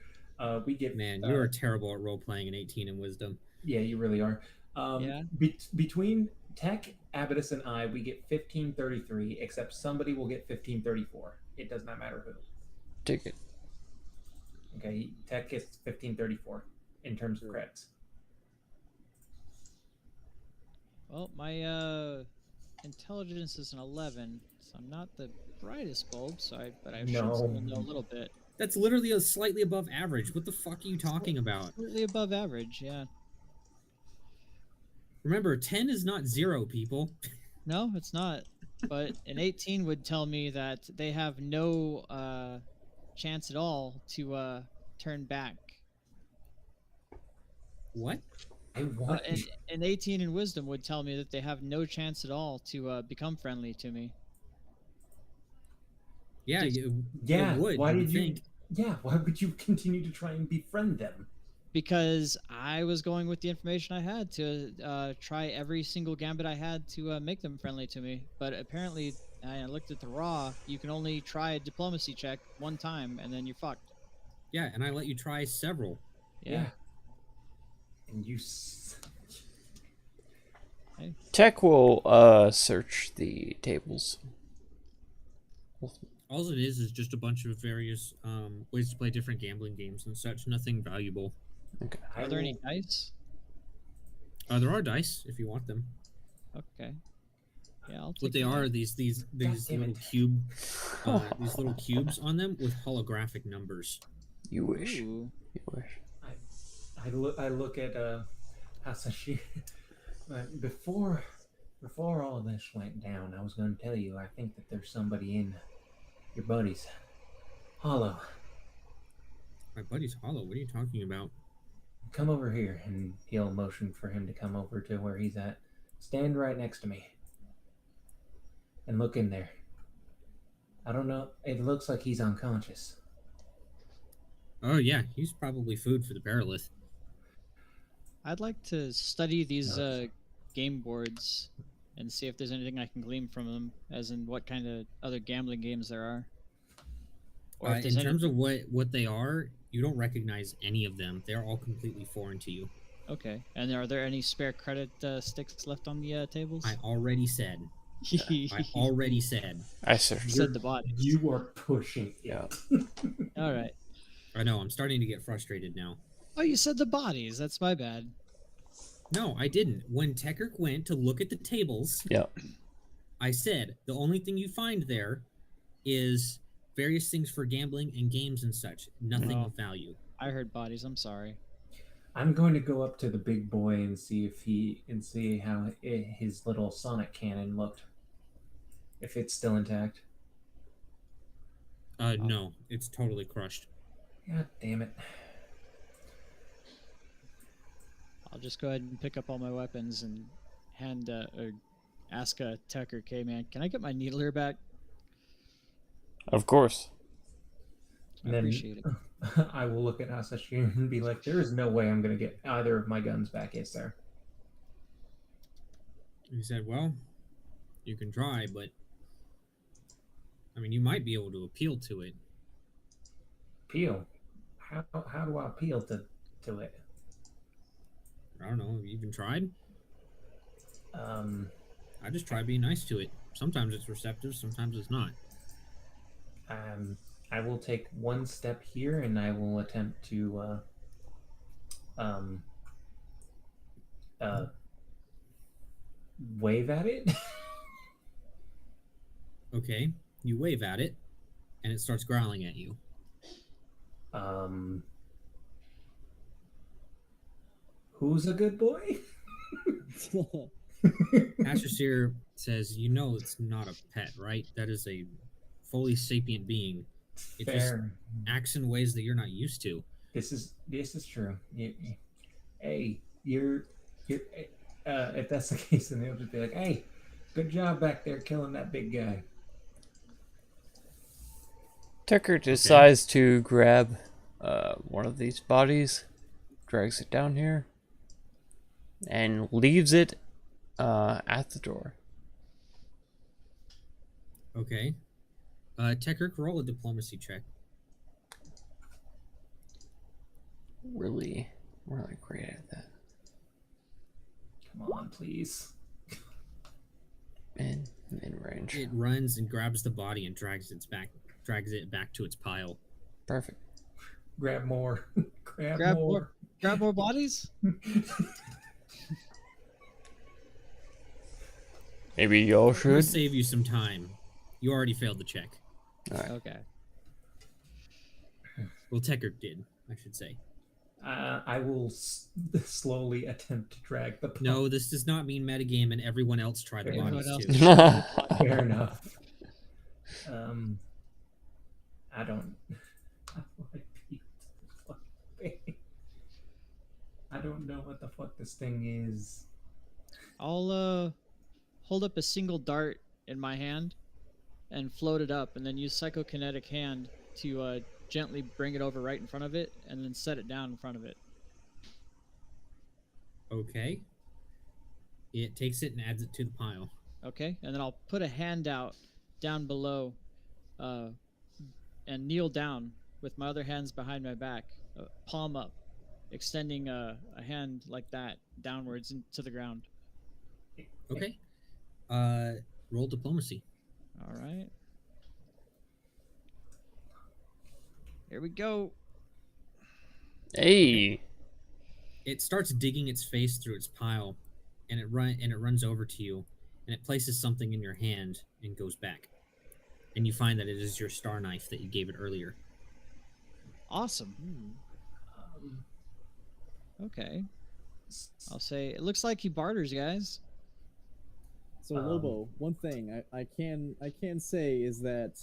we get Man, you are terrible at role playing in 18 in wisdom. yeah, you really are. Yeah. Between Tech, Abaddis, and I, we get 1533. Except somebody will get 1534. It does not matter who. Ticket. Okay, Tech gets 1534 in terms of credits. Well, my intelligence is an 11, so I'm not the brightest bulb. But I should No. still know a little bit. That's literally a slightly above average. What the fuck are you talking about? Slightly above average, yeah. Remember, 10 is not 0, people. No, it's not. But an 18 would tell me that they have no chance at all to turn back. What? I want An 18 in wisdom would tell me that they have no chance at all to become friendly to me. Yeah, Just- yeah. it would. Why you did would you? think. Yeah. Why would you continue to try and befriend them? Because I was going with the information I had to try every single gambit I had to make them friendly to me. But apparently, I looked at the raw. You can only try a diplomacy check one time, and then you're fucked. Yeah, and I let you try several. Yeah. And you. Tech will search the tables. All it is just a bunch of various ways to play different gambling games and such. Nothing valuable. Okay. Are there any dice? There are dice if you want them. Okay. Yeah, I'll take What they the are dice. these damn little it. these little cubes on them with holographic numbers. You wish. Ooh. You wish. I look at Hasashi. Before all of this went down, I was going to tell you. I think that there's somebody in your buddy's hollow. My buddy's hollow. What are you talking about? Come over here, and he'll motion for him to come over to where he's at. Stand right next to me, and look in there. I don't know. It looks like he's unconscious. Oh yeah, he's probably food for the Paralith. I'd like to study these game boards and see if there's anything I can glean from them, as in what kind of other gambling games there are. Or if In there's terms of what they are, you don't recognize any of them. They're all completely foreign to you. Okay. And are there any spare credit sticks left on the tables? I already said. I already said. I sir. said the bodies. You are pushing it. Yeah. All right. I know, I'm starting to get frustrated now. Oh, you said the bodies. That's my bad. No, I didn't. When Tekrick went to look at the tables, Yeah. I said the only thing you find there is various things for gambling and games and such. Nothing Oh. of value. I heard bodies. I'm sorry. I'm going to go up to the big boy and see how his little sonic cannon looked. If it's still intact. No, it's totally crushed. God damn it. I'll just go ahead and pick up all my weapons and hand or ask Tucker, "Okay, man, can I get my needler back?" Of course. I Then appreciate it. I will look at Asashir and be like, there is no way I'm going to get either of my guns back, is there? He said, well, you can try, but I mean, you might be able to appeal to it. Appeal? How do I appeal to it? I don't know. Have you even tried? I just try being nice to it. Sometimes it's receptive, sometimes it's not. I will take one step here and I will attempt to wave at it. Okay, you wave at it, and it starts growling at you. Who's a good boy? Asher says, you know it's not a pet, right? That is a fully sapient being. It just Fair. acts in ways that you're not used to. This is true. Hey, you're if that's the case, then they'll just be like, hey, good job back there killing that big guy. Tucker decides to grab one of these bodies, drags it down here, and leaves it at the door. Okay. Tekrick, roll a diplomacy check. Really great at that. Come on, please. In range. It runs and grabs the body and drags it back to its pile. Perfect. Grab more. Grab Grab more. Grab more bodies. Maybe y'all I'm gonna should. save you some time. You already failed the check. Okay. Well, Tekrick did, I should say. I will slowly attempt to drag the. No, this does not mean metagame and everyone else try the Everyone bodies else. too. Fair enough. I don't. I don't know what the fuck this thing is. I'll hold up a single dart in my hand and float it up, and then use psychokinetic hand to gently bring it over right in front of it, and then set it down in front of it. Okay. It takes it and adds it to the pile. Okay, and then I'll put a hand out down below, and kneel down with my other hands behind my back, palm up, extending a hand like that downwards into the ground. Okay. Roll diplomacy. All right. Here we go. Hey. It starts digging its face through its pile, and it runs over to you, and it places something in your hand and goes back. And you find that it is your star knife that you gave it earlier. Awesome. Okay. I'll say it looks like he barters, guys. So Lobo, one thing I can say is that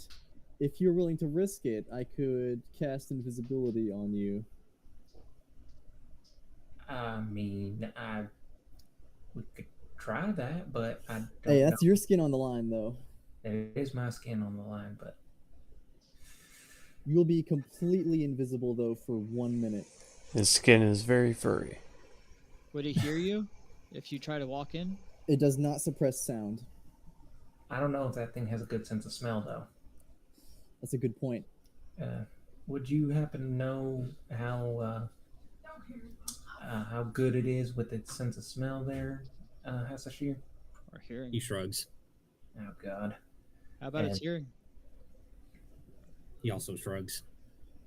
if you're willing to risk it, I could cast invisibility on you. I mean, we could try that, but I don't Hey, that's know. your skin on the line, though. It is my skin on the line, but You'll be completely invisible though for 1 minute. His skin is very furry. Would he hear you if you try to walk in? It does not suppress sound. I don't know if that thing has a good sense of smell, though. That's a good point. Would you happen to know how good it is with its sense of smell there, Hasashir? Or hearing? He shrugs. Oh God. How about its And- hearing? He also shrugs.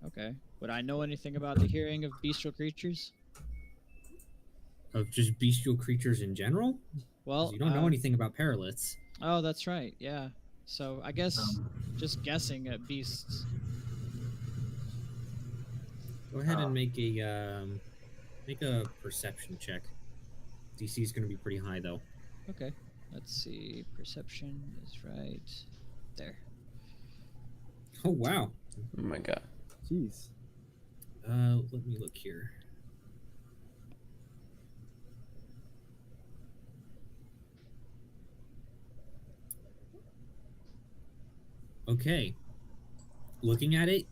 Okay. Would I know anything about the hearing of bestial creatures? Of just bestial creatures in general? 'Cause Well, you don't know anything about paraliths. oh, that's right. Yeah. So I guess Um, just guessing at beasts. Go ahead and make a perception check. DC is going to be pretty high though. Okay. Let's see. Perception is right there. Oh wow. Oh my god. Jeez. Let me look here. Okay. Looking at it,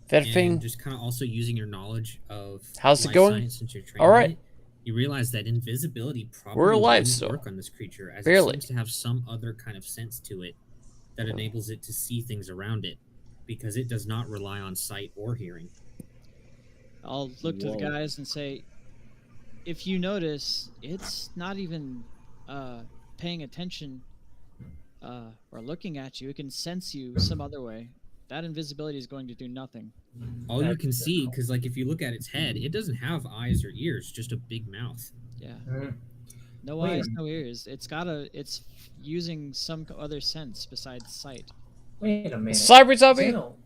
That and thing. just kind of also using your knowledge of How's it life going? science since you're trained All in right. it, you realize that invisibility probably We're alive wouldn't still. work on this creature, as Barely. it seems to have some other kind of sense to it that enables it to see things around it, because it does not rely on sight or hearing. I'll look to the Whoa. guys and say, if you notice, it's not even paying attention or looking at you. It can sense you some other way. That invisibility is going to do nothing. All you can see, because like if you look at its head, it doesn't have eyes or ears, just a big mouth. Yeah. mm, No Wait a eyes, no ears. It's using some other sense besides sight. wait a minute. Cyber zombie. Zeno,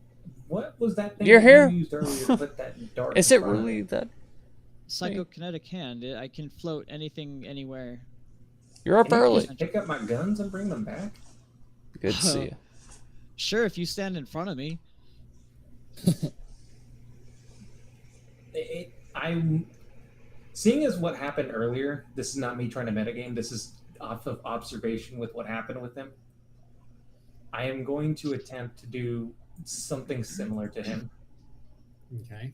what was that thing You're that here? you used earlier to put that dart? Is in it front of really that? Psychokinetic hand. I can float anything, anywhere. You're up Can you early. just pick up my guns and bring them back? Good to see you. Sure, if you stand in front of me. I'm seeing as what happened earlier. This is not me trying to metagame. This is off of observation with what happened with him. I am going to attempt to do something similar to him. Okay.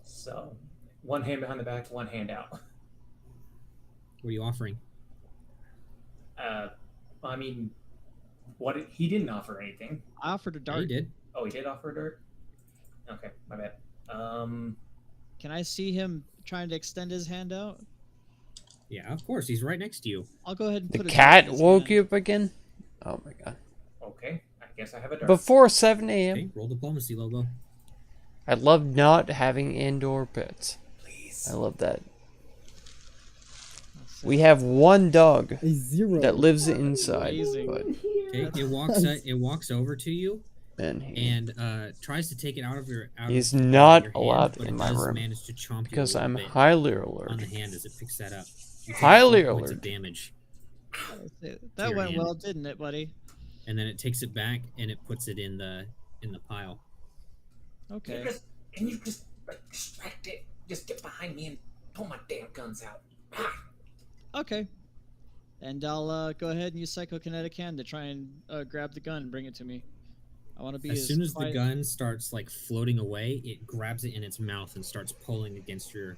So, one hand behind the back, one hand out. What are you offering? I mean, he didn't offer anything. I offered a Yeah, dart. you did. Oh, he did offer a dart. Okay, my bad. Can I see him trying to extend his hand out? Yeah, of course. He's right next to you. I'll go ahead and The put a dart cat in his woke hand. you up again? Oh my god. Okay, I guess I have a dart. Before 7 a.m. Okay, roll diplomacy, Lobo. I love not having indoor pets. Please. I love that. I'll say- We have one dog A 0. that lives inside, Amazing. but Okay, it walks over to you and he, and tries to take it out of your. He's of not your hand, allowed but in it my does room manage to chomp you because a little I'm bit highly on the allergic. hand as it picks that up. You take Highly 4 points of allergic. damage, I'll say- To That your went hand. well, didn't it, buddy? and then it takes it back and it puts it in the pile. Okay. Can you just like, distract it? Just get behind me and pull my damn guns out. Ah! Okay. And I'll go ahead and use psychokinetic hand to try and grab the gun and bring it to me. I want to be As soon as the quiet- gun starts like floating away, it grabs it in its mouth and starts pulling against your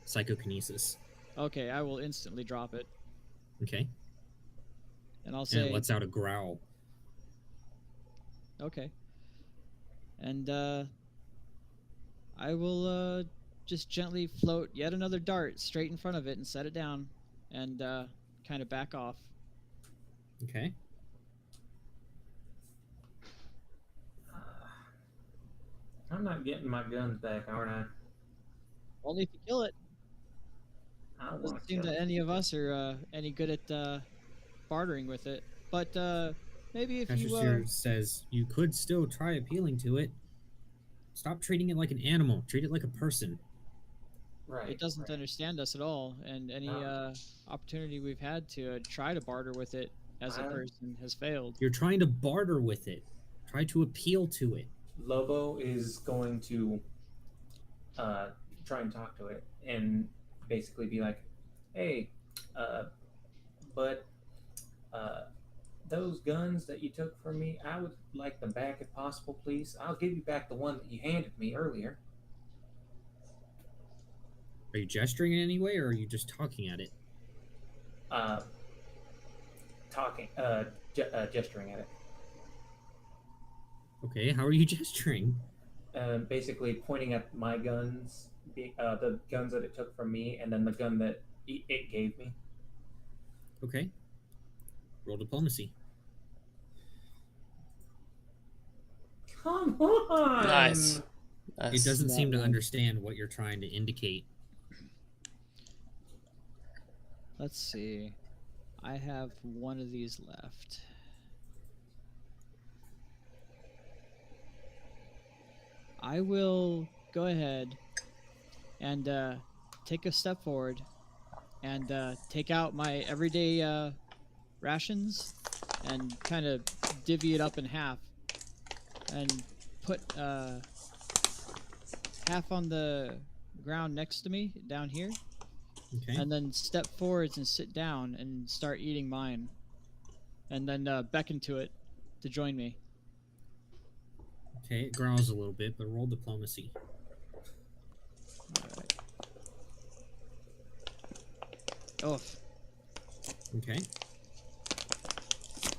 psychokinesis. Okay, I will instantly drop it, Okay, and I'll and say, it lets out a growl. okay. And I will just gently float yet another dart straight in front of it and set it down, and kind of back off. Okay. I'm not getting my guns back, aren't I? Only if you kill it. I don't want Doesn't to seem kill that it. any of us are any good at bartering with it. But maybe if Cassius you here says you could still try appealing to it. Stop treating it like an animal. Treat it like a person. Right. it doesn't right. understand us at all, and any No. opportunity we've had to try to barter with it as a I- person has failed. You're trying to barter with it. Try to appeal to it. Lobo is going to try and talk to it and basically be like, "Hey, but those guns that you took from me, I would like them back if possible, please. I'll give you back the one that you handed me earlier." Are you gesturing in any way, or are you just talking at it? Gesturing at it. Okay, how are you gesturing? Basically pointing at my guns, the guns that it took from me, and then the gun that it gave me. Okay. Roll diplomacy. Come on. Nice. It doesn't Not seem to one. understand what you're trying to indicate. Let's see. I have one of these left. I will go ahead and take a step forward and take out my everyday rations and kind of divvy it up in half and put half on the ground next to me down here, Okay. and then step forwards and sit down and start eating mine, and then beckon to it to join me. Okay, it growls a little bit, but roll diplomacy. All right. Oh, Okay.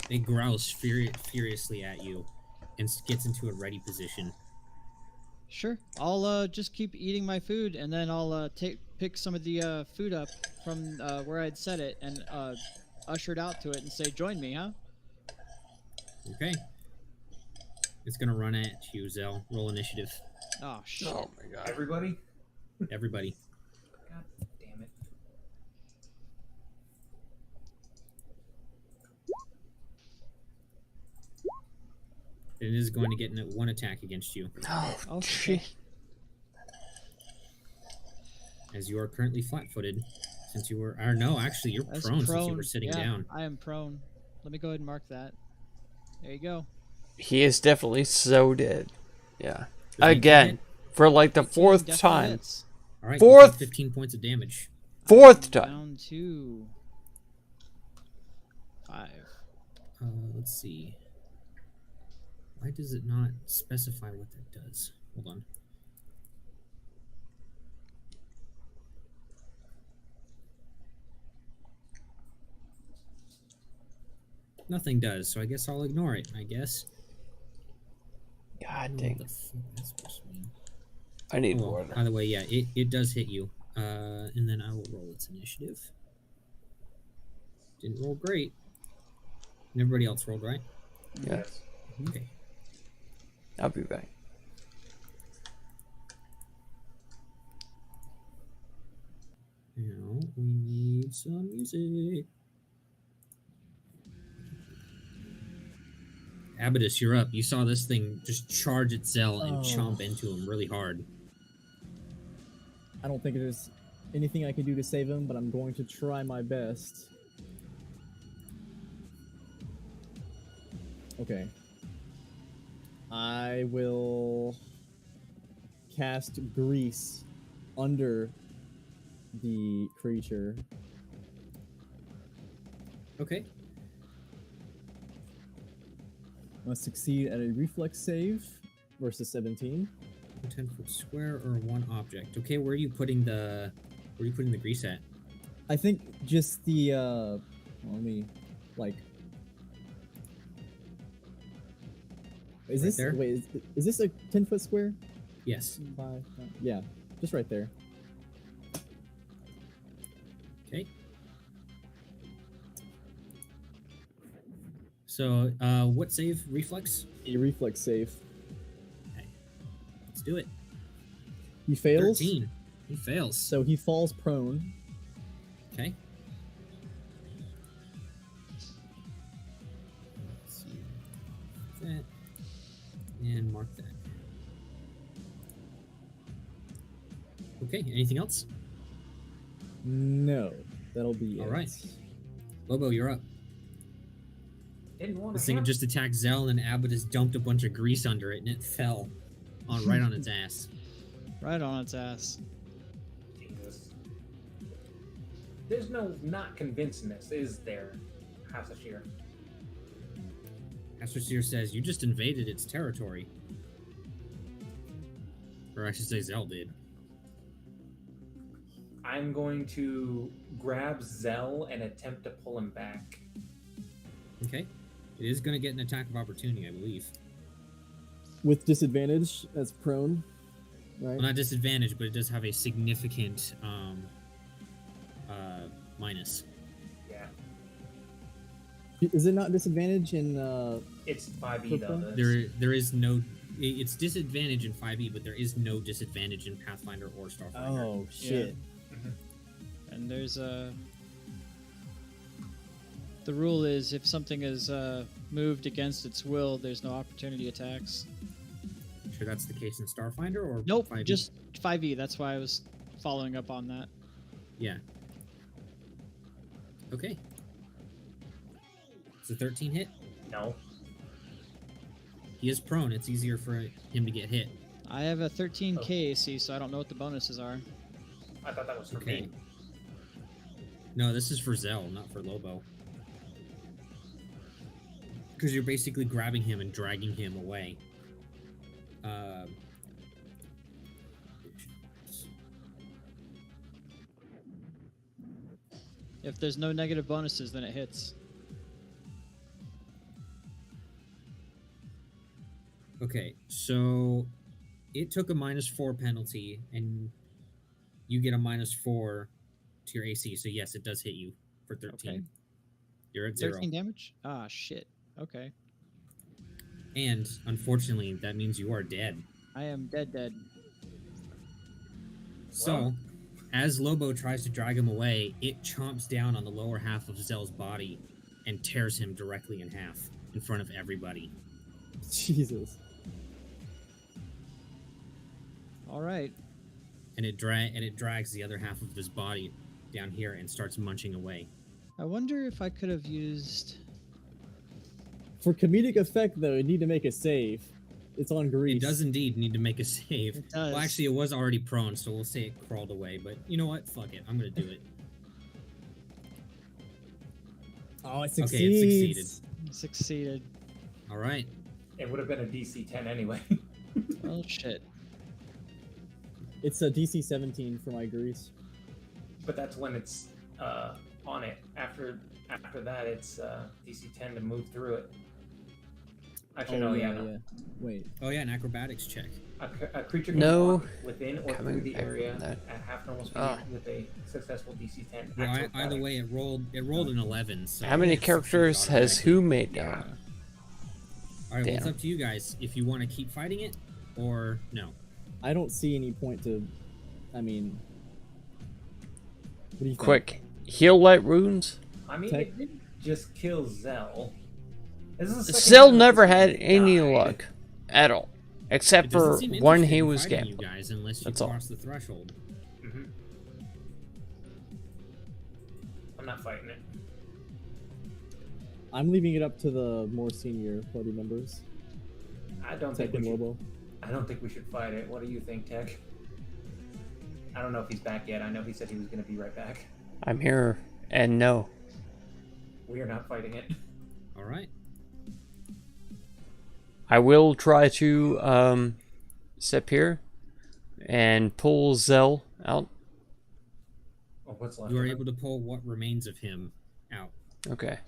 It growls furiously at you and gets into a ready position. sure. I'll just keep eating my food, and then I'll pick some of the food up from where I'd set it and usher it out to it and say, "Join me, huh?" Okay. It's gonna run at you, Zell. Roll initiative. Oh shit! Oh my god. Everybody? Everybody. God damn it. It is going to get one attack against you, Oh, Okay. gee. as you are currently flat-footed. Since you were, or no, actually, you're That's prone since you were sitting yeah, down. I am prone. Let me go ahead and mark that. There you go. He is definitely so dead. Yeah. Does 18 Again, hit? for like the fourth Definitely time. hits. All right. Fourth! You take 15 points of damage. Fourth time. Down to 5. Let's see. Why does it not specify what that does? Hold on. Nothing does, so I guess I'll ignore it. I guess. God What dang. the fuck that's supposed to mean? I need Oh, well, water. by the way, yeah, it does hit you. And then I will roll its initiative. Didn't roll great. And everybody else rolled right. Yeah. Okay. I'll be back. Now we need some music. Abaddis, you're up. You saw this thing just charge its Zell and Oh. chomp into him really hard. I don't think there's anything I can do to save him, but I'm going to try my best. Okay. I will cast grease under the creature. Okay. Must succeed at a reflex save versus 17. 10-foot square or one object. Okay, where are you putting the grease at? I think just the let me like is Right this there? wait is this a 10-foot square? Yes. Yeah, just right there. Okay. So, what save? Reflex? A reflex save. Let's do it. He fails, 13. He fails. so he falls prone. Okay. Let's see. That. And mark that. Okay, anything else? No, that'll be All it. right. Lobo, you're up. Didn't want This to thing have just attacked Zell, and Abaddis dumped a bunch of grease under it, and it fell right on its ass. Right on its ass. Jesus. There's no not convincing this, is there, Hasashir? Astroseer says, you just invaded its territory. Or I should say Zell did. I'm going to grab Zell and attempt to pull him back. Okay. It is going to get an attack of opportunity, I believe. With disadvantage, that's prone, right? Well, not disadvantage, but it does have a significant minus. Yeah. Is it not disadvantage in It's 5e though. Okay. There is no It's disadvantage in 5e, but there is no disadvantage in Pathfinder or Starfinder. Oh shit. And there's a. The rule is if something is moved against its will, there's no opportunity attacks. Sure, that's the case in Starfinder or Nope, 5e? just 5e. That's why I was following up on that. Yeah. Okay. It's a 13 hit. No. He is prone. It's easier for him to get hit. I have a 13k AC, so I don't know what the bonuses are. I thought that was for Okay. me. No, this is for Zell, not for Lobo. Because you're basically grabbing him and dragging him away. If there's no negative bonuses, then it hits. Okay, so it took a -4 penalty, and you get a -4 to your AC. So yes, it does hit you for 13. Okay. You're at 0. 13 damage? Ah, shit. Okay. And unfortunately, that means you are dead. I am dead. So, as Lobo tries to drag him away, it chomps down on the lower half of Zell's body and tears him directly in half in front of everybody. Jesus. All right. And it drags the other half of his body down here and starts munching away. I wonder if I could have used. For comedic effect, though, you need to make a save. It's on Grease. It does indeed need to make a save. It does. Well, actually, it was already prone, so we'll say it crawled away. But you know what? Fuck it. I'm gonna do it. Oh, it Okay, it succeeds. Succeeded. All right. It would have been a DC 10 anyway. Oh shit. It's a DC 17 for my Grease. But that's when it's on it. After that, it's DC 10 to move through it. Actually, no, no. Wait. Oh yeah, an acrobatics check. A creature can No. walk within or Coming through the back area from that. at half normal speed Ah. with a successful DC 10. Well, either acrobatics. way, it rolled an 11. So How many it characters succeeds has automatically. who made Yeah. now? All right, well, it's Damn. up to you guys if you want to keep fighting it or no. I don't see any point to. I mean. What do you think? Quick, heal light wounds. I mean, Tech- it didn't just kill Zell. This is the second Zell time never this had guy any died. luck at all, It except doesn't for seem when interested he in was fighting you gambling. guys unless you That's all. cross the threshold. Mhm. I'm not fighting it. I'm leaving it up to the more senior party members. I don't Tech think we and should. Lobo. I don't think we should fight it. What do you think, Tech? I don't know if he's back yet. I know he said he was going to be right back. I'm here, and no. We are not fighting it. All right. I will try to step here and pull Zell out. Oh, what's left? You are of him? able to pull what remains of him out. Okay.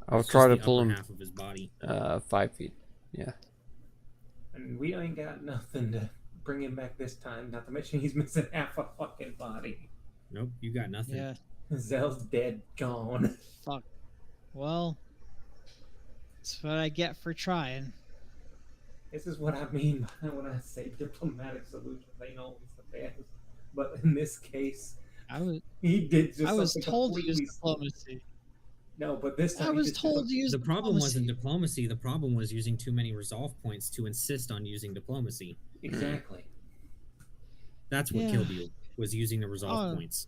I'll It's try just to the pull upper him half of his body. 5 feet. Yeah. And we ain't got nothing to bring him back this time. Not to mention he's missing half a fucking body. Nope, you got nothing. Yeah. Zell's dead, gone. Fuck. Well, that's what I get for trying. This is what I mean by when I say diplomatic solutions. They know it's the best. But in this case, he did just I was something told to completely use diplomacy. No, but this time I he was did told to use The problem wasn't diplomacy. diplomacy. The problem was using too many resolve points to insist on using diplomacy. Exactly. That's what Yeah. killed you, was using the resolve Oh. points.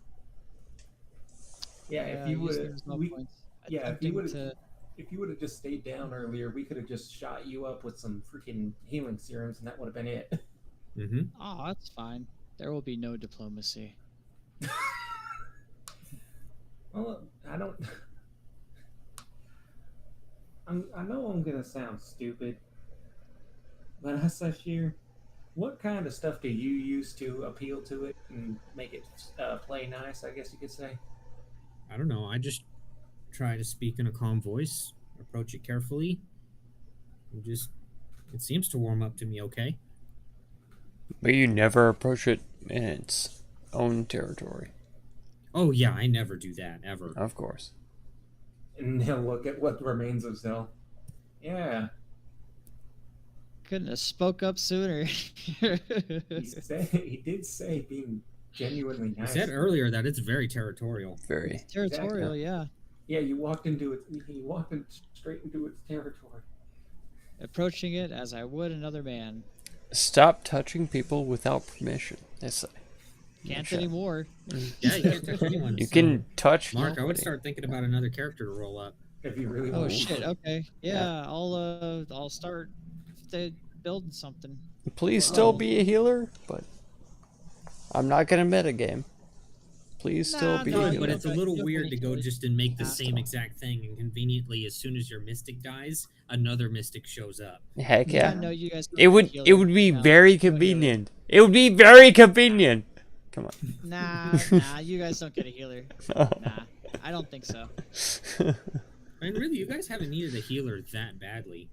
Yeah, if you using would those no have, points. yeah, Attempting to- if you would have just stayed down earlier, we could have just shot you up with some freaking healing serums, and that would have been it. Mm-hmm. Oh, that's fine. There will be no diplomacy. Well, I don't. I know I'm gonna sound stupid, but Sashir, what kind of stuff do you use to appeal to it and make it play nice? I guess you could say. I don't know. I just try to speak in a calm voice, approach it carefully, and just it seems to warm up to me okay. But you never approach it in its own territory. Oh yeah, I never do that ever. Of course. And now look at what remains of Zell. Yeah. Couldn't have spoke up sooner. He did say being genuinely You nice. said earlier that it's very territorial. Very. Territorial, yeah. Yeah, you walked into it. He walked straight into its territory. Approaching it as I would another man. Stop touching people without permission. That's Can't anymore. Yeah, you can't touch anyone. You so, can touch Mark, I would nobody. start thinking about another character to roll up. If you really Oh want. shit. Okay. Yeah, I'll start building something. Please still be a healer, but I'm not gonna metagame. Please still Nah, be no, a Good, you but healer. it's a don't- little you don't weird need to go to. just and make the Yeah. same exact thing, and conveniently, as soon as your mystic dies, another mystic shows up. Heck yeah. No, you guys. It would be very convenient. It would be very convenient. Come on. Nah, you guys don't get a healer. Nah, I don't think so. I mean, really, you guys haven't needed a healer that badly.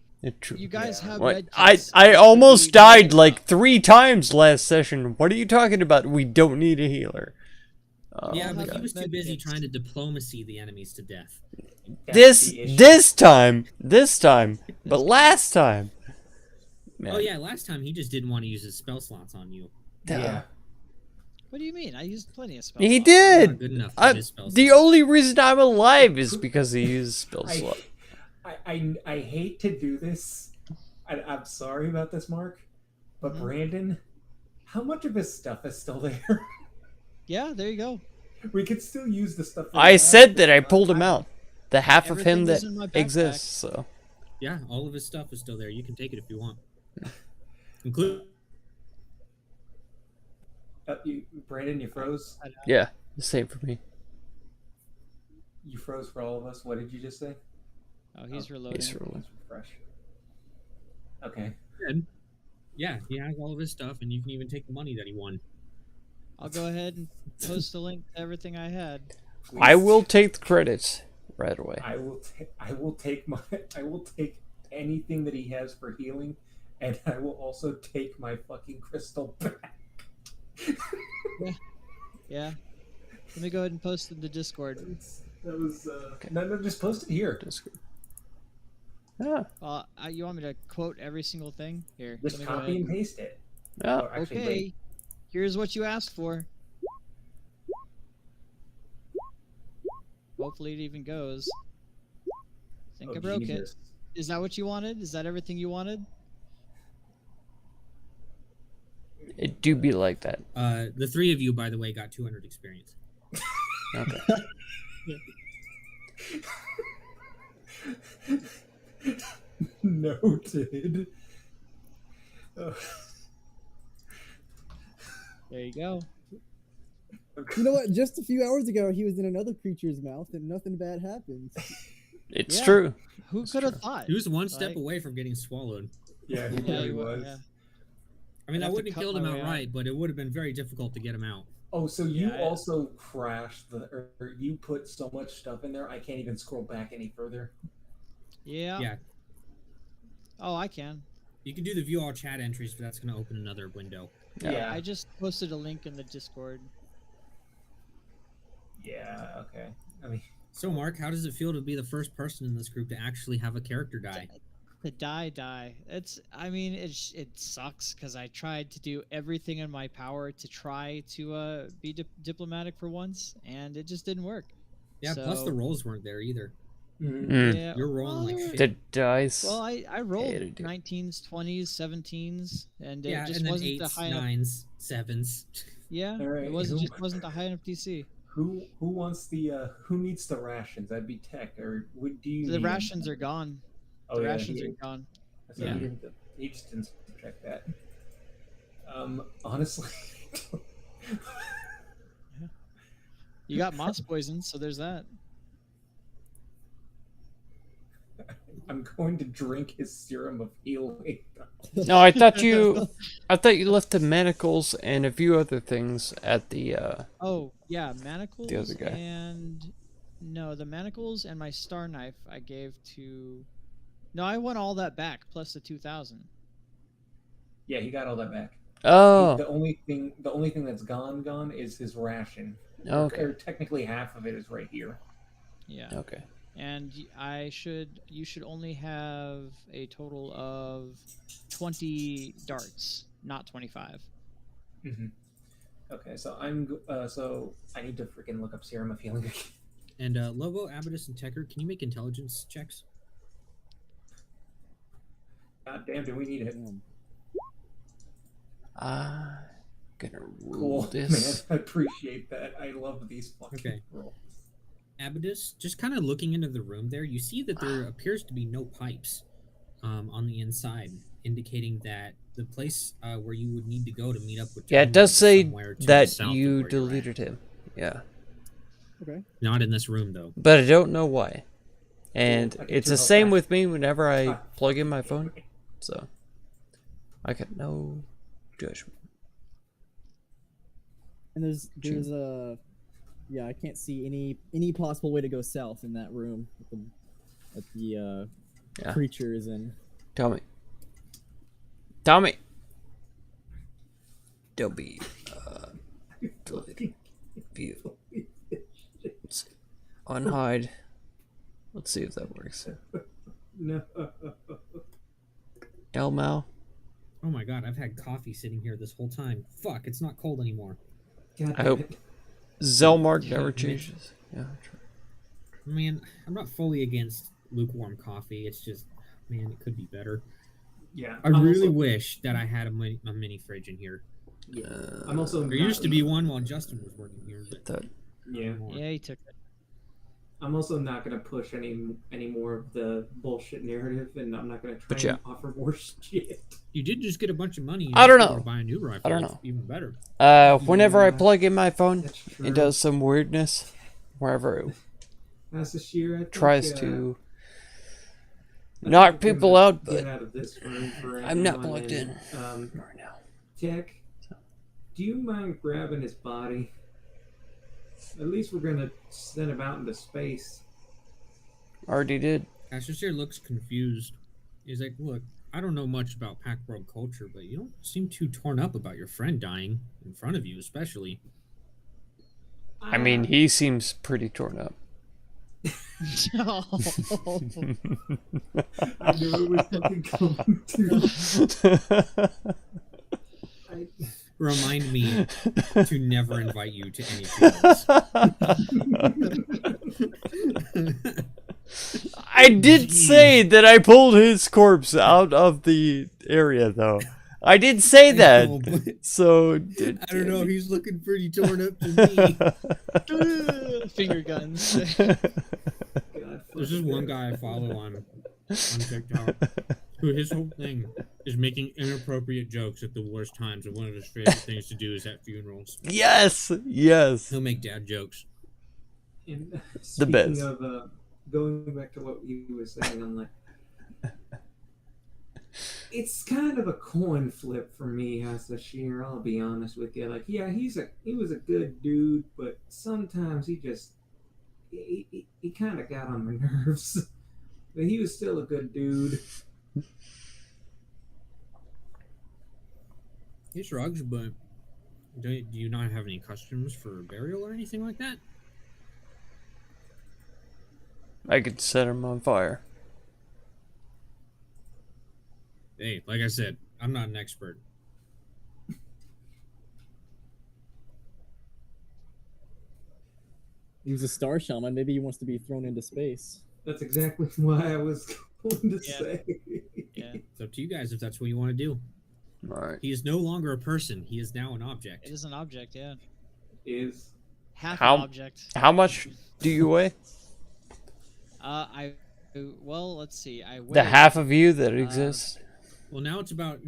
You guys have What? red I kits. almost You- died like 3 times last session. What are you talking about? We don't need a healer. Oh, Yeah, but God. he was too Med busy kits. trying to diplomacy the enemies to death. That's the issue. this time, but last time. Man. Oh yeah, last time he just didn't want to use his spell slots on you. Yeah. What do you mean? I used plenty of spells. He Not did. good enough for his spell The slots. only reason I'm alive is because he used spell slot. I hate to do this. I'm sorry about this, Mark. But Brandon, how much of his stuff is still there? Yeah, there you go. We could still use the stuff. I said that I pulled him out. The half of him Everything that is in my backpack. exists. So Yeah, all of his stuff is still there. You can take it if you want. Include. Brandon, you froze. yeah, the same for me. You froze for all of us. What did you just say? Oh, he's reloading. He's rolling. Refresh. Okay. Good. Yeah, he has all of his stuff, and you can even take the money that he won. I'll go ahead and post a link to everything I had. I will take the credits right away. I will take anything that he has for healing, and I will also take my fucking crystal back. Yeah. Let me go ahead and post in the Discord. That was no, just post it here. Yeah. You want me to quote every single thing? Here. let Just me go copy ahead. and paste it. Yeah. Or actually, Okay. wait. Here's what you asked for. Hopefully it even goes. I think Oh, I broke Jesus. it. Is that what you wanted? Is that everything you wanted? It do be like that. The 3 of you, by the way, got 200 experience. Okay. Noted. There you go. You know what? Just a few hours ago, he was in another creature's mouth, and nothing bad happened. It's Yeah. true. Who could have thought? He was one step Like- away from getting swallowed. Yeah, he Yeah, really you- was. yeah. I mean, I'd I have to wouldn't have cut killed him my way outright, but it would have been very difficult to get him out. Oh, so you Yeah, also crashed or you put so much stuff in there, I can't even scroll back any further. Yeah. Yeah. Oh, I can. You can do the view all chat entries, but that's going to open another window. Yeah. I just posted a link in the Discord. Yeah, okay. I mean, So, Mark, how does it feel to be the first person in this group to actually have a character die? The die. It sucks because I tried to do everything in my power to try to be diplomatic for once, and it just didn't work. Yeah, plus So- the rolls weren't there either. Mm. Yeah. You're rolling like they were- shit. The dice. Well, I rolled Hated it. 19s, 20s, 17s, and Yeah, it just and then wasn't the 8s, high enough. 9s, 7s. Yeah, All right, it wasn't who- just wasn't the high enough DC. who wants the who needs the rations? That'd be Tech, or do you? The need rations them? are gone. Oh, The yeah, rations are gone. So Yeah. he just didn't check that. Honestly, You got moss poison, so there's that. I'm going to drink his serum of healing. No, I thought you left the manacles and a few other things at the Oh yeah, manacles. The other guy. And no, the manacles and my star knife I gave to. No, I want all that back plus the 2,000. Yeah, he got all that back. Oh, The only thing that's gone is his ration. okay. Or technically half of it is right here. Yeah. Okay. and you should only have a total of 20 darts, not 25. Mm-hmm. Okay, so so I need to freaking look up serum of healing again. And Lobo, Abydus, and Tecker, can you make intelligence checks? God damn, do we need it? Gonna rule Cool, this. man. I appreciate that. I love these fucking Okay. rolls. Abydus, just kind of looking into the room there, you see that there appears to be no pipes on the inside, indicating that the place where you would need to go to meet up with Yeah, it John does is say somewhere to the that south of you where you're at. deleted him. Yeah, Okay. Not in this room, though. but I don't know why. And I can it's turn the off same that. with me whenever I God plug in my damn phone. it. So I got no judgment. And there's a yeah, I can't see any possible way to go south in that room that the Yeah. creature is in. Tommy, don't be deleted. View. Let's unhide. Let's see if that works. No. Elmo. Oh my god, I've had coffee sitting here this whole time. Fuck, it's not cold anymore. God I damn hope it. Zelmark Yeah, never man. changes. Yeah, true. I mean, I'm not fully against lukewarm coffee. It's just, man, it could be better. Yeah. I I'm really also- wish that I had a mini fridge in here. Yeah. I'm also. There used to be one while Justin was working here, but That Yeah. more. Yeah, he took it. I'm also not gonna push any more of the bullshit narrative, and I'm not gonna try But and offer more shit. You did just get a bunch of money. You I don't might be able know. to buy a new rifle. I don't That's know. even better. whenever I Yeah. plug in my phone, That's true. it does some weirdness. Wherever it That's the sheer. I think, tries to I knock think we're people gonna out, get but out of this room for right I'm not now, plugged and, in right now. Tech, do you mind grabbing his body? At least we're gonna send him out into space. Already did. Cassius looks confused. He's like, look, I don't know much about Pack World culture, but you don't seem too torn up about your friend dying, in front of you especially. I mean, he seems pretty torn up. Oh. I knew it was fucking coming too. Remind me to never invite you to any funerals. I did say that I pulled his corpse out of the area, though. I did say I that. know, but So I don't know. He's looking pretty torn up to me. Finger guns. God, There's this one guy I follow on TikTok who his whole thing is making inappropriate jokes at the worst times, and one of his favorite things to do is at funerals. Yes, yes. He'll make dad jokes. And The best. speaking of going back to what you were saying, I'm like, it's kind of a coin flip for me, Hasashir. I'll be honest with you. Like, yeah, he was a good dude, but sometimes he kind of got on my nerves. But he was still a good dude. He shrugs, but do you not have any customs for burial or anything like that? I could set him on fire. Hey, like I said, I'm not an expert. He was a star shaman. Maybe he wants to be thrown into space. That's exactly why I was going to Yeah. say. Yeah, It's up to you guys if that's what you want to do. Alright. He is no longer a person. He is now an object. it is an object. Yeah, Is half How- an object. How much do you weigh? Well, let's see. I weigh The half of you that exists? Well, now it's about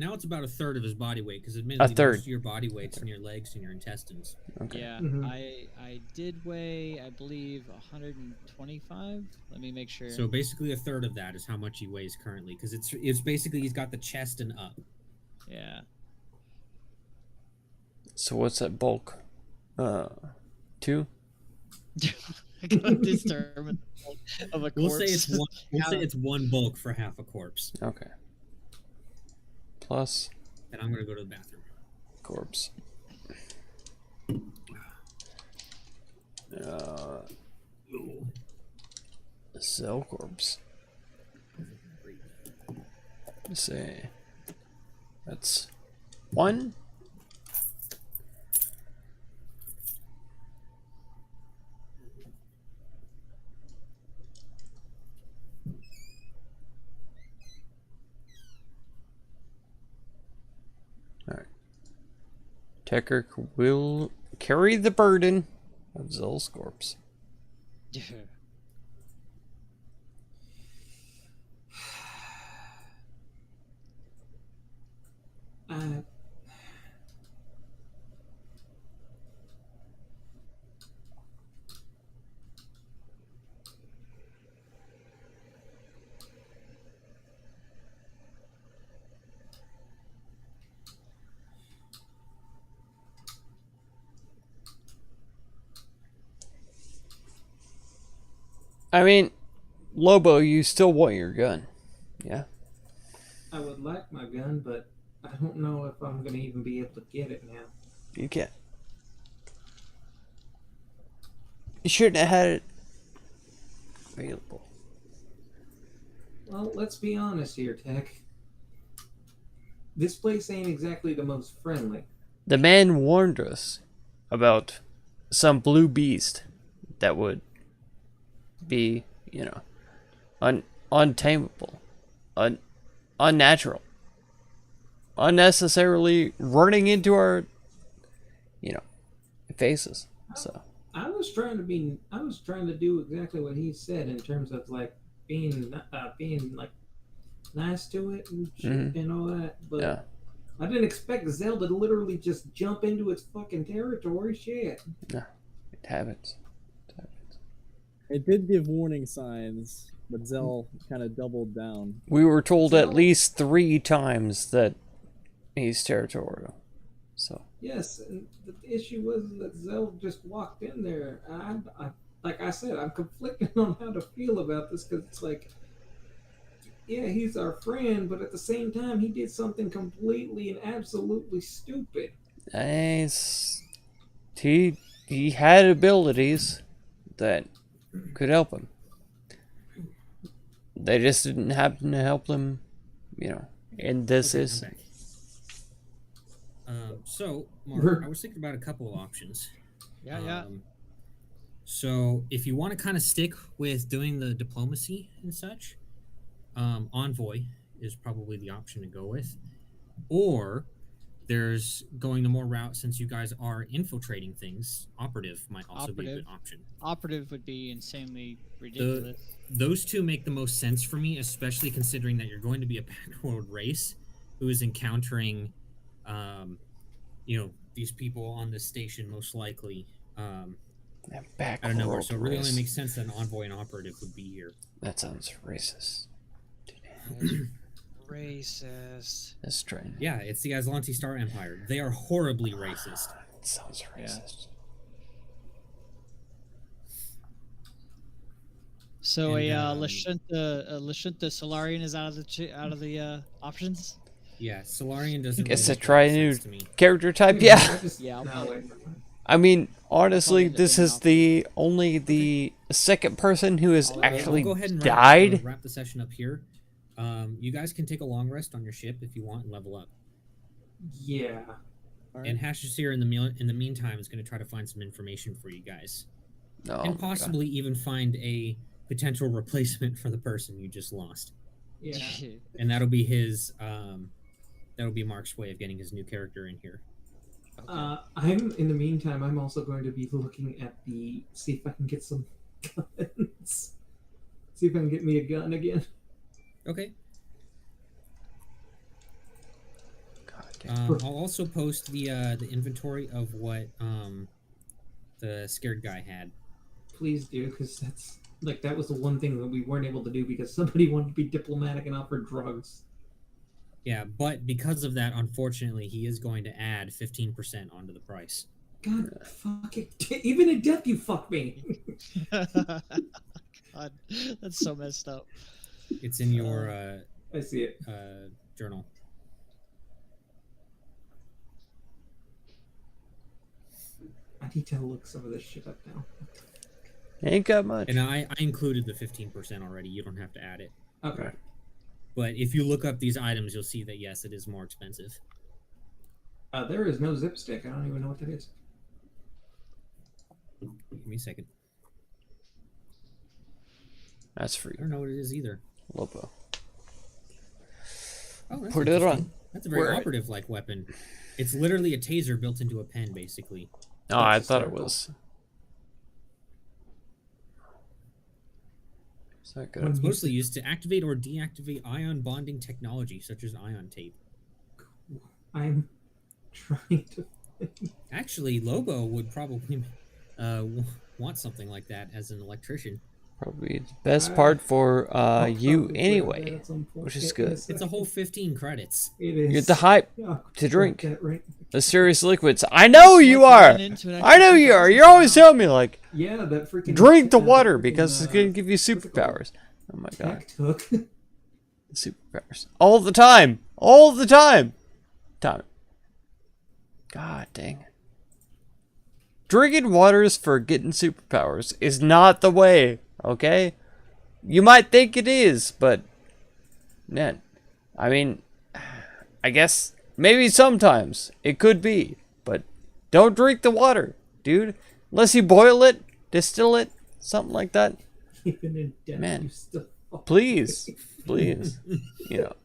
a third of his body weight because A admittedly third. most of your body weight's in your legs and your intestines. Okay. Yeah, Mhm. I did weigh, I believe, 125. Let me make sure. So basically, a third of that is how much he weighs currently because it's basically he's got the chest and up. Yeah. So what's that bulk? 2? I can't determine the bulk of a corpse. We'll say it's one. We'll say it's one bulk for half a corpse. Okay. Plus Then I'm gonna go to the bathroom. corpse. Cell corpse. Let's see. That's 1. Alright. Tecker will carry the burden of Zell's corpse. I mean, Lobo, you still want your gun, yeah? I would like my gun, but I don't know if I'm gonna even be able to get it now. You can't. You shouldn't have had it available. Well, let's be honest here, Tech. This place ain't exactly the most friendly. The man warned us about some blue beast that would be, you know, untamable, unnatural, unnecessarily running into our, you know, faces. So I was trying to do exactly what he said in terms of like being like nice to it and shit and all that, but yeah, I didn't expect Zelda to literally just jump into its fucking territory. Shit. no, it happens. It did give warning signs, but Zell kind of doubled down. We were told at least 3 times that he's territorial. So Yes, and the issue was that Zell just walked in there. I like I said, I'm conflicted on how to feel about this because it's like, yeah, he's our friend, but at the same time, he did something completely and absolutely stupid. he had abilities that could help him. They just didn't happen to help him, you know. And this Okay, is I'm back. So, Mark, I was thinking about a couple of options. Yeah. So, if you want to kind of stick with doing the diplomacy and such, Envoy is probably the option to go with. Or there's going the more route, since you guys are infiltrating things, Operative might also be a good option. Operative would be insanely ridiculous. Those two make the most sense for me, especially considering that you're going to be a backworld race who is encountering, you know, these people on this station most likely. back I don't know. world So it really race. only makes sense that an Envoy and Operative would be here. That sounds racist. Racist. Let's try. Yeah, it's the Aslanti Star Empire. They are horribly racist. That sounds racist. So And, Lashunta Solarian is out of the options. Yeah, Solarian doesn't. Guess really I try a make new sense to me. character type. Yeah. Yeah, I'll No, probably- wait. I mean, honestly, Probably this is depending only the second person who has We'll actually go ahead and died. wrap the session up here. You guys can take a long rest on your ship if you want and level up. Yeah. And Hashasir in the meantime is going to try to find some information for you guys, No, and possibly even find a potential replacement for the person you just lost. Yeah. And that'll be his. That'll be Mark's way of getting his new character in here. I'm in the meantime. I'm also going to be looking at see if I can get some guns. See if I can get me a gun again. Okay. God damn. I'll also post the inventory of what the scared guy had. Please do, because that was the one thing that we weren't able to do because somebody wanted to be diplomatic and offer drugs. Yeah, but because of that, unfortunately, he is going to add 15% onto the price. God, fuck it. Even in death, you fuck me. God, that's so messed up. It's in your I see it. journal. I need to look some of this shit up now. Ain't got much. And I included the 15% already. You don't have to add it. Okay. But if you look up these items, you'll see that yes, it is more expensive. There is no zip stick. I don't even know what that is. Give me a second. That's free. I don't know what it is either. Lobo. Oh, that's Put it interesting. on. That's a very Where- operative-like weapon. It's literally a taser built into a pen, basically. Oh, I That's thought it hysterical. was. Is that It's good? mostly used to activate or deactivate ion bonding technology, such as ion tape. I'm trying to. Actually, Lobo would probably want something like that as an electrician. Probably the best part for I'll you probably anyway. grab that at some point. which is It good. is- It's a whole 15 credits. It is. You're the hype Yeah, to drink. that right. the serious liquids. I know you are. I know you are. You're always telling me like, Yeah, that freaking. drink the water freaking, because it's gonna give you what's it called? superpowers. Oh my god, Heck took. superpowers all the time, all the time. God dang it. Drinking waters for getting superpowers is not the way, okay? You might think it is, but man, I mean, I guess maybe sometimes it could be, but don't drink the water, dude. Unless you boil it, distill it, something like that. Even in death, Man. you still. Please, please,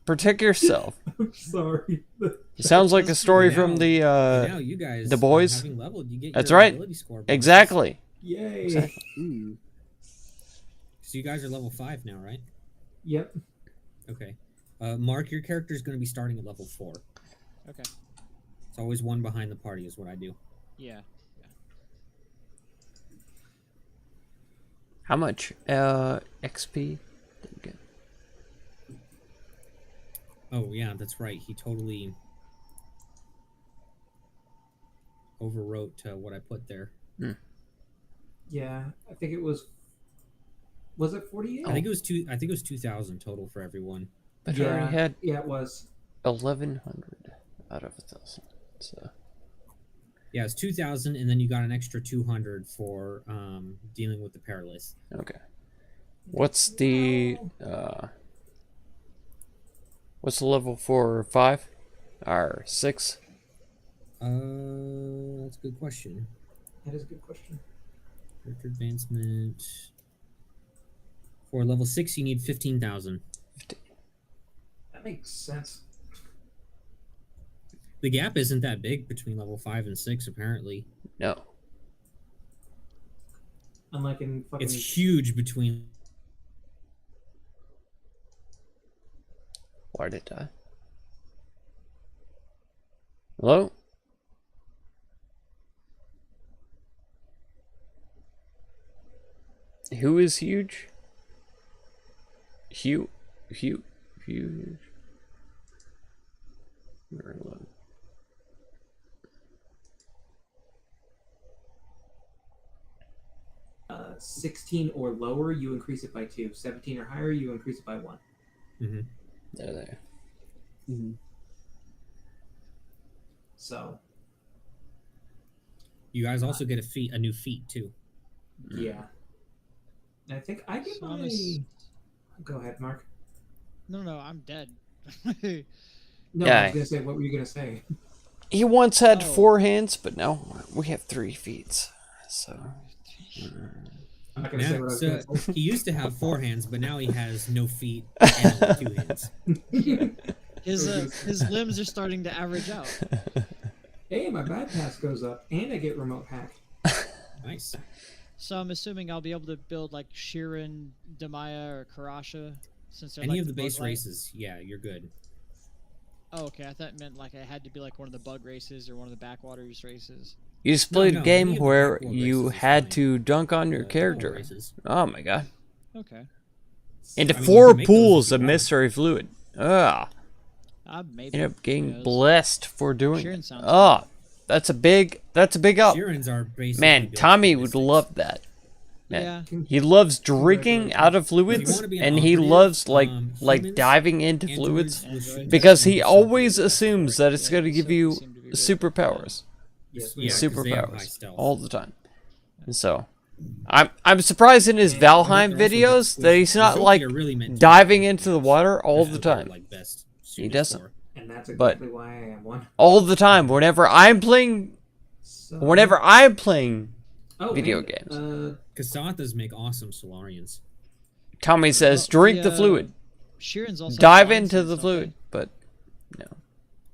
protect yourself. I'm sorry. It sounds like a story from the now you guys, The Boys? having leveled, you get That's your right. ability score bonus. exactly. Yay. Exactly. Ooh. So you guys are level 5 now, right? Yep. Okay. Mark, your character is going to be starting at level 4. Okay. It's always one behind the party is what I do. Yeah. How much XP did you get? Oh, yeah, that's right. He totally overwrote what I put there. Yeah. I think it was. Was it 48? I think it was 2,000 total for everyone. But I already had Yeah, it was. 1,100 out of 1,000. So Yeah, it's 2,000, and then you got an extra 200 for dealing with the perilous. okay. What's the level for 5 or 6? That's a good question. That is a good question. Character advancement. For level 6, you need 15,000. That makes sense. The gap isn't that big between level 5 and 6, apparently. No. Unlike in fucking. It's huge between. Why did it die? Hello? Who is huge? Huge. Very low. Uh, 16 or lower, you increase it by 2. 17 or higher, you increase it by 1. Mm-hmm. There. Mm-hmm. So, You guys also get a new feat too. yeah. And I think I get So my. I'm ass- Go ahead, Mark. No, I'm dead. No, Yeah. I was gonna say. What were you gonna say? He once had Oh. 4 hands, but now we have 3 feet. So I'm not gonna say Now, what I was so gonna say. he used to have 4 hands, but now he has no feet and only 2 hands. His limbs are starting to average out. Hey, my bad pass goes up, and I get remote hack. Nice. So I'm assuming I'll be able to build like Shirin, Damaya, or Karasha, since they're Any like of the base bug light. races, yeah, you're good. Oh, okay. I thought it meant like I had to be like one of the bug races or one of the backwaters races. you just played no, a game any of the where backward you races is had fine. to dunk on your Double character. races. Oh my god. Okay. Into I mean, you 4 can make those pools if you of want. mystery fluid. Ugh. Maybe. Ended up getting knows? blessed for doing Shirin it. sounds Oh, that's a big up. Shirins are basically Man, built Tommy for would mystics. love that. Man, Yeah. he loves drinking out of fluids, wanna be an and he operative, loves like humans, diving into androids fluids will shoot Androids. because you he with always super assumes that it's Yeah, going to give so you seem to be good. superpowers, Yes, Yeah, 'cause they have high superpowers stealth. all the time. And so I'm surprised in his And Valheim They're also videos the- that he's the not Zolki like are really meant to diving be into the water all the that they're, time. like, best He suited doesn't. for. And that's But- exactly why I am one. All the time. Whenever I'm playing video and, games. Kasathas make awesome Solarians. Tommy says, Well, drink the fluid. Sheeran's also Dive flying into suits, the don't fluid. But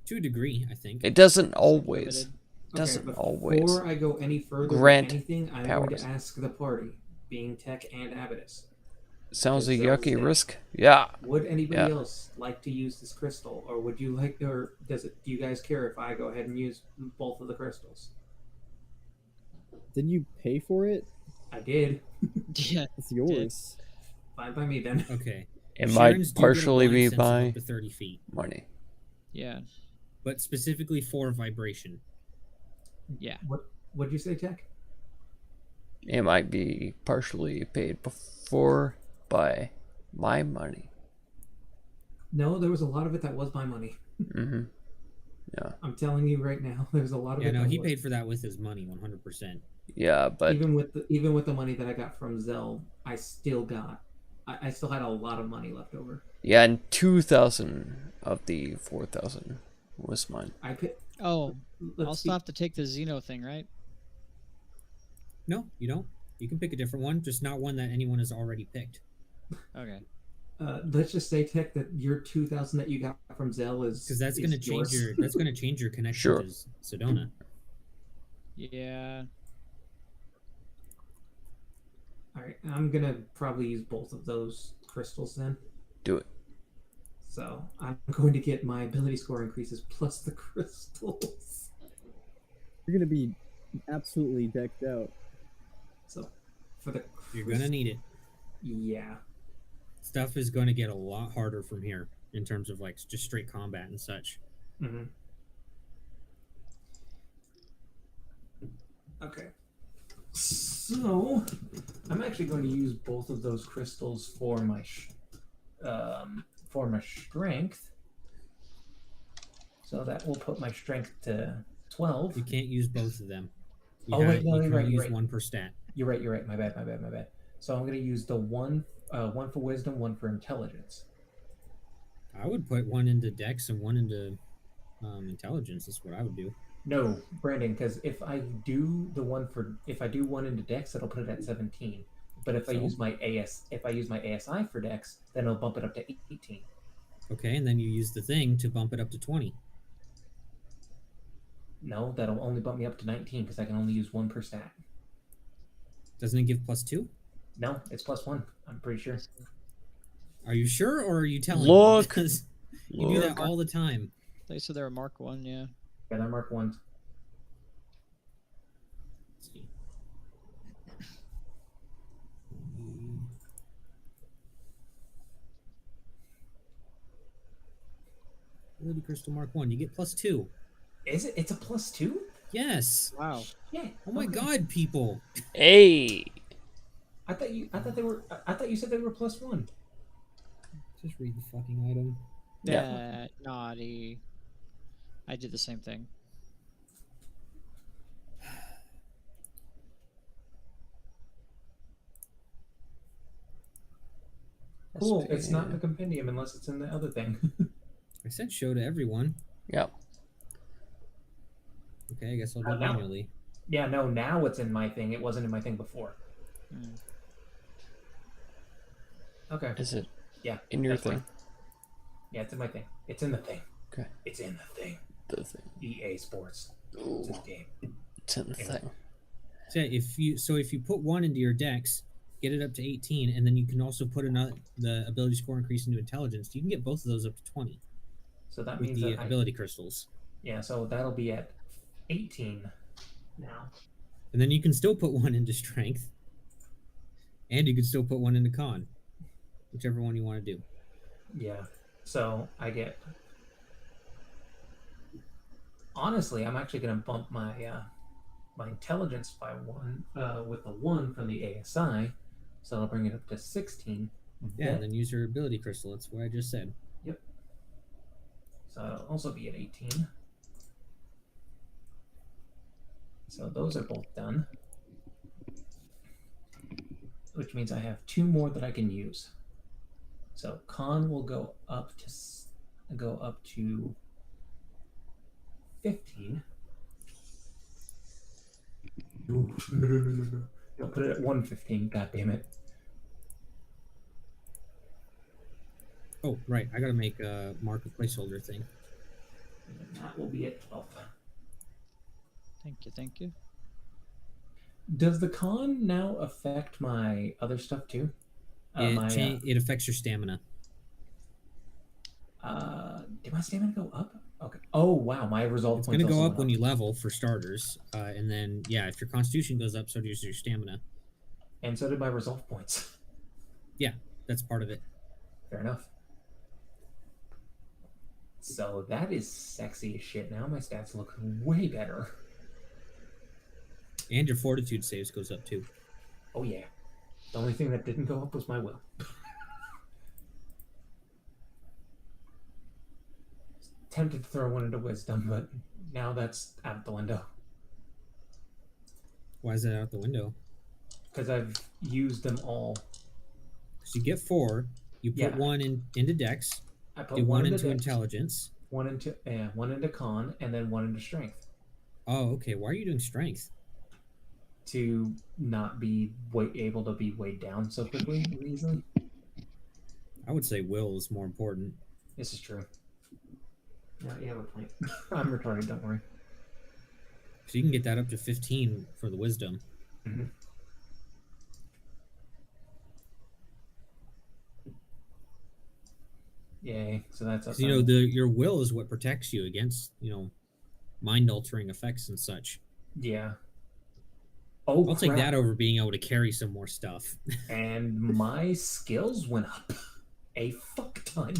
To a degree, I think. it doesn't they? always. Limited. Doesn't before always. I go any further grant with anything, I'm powers. going to ask the party, being Tech and Abaddis, Sounds a It sounds yucky good. risk. Yeah. would anybody Yeah. else like to use this crystal, or would you like, or do you guys care if I go ahead and use both of the crystals? Didn't you pay for it? I did. Yeah. It's yours. Fine by me then. Okay. It Sharon's might do get a partially blind be sense of by up to 30 feet, money. Yeah. but specifically for vibration. Yeah. What'd you say, Tech? It might be partially paid before by my money. No, there was a lot of it that was my money. Mm-hmm. I'm telling you right now, there's a lot of Yeah, it. no, that he was. paid for that with his money, 100%. Yeah, but Even with the money that I got from Zell, I still had a lot of money left over. yeah, and 2,000 of the 4,000 was mine. I pick. Oh, Let's I'll still have to take the Xeno thing, right? No, you don't. You can pick a different one, just not one that anyone has already picked. Okay. Let's just say, Tech, that your 2,000 that you got from Zell is Because that's going to change yours. that's going to change your connection Sure. to Sedona. Yeah. All right, I'm gonna probably use both of those crystals then. Do it. So I'm going to get my ability score increases plus the crystals. You're gonna be absolutely decked out. So for the You're going to need it. yeah. Stuff is going to get a lot harder from here in terms of like just straight combat and such. Mm-hmm. Okay. So I'm actually going to use both of those crystals for my strength. So that will put my strength to 12. You can't use both of them. Oh, wait, no, you you're can right, only you're use right. one per stat. You're right. My bad. So I'm going to use the one for wisdom, one for intelligence. I would put one into Dex and one into intelligence. That's what I would do. No, Brandon, because if I do one into Dex, it'll put it at 17. But if I So? use my ASI for Dex, then it'll bump it up to 18. Okay, and then you use the thing to bump it up to 20. No, that'll only bump me up to 19 because I can only use one per stat. Doesn't it give +2? No, it's +1. I'm pretty sure. Are you sure, or are you telling me? Look. Because you do that Look. all the time. They said they're a Mark 1, yeah. Yeah, they're Mark 1s. Let's see. Ability Crystal Mark 1. You get +2. Is it? It's a +2? Yes. Wow. Yeah. Oh my okay. god, people. Hey! I thought you said they were +1. Just read the fucking item. Yeah. Naughty. I did the same thing. Cool. It's not in the compendium unless it's in the other thing. I said show to everyone. Yep. Okay, I guess I'll do it No. manually. Yeah, no, now it's in my thing. It wasn't in my thing before. Mm. Okay. Is it Yeah. in your that's fine. thing? Yeah, it's in my thing. It's in the thing. Okay. It's in the thing. The thing. EA Sports. It's Ooh, in the game. it's in the thing. So if you put one into your Dex, get it up to 18, and then you can also put the ability score increase into intelligence. You can get both of those up to 20 So that with means the that ability crystals. yeah, so that'll be at 18 now. And then you can still put one into strength, and you can still put one into con, whichever one you want to do. Yeah. So I get. Honestly, I'm actually gonna bump my my intelligence by 1 with the 1 from the ASI, so I'll bring it up to 16. Yeah, and then use your ability crystal. That's what I just said. So it'll also be at 18. So those are both done. which means I have 2 more that I can use. So con will go up to 15. No. Don't put it at 115. God damn it. Oh, right. I gotta make a mark a placeholder thing. And that will be at 12. Thank you, thank you. Does the con now affect my other stuff too? It affects your stamina. Did my stamina go up? Okay. Oh wow, my resolve It's points gonna go also up went when you level for starters, and then yeah, if your constitution goes up, so does your stamina. And so did my resolve points. Yeah, that's part of it. Fair enough. So that is sexy as shit. Now my stats look way better. And your fortitude saves goes up too. Oh yeah. The only thing that didn't go up was my will. Tempted to throw one into wisdom, but now that's out the window. Why is that out the window? Because I've used them all. So you get 4. You put Yeah. 1 into Dex. I put Do 1 into Dex, intelligence. one into con, and then 1 into strength. Oh, okay. Why are you doing strength? To not be able to be weighed down so quickly and easily. I would say will is more important. This is true. No, you have a point. I'm retarded, don't worry. So you can get that up to 15 for the wisdom. Mm-hmm. Yay! So that's up. Your will is what protects you against mind altering effects and such. Yeah. Oh, I'll take that over being able to carry some more stuff. And my skills went up a fuck ton.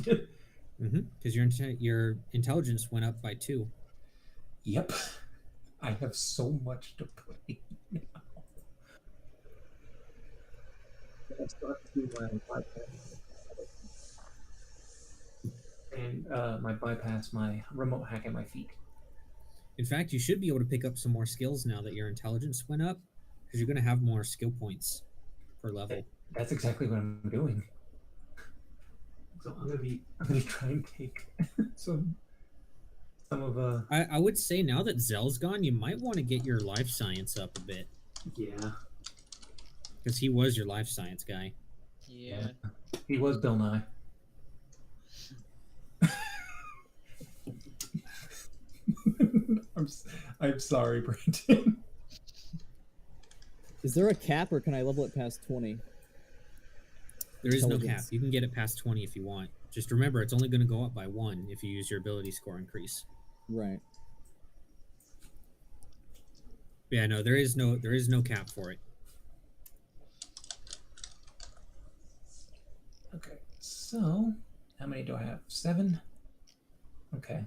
Because your intelligence went up by 2. Yep. I have so much to play now. I start to do my bypass. And my bypass, my remote hack at my feet. In fact, you should be able to pick up some more skills now that your intelligence went up, because you're going to have more skill points per level. That's exactly what I'm doing. So I'm gonna try and take some of I would say now that Zell's gone, you might want to get your life science up a bit. Yeah. Because he was your life science guy. Yeah. He was Bill Nye. I'm sorry, Brandon. Is there a cap, or can I level it past 20? There is no cap. You can get it past 20 if you want. Just remember, it's only going to go up by 1 if you use your ability score increase. Right. Yeah, no, there is no cap for it. Okay, so how many do I have? 7? Okay.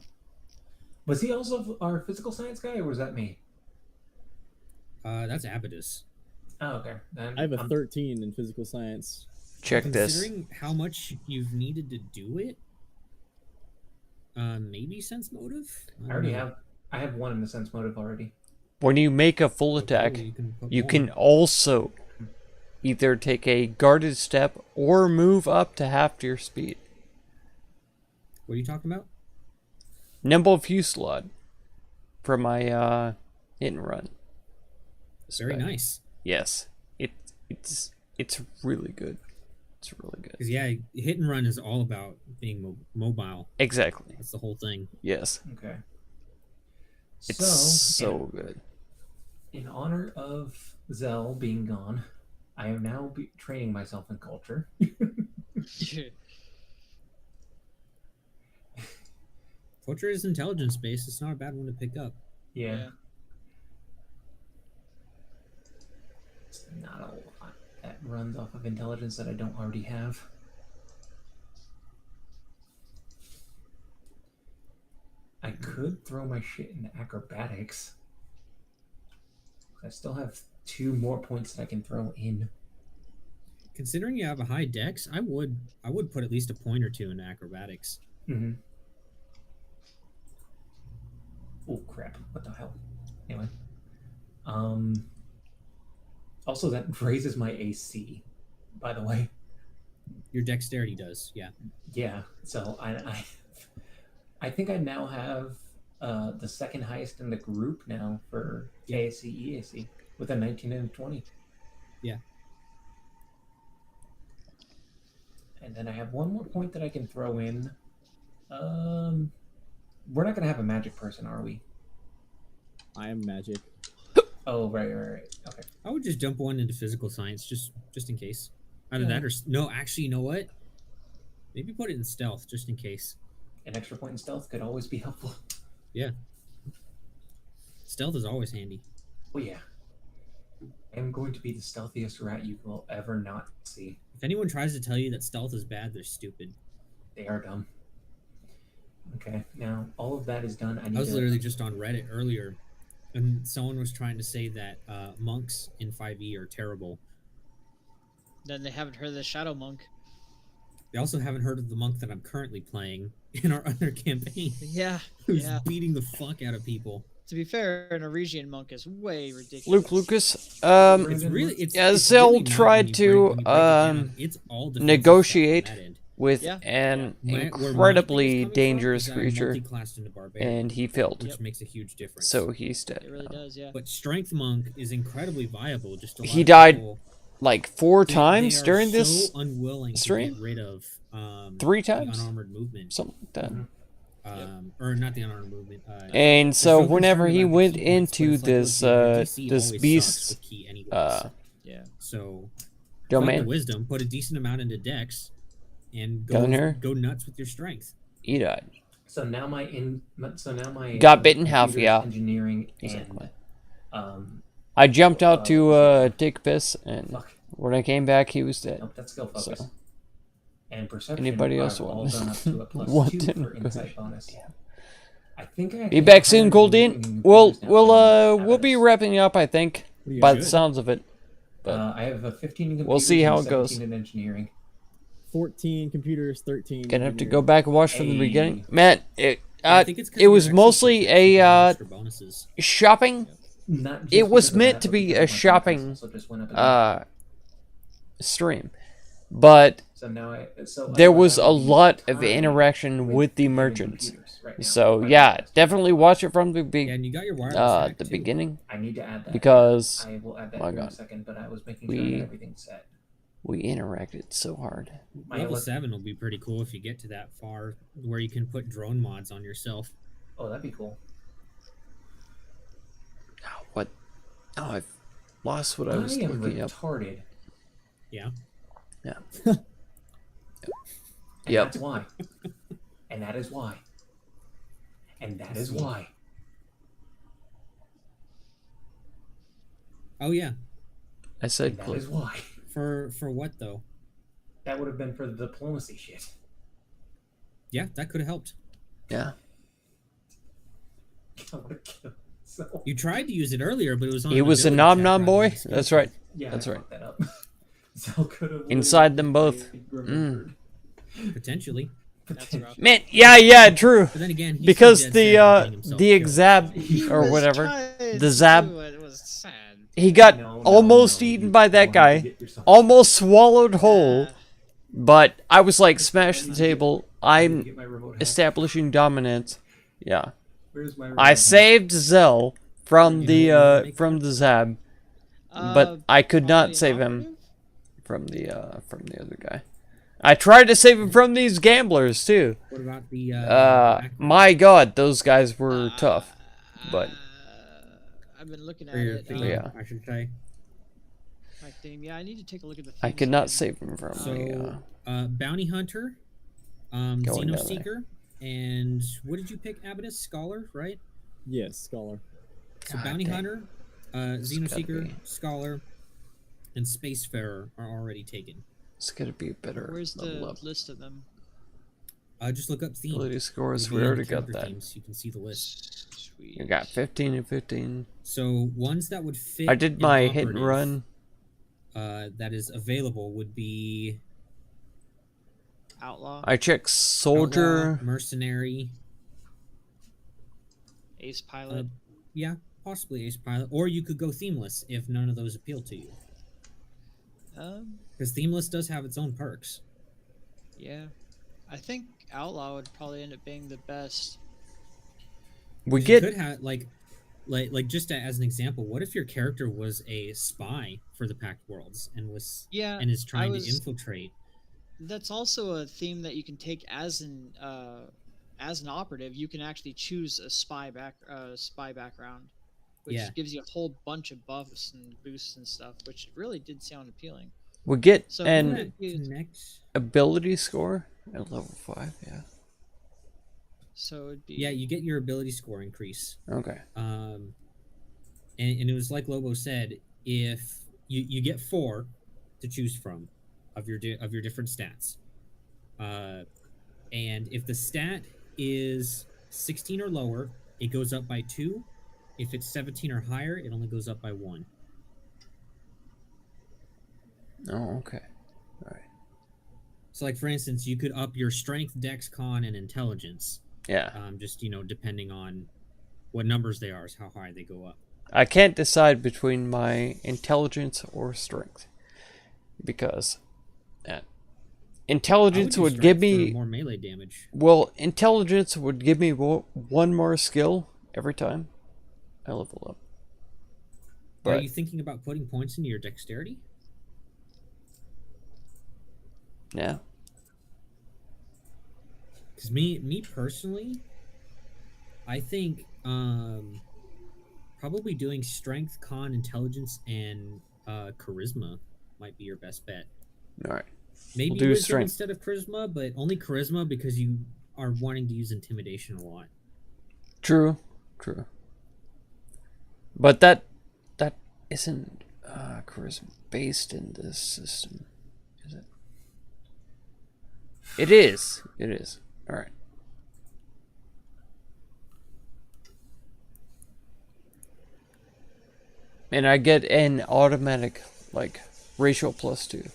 Was he also our physical science guy, or was that me? That's Abydus. Oh, okay. Then I have a 13 in physical science. Check this. Considering how much you've needed to do it, maybe sense motive? I already have. I have 1 in the sense motive already. When you make a full attack, you can also either take a guarded step or move up to half your speed. What are you talking about? Nimble Fusillade from my hit and run. Very spec. nice. Yes, it's really good. It's really good. Because yeah, hit and run is all about being mobile. Exactly. That's the whole thing. Yes. Okay. It's so good. In honor of Zell being gone, I am now training myself in culture. Culture is intelligence based. It's not a bad one to pick up. Yeah. It's not a lot that runs off of intelligence that I don't already have. I could throw my shit into acrobatics. I still have 2 more points that I can throw in. Considering you have a high dex, I would put at least a point or 2 into acrobatics. Mm-hmm. Oh crap! What the hell? Anyway, also that raises my AC by the way. Your dexterity does, yeah. Yeah. So I think I now have the second highest in the group now for ASC EAC with a 19 and a 20. Yeah. And then I have one more point that I can throw in. We're not gonna have a magic person, are we? I am magic. Oh, right. Okay. I would just dump one into physical science, just in case. Either Yeah. that or no. Actually, you know what? Maybe put it in stealth, just in case. An extra point in stealth could always be helpful. Yeah. Stealth is always handy. Oh yeah. I am going to be the stealthiest rat you will ever not see. If anyone tries to tell you that stealth is bad, they're stupid. They are dumb. Okay, now all of that is done. I was literally just on Reddit earlier, and someone was trying to say that monks in 5e are terrible. Then they haven't heard of the Shadow Monk. They also haven't heard of the monk that I'm currently playing in our other campaign, Yeah. who's Yeah. beating the fuck out of people. To be fair, an Norwegian monk is way ridiculous. Luke Lucas. It's really, Yeah, it's Zell really not tried when you to, break it down. It's all defensive negotiate stuff on that end. with Yeah. an Where my thing is incredibly coming from dangerous is that I creature, multi-classed into barbarian, and he failed. which makes a huge difference. So he's dead. It really does, yeah. But strength monk is incredibly viable. Just a lot He of died people, Like 4 they times are during so this unwilling stream? to get rid of 3 the times, unarmored movement, something like that. or not the unarmored movement. And so so whenever concerned he about the went key points, but into it's like, this look, your DC this always beast sucks with key anyways. Yeah. So fight the domain, wisdom, put a decent amount into dex, and Down here? go nuts with your strength. he died. So now my Got bit in half, computer yeah. engineering Exactly. and I jumped out to take a piss, and fuck. when I came back, he was dead. Nope, that's skill focus. So And perception. anybody else are all want? done up to a plus Want 2 to for insight bonus. Yeah. I think I Be back soon, Goldin. We'll be wrapping up, I think, What do you by got? the sounds of it. But I have a 15 in computers we'll see how and it goes. 17 in engineering. 14 computers, 13. Gonna have to engineering. go back and watch from the Hey. beginning. Man, I think it's 'cause it your was extra mostly success gives you a extra bonuses. shopping Not just It was because of meant that, to but be because a my contracts shopping, also just went up again. stream, but So now there was a otherwise I would use lot the of time interaction with the gaming merchants. computers right now. So But yeah, definitely watch it from the Yeah, and you got your wireless hack, the too. beginning, I need to add that. because I will add that my here in a God. second, but I was making sure that everything's set. we interacted so hard. My Level elec- 7 will be pretty cool if you get to that far, where you can put drone mods on yourself. Oh, that'd be cool. Oh, what? Oh, I've lost what I I was am looking up. retarded. Yeah. And Yep. that's why. And that is why. And that is why. Oh yeah. I said And that click. is why. For what though? That would have been for the diplomacy shit. Yeah, that could have helped. Yeah. I would have killed so. You tried to use it earlier, but it was on. He an was a ability nom check nom rather boy. than a skill That's check. right. Yeah, That's I right. fucked that up. Zell could have Inside them both. remembered. Potentially. That's rough. Man, yeah, true. But then again, he's Because too dead the set on getting himself killed. exab He or was whatever, trying the Zab, to do it. It was sad. he got No, almost no, eaten you by that wanted to guy, get yourself- almost swallowed whole. Yeah. But I was like, smash the table. I need to I'm get my remote hack. establishing dominance. Yeah. Where's my remote I hack? saved Zell from You know, the Zab, but I could not Quality save him operative? from the other guy. I tried to save him from these gamblers too. What about the? My God, those guys were tough. But I've been looking at or your it. theme, Yeah. I should say. My theme. Yeah, I need to take a look at the. I theme could not side. save him from the. So, Bounty Hunter, Going down there. Xenoseeker, and what did you pick? Abatus Scholar, right? Yes, scholar. So God Bounty dang. Hunter, It's gotta Xenoseeker, be. Scholar, and Spacefarer are already taken. It's gotta be a better Where's level the up. list of them? Just look up theme. Ability scores. It'll We be already under got character that. themes, you can see the list. Sweet. You got 15 and 15. So ones that would fit. I did an my hit and operative, run. That is available would be Outlaw. I checked soldier. Outlaw, Mercenary. Ace Pilot. Yeah, possibly Ace Pilot, or you could go themeless if none of those appeal to you. Because themeless does have its own perks. Yeah, I think outlaw would probably end up being the best. We You get could have like just as an example, what if your character was a spy for the Pact Worlds and Yeah, is I trying to was. infiltrate? That's also a theme that you can take as an operative. You can actually choose a spy background, which Yeah. gives you a whole bunch of buffs and boosts and stuff, which really did sound appealing. we get So an would it be- Connect. ability score at level 5. Yeah. so it'd be Yeah, you get your ability score increase. Okay. And it was like Lobo said, if you get 4 to choose from of your different stats, and if the stat is 16 or lower, it goes up by 2. If it's 17 or higher, it only goes up by 1. Oh, okay. All right. So, like for instance, you could up your strength, dex, con, and intelligence. Yeah. Just depending on what numbers they are, is how high they go up. I can't decide between my intelligence or strength because intelligence I would do give strength for me more melee damage. well, intelligence would give me one more skill every time I level up. Are But you thinking about putting points into your dexterity? yeah, Because me personally, I think probably doing strength, con, intelligence, and charisma might be your best bet. all right. Maybe We'll do wisdom strength. instead of charisma, but only charisma because you are wanting to use intimidation a lot. True. But that isn't charisma based in this system, is it? It is. It is. All right. And I get an automatic like racial +2.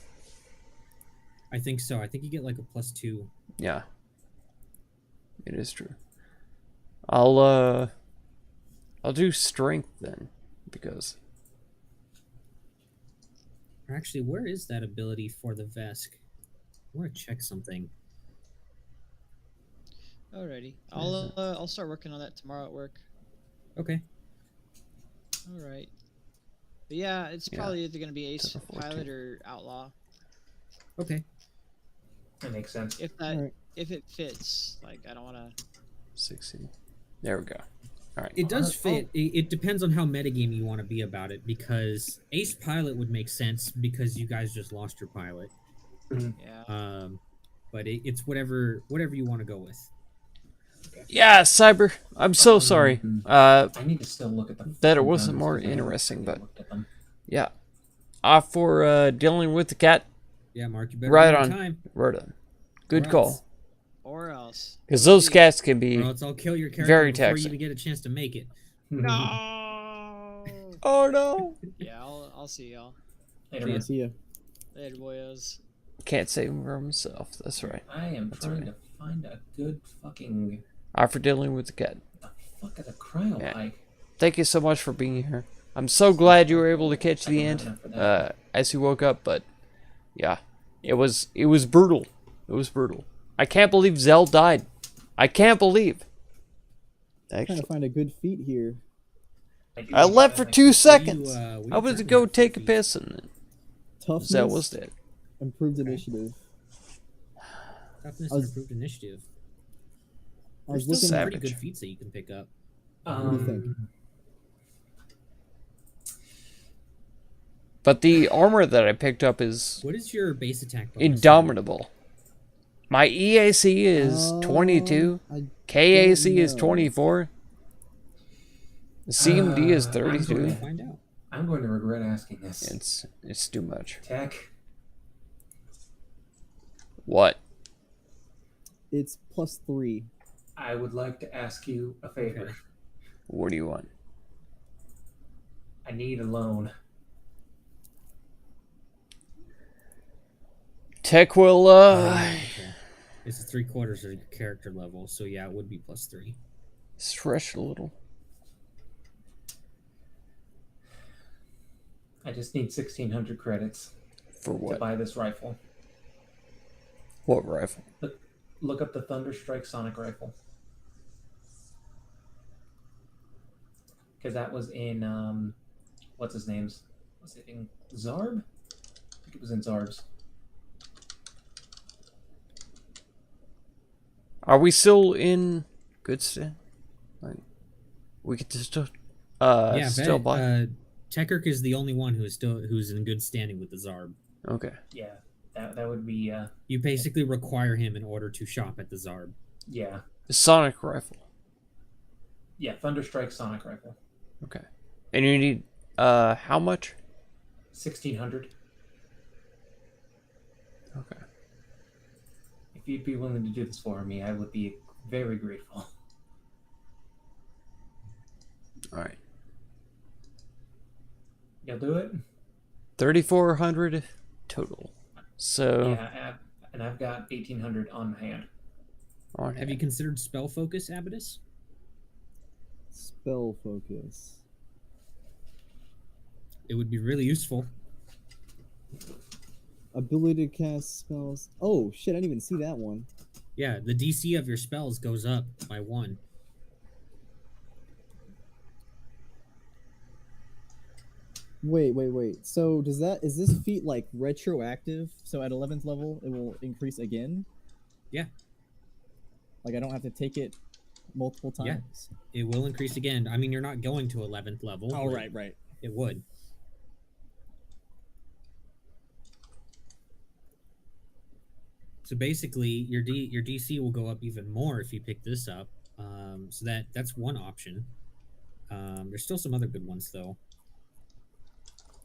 I think so. I think you get like a +2. Yeah. It is true. I'll do strength then because Actually, where is that ability for the Vesk? I want to check something. Alrighty. Where is I'll start working on that tomorrow at work. Okay. All right. But yeah, it's Yeah. probably either gonna be ace Level pilot 14. or outlaw Okay. That makes sense. if that Alright. if it fits. Like I don't want to. 60. There we go. All right. It does Oh. fit. It depends on how metagame you want to be about it, because ace pilot would make sense because you guys just lost your pilot. Yeah. But it's whatever you want to go with. Yeah, Cyber. I'm so sorry. I need to still look at the That it fucking wasn't guns more 'cause I haven't interesting, really but looked at them. yeah. For dealing with the cat. Yeah, Mark, you better Right run on. your time. Right on. Good Or call. else- Or else. Because those cats can Or be. else I'll kill your character Very before taxing. you even get a chance to make it. No. Oh no! Yeah, I'll see y'all Later, See ya. man. See ya. later, boyos. Can't save him from himself. That's right. I am That's trying right. to find a good fucking. For dealing with the cat. The fuck is a cryo Yeah. like? Thank you so much for being here. I'm so glad you were able to catch I the don't have end enough for that. as you woke up, but yeah, it was brutal. It was brutal. I can't believe Zell died. I can't believe. Trying Actually, to find a good feat here. I left for 2 seconds. What are I you was to talking go about, take a Fifi? piss and Toughness, Zell was dead. improved initiative. Toughness I was- and improved initiative. I There's was still looking. some pretty Savage. good feats that you can pick up. What do you think? But the armor that I picked up is What is your base attack bonus? indomitable. My EAC is 22. I KAC is know. 24. CMD is I'm 32. going Find out. I'm going to regret asking this. It's too much. Tech. What? It's +3. I would like to ask you a favor. What do you want? I need a loan. Tech will Okay. This is 3/4 of your character level, so yeah, it would be +3. stretch a little. I just need 1,600 credits. For to what? buy this rifle. What rifle? Look up the Thunderstrike sonic rifle. Because that was in what's his name's? Was it in Zarb? I think it was in Zarb's. Are we still in good stand? Like, we could just Yeah, still buy. Tekirk is the only one who's in good standing with the Zarb. Okay. Yeah, that would be You basically require him in order to shop at the Zarb. yeah. The sonic rifle. Yeah, Thunderstrike sonic rifle. Okay. And you need how much? 1,600. Okay. If you'd be willing to do this for me, I would be very grateful. All right. You'll do it? 3,400 total. So Yeah, and I've got 1,800 on hand. on Have you considered spell focus, Abaddis? Spell focus. It would be really useful. Ability to cast spells. Oh shit! I didn't even see that one. Yeah, the DC of your spells goes up by 1. Wait. So is this feat like retroactive? So at 11th level, it will increase again? Yeah. Like I don't have to take it multiple Yeah. times? It will increase again. I mean, you're not going to 11th level. Oh, but right. It would. So basically, your DC will go up even more if you pick this up. So that's one option. There's still some other good ones though.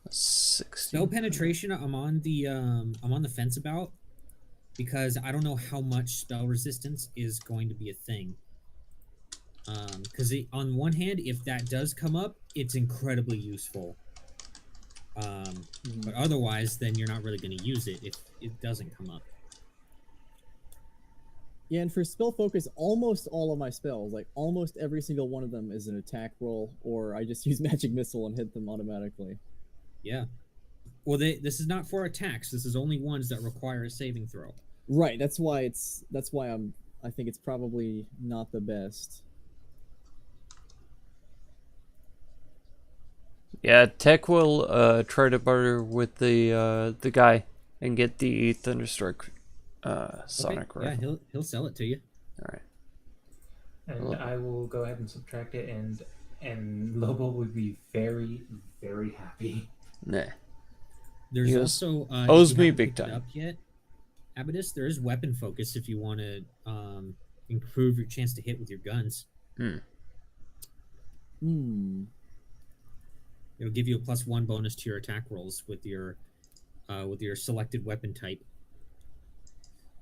60. Spell penetration. I'm on the fence about, because I don't know how much spell resistance is going to be a thing. Because on one hand, if that does come up, it's incredibly useful. But otherwise, then you're not really going to use it if it doesn't come up. Yeah, and for spell focus, almost all of my spells, like almost every single one of them, is an attack roll, or I just use magic missile and hit them automatically. Yeah. Well, this is not for attacks. This is only ones that require a saving throw. Right. That's why I think it's probably not the best. Yeah, Tech will try to barter with the guy and get the Thunderstruck sonic Okay. rifle. Yeah, he'll sell it to you. All right. And Well- I will go ahead and subtract it, and Lobo would be very, very happy. Nah. There's He also if owes you me haven't big picked it time. up yet, Abaddis, there is weapon focus if you want to improve your chance to hit with your guns. It'll give you a +1 bonus to your attack rolls with your selected weapon type.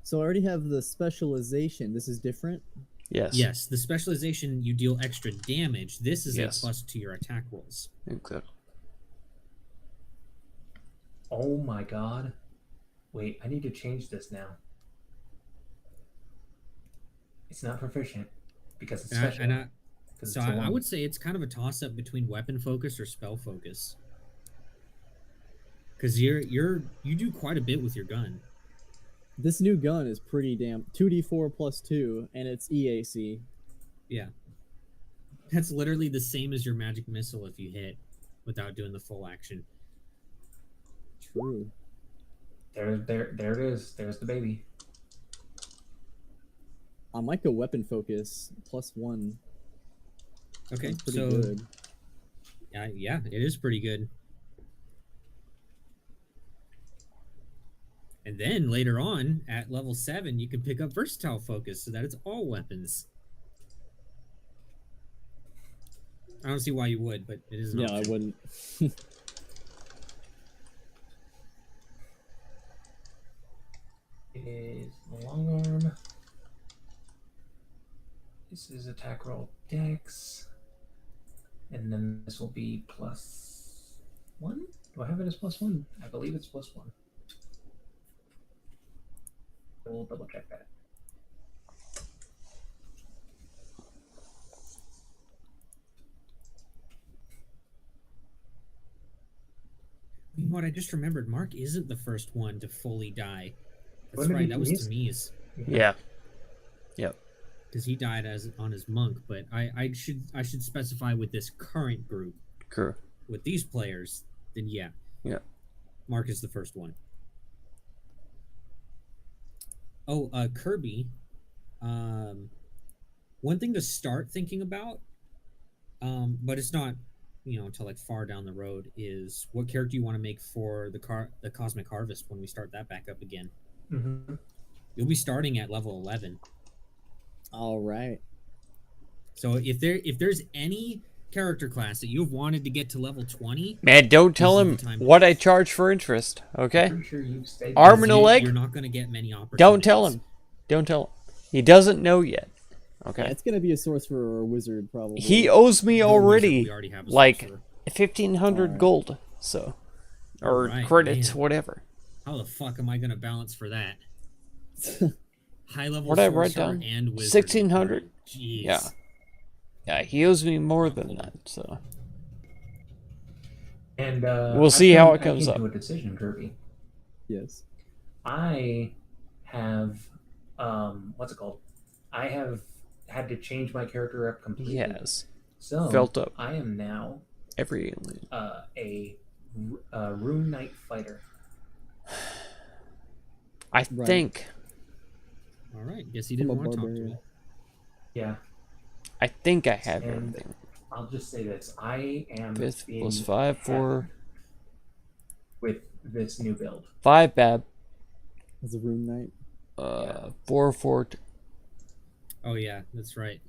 So I already have the specialization. This is different. Yes. Yes, the specialization, you deal extra damage. This is Yes. a plus to your attack rolls. Exactly. Oh my god. Wait, I need to change this now. It's not proficient because it's special. So I would say it's kind of a toss-up between weapon focus or spell focus. Because you do quite a bit with your gun. This new gun is pretty damn 2d4 plus 2, and it's EAC. Yeah. That's literally the same as your magic missile if you hit without doing the full action. True. There it is. There's the baby. I might go weapon focus +1. Okay, That's pretty so good. yeah, it is pretty good. And then later on at level 7, you can pick up versatile focus so that it's all weapons. I don't see why you would, but it is an Yeah, I option. wouldn't. It is the long arm. This is attack roll dex. And then this will be +1? Do I have it as +1? I believe it's +1. We'll double check that. We what? I just remembered. Mark isn't the first one to fully die. That's Wouldn't it right. be That was Tamiz? Tamiz, Yeah. Yep. because he died on his monk. But I should specify with this current group, Crew. with these players, then yeah. Yeah. Mark is the first one. Oh, Kirby. One thing to start thinking about, but it's not, until like far down the road, is what character you want to make for the Cosmic Harvest when we start that back up again. Mm-hmm. You'll be starting at level 11. All right. So if there's any character class that you've wanted to get to level 20, Man, don't tell This is him the time. what I charge for interest, okay? Pretty sure you've stayed. Arm and a leg? you're not going to get many opportunities. Don't tell him. Don't tell him. He doesn't know yet. Yeah, Okay. it's gonna be a sorcerer or a wizard probably. He owes me No, we already already have a like sorcerer. 1,500 Alright. gold, so or Alright, credits, man. whatever. How the fuck am I going to balance for that? High level What did I write sorcerer down? and wizard. 1,600? Jeez. Yeah. Yeah, he owes me more than that. So And We'll see how it comes I up. came to a decision, Kirby. Yes. I have, what's it called? I have had to change my character up completely. he has So felt up I am now every alien. a Rune Knight fighter. I Right. think. All right. Guess he From didn't a want to talk to me. barbarian. Yeah, I think I have And- everything. I'll just say this: I am Fifth being plus 5 for happy with this new build. 5 bab. As a rune knight. 4 fort. Oh yeah, that's right.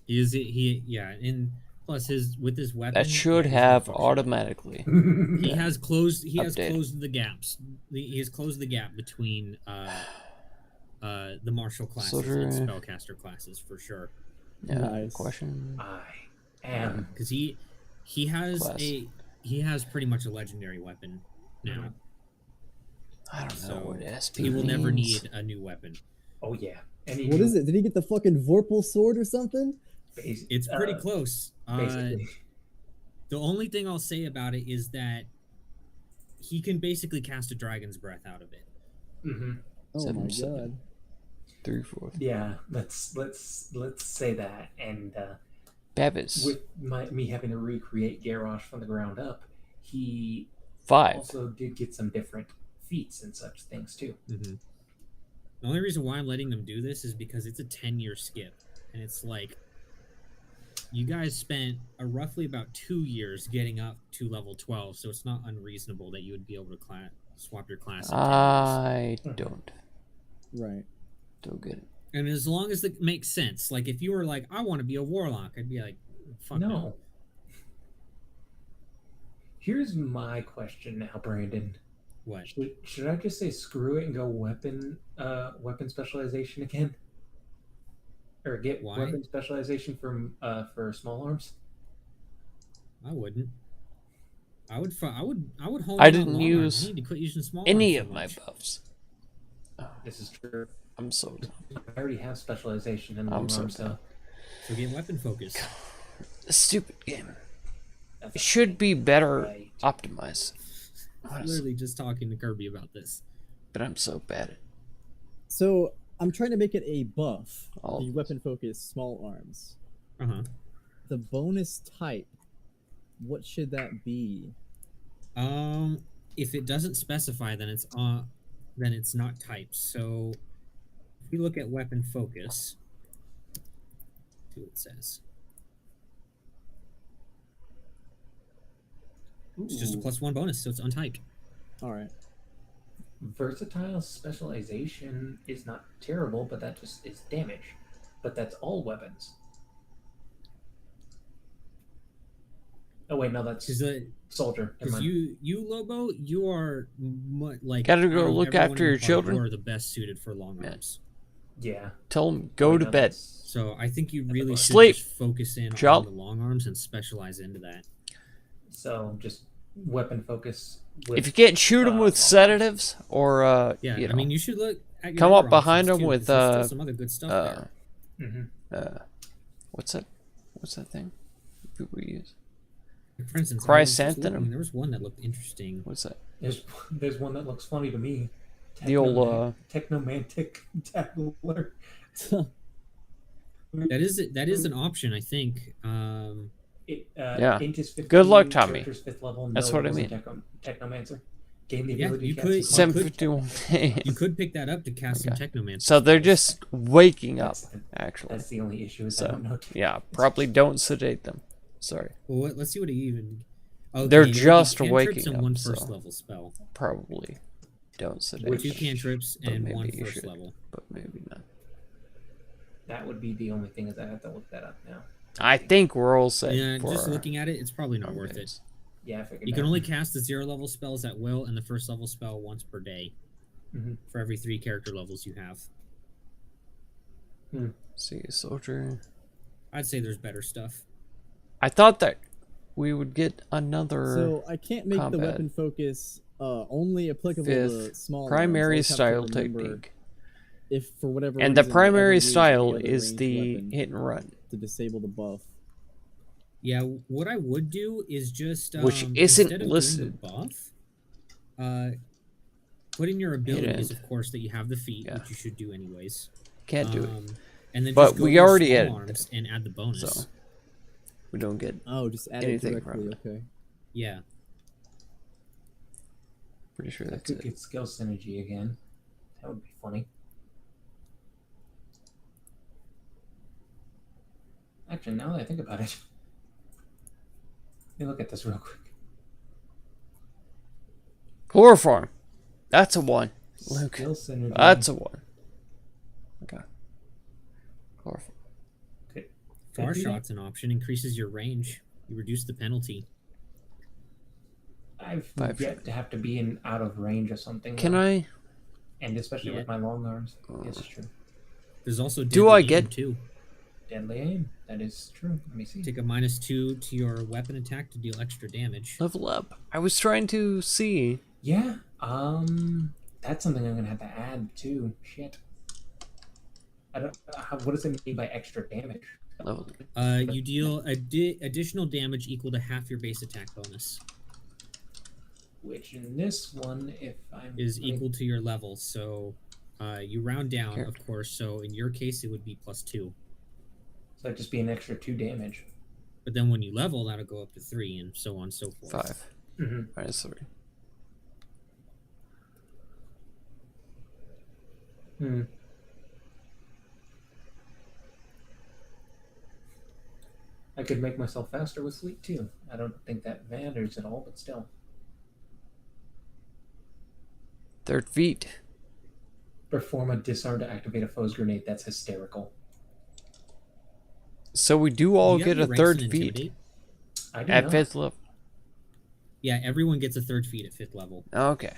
And plus with his weapon That should he's have gonna fuck shit up. automatically. He has closed Update. closed the gaps. He has closed the gap between the martial classes Soldier. and spellcaster classes for sure. Yeah. Nice. Question. I am. Because he has Class. he has pretty much a legendary weapon now. I don't know So what SP he will never means. need a new weapon. Oh yeah. And What is it? Did he get the fucking Vorpal sword or something? It's pretty close. Basically. The only thing I'll say about it is that he can basically cast a dragon's breath out of it. Mm-hmm. Oh Seven, my seven. god. 3 4. Yeah. Let's say that. And Babbies. with me having to recreate Garrosh from the ground up, he 5. also did get some different feats and such things too. Mm-hmm. The only reason why I'm letting them do this is because it's a 10-year skip, and it's like you guys spent roughly about 2 years getting up to level 12, so it's not unreasonable that you would be able to swap your class. In 10 years. I don't. Right. Don't get it. And as long as it makes sense, like if you were like, I want to be a warlock, I'd be like, fuck no. No. Here's my question now, Brandon. What? Should I just say screw it and go weapon specialization again? Or get Why? weapon specialization for small arms? I wouldn't. I would hone I in on didn't long use arms. You need to quit using small Any arms so of my much. buffs. This is true. I'm so I already have specialization in I'm long so arms, so So get weapon focus. stupid game. that's It should be better right. optimized. I'm Honestly, literally just talking to Kirby about this. but I'm so bad at it. So I'm trying to make it a buff. Oh. The weapon focus small arms. Uh-huh. The bonus type. What should that be? If it doesn't specify, then it's not typed. So if we look at weapon focus, see what it says. It's just a Ooh. +1 bonus, so it's untyped. All right. Versatile specialization is not terrible, but that just is damage. But that's all weapons. Oh wait, no, that's soldier. Never Because mind. you Lobo, you are like Gotta go out of look everyone after in the your party, children. You are the best suited for long Yeah. arms. Yeah. Tell him go Wait, to no, bed. that's- So I think you really should Sleep. just focus in Jump. on the long arms and specialize into that. So just weapon focus. If you can't shoot them long with arms. sedatives or Yeah, you know, I mean, you should look at your come up other behind options, them too, with, 'cause there's still some other good stuff there. Mhm. what's that thing people use? For instance, I was just Chrysanthemum? looking, there was one that looked interesting. What's that? There's one that looks funny to me. The old, Technomantic Dabbler. That is an option, I think. Yeah. Int is 15, Good luck, Tommy. character's 5th level, That's no what I levels in mean. Technomancer. Gain the Yeah, ability you to could- cast some 751. You could pick that up to cast some Okay. Technomancer. So they're just waking up, That's- actually. That's the only issue. Is I So, don't know. yeah, probably don't sedate them. Sorry. Well, let's see what he even. Okay, They're it would be just cantrips waking and up, one so- first level spell. Probably don't sedate Which- Two them. cantrips But and maybe one you first should. level. But maybe not. That would be the only thing is I have to look that up now. I think we're all set Yeah, for just our looking at it, it's probably not own worth it. days. Yeah, I figured. You that. can only cast the 0 level spells at will and the first level spell once per day Mhm. for every 3 character levels you have. See, soldier. I'd say there's better stuff. I thought that we would get another So I can't make the combat. weapon focus only applicable to fifth small primary ones. I'll have to style remember technique. If for whatever And the reason I ever primary use any style other is ranged the weapon hit and run, to disable the buff. Yeah, what I would do is just Which isn't instead of doing the listed. buff, put in your Hit abilities, end. of course, that you have the feat, Yeah. which you should do anyways. can't do it. And then But just go we to your already small added arms and add the bonus. So we don't get Oh, just add Anything it from directly. it. Okay. Yeah. pretty sure I that's could it. get skill synergy again. That would be funny. Actually, now that I think about it, let me look at this real quick. Chloroform. That's a one. Luke. Skill synergy. That's a one. Okay. Chloroform. Far do that? shot's an option, increases your range. You reduce the penalty. I've Five yet shot. to have to be in out of range of something. Can though. I? And especially Yeah. with my long arms. Yes, it's true. There's also Do deadly I aim, get- too. Deadly aim. That is true. Let me see. Take a -2 to your weapon attack to deal extra damage. Level up. I was trying to see. Yeah. That's something I'm gonna have to add too. Shit. I don't. What does it mean by extra damage? Level. You deal additional damage equal to half your base attack bonus. Which in this one, if I'm Is equal to your level. So you round down, Here. of course. So in your case, it would be +2. so that'd just be an extra 2 damage. But then when you level, that'll go up to 3, and so on and so forth. 5 Mm-hmm. minus 3. Hmm. I could make myself faster with sleep too. I don't think that matters at all, but still. Third feet. Perform a disarm to activate a foe's grenade. That's hysterical. So we do all Do you have get a your ranks third in feet Intimidate? I do at not. 5th level. Yeah, everyone gets a 3rd feat at 5th level. Okay.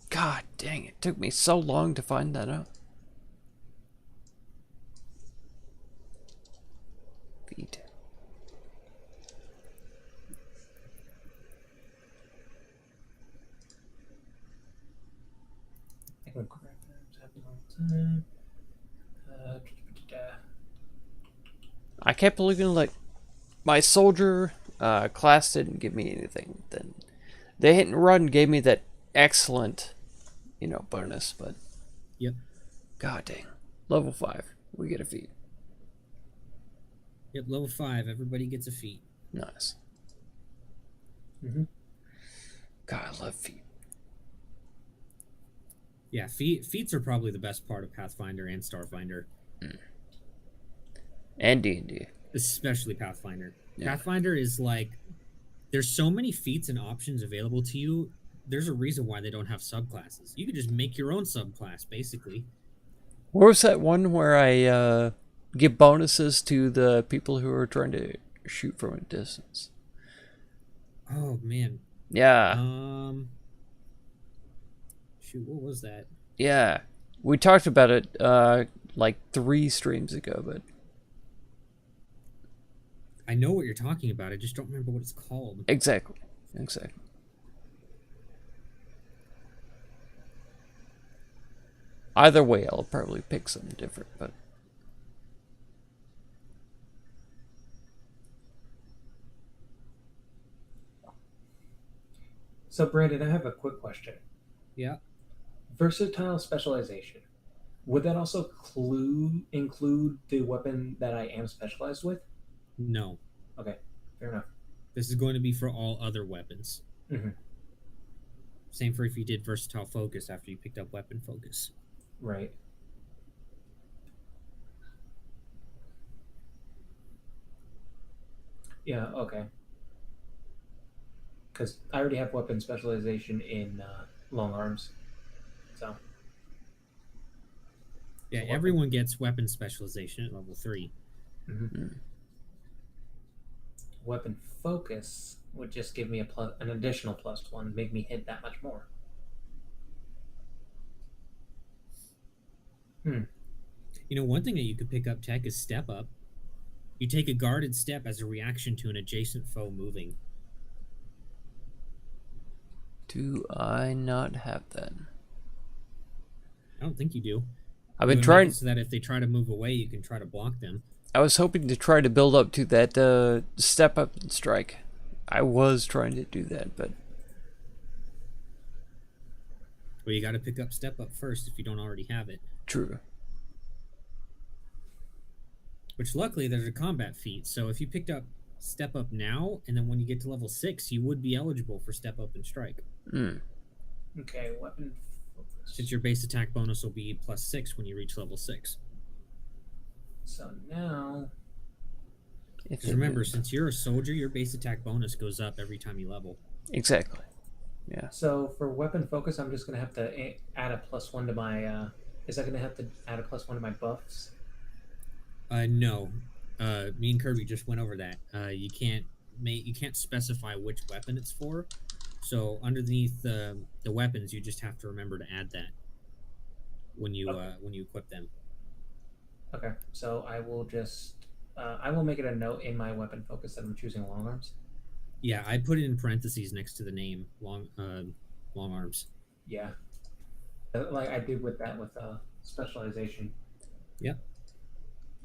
God dang, it took me so long to find that out. Feet. I can grab that. Have a long time. I kept looking like my soldier class didn't give me anything. Then the hit and run gave me that excellent, bonus. But Yep. god dang, level 5, we get a feat. Yep, level 5, everybody gets a feat. Nice. Mhm. God, I love feet. Yeah, feats are probably the best part of Pathfinder and Starfinder, And D&D. especially Pathfinder. Yeah. Pathfinder is like, there's so many feats and options available to you. There's a reason why they don't have subclasses. You could just make your own subclass, basically. What was that one where I give bonuses to the people who are trying to shoot from a distance? Oh man. Yeah, Shoot, what was that? yeah. We talked about it like 3 streams ago, but I know what you're talking about. I just don't remember what it's called. exactly. Either way, I'll probably pick something different, but So, Brandon, I have a quick question. Yeah. Versatile specialization. Would that also include the weapon that I am specialized with? No. Okay, fair enough. This is going to be for all other weapons. Mm-hmm. Same for if you did versatile focus after you picked up weapon focus. Right. Yeah, okay. Because I already have weapon specialization in long arms. So. Yeah, Weapon. everyone gets weapon specialization at level 3. Mm-hmm. Weapon focus would just give me an additional +1, make me hit that much more. You know, one thing that you could pick up tech is step up. You take a guarded step as a reaction to an adjacent foe moving. Do I not have that? I don't think you do. I've been You would make trying. it so that if they try to move away, you can try to block them. I was hoping to try to build up to that step up and strike. I was trying to do that, but Well, you got to pick up step up first if you don't already have it. true. Which luckily there's a combat feat. So if you picked up step up now, and then when you get to level 6, you would be eligible for step up and strike. Okay, weapon focus. Since your base attack bonus will be +6 when you reach level 6. So now. If Because it remember, is- since you're a soldier, your base attack bonus goes up every time you level. exactly. Yeah. So for weapon focus, I'm just gonna have to add a +1 to my. Is that gonna have to add a +1 to my buffs? No. Me and Kirby just went over that. You can't specify which weapon it's for. So underneath the weapons, you just have to remember to add that when you equip them. Okay, so I will just. I will make it a note in my weapon focus that I'm choosing long arms. Yeah, I put it in parentheses next to the name long arms. Yeah. Like I did with that with specialization. Yep.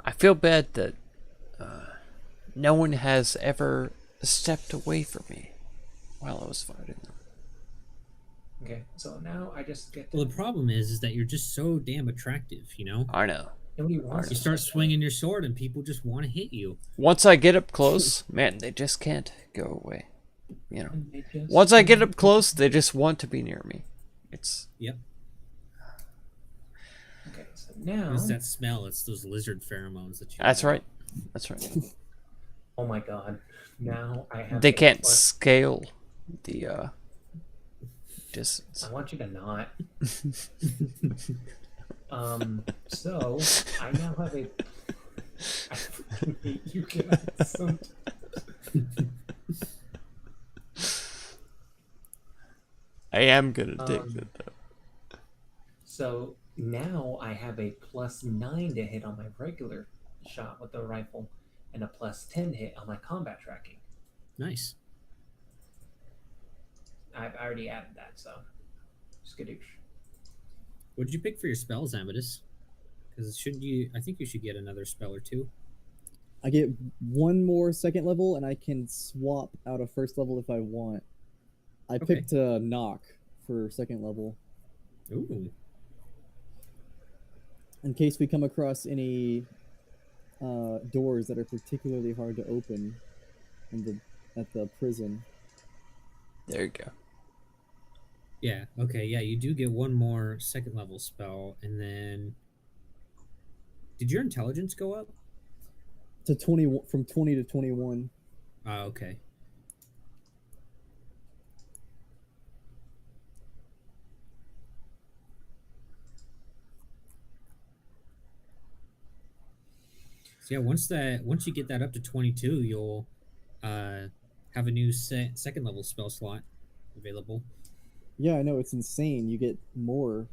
I feel bad that no one has ever stepped away from me while I was fighting them. Okay, so now I just get. Well, the problem is that you're just so damn attractive, you know? I know. Nobody wants. You to start step swinging your sword and people just want to hit you. Once I get up close, man, they just can't go away. You know. and they just- Once I get up close, they just want to be near me. It's Yep. Okay, so now. It's that smell. It's those lizard pheromones that you. that's right. That's right. Oh my god! Now I have. They a can't plus- scale the distance. I want you to not. So I now have a. I fucking hate you guys. I am gonna take Um, that though. So now I have a +9 to hit on my regular shot with the rifle, and a +10 hit on my combat tracking. Nice. I've already added that, so skadoosh. What did you pick for your spells, Amethyst? Because shouldn't you? I think you should get another spell or two. I get one more second level, and I can swap out of first level if I want. I Okay. picked knock for second level Ooh. in case we come across any doors that are particularly hard to open at the prison. There you go. Yeah. Okay. Yeah, you do get one more second level spell, and then. Did your intelligence go up? To 20 from 20 to 21. Okay. So yeah, once you get that up to 22, you'll have a new second level spell slot available. Yeah, I know, it's insane. You get more.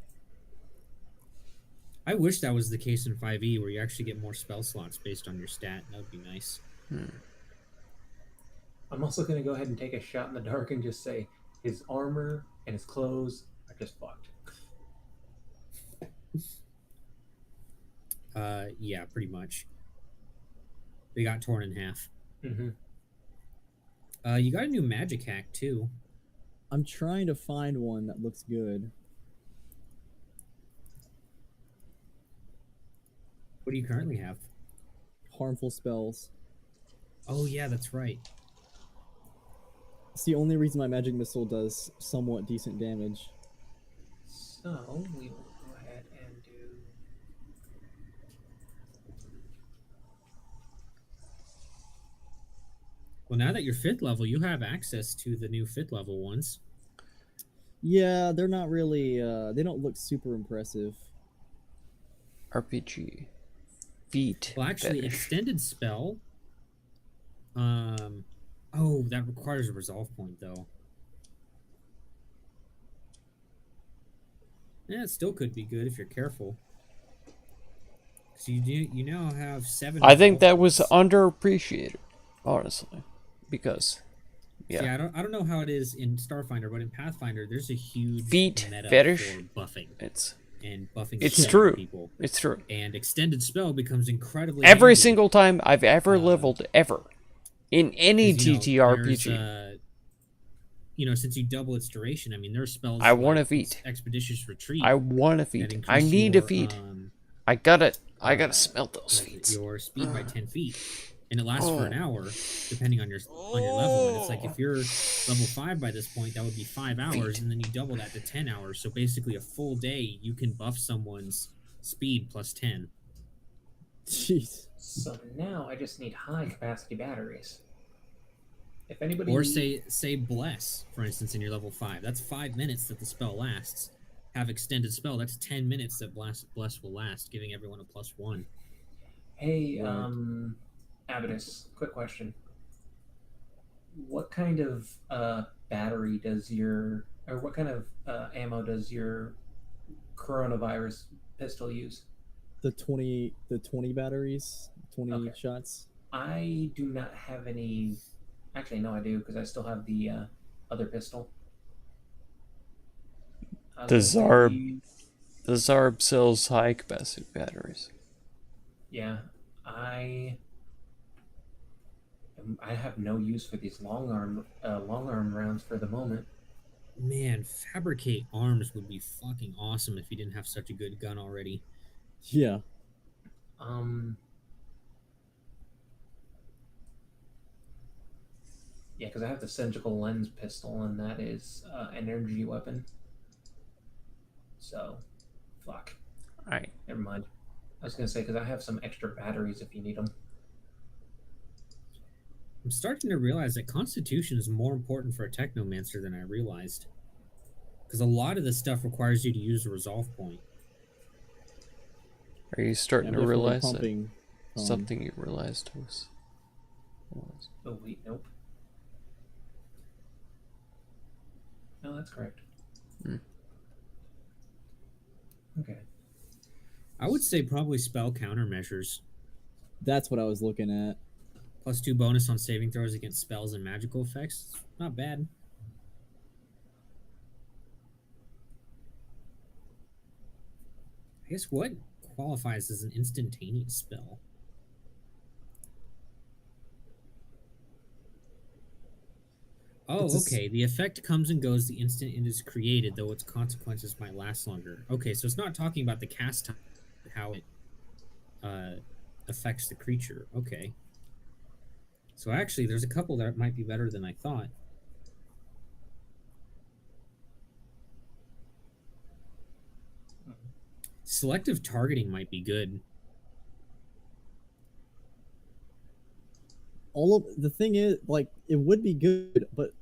I wish that was the case in 5e, where you actually get more spell slots based on your stat. That would be nice. I'm also gonna go ahead and take a shot in the dark and just say his armor and his clothes are just fucked. Yeah, pretty much. They got torn in half. Mm-hmm. You got a new magic hack too. I'm trying to find one that looks good. What do you currently have? Harmful spells. Oh yeah, that's right. It's the only reason my magic missile does somewhat decent damage. So we will go ahead and do. Well, now that you're 5th level, you have access to the new 5th level ones. Yeah, they're not really. They don't look super impressive. RPG. Feet. Well, actually, fetish. extended spell. Oh, that requires a resolve point though. Yeah, it still could be good if you're careful. So you now have 7. I think that resolve was points. underappreciated, honestly, because See, I don't know how it is in Starfinder, but in Pathfinder, there's a huge feet meta fetish. for buffing It's and buffing. It's spell true. people. It's true. And extended spell becomes incredibly Every handy, single time I've ever leveled ever in any 'cause, you know, TTRPG, there's, since you double its duration, I mean, there are spells. I want a like feat. Expeditious Retreat. I want a that feat. increase I need a your, feet. I gotta smell those what is it, feats. your speed by 10 feet, and it lasts for an hour, depending on your level. And it's like if you're level 5 by this point, that would be 5 hours, and then you double that to 10 hours. So basically, a full day you can buff someone's speed plus 10. Jeez. So now I just need high capacity batteries. If anybody Or say bless, for instance, in your level 5. That's 5 minutes that the spell lasts. Have extended spell. That's 10 minutes that bless will last, giving everyone a +1. Hey, Abaddis, quick question. What kind of battery does your, or what kind of ammo does your coronavirus pistol use? The 20 batteries, 20 Okay. shots. I do not have any. Actually, no, I do because I still have the other pistol. I was The gonna say The Zarb sells high capacity batteries. Yeah, I have no use for these long arm rounds for the moment. Man, fabricate arms would be fucking awesome if you didn't have such a good gun already. Yeah. Yeah, because I have the cylindrical lens pistol, and that is energy weapon. So, fuck. Alright. Never mind. I was gonna say because I have some extra batteries if you need them. I'm starting to realize that Constitution is more important for a Technomancer than I realized. Because a lot of this stuff requires you to use a resolve point. Are you starting I'm to definitely realize that pumping. something you realized was Oh wait, nope. No, that's correct. Hmm. Okay. I would say probably spell countermeasures. That's what I was looking at. +2 bonus on saving throws against spells and magical effects. Not bad. I guess what qualifies as an instantaneous spell? Oh, okay. The effect comes and goes the instant it is created, though its consequences might last longer. Okay, so it's not talking about the cast time, how it affects the creature. Okay. So actually, there's a couple that might be better than I thought. Selective targeting might be good. All of the thing is, like, it would be good, but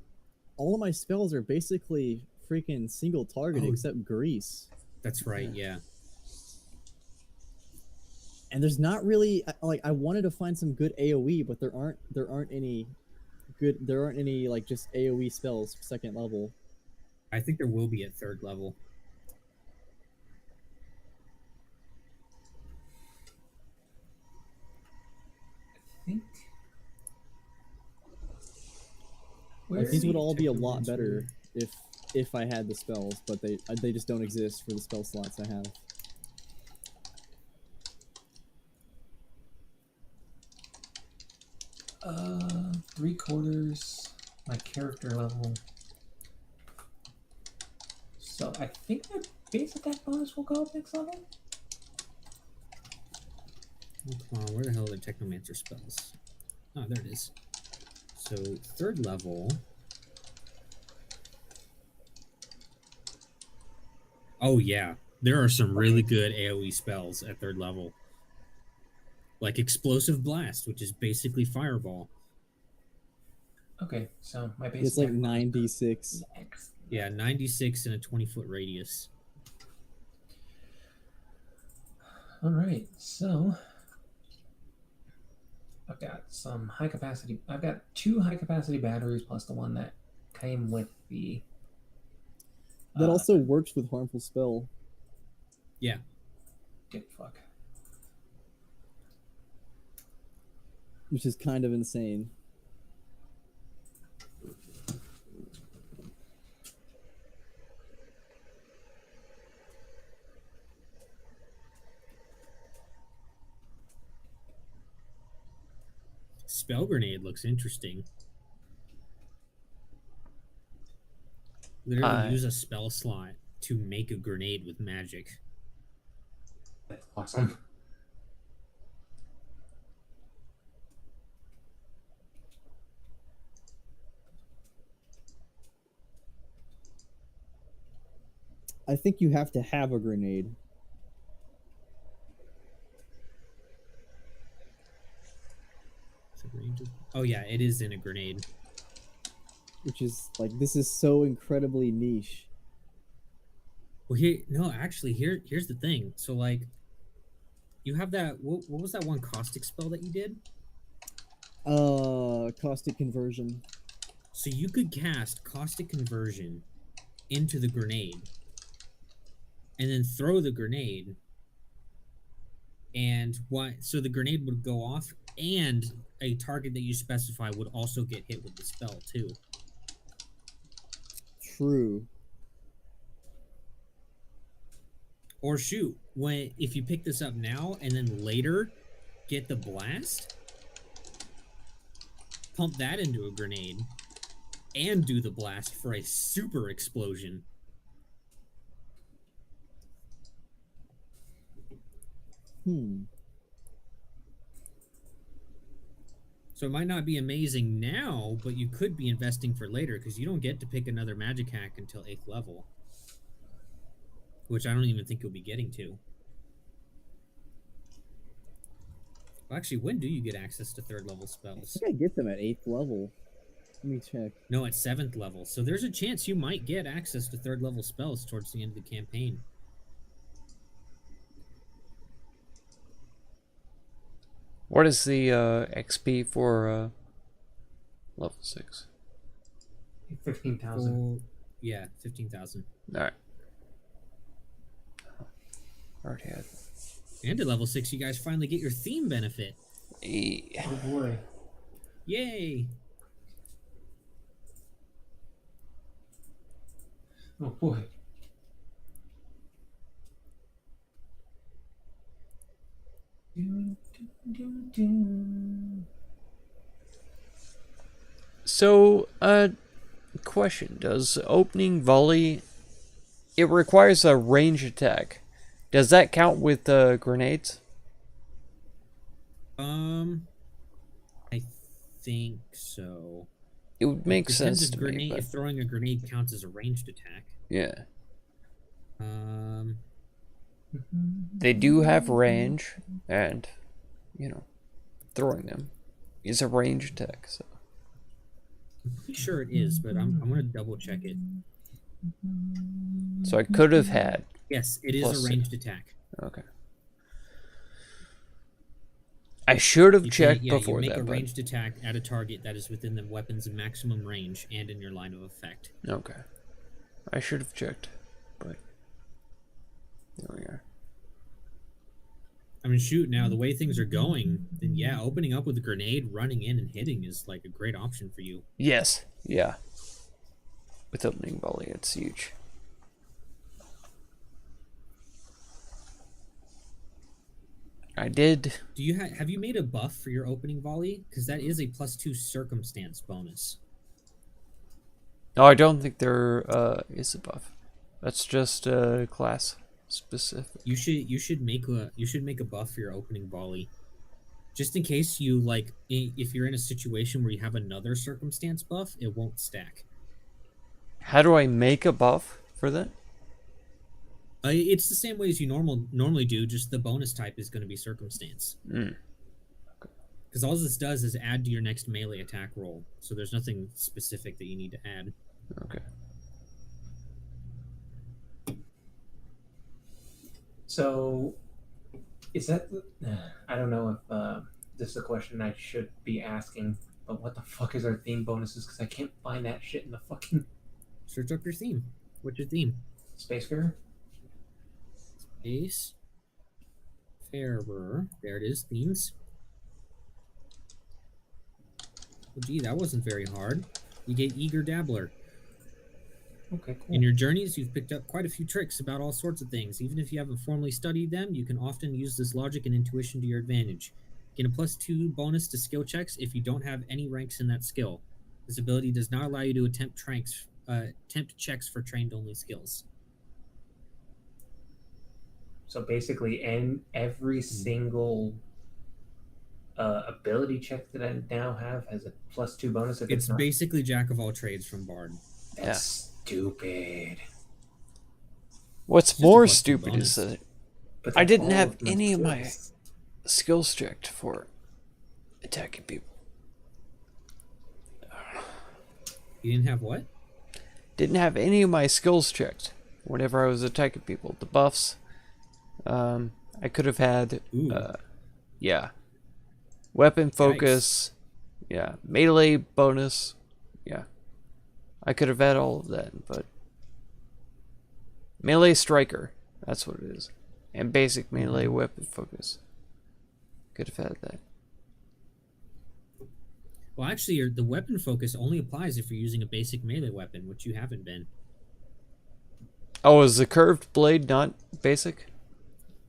all of my spells are basically freaking single target except grease. That's right, yeah. And there's not really like I wanted to find some good AoE, but there aren't any like just AoE spells second level. I think there will be at 3rd level. I think. Like, these would all be a lot better if I had the spells, but they just don't exist for the spell slots I have. Three quarters my character level. So I think the base attack bonus will go up next level. Oh, come on, where the hell are the Technomancer spells? Oh, there it is. So, 3rd level. Oh, yeah. There are some really good AoE spells at 3rd level. Like Explosive Blast, which is basically Fireball. Okay, so my base It's like attack bonus 96. next. Yeah, 96 in a 20-foot radius. All right, so I've got some high capacity. I've got 2 high capacity batteries plus the one that came with the. That also works with harmful spell. Yeah. Dick fuck. Which is kind of insane. Spell Grenade looks interesting. Literally use a spell slot to make a grenade with magic. That's awesome. I think you have to have a grenade. Oh yeah, it is in a grenade. Which is like, this is so incredibly niche. Well, here's the thing. So like, you have that. What was that one caustic spell that you did? Caustic conversion. So you could cast caustic conversion into the grenade, and then throw the grenade. And so the grenade would go off, and a target that you specify would also get hit with the spell too. True. Or shoot, if you pick this up now and then later get the blast, pump that into a grenade, and do the blast for a super explosion. So it might not be amazing now, but you could be investing for later, because you don't get to pick another magic hack until 8th level. Which I don't even think you'll be getting to. Well, actually, when do you get access to 3rd level I spells? think I get them at 8th level. Let me check. No, at 7th level. So there's a chance you might get access to 3rd level spells towards the end of the campaign. What is the XP for level 6? 15,000. Yeah, 15,000. Alright. Already had. And at level 6, you guys finally get your theme benefit. Yeah. Oh boy. Yay! Oh boy. So, question. Does opening volley... It requires a range attack. Does that count with grenades? I think so. It would make Depends sense if to me, but... if throwing a grenade counts as a ranged attack. Yeah. Um, They do have range, and, you know, throwing them is a range attack, so... I'm pretty sure it is, but I'm gonna double check it. So I could have had... Yes, it is Plus a ranged attack. Okay. I should have You checked you before make that, a but... ranged attack at a target that is within the weapon's maximum range and in your line of effect. Okay. I should have checked, but... There we are. I mean, shoot, now the way things are going, then yeah, opening up with a grenade, running in and hitting is like a great option for you. Yes. Yeah. With opening volley, it's huge. I did. Do you have you made a buff for your opening volley? Because that is a +2 circumstance bonus. No, I don't think there is a buff. That's just class specific. You should make a buff for your opening volley, just in case you like. If you're in a situation where you have another circumstance buff, it won't stack. How do I make a buff for that? It's the same way as you normally do. Just the bonus type is going to be circumstance. Because all this does is add to your next melee attack roll. So there's nothing specific that you need to add. Okay. So, is that? I don't know if this is a question I should be asking, but what the fuck is our theme bonuses? Because I can't find that shit in the fucking Search up your theme. What's your theme? Spacefarer. Space Farer. There it is. Themes. Oh, gee, that wasn't very hard. You get Eager Dabbler. Okay, cool. In your journeys, you've picked up quite a few tricks about all sorts of things. Even if you haven't formally studied them, you can often use this logic and intuition to your advantage. Get a +2 bonus to skill checks if you don't have any ranks in that skill. This ability does not allow you to attempt checks for trained-only skills. So basically, every single ability check that I now have has a +2 bonus. If It's not. basically Jack of all trades from Bard. That's stupid. What's Just a more +2 stupid bonus. is that But I that's didn't all have of my any of my skills. skills checked for attacking people. You didn't have what? Didn't have any of my skills checked whenever I was attacking people. The buffs. I could have had. Ooh. Yeah. Weapon focus. Yeah. Melee bonus. Yeah. I could have had all of that, but melee striker. That's what it is. And basic melee weapon focus. Could have had that. Well, actually, the weapon focus only applies if you're using a basic melee weapon, which you haven't been. Oh, is the curved blade not basic?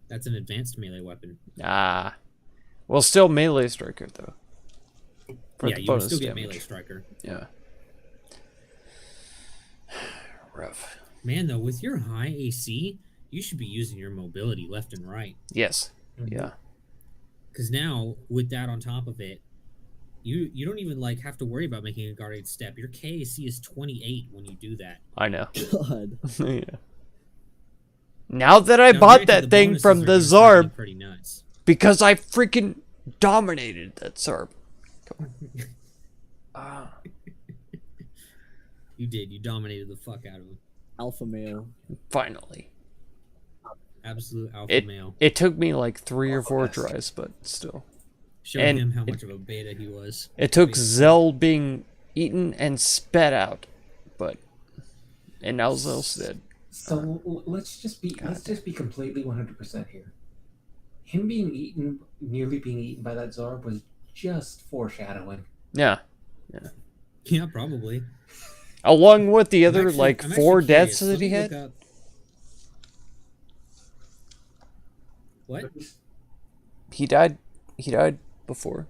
That's an advanced melee weapon. Ah. Well, still melee striker, though. For Yeah, the you would bonus still get damage. melee striker. Yeah. Rough. Man, though, with your high AC, you should be using your mobility left and right. Yes. Mhm. Yeah. Because now, with that on top of it, you don't even like have to worry about making a guarded step. Your KAC is 28 when you do that. I know. God. Yeah. Now that I Now, bought granted, that the thing bonuses from are the gonna start getting Zarb pretty nuts. because I freaking dominated that Zarb. Come on. Ah. You did. You dominated the fuck out of him. Alpha male. Finally. Absolute alpha It male. it took me like 3 or 4 best. tries, but still. Showed and him how it- much of a beta he was. It took Basically. Zell being eaten and spat out, but and now Zell's dead. So let's just be completely 100% here. Him being eaten, nearly being eaten by that Zarb, was just foreshadowing. Yeah. Yeah, probably. Along with the I'm other actually- like I'm 4 actually deaths curious. that Let he me look had. up- What? He died before.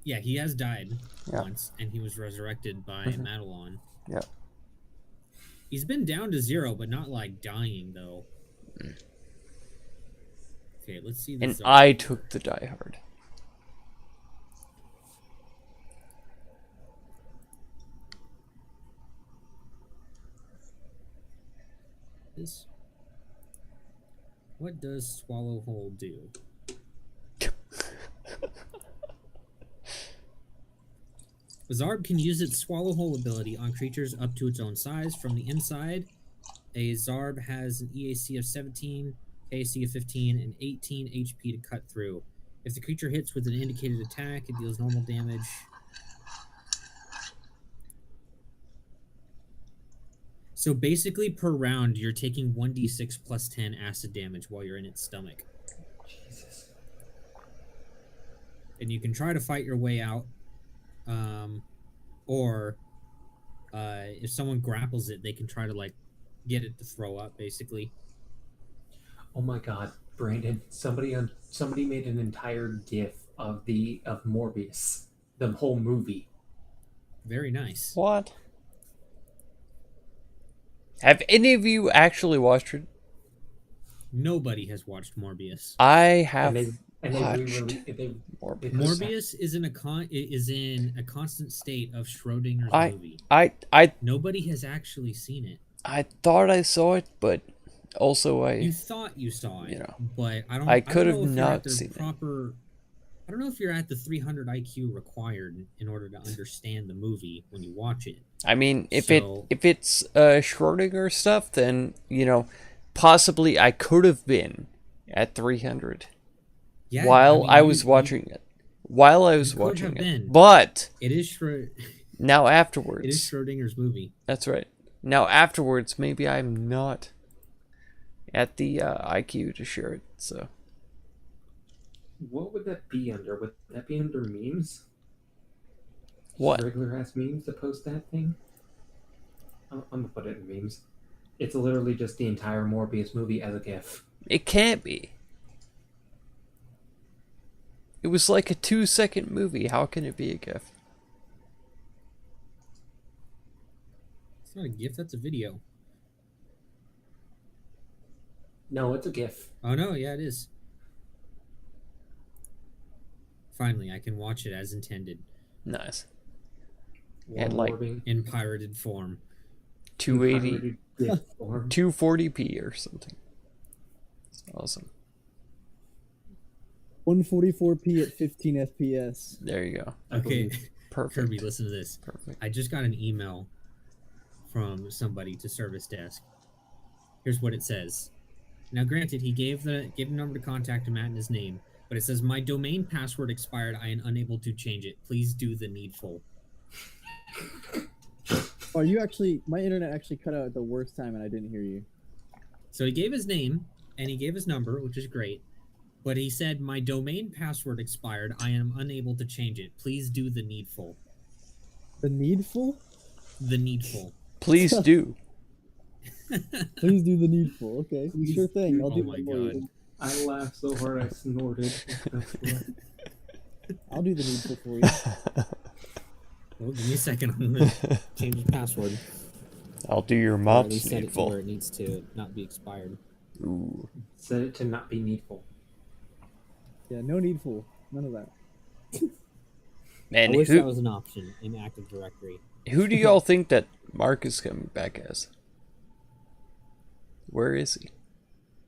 Yeah, he has died Yeah. once, and he was resurrected by Mhm. Madelon. Yeah. He's been down to 0, but not like dying though. Okay, let's see And this. I took the die hard. This. What does Swallow Hole do? Zarb can use its Swallow Hole ability on creatures up to its own size. From the inside, a Zarb has an EAC of 17, KAC of 15, and 18 HP to cut through. If the creature hits with an indicated attack, it deals normal damage. So basically, per round, you're taking 1d6 plus 10 acid damage while you're in its stomach. Jesus. And you can try to fight your way out, or if someone grapples it, they can try to like get it to throw up, basically. Oh my God, Brandon! Somebody made an entire GIF of Morbius, the whole movie. Very nice. What? Have any of you actually watched it? Nobody has watched Morbius. I have And they watched re-released they Morbius. Morbius is in a constant state of Schrodinger's I movie. I Nobody has actually seen it. I thought I saw it, but also You thought you saw it, you know, but I could don't have know if you're at not the seen it. proper. I don't know if you're at the 300 IQ required in order to understand the movie when you watch it. I mean, if So- it's Schrodinger stuff, then possibly I could have been at 300 Yeah, while mean, I was watching it. While I was you could have watching it, been. but It is now it is afterwards, Schrodinger's movie. that's right. Now afterwards, maybe I'm not at the IQ to share it. So What would that be under? Would that be under memes? what? Regular ass memes to post that thing? I'm gonna put it in memes. It's literally just the entire Morbius movie as a GIF. It can't be. It was like a 2-second movie. How can it be a GIF? It's not a GIF. That's a video. No, it's a GIF. Oh no, yeah, it is. Finally, I can watch it as intended Nice. While And, like, morbing in pirated form. 280, pirated GIF form. 240p or something. It's awesome. 144p at 15 FPS. There you go. Okay, Perfect. Kirby, listen to this. Perfect. I just got an email from somebody to service desk. Here's what it says. Now, granted, he gave the number to contact him at and his name, but it says my domain password expired. I am unable to change it. Please do the needful. Oh, you actually, my internet actually cut out at the worst time and I didn't hear you. So he gave his name and he gave his number, which is great. But he said my domain password expired. I am unable to change it. Please do the needful. The needful? The needful. Please do. Please do the needful. Okay, Please sure thing. I'll Oh do my that for you. God. I laughed so hard I snorted. I'll do the needful for you. Well, give me a second. I'm going to change the password. I'll do your Or at mop's least set it to needful. where it needs to not be expired. Ooh. Set it to not be needful. Yeah, no needful. None of that. And I wish who that was an option in Active Directory. who do y'all think that Mark is coming back as? Where is he?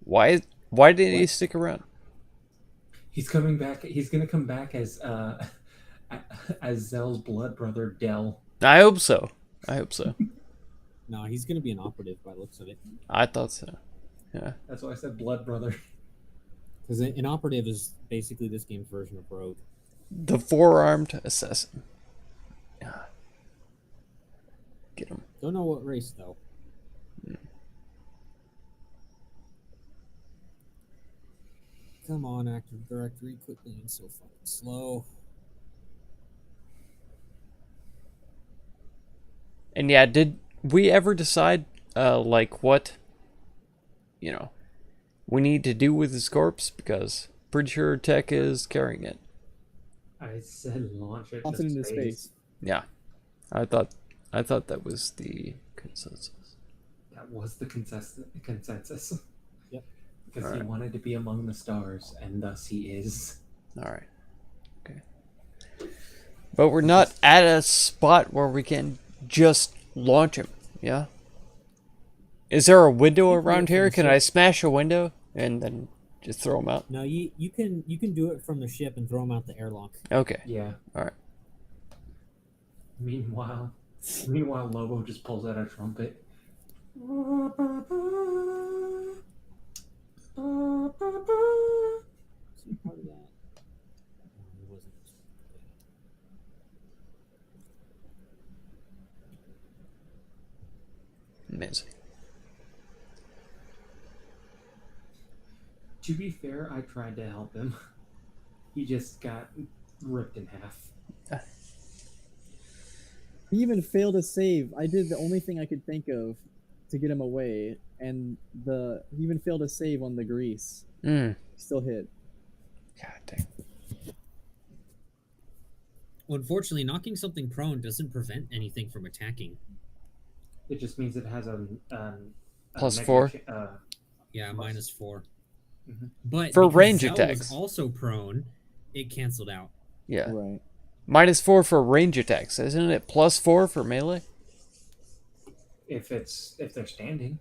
Why didn't he stick around? He's coming back. He's gonna come back as Zell's blood brother Dell. I hope so. I hope so. No, he's going to be an operative by the looks of it. I thought so. Yeah. That's why I said blood brother. Because an operative is basically this game's version of Rogue. The four-armed assassin. Yeah. Get him. Don't know what race, though. Come on, Active Directory, quit being so fucking slow. And yeah, did we ever decide like what we need to do with his corpse? Because pretty sure Tech is carrying it. I said launch it Toss it into space. Yeah. I thought that was the consensus. That was the consensus. Yep. Because he Alright. wanted to be among the stars, and thus he is. All right. Okay. But we're not at a spot where we can just launch him. Yeah. Is there a window around here? Can I smash a window and then just throw him out? No, you can do it from the ship and throw him out the airlock. Okay. Yeah. All right. Meanwhile, Lobo just pulls out a trumpet. See part of that? It wasn't. Amazing. To be fair, I tried to help him. He just got ripped in half. He even failed to save. I did the only thing I could think of to get him away, and he even failed to save on the grease. Still hit. God dang. Well, unfortunately, knocking something prone doesn't prevent anything from attacking. It just means it has a Plus negative 4? Yeah, Plus- -4. Mhm. But For because range Zell attacks. was also prone, it canceled out. Yeah. Right. -4 for range attacks. Isn't it +4 for melee? if they're standing.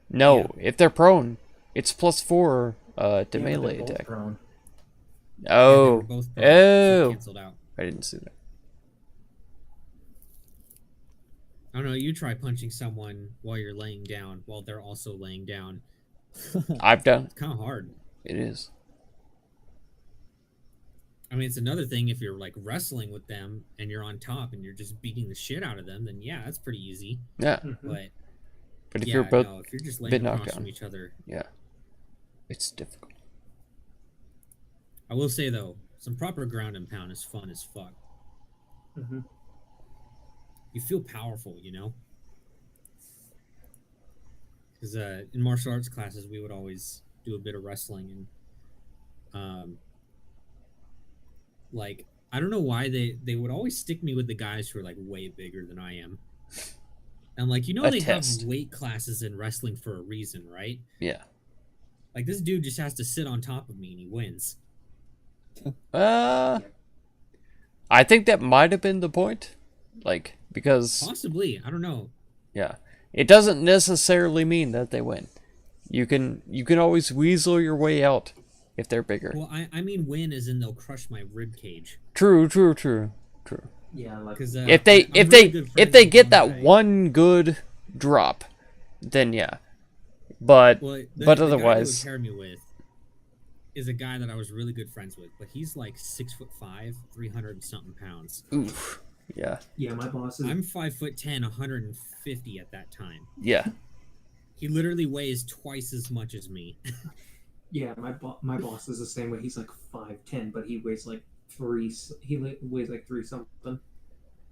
No, Yeah. if they're prone, it's +4 to Yeah, but they're melee both attack. prone. Yeah, they were Oh. both prone, so it Oh. canceled out. I didn't see that. I don't know. You try punching someone while you're laying down, while they're also laying down. I've done It's kind of hard. it. It is. I mean, it's another thing if you're like wrestling with them and you're on top and you're just beating the shit out of them. Then yeah, that's pretty easy. Yeah. Mhm. But But if yeah, you're both, no, if you're just been laying knocked across from down. each other, yeah, it's difficult. I will say though, some proper ground and pound is fun as fuck. Mhm. You feel powerful, you know. Because in martial arts classes, we would always do a bit of wrestling, and like I don't know why they would always stick me with the guys who are like way bigger than I am. And like A they test. have weight classes in wrestling for a reason, right? Yeah. Like this dude just has to sit on top of me and he wins. I think that might have been the point, like because Possibly, I don't know. yeah, it doesn't necessarily mean that they win. You can always weasel your way out if they're bigger. Well, I mean win as in they'll crush my rib cage. True. Yeah, like Because If they get that one good drop, then yeah. But Well, but the guy otherwise, that would pair me with is a guy that I was really good friends with, but he's like 6'5", 300 and something pounds. oof, yeah, my boss is I'm 5'10", 150 at that time. yeah, He literally weighs twice as much as me. my boss is the same way. He's like 5'10", but he weighs like 3. He weighs like 3 something.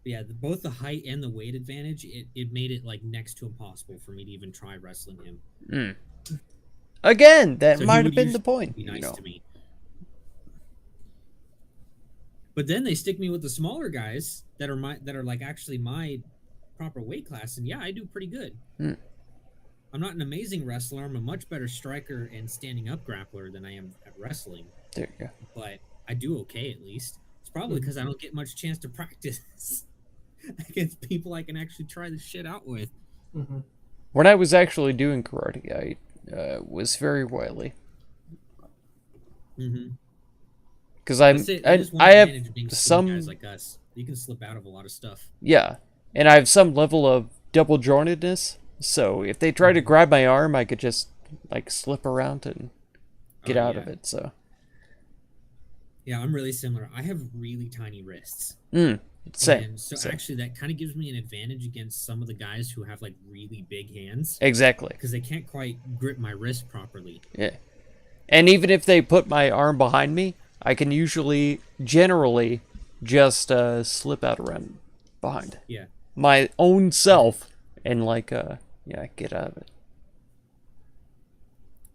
Yeah, both the height and the weight advantage, it made it like next to impossible for me to even try wrestling him. Again, that So he might have would been the usually point. Be You nice know, to me. But then they stick me with the smaller guys that are like actually my proper weight class, and yeah, I do pretty good. I'm not an amazing wrestler. I'm a much better striker and standing up grappler than I am at wrestling. there you go. But I do okay at least. It's probably because I don't get much chance to practice against people I can actually try this shit out with. Mm-hmm. When I was actually doing karate, I was very wily Mm-hmm. because I I have some some guys like us. You can slip out of a lot of stuff. yeah, and I have some level of double jointedness. So if they try to grab my arm, I could just like slip around and get out of it. So Yeah, I'm really similar. I have really tiny wrists. same. And so same. actually that kind of gives me an advantage against some of the guys who have like really big hands Exactly. because they can't quite grip my wrist properly. Yeah. And even if they put my arm behind me, I can generally just slip out around behind Yeah. my own self and like get out of it.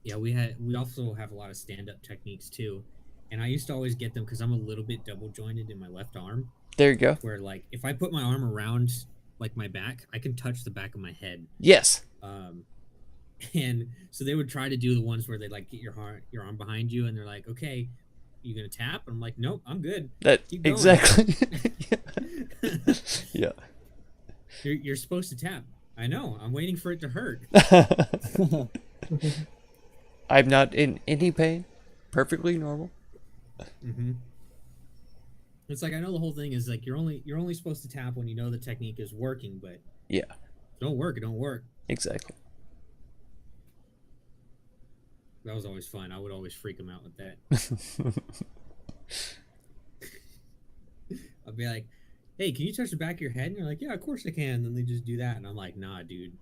Yeah, we also have a lot of stand-up techniques too. And I used to always get them because I'm a little bit double jointed in my left arm. There you go. Where like if I put my arm around like my back, I can touch the back of my head. Yes. And so they would try to do the ones where they like get your arm behind you, and they're like, "Okay, you gonna tap?" And I'm like, "Nope, I'm good." That Keep going." exactly. Yeah. You're supposed to tap. I know. I'm waiting for it to hurt. I'm not in any pain. Perfectly normal. Mm-hmm. It's like I know the whole thing is like you're only supposed to tap when you know the technique is working, but Yeah. if it don't work, it don't work. Exactly. That was always fun. I would always freak them out with that. I'd be like, "Hey, can you touch the back of your head?" And they're like, "Yeah, of course I can." And then they just do that, and I'm like, "Nah, dude."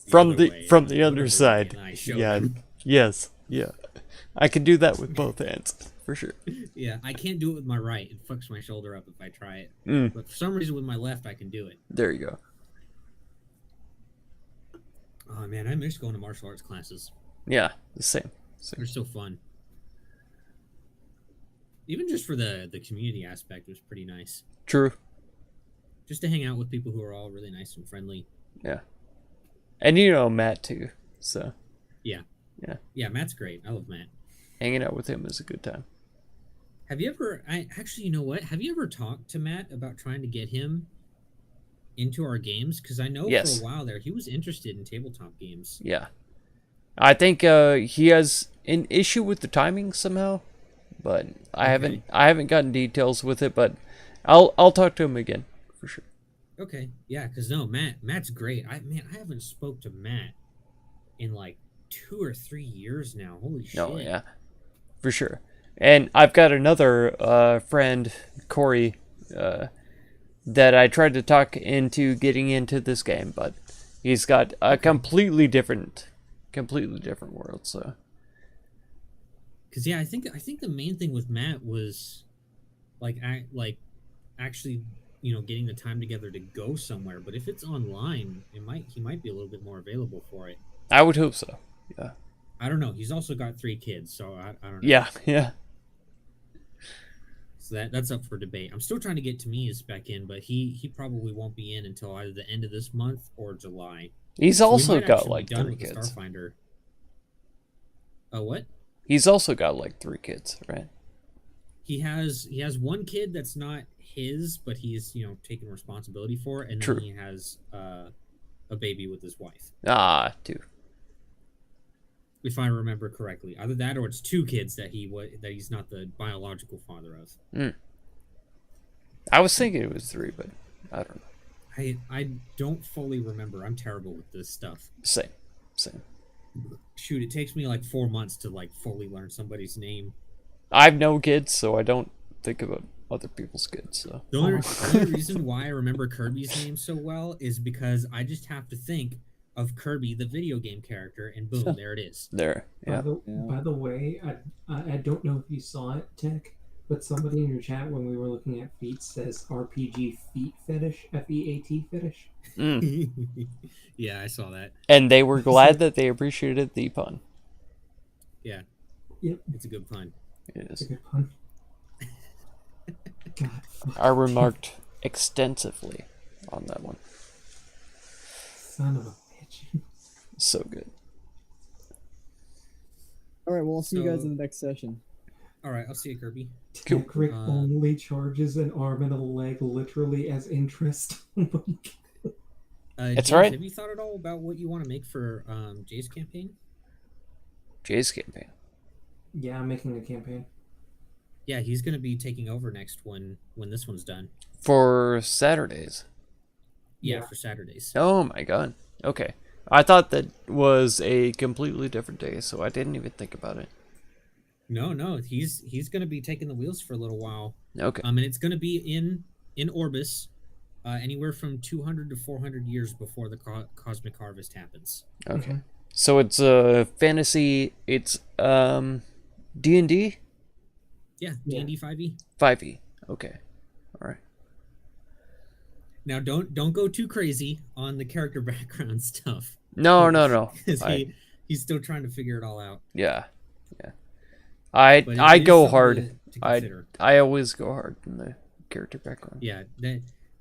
From other the way. from I'm the like, other "Whatever, side. and I show Yeah. them. Yes. Yeah. I can do that with both hands for sure. Yeah, I can't do it with my right. It fucks my shoulder up if I try it. But for some reason, with my left, I can do it. There you go. Oh man, I miss going to martial arts classes. Yeah. The same. They're so fun. Even just for the community aspect was pretty nice. True. Just to hang out with people who are all really nice and friendly. Yeah. And you know Matt too, so Yeah, Matt's great. I love Matt. hanging out with him is a good time. Have you ever? Actually, you know what? Have you ever talked to Matt about trying to get him into our games? Because I know Yes. for a while there he was interested in tabletop games. Yeah. I think he has an issue with the timing somehow, but I haven't gotten details with it, but I'll talk to him again for sure. Okay, yeah, because no, Matt's great. I haven't spoke to Matt in like 2 or 3 years now. Holy shit! No, yeah, for sure. And I've got another friend, Corey, that I tried to talk into getting into this game, but he's got a completely different world. So, Because yeah, I think the main thing with Matt was like actually getting the time together to go somewhere. But if it's online, he might be a little bit more available for it. I would hope so. Yeah. I don't know. He's also got 3 kids, so I don't know. Yeah. So that's up for debate. I'm still trying to get Tamias back in, but he probably won't be in until either the end of this month or July. He's So we also might got actually like be done 3 with the kids. Starfinder. What? He's also got like 3 kids, right? He has 1 kid that's not his, but he's taking responsibility for it, and True. then he has a baby with his wife, Ah, 2. if I remember correctly. Either that or it's 2 kids that he's not the biological father of. I was thinking it was 3, but I don't know. I don't fully remember. I'm terrible with this stuff. Same. Shoot, it takes me like 4 months to like fully learn somebody's name. I've no kids, so I don't think about other people's kids. So The only reason why I remember Kirby's name so well is because I just have to think of Kirby, the video game character, and boom, there it is. there, yeah. By the way, I don't know if you saw it, Tech, but somebody in your chat when we were looking at feet says RPG feet fetish, FEAT fetish. Yeah, I saw that. And they were glad that they appreciated the pun. Yeah. Yep, It's a good pun. It it's a is. good pun. God. I remarked extensively on that one. Son of a bitch. So good. All right, well, I'll see you guys So- in the next session. All right, I'll see you, Kirby. Cool. Tech Rick Uh, only charges an arm and a leg literally as interest. It's James, right. Have you thought at all about what you want to make for Jay's campaign? Jay's campaign. Yeah, I'm making a campaign. Yeah, he's going to be taking over next when this one's done. For Saturdays. Yeah, Yeah. for Saturdays. Oh my god. Okay. I thought that was a completely different day, so I didn't even think about it. No, he's going to be taking the wheels for a little while. Okay. And it's going to be in Orbis, anywhere from 200 to 400 years before the cosmic harvest happens. Okay. So it's fantasy. It's D&D Yeah, Yeah. D&D 5e. 5e. Okay. All right. Now don't go too crazy on the character background stuff. No. Because I- he's still trying to figure it all out. Yeah. But I it is go something hard. to consider. I always go hard in the character background. Yeah,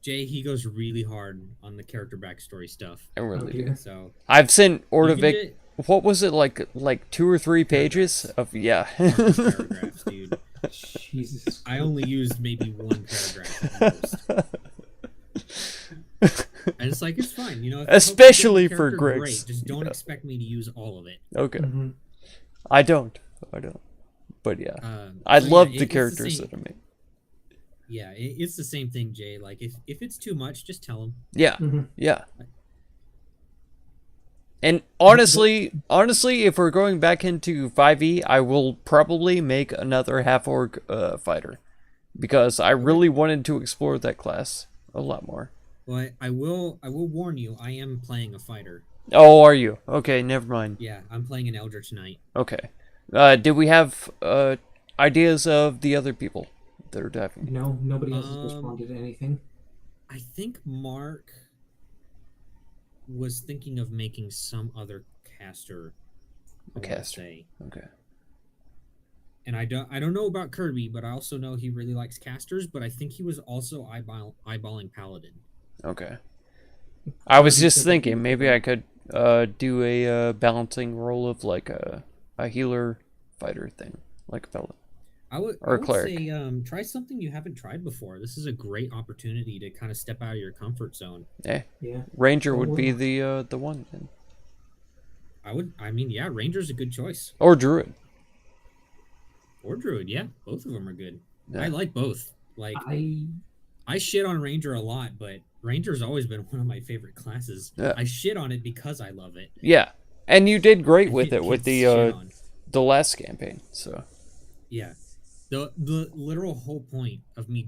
Jay, he goes really hard on the character backstory stuff. I really Oh, do. dear. So I've sent you Ordovic. can What was it like 2 or 3 pages of paragraphs, dude. Jesus. I only used maybe 1 paragraph at most. And it's like, it's fine, if I Especially hope you for get the character Griggs. Great, just don't Yeah. expect me to use all of it. Okay. Mm-hmm. I don't. But yeah. So I love yeah, the it's characters same- that I made. Yeah, it's the same thing, Jay. Like, if it's too much, just tell him. Yeah. Mhm. Yeah. And honestly, if we're going back into 5e, I will probably make another half-orc fighter. Because I really wanted to explore that class a lot more. Well, I will warn you, I am playing a fighter. Oh, are you? Okay, never mind. Yeah, I'm playing an Eldritch Knight. Okay. Did we have ideas of the other people that are diving? No, nobody else has Um, responded to anything. I think Mark was thinking of making some other caster. I wanna Caster. say. Okay. And I don't know about Kirby, but I also know he really likes casters. But I think he was also eyeballing Paladin. Okay. I was just thinking maybe I could do a balancing role of like a healer fighter thing, like a fellow. I would cleric. say try something you haven't tried before. This is a great opportunity to kind of step out of your comfort zone. Yeah. Yeah. Ranger would be the one then. Yeah, Ranger's a good choice. Or Druid. Or Druid, yeah. Both of them are good. Yeah. I like both. Like I shit on Ranger a lot, but Ranger's always been one of my favorite classes. Yeah. I shit on it because I love it. Yeah. And you did great with It it with gets shit on. the last campaign. So Yeah. The literal whole point of me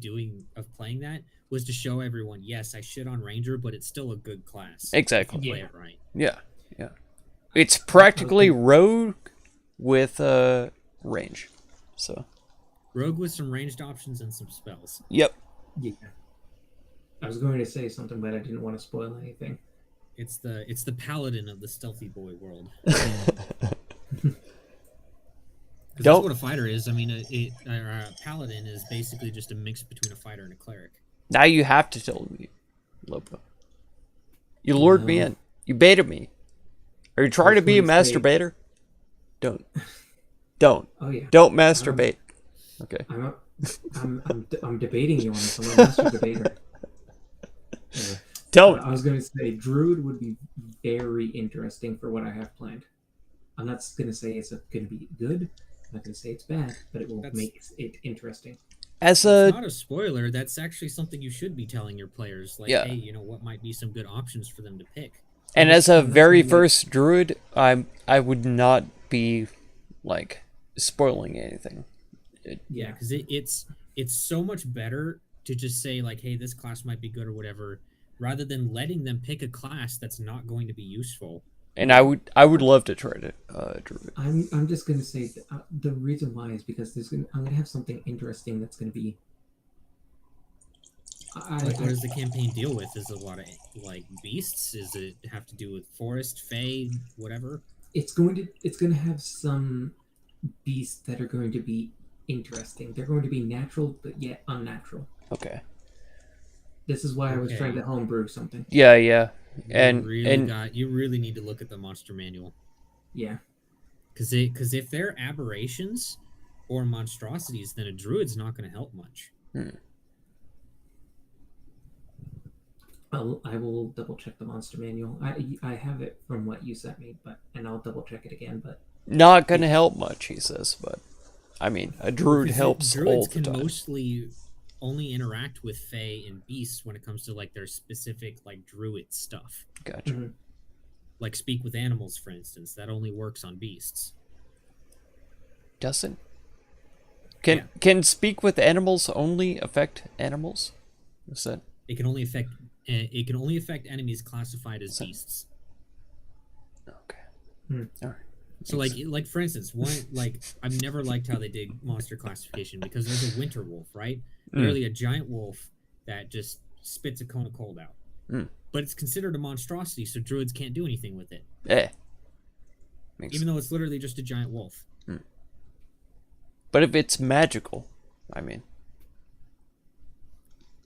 playing that was to show everyone, yes, I shit on Ranger, but it's still a good class. Exactly. If you play it right. yeah. It's practically rogue with range. So Rogue with some ranged options and some spells. yep. Yeah. I was going to say something, but I didn't want to spoil anything. It's the paladin of the stealthy boy world. Because that's what a fighter is. I mean, a paladin is basically just a mix between a fighter and a cleric. Now you have to tell me, Lobo. You lured me in. You baited me. Are you trying to be a masturbator? Don't. Oh yeah. Don't masturbate. Okay. I'm debating you on this. I'm a master debater. Yeah. Don't. I was going to say Druid would be very interesting for what I have planned. I'm not going to say it's going to be good. I'm not going to say it's bad, but it will make it interesting. As It's not a spoiler. That's actually something you should be telling your players. Like, Yeah. hey, you know what might be some good options for them to pick. and as a very first druid, I would not be like spoiling anything. Yeah, because it's so much better to just say like, hey, this class might be good or whatever, rather than letting them pick a class that's not going to be useful. And I would love to try it, druid. I'm just going to say the reason why is because I'm going to have something interesting that's going to be. What does the campaign deal with? Is it a lot of like beasts? Is it have to do with forest, fae, whatever? It's going to have some beasts that are going to be interesting. They're going to be natural, but yet unnatural. Okay. This is why I was trying to homebrew something. Yeah. And you really need to look at the monster manual. Yeah. Because if they're aberrations or monstrosities, then a druid's not going to help much. I will double check the monster manual. I have it from what you sent me, and I'll double check it again. But not gonna help much, he says. But I mean, a druid helps druids all the can time. mostly only interact with fae and beasts when it comes to like their specific like druid stuff. Gotcha. Mm-hmm. Like speak with animals, for instance, that only works on beasts. Doesn't? Can speak with animals only affect animals? What's that? It can only affect enemies classified as beasts. Okay. All right. So like for instance, I've never liked how they did monster classification because there's a winter wolf, right? Literally a giant wolf that just spits a cone of cold out. But it's considered a monstrosity, so druids can't do anything with it. Even though it's literally just a giant wolf. But if it's magical, I mean.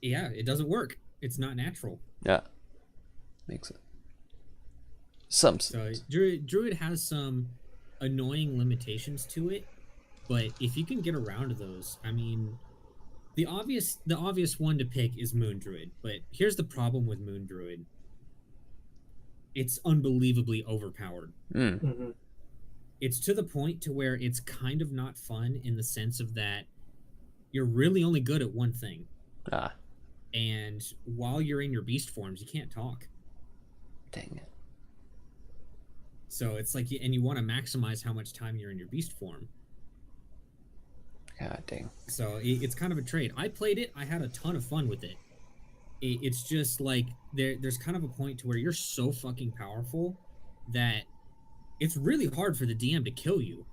Yeah, it doesn't work. It's not natural. Yeah. Makes it. So druid has some annoying limitations to it, but if you can get around those, I mean, the obvious one to pick is Moon Druid, but here's the problem with Moon Druid. It's unbelievably overpowered. Mm-hmm. It's to the point to where it's kind of not fun in the sense of that you're really only good at one thing. And while you're in your beast forms, you can't talk. Dang it. So it's like, and you want to maximize how much time you're in your beast form. God dang. So it's kind of a trade. I played it. I had a ton of fun with it. It's just like there's kind of a point to where you're so fucking powerful that it's really hard for the DM to kill you.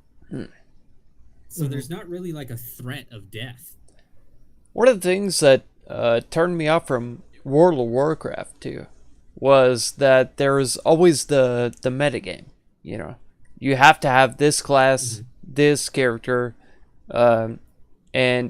So there's not really like a threat of death. One of the things that turned me off from World of Warcraft too was that there was always the metagame. You know, you have to have this class, this character, and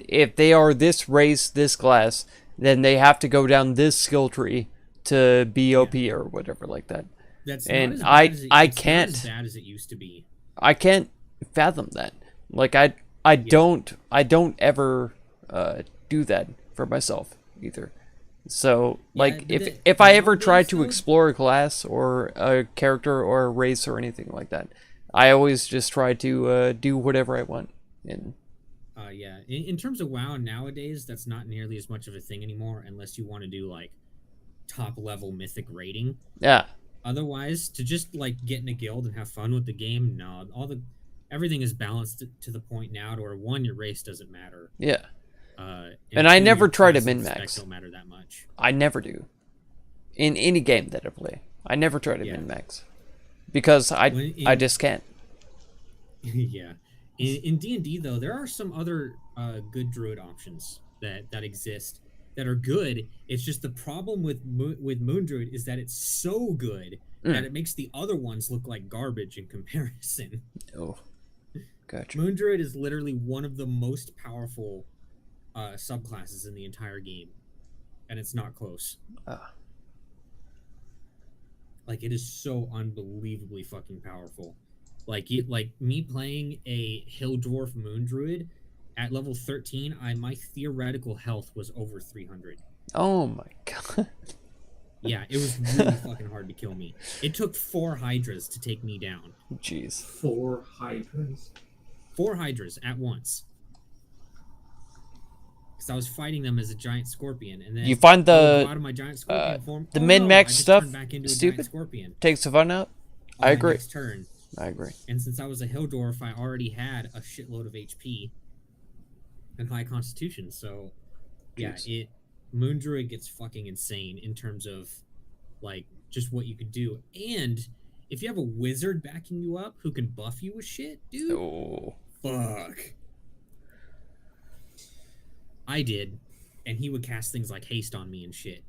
if they are this race, this class, then they have to go down this skill tree to be OP or whatever like that. That's And not as bad as I it's not can't as bad as it used to be. I can't fathom that. Like I don't ever do that for myself either. So like Yeah, but if I ever nowadays, try to though- explore a class or a character or a race or anything like that, I always just try to do whatever I want. And Yeah. In terms of WoW nowadays, that's not nearly as much of a thing anymore, unless you want to do like top level mythic raiding. yeah, Otherwise, to just like get in a guild and have fun with the game, no. Everything is balanced to the point now to where one, your race doesn't matter. yeah. And And I two, never your try to class and min-max. spec don't matter that much. I never do. In any game that I play, I never try to Yeah. min-max because I When just can't. Yeah. In D&D though, there are some other good druid options that exist that are good. It's just the problem with Moon Druid is that it's so good that it makes the other ones look like garbage in comparison. Oh, gotcha. Moon Druid is literally one of the most powerful subclasses in the entire game, and it's not close. Ah. Like, it is so unbelievably fucking powerful. Like me playing a Hill Dwarf Moon Druid at level 13, my theoretical health was over 300. Oh my god. Yeah, it was really fucking hard to kill me. It took 4 Hydras to take me down. Jeez. 4 hydras. 4 Hydras at once. Because I was fighting them as a giant scorpion, and then You find I would the go out of my giant scorpion form. the Oh, min-max I just stuff turned back into a stupid? giant scorpion. takes the fun out. on I my agree. next turn. I agree. And since I was a Hill Dwarf, I already had a shitload of HP and high constitution. So, yeah, Jeez. Moon Druid gets fucking insane in terms of, like, just what you could do. And if you have a wizard backing you up who can buff you with shit, dude, Oh. fuck. I did, and he would cast things like haste on me and shit.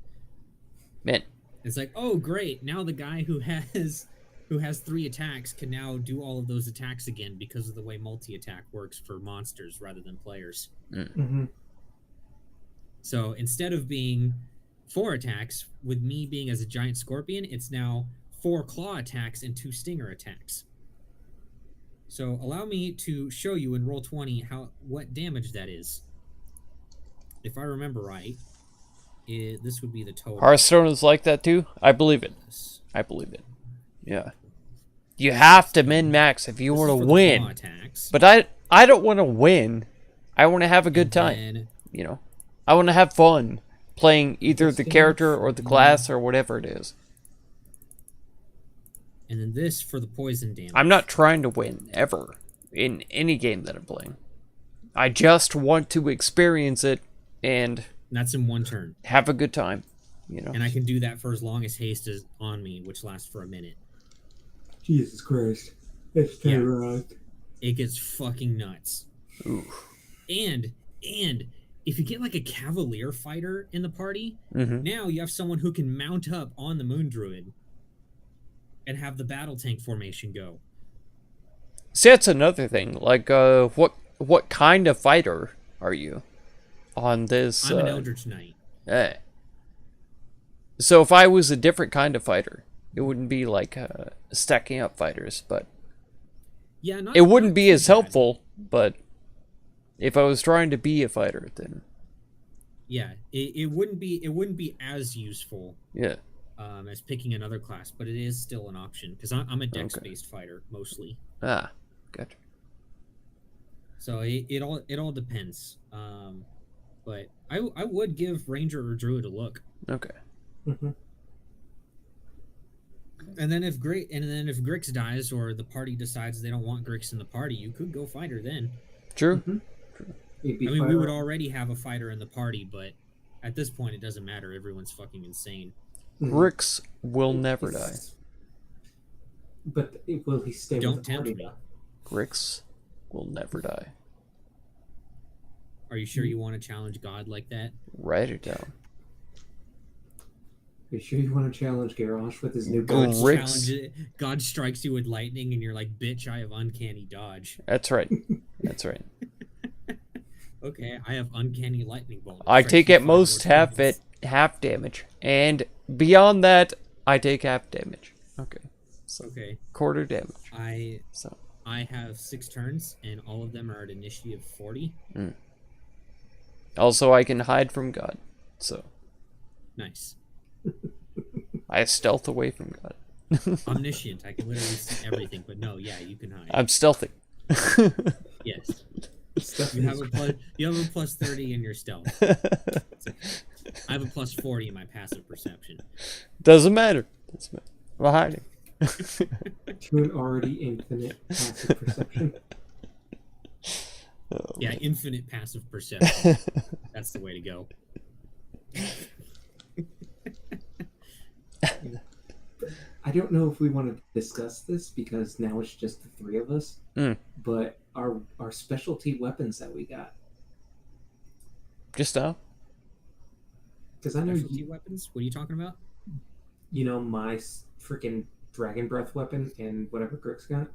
Man, It's like, oh great, now the guy who has 3 attacks can now do all of those attacks again because of the way multi-attack works for monsters rather than players. Mm-hmm. So instead of being 4 attacks, with me being as a giant scorpion, it's now 4 claw attacks and 2 stinger attacks. So allow me to show you in Roll20 what damage that is. If I remember right, this would be the total. Hearthstone is like that too. I believe it. I believe it. Yeah. You have to min-max if you This is want for to the claw win. attacks. But I don't want to win. I want to have a good time. And You know, I want to have fun playing either the character or the class or whatever it is. then this for the poison damage. I'm not trying to win ever in any game that I'm playing. I just want to experience it and That's in 1 turn. have a good time. You know. And I can do that for as long as haste is on me, which lasts for a minute. Jesus Christ. It's Yeah. terrorized. It gets fucking nuts. Ooh. And if you get like a cavalier fighter in the party, Mhm. now you have someone who can mount up on the Moon Druid and have the battle tank formation go. See, that's another thing. Like, what kind of fighter are you on this? I'm an Eldritch Knight. So if I was a different kind of fighter, it wouldn't be like stacking up fighters, but Yeah, it wouldn't not be too as bad. helpful. But if I was trying to be a fighter, then Yeah, it wouldn't be as useful yeah. as picking another class, but it is still an option because I'm a dex-based fighter mostly. Ah, gotcha. So it all depends. But I would give Ranger or Druid a look. Okay. Mm-hmm. And then if Grix dies or the party decides they don't want Grix in the party, you could go fighter then. True. I mean, we would already have a fighter in the party, but at this point it doesn't matter. Everyone's fucking insane. Grix will never die. But will he stay Don't with the tempt party, me. though? Grix will never die. Are you sure you want to challenge God like that? Write it down. Are you sure you want to challenge Garrosh with his new God, gun? Grix. God strikes you with lightning, and you're like, "Bitch, I have uncanny dodge." That's right. That's right. Okay, I have uncanny lightning bolt. I Strikes take you at 5 most more times. half damage, and beyond that, I take half damage. Okay. So Okay. quarter damage. I So have 6 turns, and all of them are at initiative 40. also I can hide from God. So Nice. I stealth away from God. Omniscient. I can literally see everything. But no, yeah, you can hide. I'm stealthy. Yes. Stuff You have is- a plus 30 in your stealth. I have a plus 40 in my passive perception. Doesn't matter. I'm hiding. to an already infinite passive perception. Yeah, infinite passive perception. That's the way to go. I don't know if we want to discuss this because now it's just the 3 of us. But our specialty weapons that we got. Just now? Because I know Specialty weapons? What are you talking about? you know my freaking dragon breath weapon and whatever Grix got.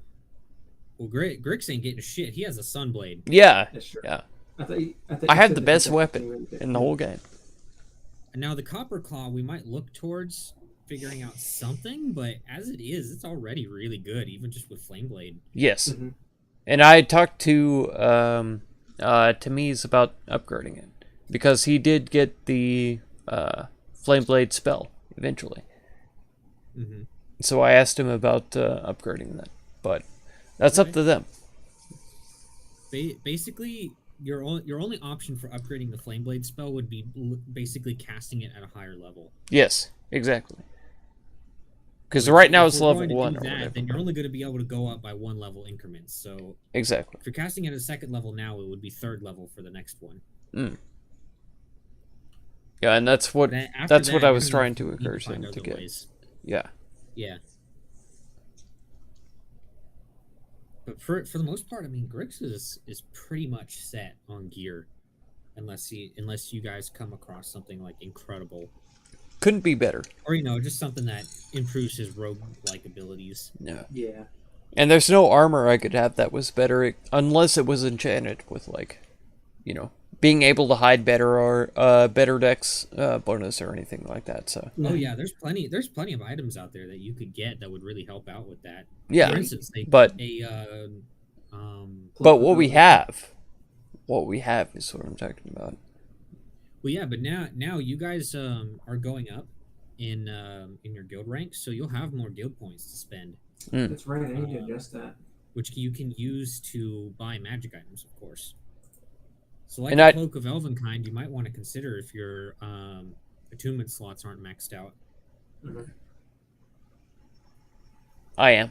Well, Grix ain't getting shit. He has a sunblade. Yeah. That's true. Yeah. I thought you I have said the that best you got weapon something really good. in the whole game. And now the copper claw, we might look towards figuring out something, but as it is, it's already really good, even just with flame blade. Yes. Mhm. And I talked to Tamiz about upgrading it because he did get the flame blade spell eventually. Mm-hmm. So I asked him about upgrading that, but that's up to them. Basically, your only option for upgrading the flame blade spell would be basically casting it at a higher level. Yes, exactly. Because Which, right now if it's we're level going to 1 do or that, whatever. then you're only going to be able to go up by 1 level increments. So Exactly. if you're casting it at a 2nd level now, it would be 3rd level for the next one. Yeah, and that's what Then after that's what that, I you're was gonna trying to need encourage find him to other get. ways. Yeah. Yeah. But for the most part, I mean, Grix is pretty much set on gear, unless you guys come across something like incredible, Couldn't be better. or just something that improves his rogue-like abilities. No. Yeah. And there's no armor I could have that was better unless it was enchanted with being able to hide better or better dex bonus or anything like that. So Oh yeah, there's plenty of items out there that you could get that would really help out with that. yeah, For instance, but well, what we have is what I'm talking about. yeah, but now you guys are going up in your guild ranks, so you'll have more guild points to spend, That's right. I need to adjust that. which you can use to buy magic items, of course. So like And the I- Cloak of Elvenkind, you might want to consider if your attunement slots aren't maxed out. Mhm. I am.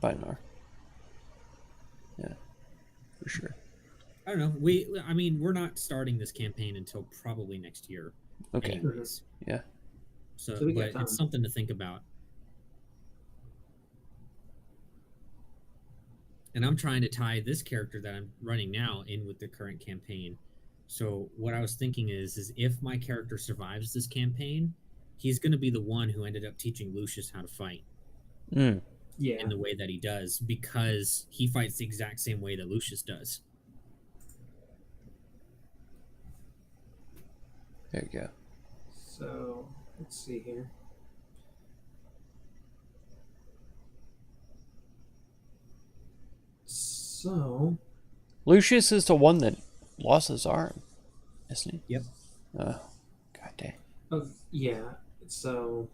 By now. Yeah, for sure. I don't know. We're not starting this campaign until probably next year. Okay. Anyways. Yeah. So So we got but time. it's something to think about. And I'm trying to tie this character that I'm running now in with the current campaign. So what I was thinking is if my character survives this campaign, he's going to be the one who ended up teaching Lucius how to fight Yeah. in the way that he does, because he fights the exact same way that Lucius does. There you go. So let's see here. So Lucius is the one that lost his arm, isn't he? Yep. Oh, god dang. yeah. So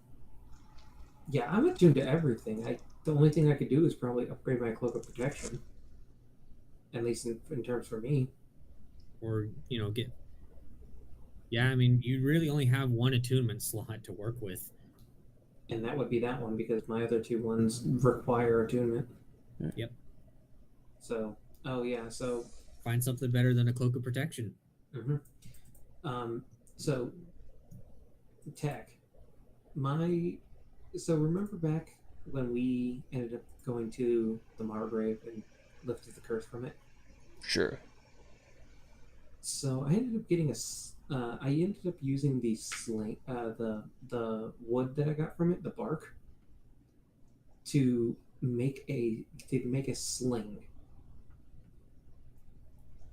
yeah, I'm attuned to everything. The only thing I could do is probably upgrade my cloak of protection. At least in terms for me. Or, get... Yeah, I mean, you really only have one attunement slot to work with. And that would be that one because my other 2 ones require attunement. Yep. So, so Find something better than a Cloak of Protection. so tech. So remember back when we ended up going to the Margrave and lifted the curse from it? Sure. So I ended up getting I ended up using the sling, the wood that I got from it, the bark, to make a sling.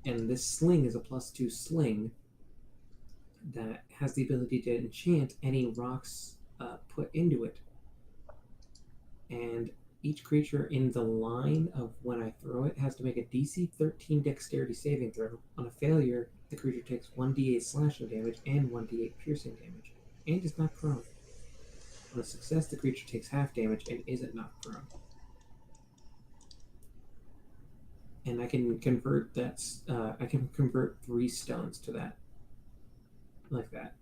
And this sling is a +2 sling that has the ability to enchant any rocks put into it. and each creature in the line of when I throw it has to make a DC 13 Dexterity saving throw. On a failure, the creature takes 1d8 slashing damage and 1d8 piercing damage, and is not prone. On a success, the creature takes half damage and isn't knocked prone. And I can convert that. I can convert 3 stones to that, like that.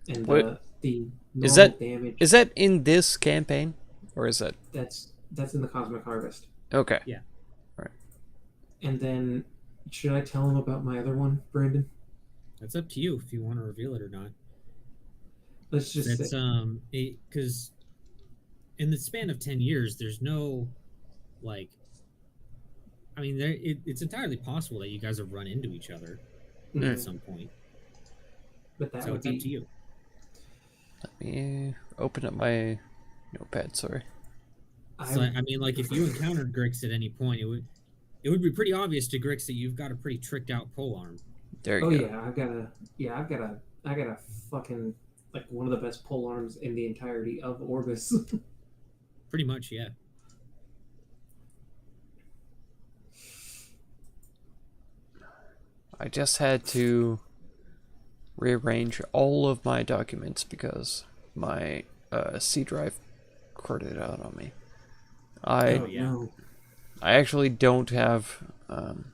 And What- the Is normal that damage is that in this campaign, or is that that's in the Cosmic Harvest. okay? And then, should I tell him about my other one, Brandon? That's up to you if you want to reveal it or not. Let's just That's say, because in the span of 10 years, there's no like. I mean, it's entirely possible that you guys have run into each other Mhm. at some point. but that So would it's up be to you. Let me open up my notepad. Sorry. So, I mean, like if you encountered Grix at any point, it would be pretty obvious to Grix that you've got a pretty tricked out polearm. There you Oh go. yeah, I've got a fucking like one of the best pole arms in the entirety of Orbis. Pretty much, yeah. I just had to rearrange all of my documents because my C drive crudted out on me. Oh, yeah. No. I actually don't have the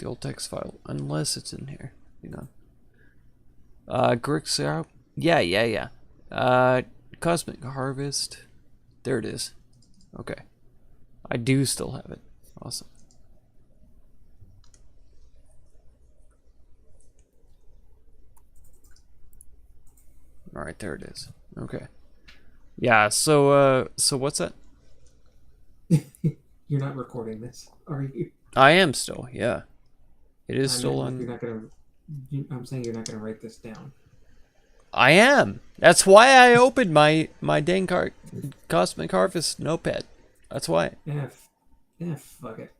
old text file unless it's in here. Hang on. Grixia. Yeah. Cosmic Harvest. There it is. Okay. I do still have it. Awesome. Alright, there it is. Okay. Yeah, so what's that? You're not recording this, are you? I am still, yeah. It is I still meant, like, on. You're not gonna. I'm saying you're not gonna write this down. I am. That's why I opened my dang Cosmic Harvest notepad. That's why. Yeah, fuck it.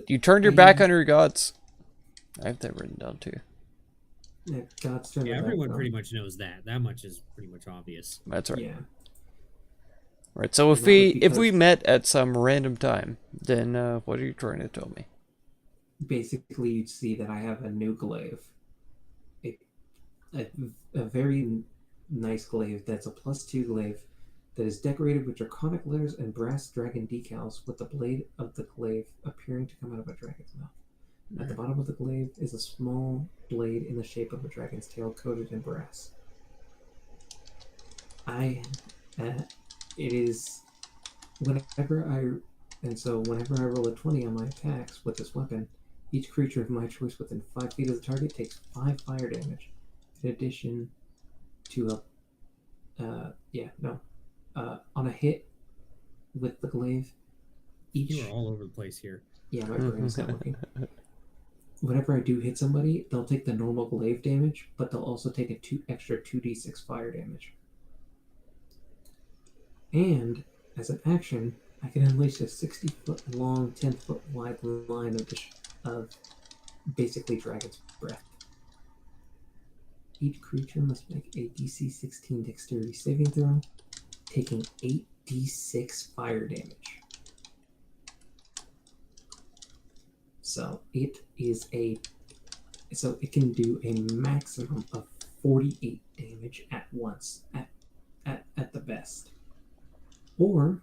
You turned your back on your gods. I have that written down too. Yeah, God's turned Yeah, their back everyone on. pretty much knows that. That much is pretty much obvious. That's right. Yeah. Right. So if And that was we because- met at some random time, then what are you trying to tell me? Basically, you'd see that I have a new glaive. A very nice glaive that's a +2 glaive that is decorated with draconic letters and brass dragon decals, with the blade of the glaive appearing to come out of a dragon's mouth. At the bottom of the glaive is a small blade in the shape of a dragon's tail coated in brass. It is whenever I roll a 20 on my attacks with this weapon, each creature of my choice within 5 feet of the target takes 5 fire damage. In addition to on a hit with the glaive, each You are all over the place here. my brain's not working. Whenever I do hit somebody, they'll take the normal glaive damage, but they'll also take a extra 2d6 fire damage. And as an action, I can unleash a 60-foot long, 10-foot wide line of basically dragon's breath. Each creature must make a DC 16 Dexterity saving throw, taking 8d6 fire damage. So it can do a maximum of 48 damage at once, at the best. Or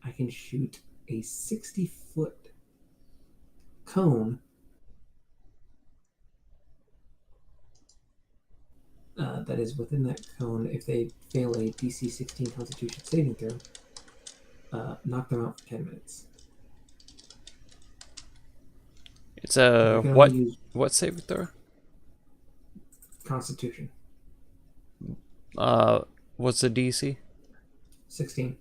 I can shoot a 60-foot cone that is within that cone. If they fail a DC 16 Constitution saving throw, knock them out for 10 minutes. It's You a can what? only use What save throw? Constitution What's the DC? 16.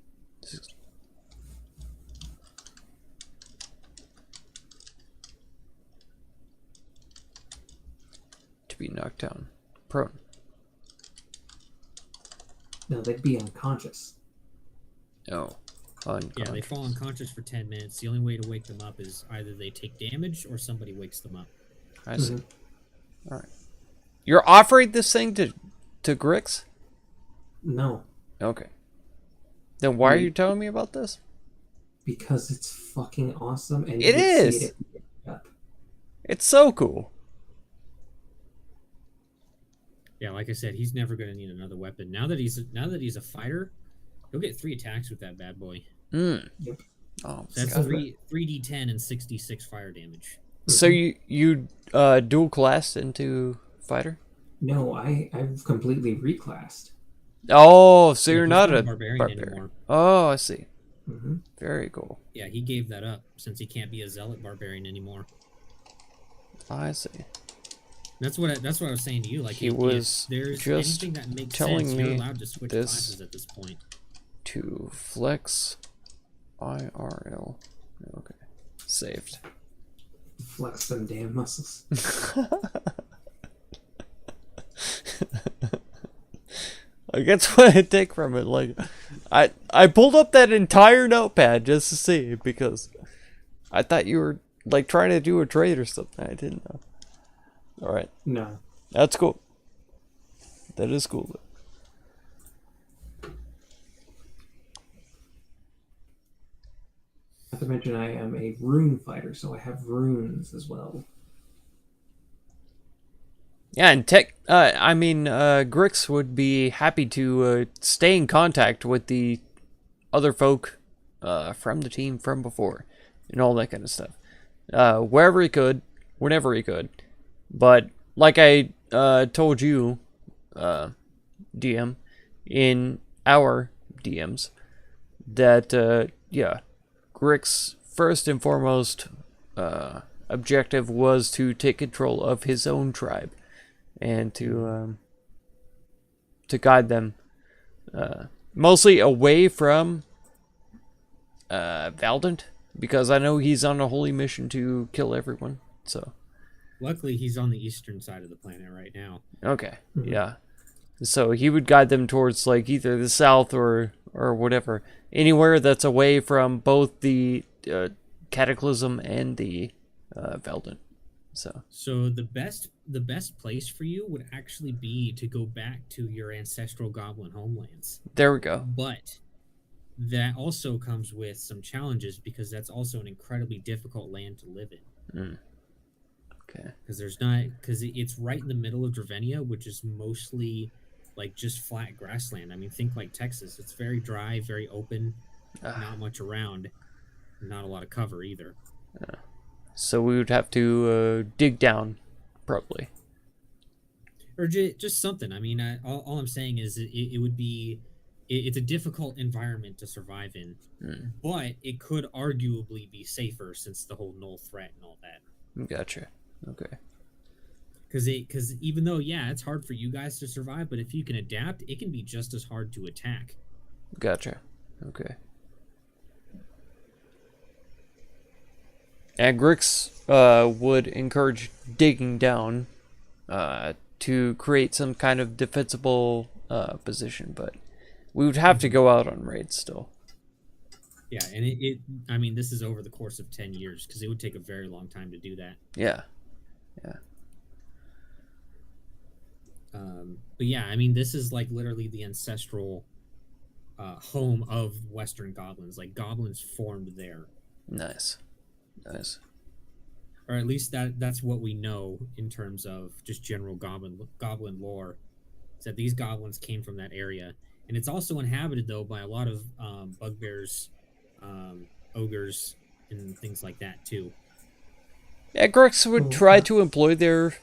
To be knocked down, prone. No, they'd be unconscious. Oh, Yeah, they unconscious. fall unconscious for 10 minutes. The only way to wake them up is either they take damage or somebody wakes them up. I see. Mhm. All right. You're offering this thing to Grix? No, Okay. Then why are you telling me about this? because it's fucking awesome, and It you would see is. it if you picked it up. It's so cool. Yeah, like I said, he's never going to need another weapon. Now that he's a fighter, he'll get 3 attacks with that bad boy. Mm. Yep. Oh, So that's God. 3d10 and 66 fire damage. So you dual classed into fighter? No, I've completely reclassed. Oh, so Yeah, you're he's not a barbarian anymore. Oh, I see. Mm-hmm. Very cool. Yeah, he gave that up since he can't be a zealot barbarian anymore. I see. That's what I was saying to you. Like He if was there's just anything that makes telling sense, you're me allowed to switch this. classes at this point. To flex IRL. Okay. Saved. Flex them damn muscles. Like that's what I take from it. Like I pulled up that entire notepad just to see because I thought you were like trying to do a trade or something. I didn't know. All right. No. That's cool. That is cool. Not to mention, I am a rune fighter, so I have runes as well. Yeah, and Grix would be happy to stay in contact with the other folk from the team from before and all that kind of stuff. Wherever he could, whenever he could. But like I told you, DM, in our DMs, that, yeah, Grix first and foremost objective was to take control of his own tribe and to guide them mostly away from Valdant, because I know he's on a holy mission to kill everyone. So Luckily, he's on the eastern side of the planet right now. okay, yeah. So he would guide them towards like either the south or whatever, anywhere that's away from both the Cataclysm and the Valdant. So the best place for you would actually be to go back to your ancestral goblin homelands. there we go. But that also comes with some challenges because that's also an incredibly difficult land to live in. Okay. Because it's right in the middle of Dravenia, which is mostly like just flat grassland. I mean, think like Texas. It's very dry, very open, not much around, not a lot of cover either. So we would have to dig down, probably. Or just something. I mean, all I'm saying is it would be... It's a difficult environment to survive in, but it could arguably be safer since the whole null threat and all that. Gotcha. Okay. Because even though, yeah, it's hard for you guys to survive, but if you can adapt, it can be just as hard to attack. Gotcha. Okay. And Grix would encourage digging down to create some kind of defensible position, but we would have to go out on raids still. Yeah, and I mean, this is over the course of 10 years, because it would take a very long time to do that. Yeah. Yeah. But yeah, I mean, this is like literally the ancestral home of Western goblins. Like, goblins formed there. Nice. Nice. Or at least that's what we know in terms of just general goblin lore. Is that these goblins came from that area. And it's also inhabited, though, by a lot of bugbears, ogres, and things like that, too. Yeah, Grix would try to employ them,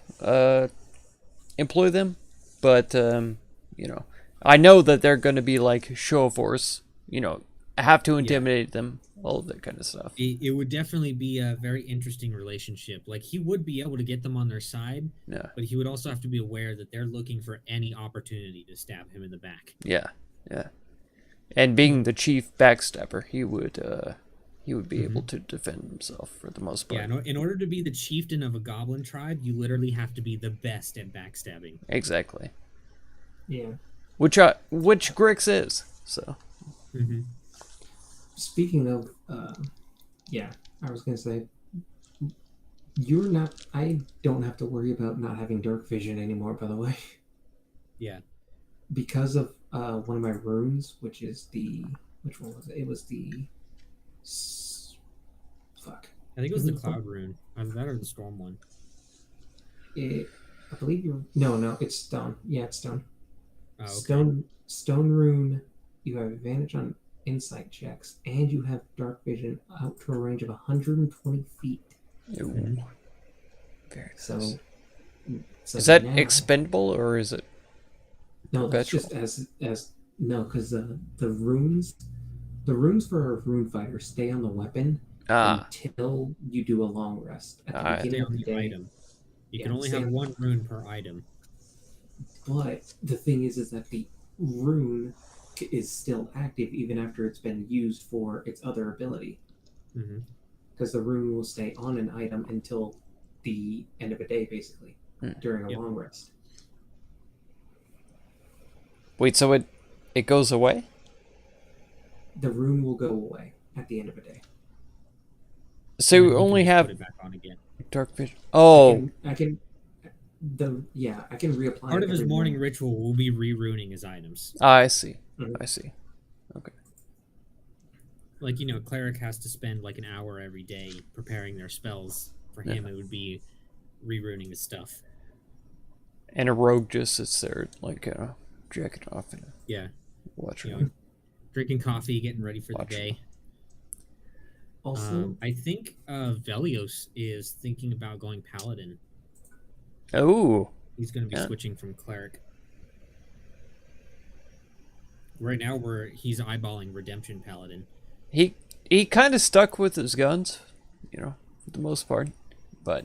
but you know, I know that they're going to be like show of force. You know, I have to intimidate them, all of that kind of stuff. It would definitely be a very interesting relationship. Like, he would be able to get them on their side, but he would also have to be aware that they're looking for any opportunity to stab him in the back. Yeah, yeah. And being the chief backstabber, he would be able to defend himself for the most part. Yeah, in order to be the chieftain of a goblin tribe, you literally have to be the best at backstabbing. Exactly. Yeah. Which Grix is, so. Speaking of, yeah, I was gonna say, I don't have to worry about not having dark vision anymore, by the way. Yeah. because of one of my runes, which one was it? It was fuck. I think it was the cloud rune. Either that or the storm one. I believe you're no, it's stone. Yeah, it's stone. Oh, okay. Stone rune. You have advantage on insight checks, and you have dark vision out to a range of 120 feet. Ooh. Very nice. So Is that now, expendable or is it? no? That's just as no, because the runes for a rune fighter stay on the weapon until you do a long rest at the beginning of the day. Item. You can only have one rune per item. But the thing is that the rune is still active even after it's been used for its other ability. Because the rune will stay on an item until the end of a day, basically, during a long rest. Wait, so it goes away? The rune will go away at the end of a day. So you only have put it back on again. dark vision. Oh, I can reapply. Part of his morning ritual will be re-runing his items. I see. I see. Okay. Like, cleric has to spend like an hour every day preparing their spells. For him, it would be re-runing his stuff. And a rogue just sits there, like, jacking off and watching. Drinking coffee, getting ready for the day. Also, I think Velios is thinking about going paladin. Oh. He's going to be switching from cleric. Right now, he's eyeballing redemption paladin. He kind of stuck with his guns, for the most part, but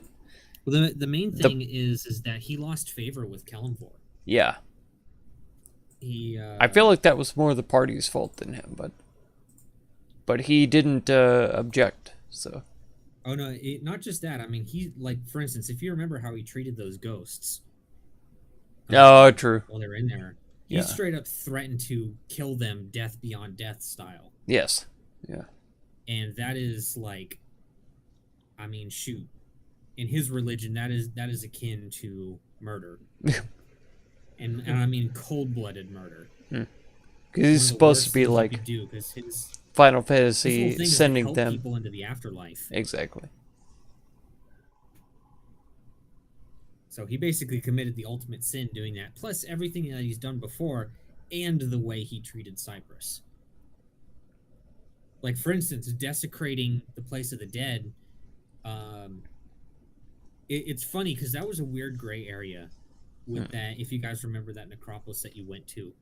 the main thing is that he lost favor with Kelemvor. Yeah. I feel like that was more the party's fault than him, but he didn't object. So. Oh no! Not just that. I mean, for instance, if you remember how he treated those ghosts. Oh, true. While they're in there, he straight up threatened to kill them, death beyond death style. Yes. Yeah. And that is like, I mean, shoot, in his religion, that is akin to murder. And I mean cold-blooded murder. Because he's supposed to be like his Final Fantasy sending them people into the afterlife. Exactly. So he basically committed the ultimate sin doing that, plus everything that he's done before, and the way he treated Cyprus. Like, for instance, desecrating the place of the dead. It's funny because that was a weird gray area with that. If you guys remember that necropolis that you went to,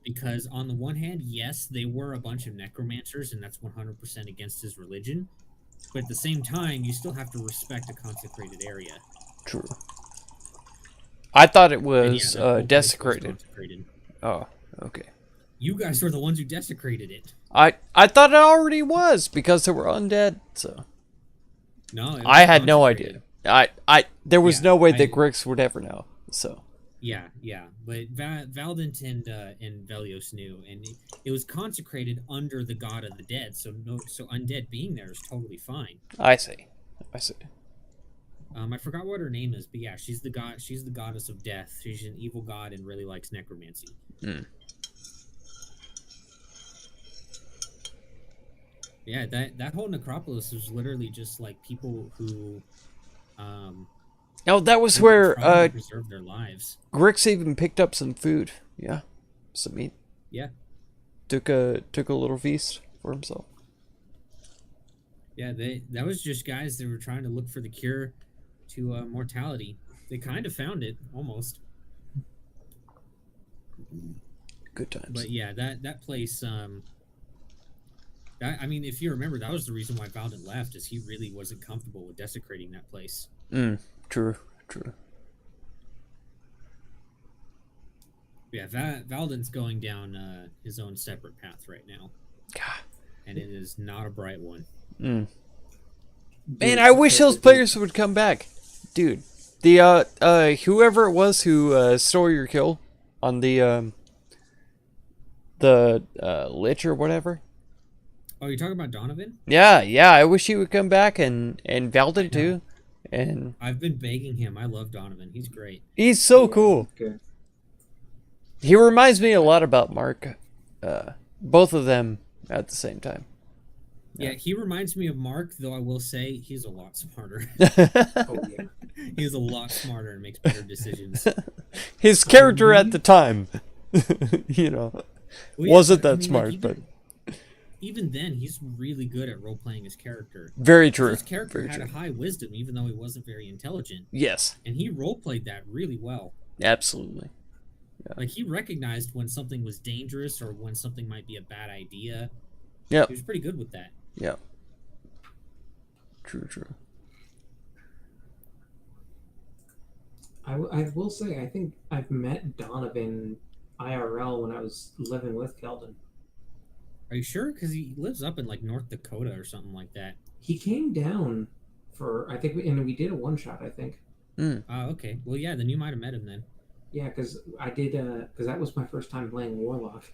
because on the one hand, yes, they were a bunch of necromancers, and that's 100% against his religion. But at the same time, you still have to respect a consecrated area. True. I thought it was desecrated. Oh, okay. You guys were the ones who desecrated it. I thought it already was because there were undead. So. No, I had no idea. There was no way that Grix would ever know. So. Yeah, but Valdant and Velios knew, and it was consecrated under the god of the dead. So undead being there is totally fine. I see. I forgot what her name is, but yeah, she's the goddess of death. She's an evil god and really likes necromancy. Yeah, that whole necropolis was literally just like people who Oh, that was where preserve their lives. Grix even picked up some food. Yeah. Some meat. Yeah. Took a little feast for himself. Yeah, that was just guys that were trying to look for the cure to mortality. They kind of found it, almost. Good times. But yeah, that place, I mean, if you remember, that was the reason why Valdant left, is he really wasn't comfortable with desecrating that place. True. Yeah, Valdant's going down his own separate path right now. God. And it is not a bright one. Man, I wish those players would come back. Dude, the whoever it was who stole your kill on the lich or whatever. Oh, you're talking about Donovan? Yeah, I wish he would come back and Valdant too. And I've been begging him. I love Donovan. He's great. He's so cool. Good. He reminds me a lot about Mark. Both of them at the same time. Yeah, he reminds me of Mark, though I will say he's a lot smarter. Oh yeah. He's a lot smarter and makes better decisions. His character at the time, you know, Well, yeah, wasn't but, I that mean, smart, like, but even then, he's really good at role playing his character. very true. His character Very had true. a high wisdom, even though he wasn't very intelligent, Yes, and he role played that really well. absolutely. Like he recognized when something was dangerous or when something might be a bad idea. Yep. He was pretty good with that. Yep. True. I will say, I think I've met Donovan IRL when I was living with Keldon. Are you sure? Because he lives up in like North Dakota or something like that. He came down for, I think, and we did a one shot, I think. Mm. Oh, okay. Well, yeah, then you might have met him then. Yeah, because I did, because that was my first time playing Warlock.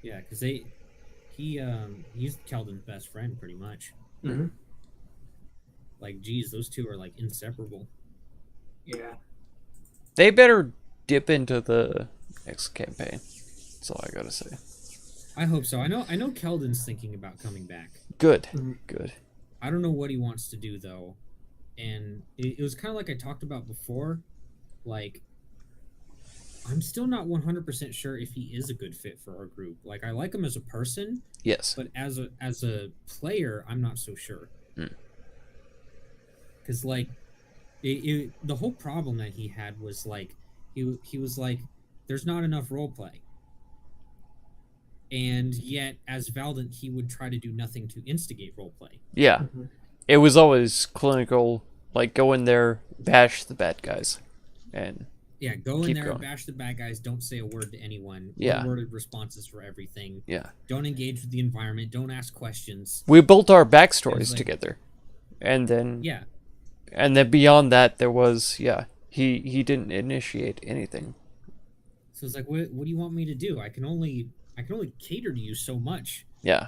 Yeah, because he's Keldon's best friend pretty much. Mm-hmm. Like, geez, those two are like inseparable. Yeah. They better dip into the next campaign. That's all I gotta say. I hope so. I know Keldon's thinking about coming back. Good. Mhm. Good. I don't know what he wants to do though, and it was kind of like I talked about before. Like, I'm still not 100% sure if he is a good fit for our group. Like, I like him as a person, Yes. but as a player, I'm not so sure. Because like, the whole problem that he had was like, he was like, there's not enough role play. And yet, as Valdant, he would try to do nothing to instigate roleplay. Yeah. Mhm. It was always clinical, like go in there, bash the bad guys, and Yeah, go in Keep there, going. bash the bad guys, don't say a word to anyone. Yeah. One-worded responses for everything. yeah. Don't engage with the environment. Don't ask questions. We built our backstories like- together, and then Yeah. beyond that, there was he didn't initiate anything. So it's like, what do you want me to do? I can only cater to you so much Yeah.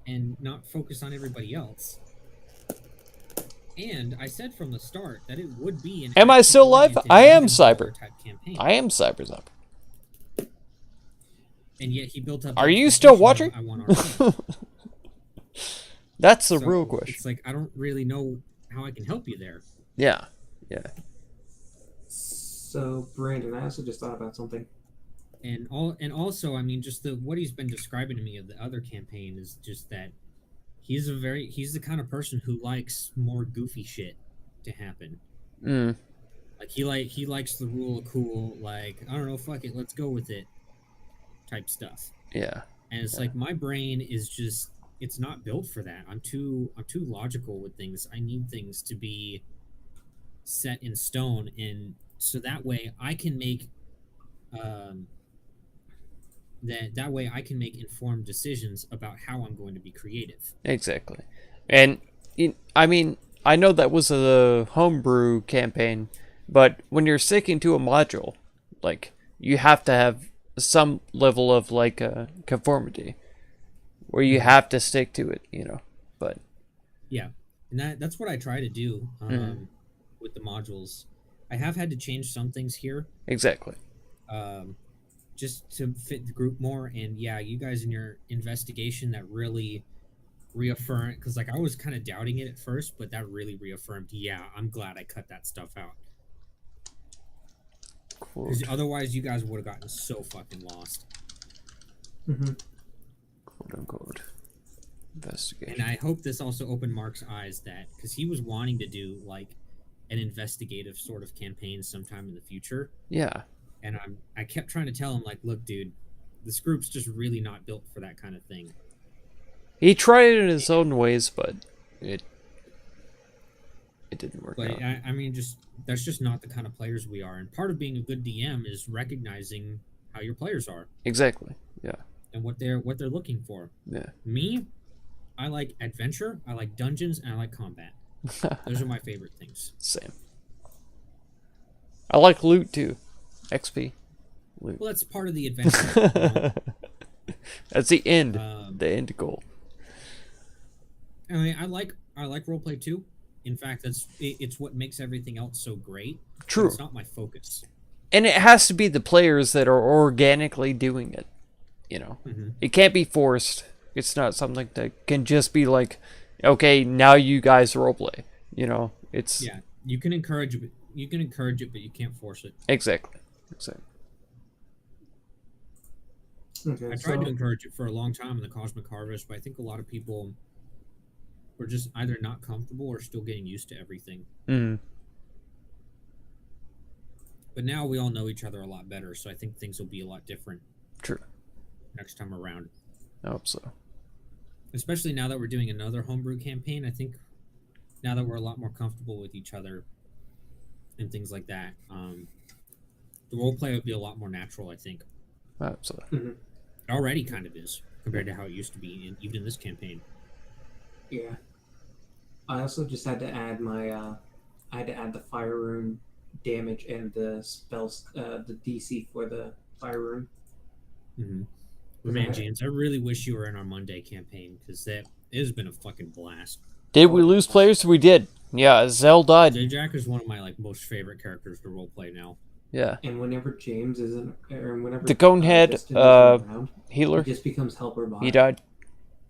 and not focus on everybody else. And I said from the start that it would be an Am I still live? action-oriented I am dungeon Cyber. crawler type campaign. I am Cyberzop. And yet he built up. Are the you still expectation watching? of, I want our team. That's the So real question. It's like I don't really know how I can help you there. Yeah. Yeah. So, Brandon, I also just thought about something. And also, I mean, just what he's been describing to me of the other campaign is just that he's the kind of person who likes more goofy shit to happen. Mm. Like he likes the rule of cool, like, I don't know, fuck it, let's go with it type stuff. Yeah. And it's like my brain is just, it's not built for that. I'm too logical with things. I need things to be set in stone, and so that way I can make that way I can make informed decisions about how I'm going to be creative. Exactly. And I mean, I know that was a homebrew campaign, but when you're sticking to a module, like you have to have some level of like conformity, where you have to stick to it, you know. But Yeah, and that's what I try to do with the modules. I have had to change some things here, exactly. just to fit the group more. And yeah, you guys in your investigation that really reaffirmed, because like I was kind of doubting it at first, but that really reaffirmed. Yeah, I'm glad I cut that stuff out. Quote, Because otherwise, you guys would have gotten so fucking lost. Mm-hmm. quote unquote investigation. And I hope this also opened Mark's eyes, that because he was wanting to do like an investigative sort of campaign sometime in the future. Yeah. And I kept trying to tell him, like, look, dude, this group's just really not built for that kind of thing. He tried it in his own ways, but it didn't work But out. I mean, just that's just not the kind of players we are. And part of being a good DM is recognizing how your players are Exactly. Yeah. and what they're looking for. Yeah. Me, I like adventure, I like dungeons, and I like combat. Those are my favorite things. Same. I like loot too. XP. Loot. Well, that's part of the adventure. That's the end. Um, The end goal. I mean, I like roleplay too. In fact, it's what makes everything else so great. but True. It's not my focus. And it has to be the players that are organically doing it. You know, it can't be forced. It's not something that can just be like, okay, now you guys roleplay. You know, it's You can encourage it. You can encourage it, but you can't force it. Exactly. Okay, I tried to encourage it for a long time in the Cosmic Harvest, but I think a lot of people were just either not comfortable or still getting used to everything. But now we all know each other a lot better, so I think things will be a lot different. True. Next time around. I hope so. Especially now that we're doing another homebrew campaign, I think now that we're a lot more comfortable with each other and things like that, the roleplay would be a lot more natural, I think. I hope so. It already kind of is, compared to how it used to be, even in this campaign. Yeah. I also just had to add I had to add the fire rune damage and the spells, the DC for the fire rune. But man, James, I really wish you were in our Monday campaign, because it has been a fucking blast. Did we lose players? We did. Yeah, Zell died. J-Jack is one of my most favorite characters to roleplay now. Yeah. And whenever James isn't, or whenever the Conehead healer, he just becomes helper bot. He died.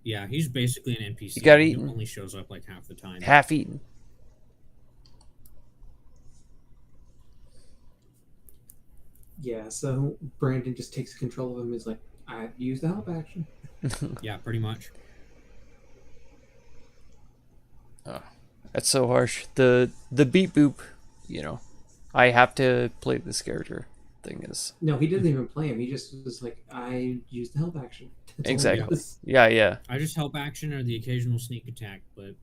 Yeah, he's basically an NPC. He got eaten. He only shows up like half the time. Half eaten. Yeah, so Brandon just takes control of him. Is like, I use the help action. Yeah, pretty much. Oh, that's so harsh. The beep boop, you know, I have to play this character thing is. No, he didn't even play him. He just was like, I use the help action. That's Exactly. Yeah. I just help action or the occasional sneak attack, but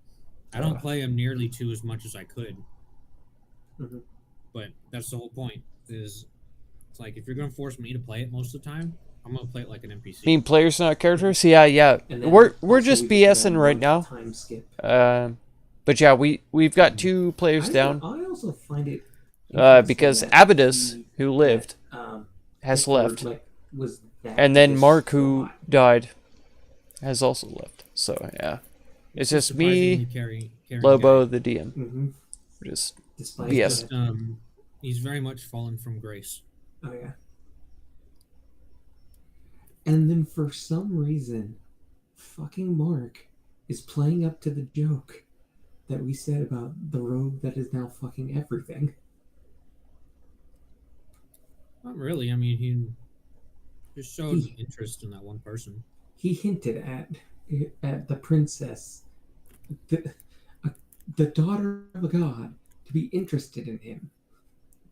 I don't play him nearly as much as I could. But that's the whole point. Is it's like if you're gonna force me to play it most of the time, I'm gonna play it like an NPC. Mean players, not characters? Yeah. We're just BSing right now. Time skip. But yeah, we've got 2 players down. I also find it because Abadus, who lived, has left, and then Mark, who died, has also left. So yeah, it's just me, Lobo, the DM. Just BS. He's very much fallen from grace. Oh yeah. And then for some reason, fucking Mark is playing up to the joke that we said about the rogue that is now fucking everything. Not really. I mean, he just showed interest in that one person. He hinted at the princess, the daughter of a god, to be interested in him.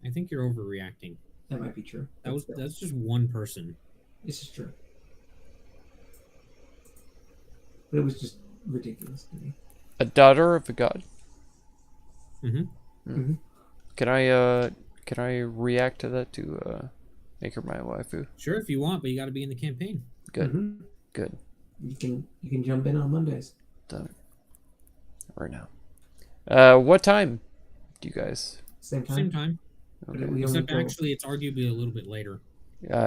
I think you're overreacting. That might be true. That's just one person. This is true. But it was just ridiculous to me. A daughter of a god. Mm-hmm. Can I react to that to make her my waifu? Sure, if you want, but you got to be in the campaign. Good. Good. You can jump in on Mondays. Done. Right now. What time do you guys? Same time. Same time. Okay. Except actually, it's arguably a little bit later.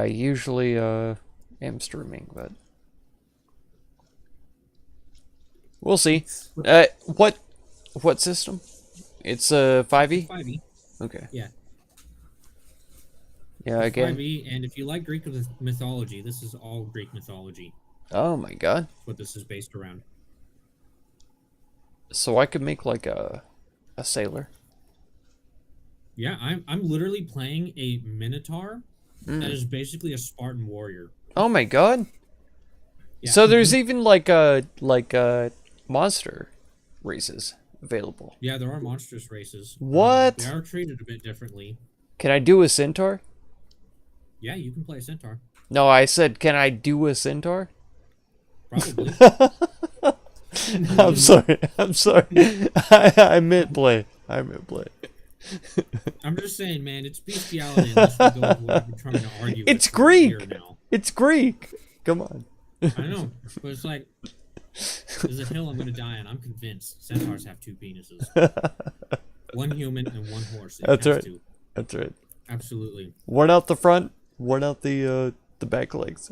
Usually am streaming, but we'll see. What system? It's 5e? 5e. Okay. Yeah. Yeah, again. 5e, and if you like Greek mythology, this is all Greek mythology. Oh my god. That's what this is based around. So I could make like a sailor. Yeah, I'm literally playing a minotaur that is basically a Spartan warrior. Oh my god. Yeah. So there's even like monster races available. Yeah, there are monstrous races. What? They are treated a bit differently. Can I do a centaur? Yeah, you can play a centaur. No, I said, can I do a centaur? Probably. I'm sorry. I meant play. I'm just saying, man, it's bestiality unless we go with what we're trying to argue. It's with Greek. here now. It's Greek. Come on. I know, but it's like there's a hill I'm going to die on. I'm convinced centaurs have 2 penises, one human and one horse. That's right. That's right. Absolutely. One out the front, one out the back legs.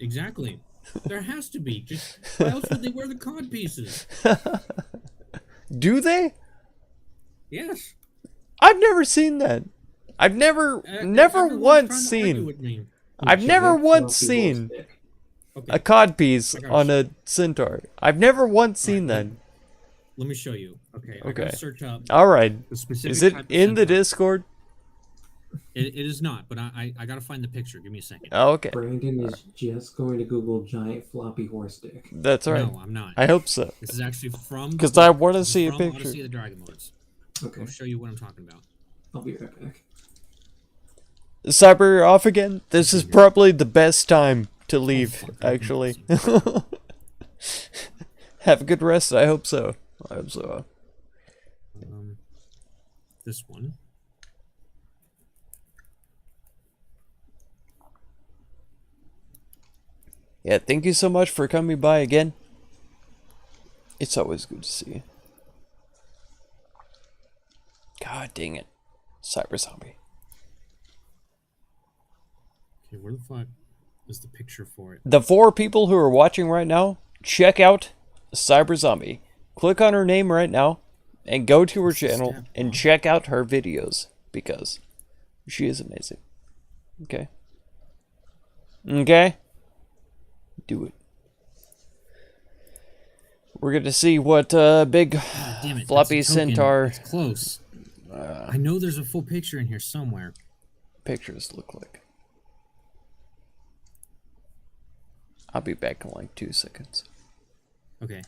Exactly. There has to be. Just why else would they wear the cod pieces? Do they? Yes. I've never seen that. I've never Everyone's once trying to argue seen. with me. I've never once seen Stick. a codpiece I gotta on show a centaur. I've never once seen that. Let me show you. Okay. I Okay. gotta search up All right. the specific Is it type of in the centaur. Discord? It is not, but I gotta find the picture. Give me a second. Oh, okay. Brandon is just going to Google giant floppy horse dick. That's right. No, I'm not. I hope so. This is actually from. 'Cause the I book. wanna This is see a from picture. Odyssey of the Dragon Lords. Okay, I'll show you what I'm talking about. I'll be right back. Cyber, you're off again? This is probably the best time to leave, fuck, actually. Have a good rest, I hope so. I hope so. This one. Yeah, thank you so much for coming by again. It's always good to see you. God dang it. Cyber Zombie. Okay, where the fuck is the picture for it? The 4 people who are watching right now, check out Cyber Zombie. Click on her name right now and go to her channel and check out her videos because she is amazing. Okay? Okay? Do it. We're going to see what big Damn it, floppy that's a token. centaur It's close. I know there's a full picture in here somewhere. pictures look like. I'll be back in like 2 seconds. Okay.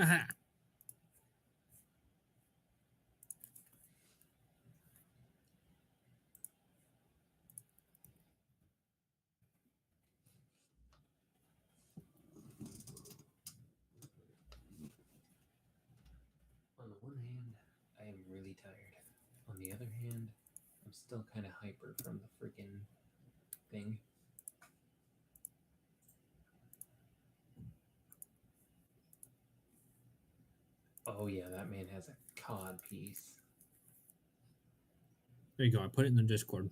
Aha. On the one hand, I am really tired. On the other hand, I'm still kind of hyper from the freaking thing. Oh yeah, that man has a cod piece. There you go. I put it in the Discord.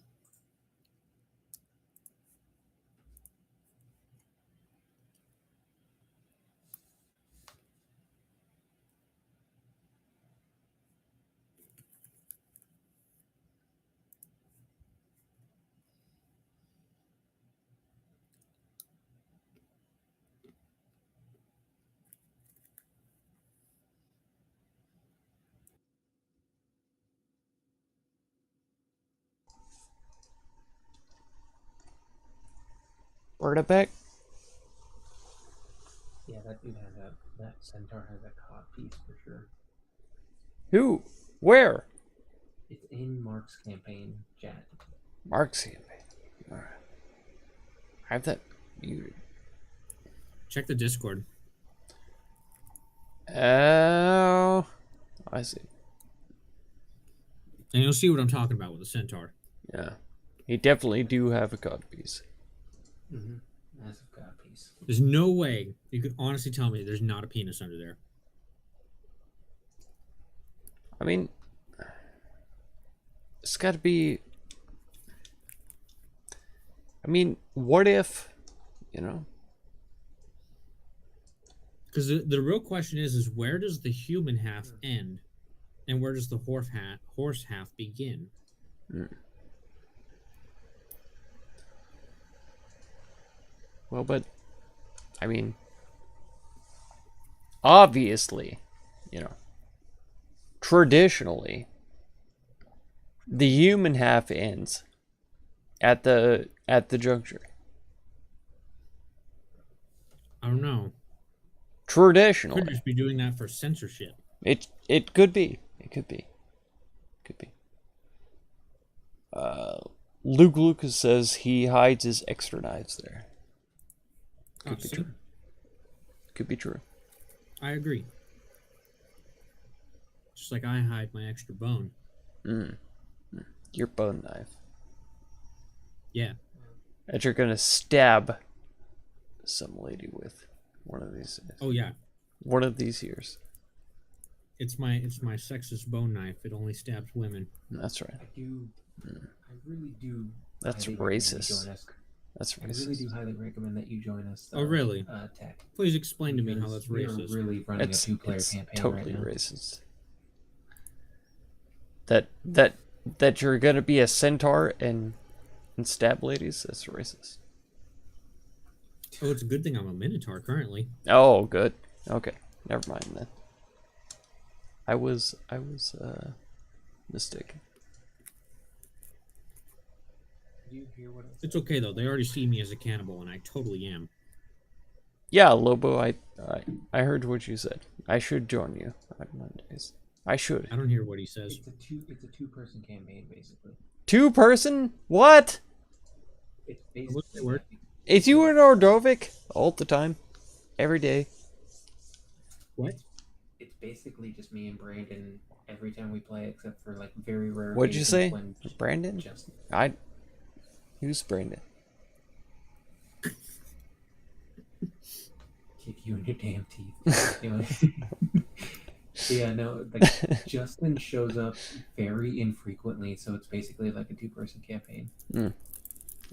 Bring it back. Yeah, that dude has that centaur has a cod piece for sure. Who? Where? It's in Mark's campaign chat. Mark's campaign. Alright. I have that muted. Check the Discord. Oh, I see. And you'll see what I'm talking about with the centaur. Yeah. He definitely do have a cod piece. Mm-hmm. Massive cod piece. There's no way you could honestly tell me there's not a penis under there. I mean, it's got to be. I mean, what if, you know? Because the real question is where does the human half end, and where does the horse half begin? Well, but I mean, obviously, you know, traditionally, the human half ends at the juncture. I don't know. Traditionally, Could just be doing that for censorship. it could be. It could be. Could be. Luke Lucas says he hides his extra knives there. Could be see? true. Could be true. I agree. Just like I hide my extra bone. Your bone knife. Yeah. That you're gonna stab some lady with one of these days. Oh yeah. One of these years. It's my sexist bone knife. It only stabs women. That's right. I really do. That's highly recommend you racist. join us. That's I really racist. do highly recommend that you join us. Oh, really? Tech. Please explain to me how Because that's we are racist. really running It's a two-player campaign totally right now. racist. That you're gonna be a centaur and stab ladies. That's racist. Oh, it's a good thing I'm a minotaur currently. Oh, good. Okay, never mind then. I was mistaken. Did you hear what I said? It's okay though. They already see me as a cannibal, and I totally am. Yeah, Lobo. I heard what you said. I should join you on Mondays. I should. I don't hear what he says. It's a two-person campaign basically. 2-person? What? It's What's the basically word? Is you in Ordovic all the time, every day? What? it's basically just me and Brandon every time we play, except for like very rare. What'd you say, occasions when Brandon? Justin. Who's Brandon? Kick you in your damn teeth. Anyway. Yeah, no, like Justin shows up very infrequently, so it's basically like a two-person campaign.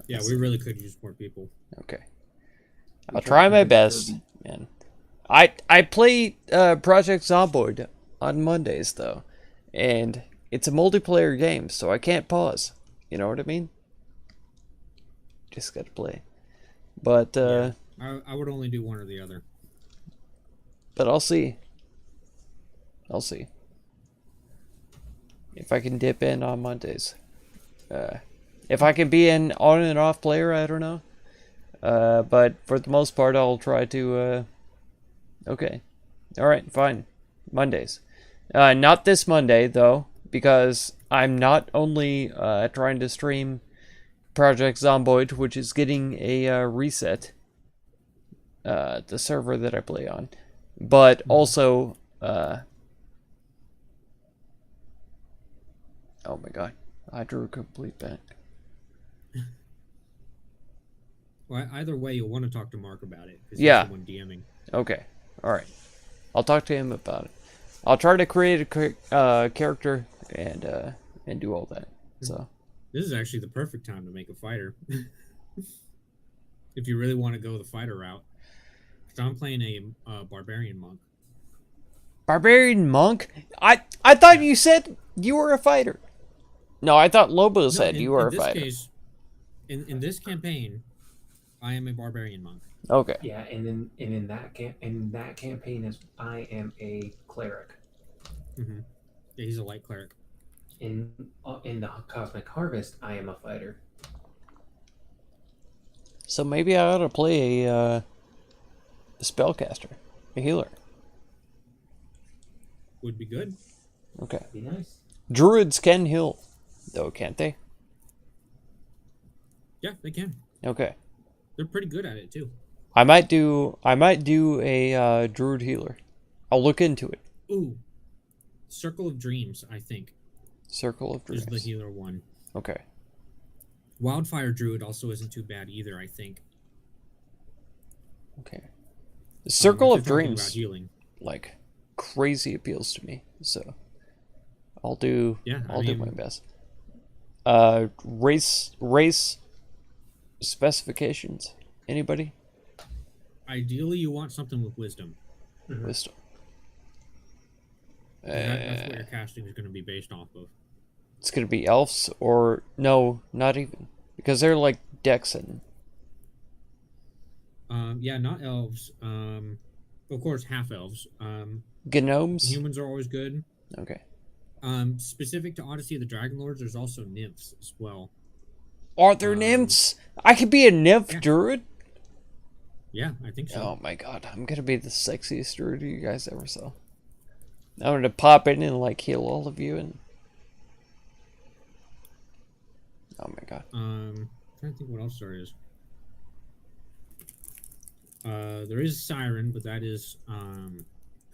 Yeah, we really could use more people. Okay, We I'll try try to my make best, sure man. I play Project Zomboid on Mondays though, and it's a multiplayer game, so I can't pause. You know what I mean? Just gotta play. But I would only do one or the other. but I'll see. I'll see if I can dip in on Mondays. If I can be an on and off player, I don't know. But for the most part, I'll try to. Okay, all right, fine. Mondays, not this Monday though, because I'm not only trying to stream Project Zomboid, which is getting a reset. The server that I play on, but also. Oh my god, I drew a complete blank. Well, either way, you'll want to talk to Mark about it. 'Cause Yeah. He's the one DMing. Okay, alright. I'll talk to him about it. I'll try to create a character and do all that. So This is actually the perfect time to make a fighter. If you really want to go the fighter route. Because I'm playing a barbarian monk. Barbarian monk? I thought you said you were a fighter. No, I thought Lobo said you were a this fighter. Case, in this campaign, I am a barbarian monk. Okay. Yeah, and in that campaign is I am a cleric. Mm-hmm. Yeah, he's a light cleric. In the Cosmic Harvest, I am a fighter. So maybe I ought to play a spellcaster, a healer. Would be good. Okay. Be nice. Druids can heal, though, can't they? Yeah, they can. Okay. They're pretty good at it too. I might do a druid healer. I'll look into it. Ooh, Circle of Dreams, I think, Circle of is Dreams. the healer one. Okay. Wildfire Druid also isn't too bad either, I think. Okay. The Circle if of you're talking about Dreams, healing. like, crazy appeals to me. So, I'll do. Yeah, I'll do my best. Race specifications. Anybody? Ideally, you want something with wisdom. Wisdom. That's what your casting is going to be based off of. It's gonna be elves or no, not even, because they're like Dex and Yeah, not elves. Of course, half elves. Gnomes? Humans are always good. Okay. Specific to Odyssey of the Dragon Lords, there's also nymphs as well. Are there nymphs? I could be a nymph yeah. druid? Yeah, I think so. Oh my god, I'm gonna be the sexiest druid you guys ever saw. I'm gonna pop in and like heal all of you and... Oh my god. I'm trying to think what else there is. There is Siren, but that is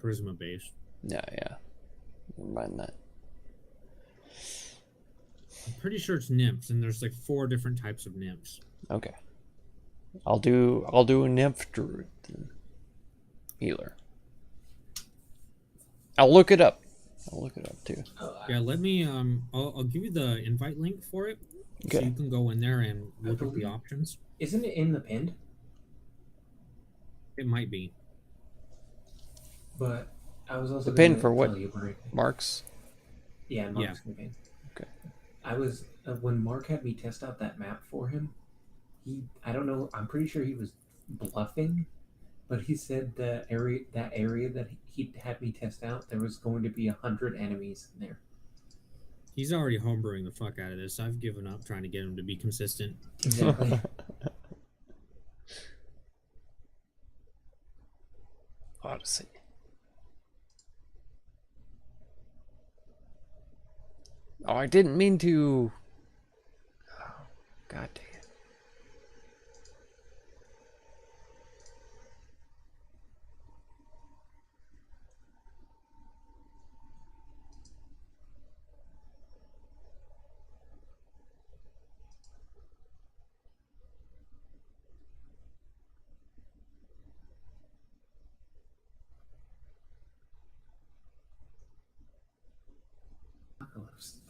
charisma based. Yeah. Never mind that. I'm pretty sure it's nymphs, and there's like 4 different types of nymphs. Okay. I'll do a nymph druid then. Healer. I'll look it up. Too. Yeah, let me I'll give you the invite link for it. Okay. So you can go in there and look at the options. Isn't it in the pinned? It might be. But I was also The pin gonna for what? tell you, Marie. Marks? Yeah, Mark's campaign. Okay. I was when Mark had me test out that map for him. I don't know. I'm pretty sure he was bluffing, but he said that area that he had me test out, there was going to be 100 enemies in there. He's already homebrewing the fuck out of this. I've given up trying to get him to be consistent. Exactly. Odyssey. Oh, I didn't mean to... Oh, god dang it.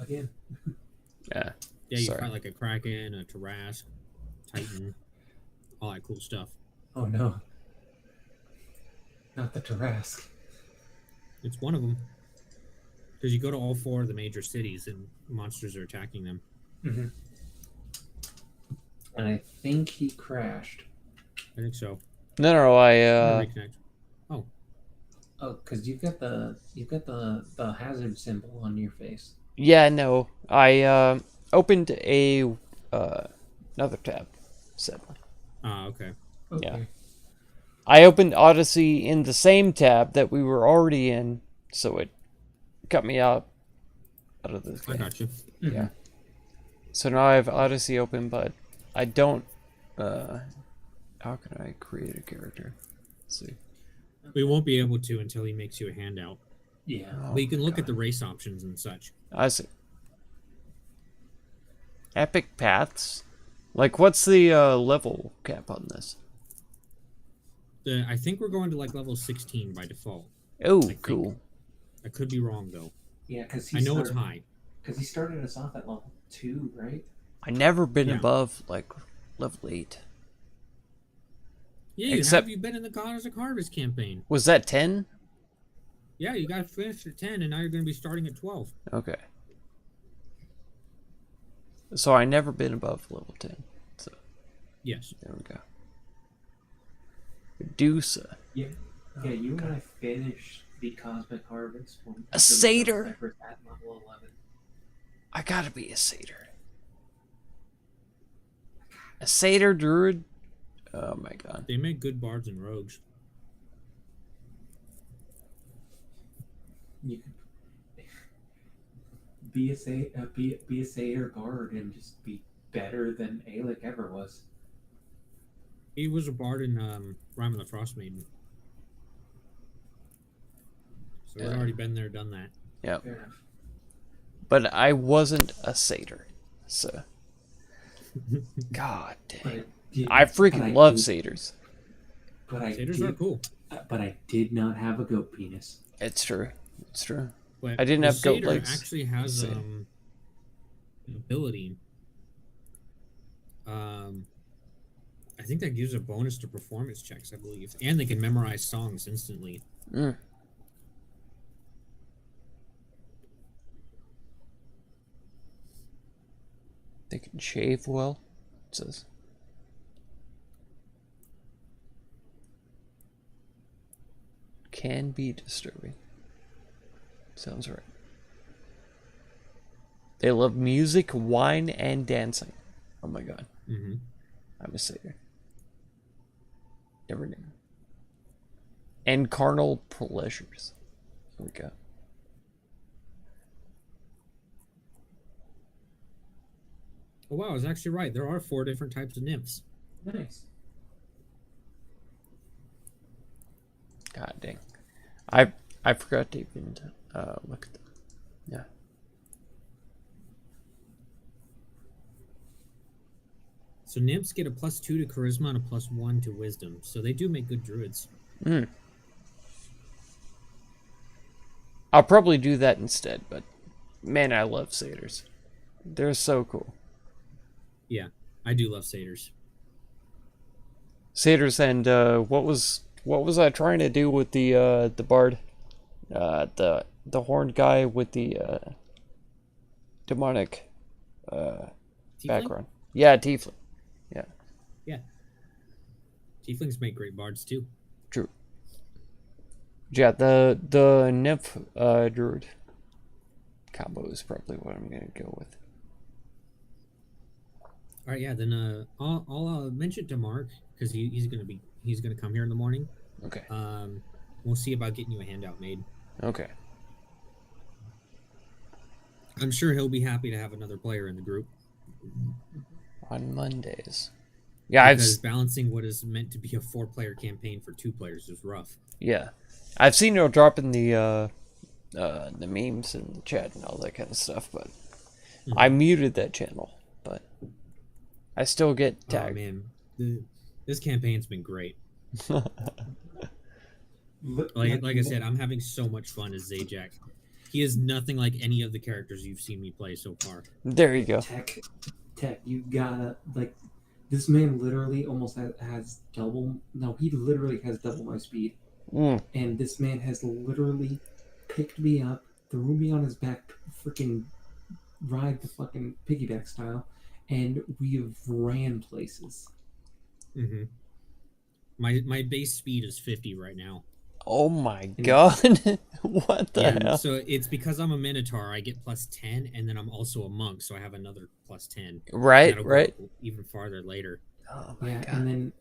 Again. Yeah. Yeah, you Sorry. fight like a Kraken, a Tarrasque, Titan, all that cool stuff. Oh no. Not the Tarrasque. It's one of them. Because you go to all 4 of the major cities and monsters are attacking them. Mm-hmm. And I think he crashed. I think so. No, I'm gonna reconnect. Oh. Oh, because you've got the hazard symbol on your face. Yeah, no. I opened a another tab. Sadly. Ah, okay. Okay. Yeah. I opened Odyssey in the same tab that we were already in, so it cut me out of this game. I got you. Yeah. So now I have Odyssey open, but I don't... how can I create a character? Let's see. We won't be able to until he makes you a handout. Yeah. But you can look at the race options and such. I see. Epic paths? Like, what's the level cap on this? I think we're going to like level 16 by default. Oh, cool. I could be wrong though. Yeah, because I know it's high. Because he started us off at level 2, right? I never been Yeah. above, like, level 8. Yeah, Except- have you been in the Cosmic Harvest campaign? Was that 10? Yeah, you got finished at 10 and now you're going to be starting at 12. Okay. So I never been above level 10. So Yes. there we go. Medusa. Yeah. Yeah, you and I finished the Cosmic Harvest one. A satyr? At level 11. I gotta be a satyr. A satyr druid? Oh my god. They make good bards and rogues. You could be a satyr bard and just be better than Alec ever was. He was a bard in Rime of the Frost Maiden. So we've Yeah. already been there, done that. Yep. Fair enough. But I wasn't a satyr. So. God dang. I freaking love satyrs. But I Satyrs did, are cool. But I did not have a goat penis. It's true. It's true. But I didn't the have goat satyr legs. actually has Say. an ability. I think that gives a bonus to performance checks, I believe. And they can memorize songs instantly. Mm. They can shave well. It says. can be disturbing. Sounds right. They love music, wine, and dancing. Oh my god. Mm-hmm. I'm a satyr. Never knew. And carnal pleasures. Here we go. Oh wow, I was actually right. There are 4 different types of nymphs. Nice. God dang. I forgot to even look at them. Yeah. So nymphs get a +2 to charisma and a +1 to wisdom. So they do make good druids. Mm. I'll probably do that instead, but man, I love satyrs. They're so cool. Yeah, I do love satyrs. Satyrs and what was I trying to do with the bard? The horned guy with the demonic Tiefling? background. Yeah, tiefling. Yeah. Yeah. Tieflings make great bards too. True. Yeah, the nymph druid combo is probably what I'm gonna go with. All right, yeah. Then I'll mention to Mark because he's gonna come here in the morning. Okay. We'll see about getting you a handout made. Okay. I'm sure he'll be happy to have another player in the group. On Mondays. Yeah, because balancing what is meant to be a 4-player campaign for 2 players is rough. Yeah, I've seen you dropping the memes in the chat and all that kind of stuff, but I muted that channel, but I still get tagged. Oh man, this campaign's been great. like I said, I'm having so much fun as Zajac. He is nothing like any of the characters you've seen me play so far. There you go. Tech, you gotta, like, this man literally almost has double, no, he literally has double my speed. And this man has literally picked me up, threw me on his back, freaking ride the fucking piggyback style, and we have ran places. Mm-hmm. My base speed is 50 right now. Oh my god. What the hell? So it's because I'm a Minotaur, I get +10, and then I'm also a monk, so I have another +10. Right. Even farther later. Oh my god.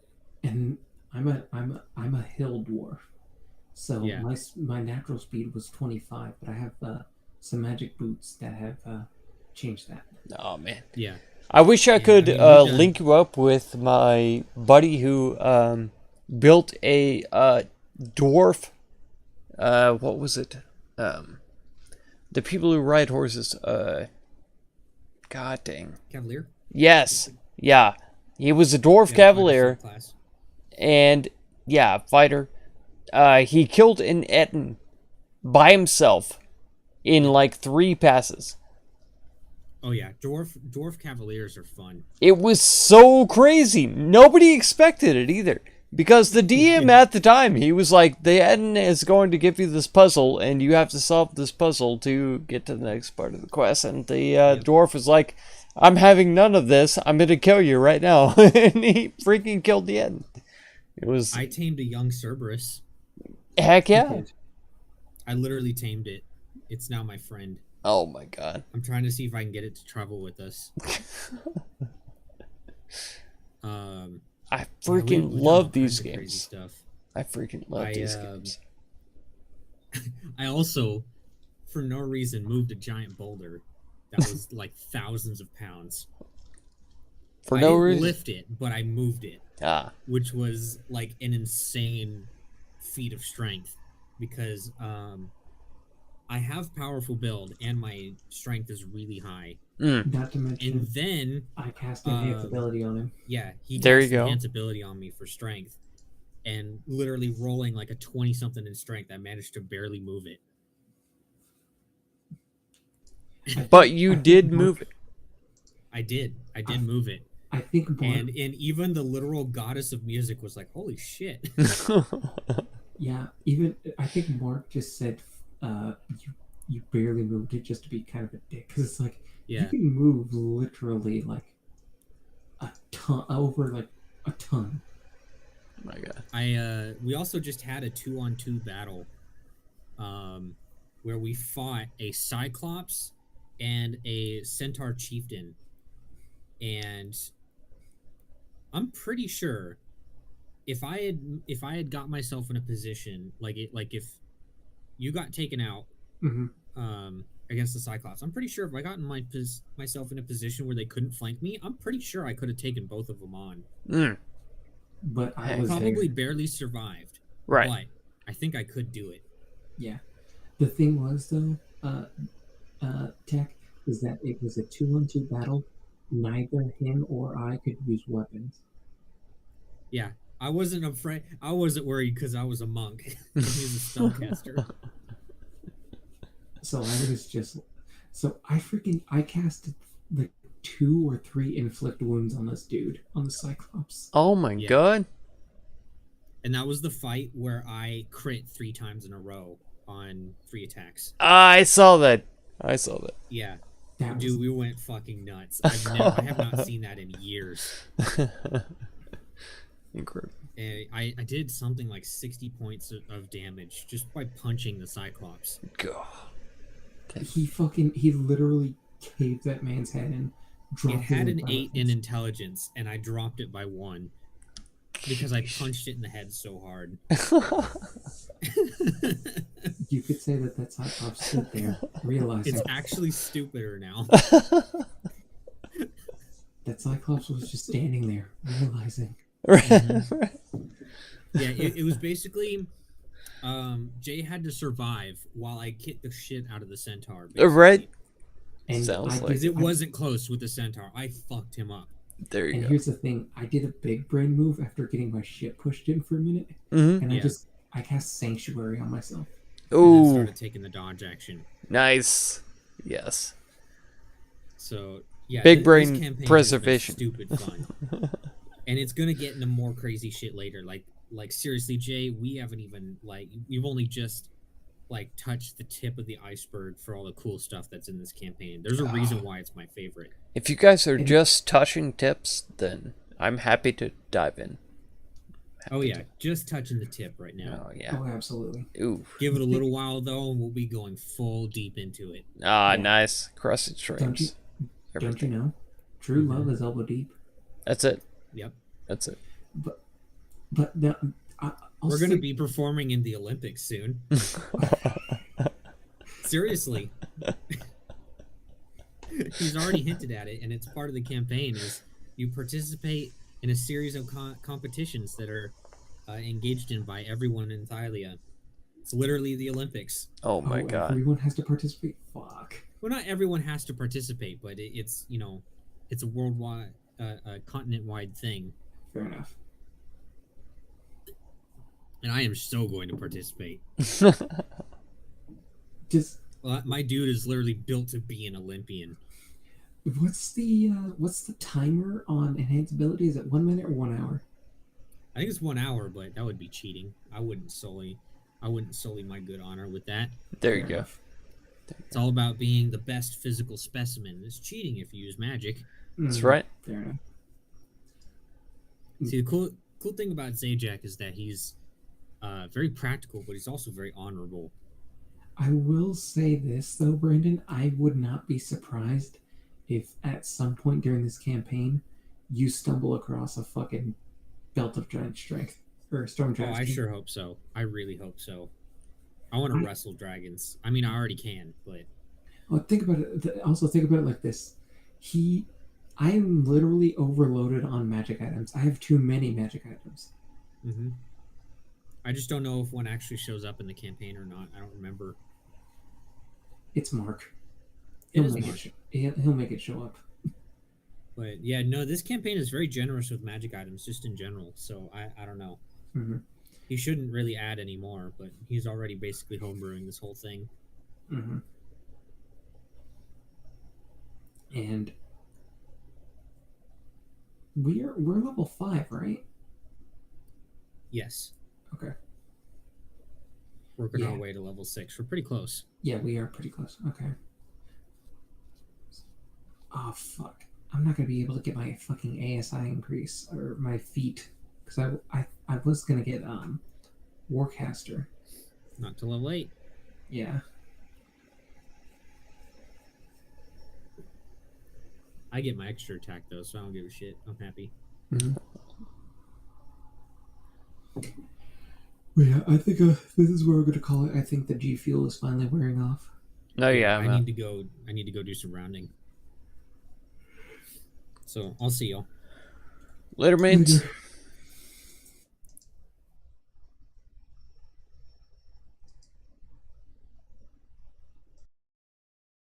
And I'm a hill dwarf. So my natural speed was 25, but I have some magic boots that have changed that. Oh man. Yeah. I wish I could link you up with my buddy who built a dwarf. What was it? The people who ride horses. God dang. Cavalier? Yes. Yeah. He was a dwarf cavalier. And yeah, fighter. He killed an Etten by himself in like 3 passes. Oh yeah, dwarf cavaliers are fun. It was so crazy. Nobody expected it either. Because the DM at the time, he was like, the Etten is going to give you this puzzle, and you have to solve this puzzle to get to the next part of the quest. And the dwarf was like, I'm having none of this. I'm going to kill you right now. And he freaking killed the Etten. It was... I tamed a young Cerberus. Heck yeah. I literally tamed it. It's now my friend. Oh my god. I'm trying to see if I can get it to travel with us. I freaking love these games. I freaking love these games. I also, for no reason, moved a giant boulder that was like thousands of pounds. For no reason? I didn't lift it, but I moved it. Which was like an insane feat of strength because I have powerful build and my strength is really high. Not to mention, and then I cast enhance ability on him. Yeah, he there cast you go. enhance ability on me for strength, and literally rolling like a 20-something in strength, I managed to barely move it. But you did move it. I did move it. I think, and even the literal goddess of music was like, "Holy shit!" Yeah, even I think Mark just said, "You barely moved it," just to be kind of a dick, because it's like you can move literally like a ton, over like a ton. My God. We also just had a 2-on-2 battle, where we fought a Cyclops and a Centaur Chieftain, and I'm pretty sure if I had got myself in a position like if you got taken out against the Cyclops, I'm pretty sure if I got in myself in a position where they couldn't flank me, I'm pretty sure I could have taken both of them on. But I was probably there. barely survived. Right. But I think I could do it. Yeah. The thing was, though, Tech, is that it was a 2-on-2 battle. Neither him or I could use weapons. Yeah. I wasn't afraid. I wasn't worried because I was a monk. He was a spellcaster. So I was just... So I casted like 2 or 3 inflict wounds on this dude, on the Cyclops. Oh my God. And that was the fight where I crit 3 times in a row on 3 attacks. I saw that. Yeah. That Dude, was... we went fucking nuts. I have not seen that in years. Incredible. And I did something like 60 points of damage just by punching the Cyclops. God. He literally caved that man's head in. It had an 8 in intelligence, and I dropped it by 1 because I punched it in the head so hard. You could say that Cyclops stood there, realizing It's actually stupider now. that Cyclops was just standing there, realizing. Yeah, it was basically Jay had to survive while I kicked the shit out of the Centaur. Basically. Right. And Sounds like Because it wasn't close with the Centaur. I fucked him up. There you And go. here's the thing: I did a big brain move after getting my shit pushed in for a minute, Mm-hmm. and I cast Sanctuary on myself. And then Ooh, started taking the dodge action. nice. Yes. So yeah, Big this brain campaign has been preservation. stupid fun, and it's gonna get into more crazy shit later. Like seriously, Jay, we haven't even we've only just touched the tip of the iceberg for all the cool stuff that's in this campaign. There's a reason why it's my favorite. If you guys are just touching tips, then I'm happy to dive in. Oh yeah, just touching the tip right now. Oh yeah. Oh, absolutely. Ooh. Give it a little while though, and we'll be going full deep into it. Ah, Yeah. nice. Crossing Don't you, streams. don't you know? True love is elbow deep. That's it. Yep. That's it. But now, We're gonna be performing in the Olympics soon. Seriously. He's already hinted at it, and it's part of the campaign. Is you participate in a series of competitions that are engaged in by everyone in Thalia. It's literally the Olympics. Oh my God. Everyone has to participate. Fuck. Well, not everyone has to participate, but it's it's a worldwide, continent-wide thing. Fair enough. And I am so going to participate. Just My dude is literally built to be an Olympian. what's the timer on enhanced ability? Is it 1 minute or 1 hour? I think it's 1 hour, but that would be cheating. I wouldn't sully my good honor with that. There you Fair go. enough. It's all about being the best physical specimen. It's cheating if you use magic. That's right. Fair enough. See, the cool thing about Zajac is that he's very practical, but he's also very honorable. I will say this though, Brandon. I would not be surprised if at some point during this campaign you stumble across a fucking belt of giant strength or storm Oh, giant. I sure hope so. I really hope so. I want to wrestle dragons. I mean, I already can, but Well, think about it. Also, think about it like this: I am literally overloaded on magic items. I have too many magic items. I just don't know if one actually shows up in the campaign or not. I don't remember. It's Mark. It is Mark. He'll make it show up. But yeah, no, this campaign is very generous with magic items, just in general. So I don't know. Mm-hmm. He shouldn't really add any more, but he's already basically homebrewing this whole thing. Mm-hmm. And we're level 5, right? Yes. Okay. Working our Yeah. way to level 6. We're pretty close. Yeah, we are pretty close. Okay. Oh fuck! I'm not gonna be able to get my fucking ASI increase or my feet because I was gonna get Warcaster. Not till level 8. Yeah. I get my extra attack though, so I don't give a shit. I'm happy. Mm-hmm. Well, yeah, I think this is where we're gonna call it. I think the G Fuel is finally wearing off. No, yeah. I need to go. I need to go do some rounding. So I'll see y'all Later, mates. Later.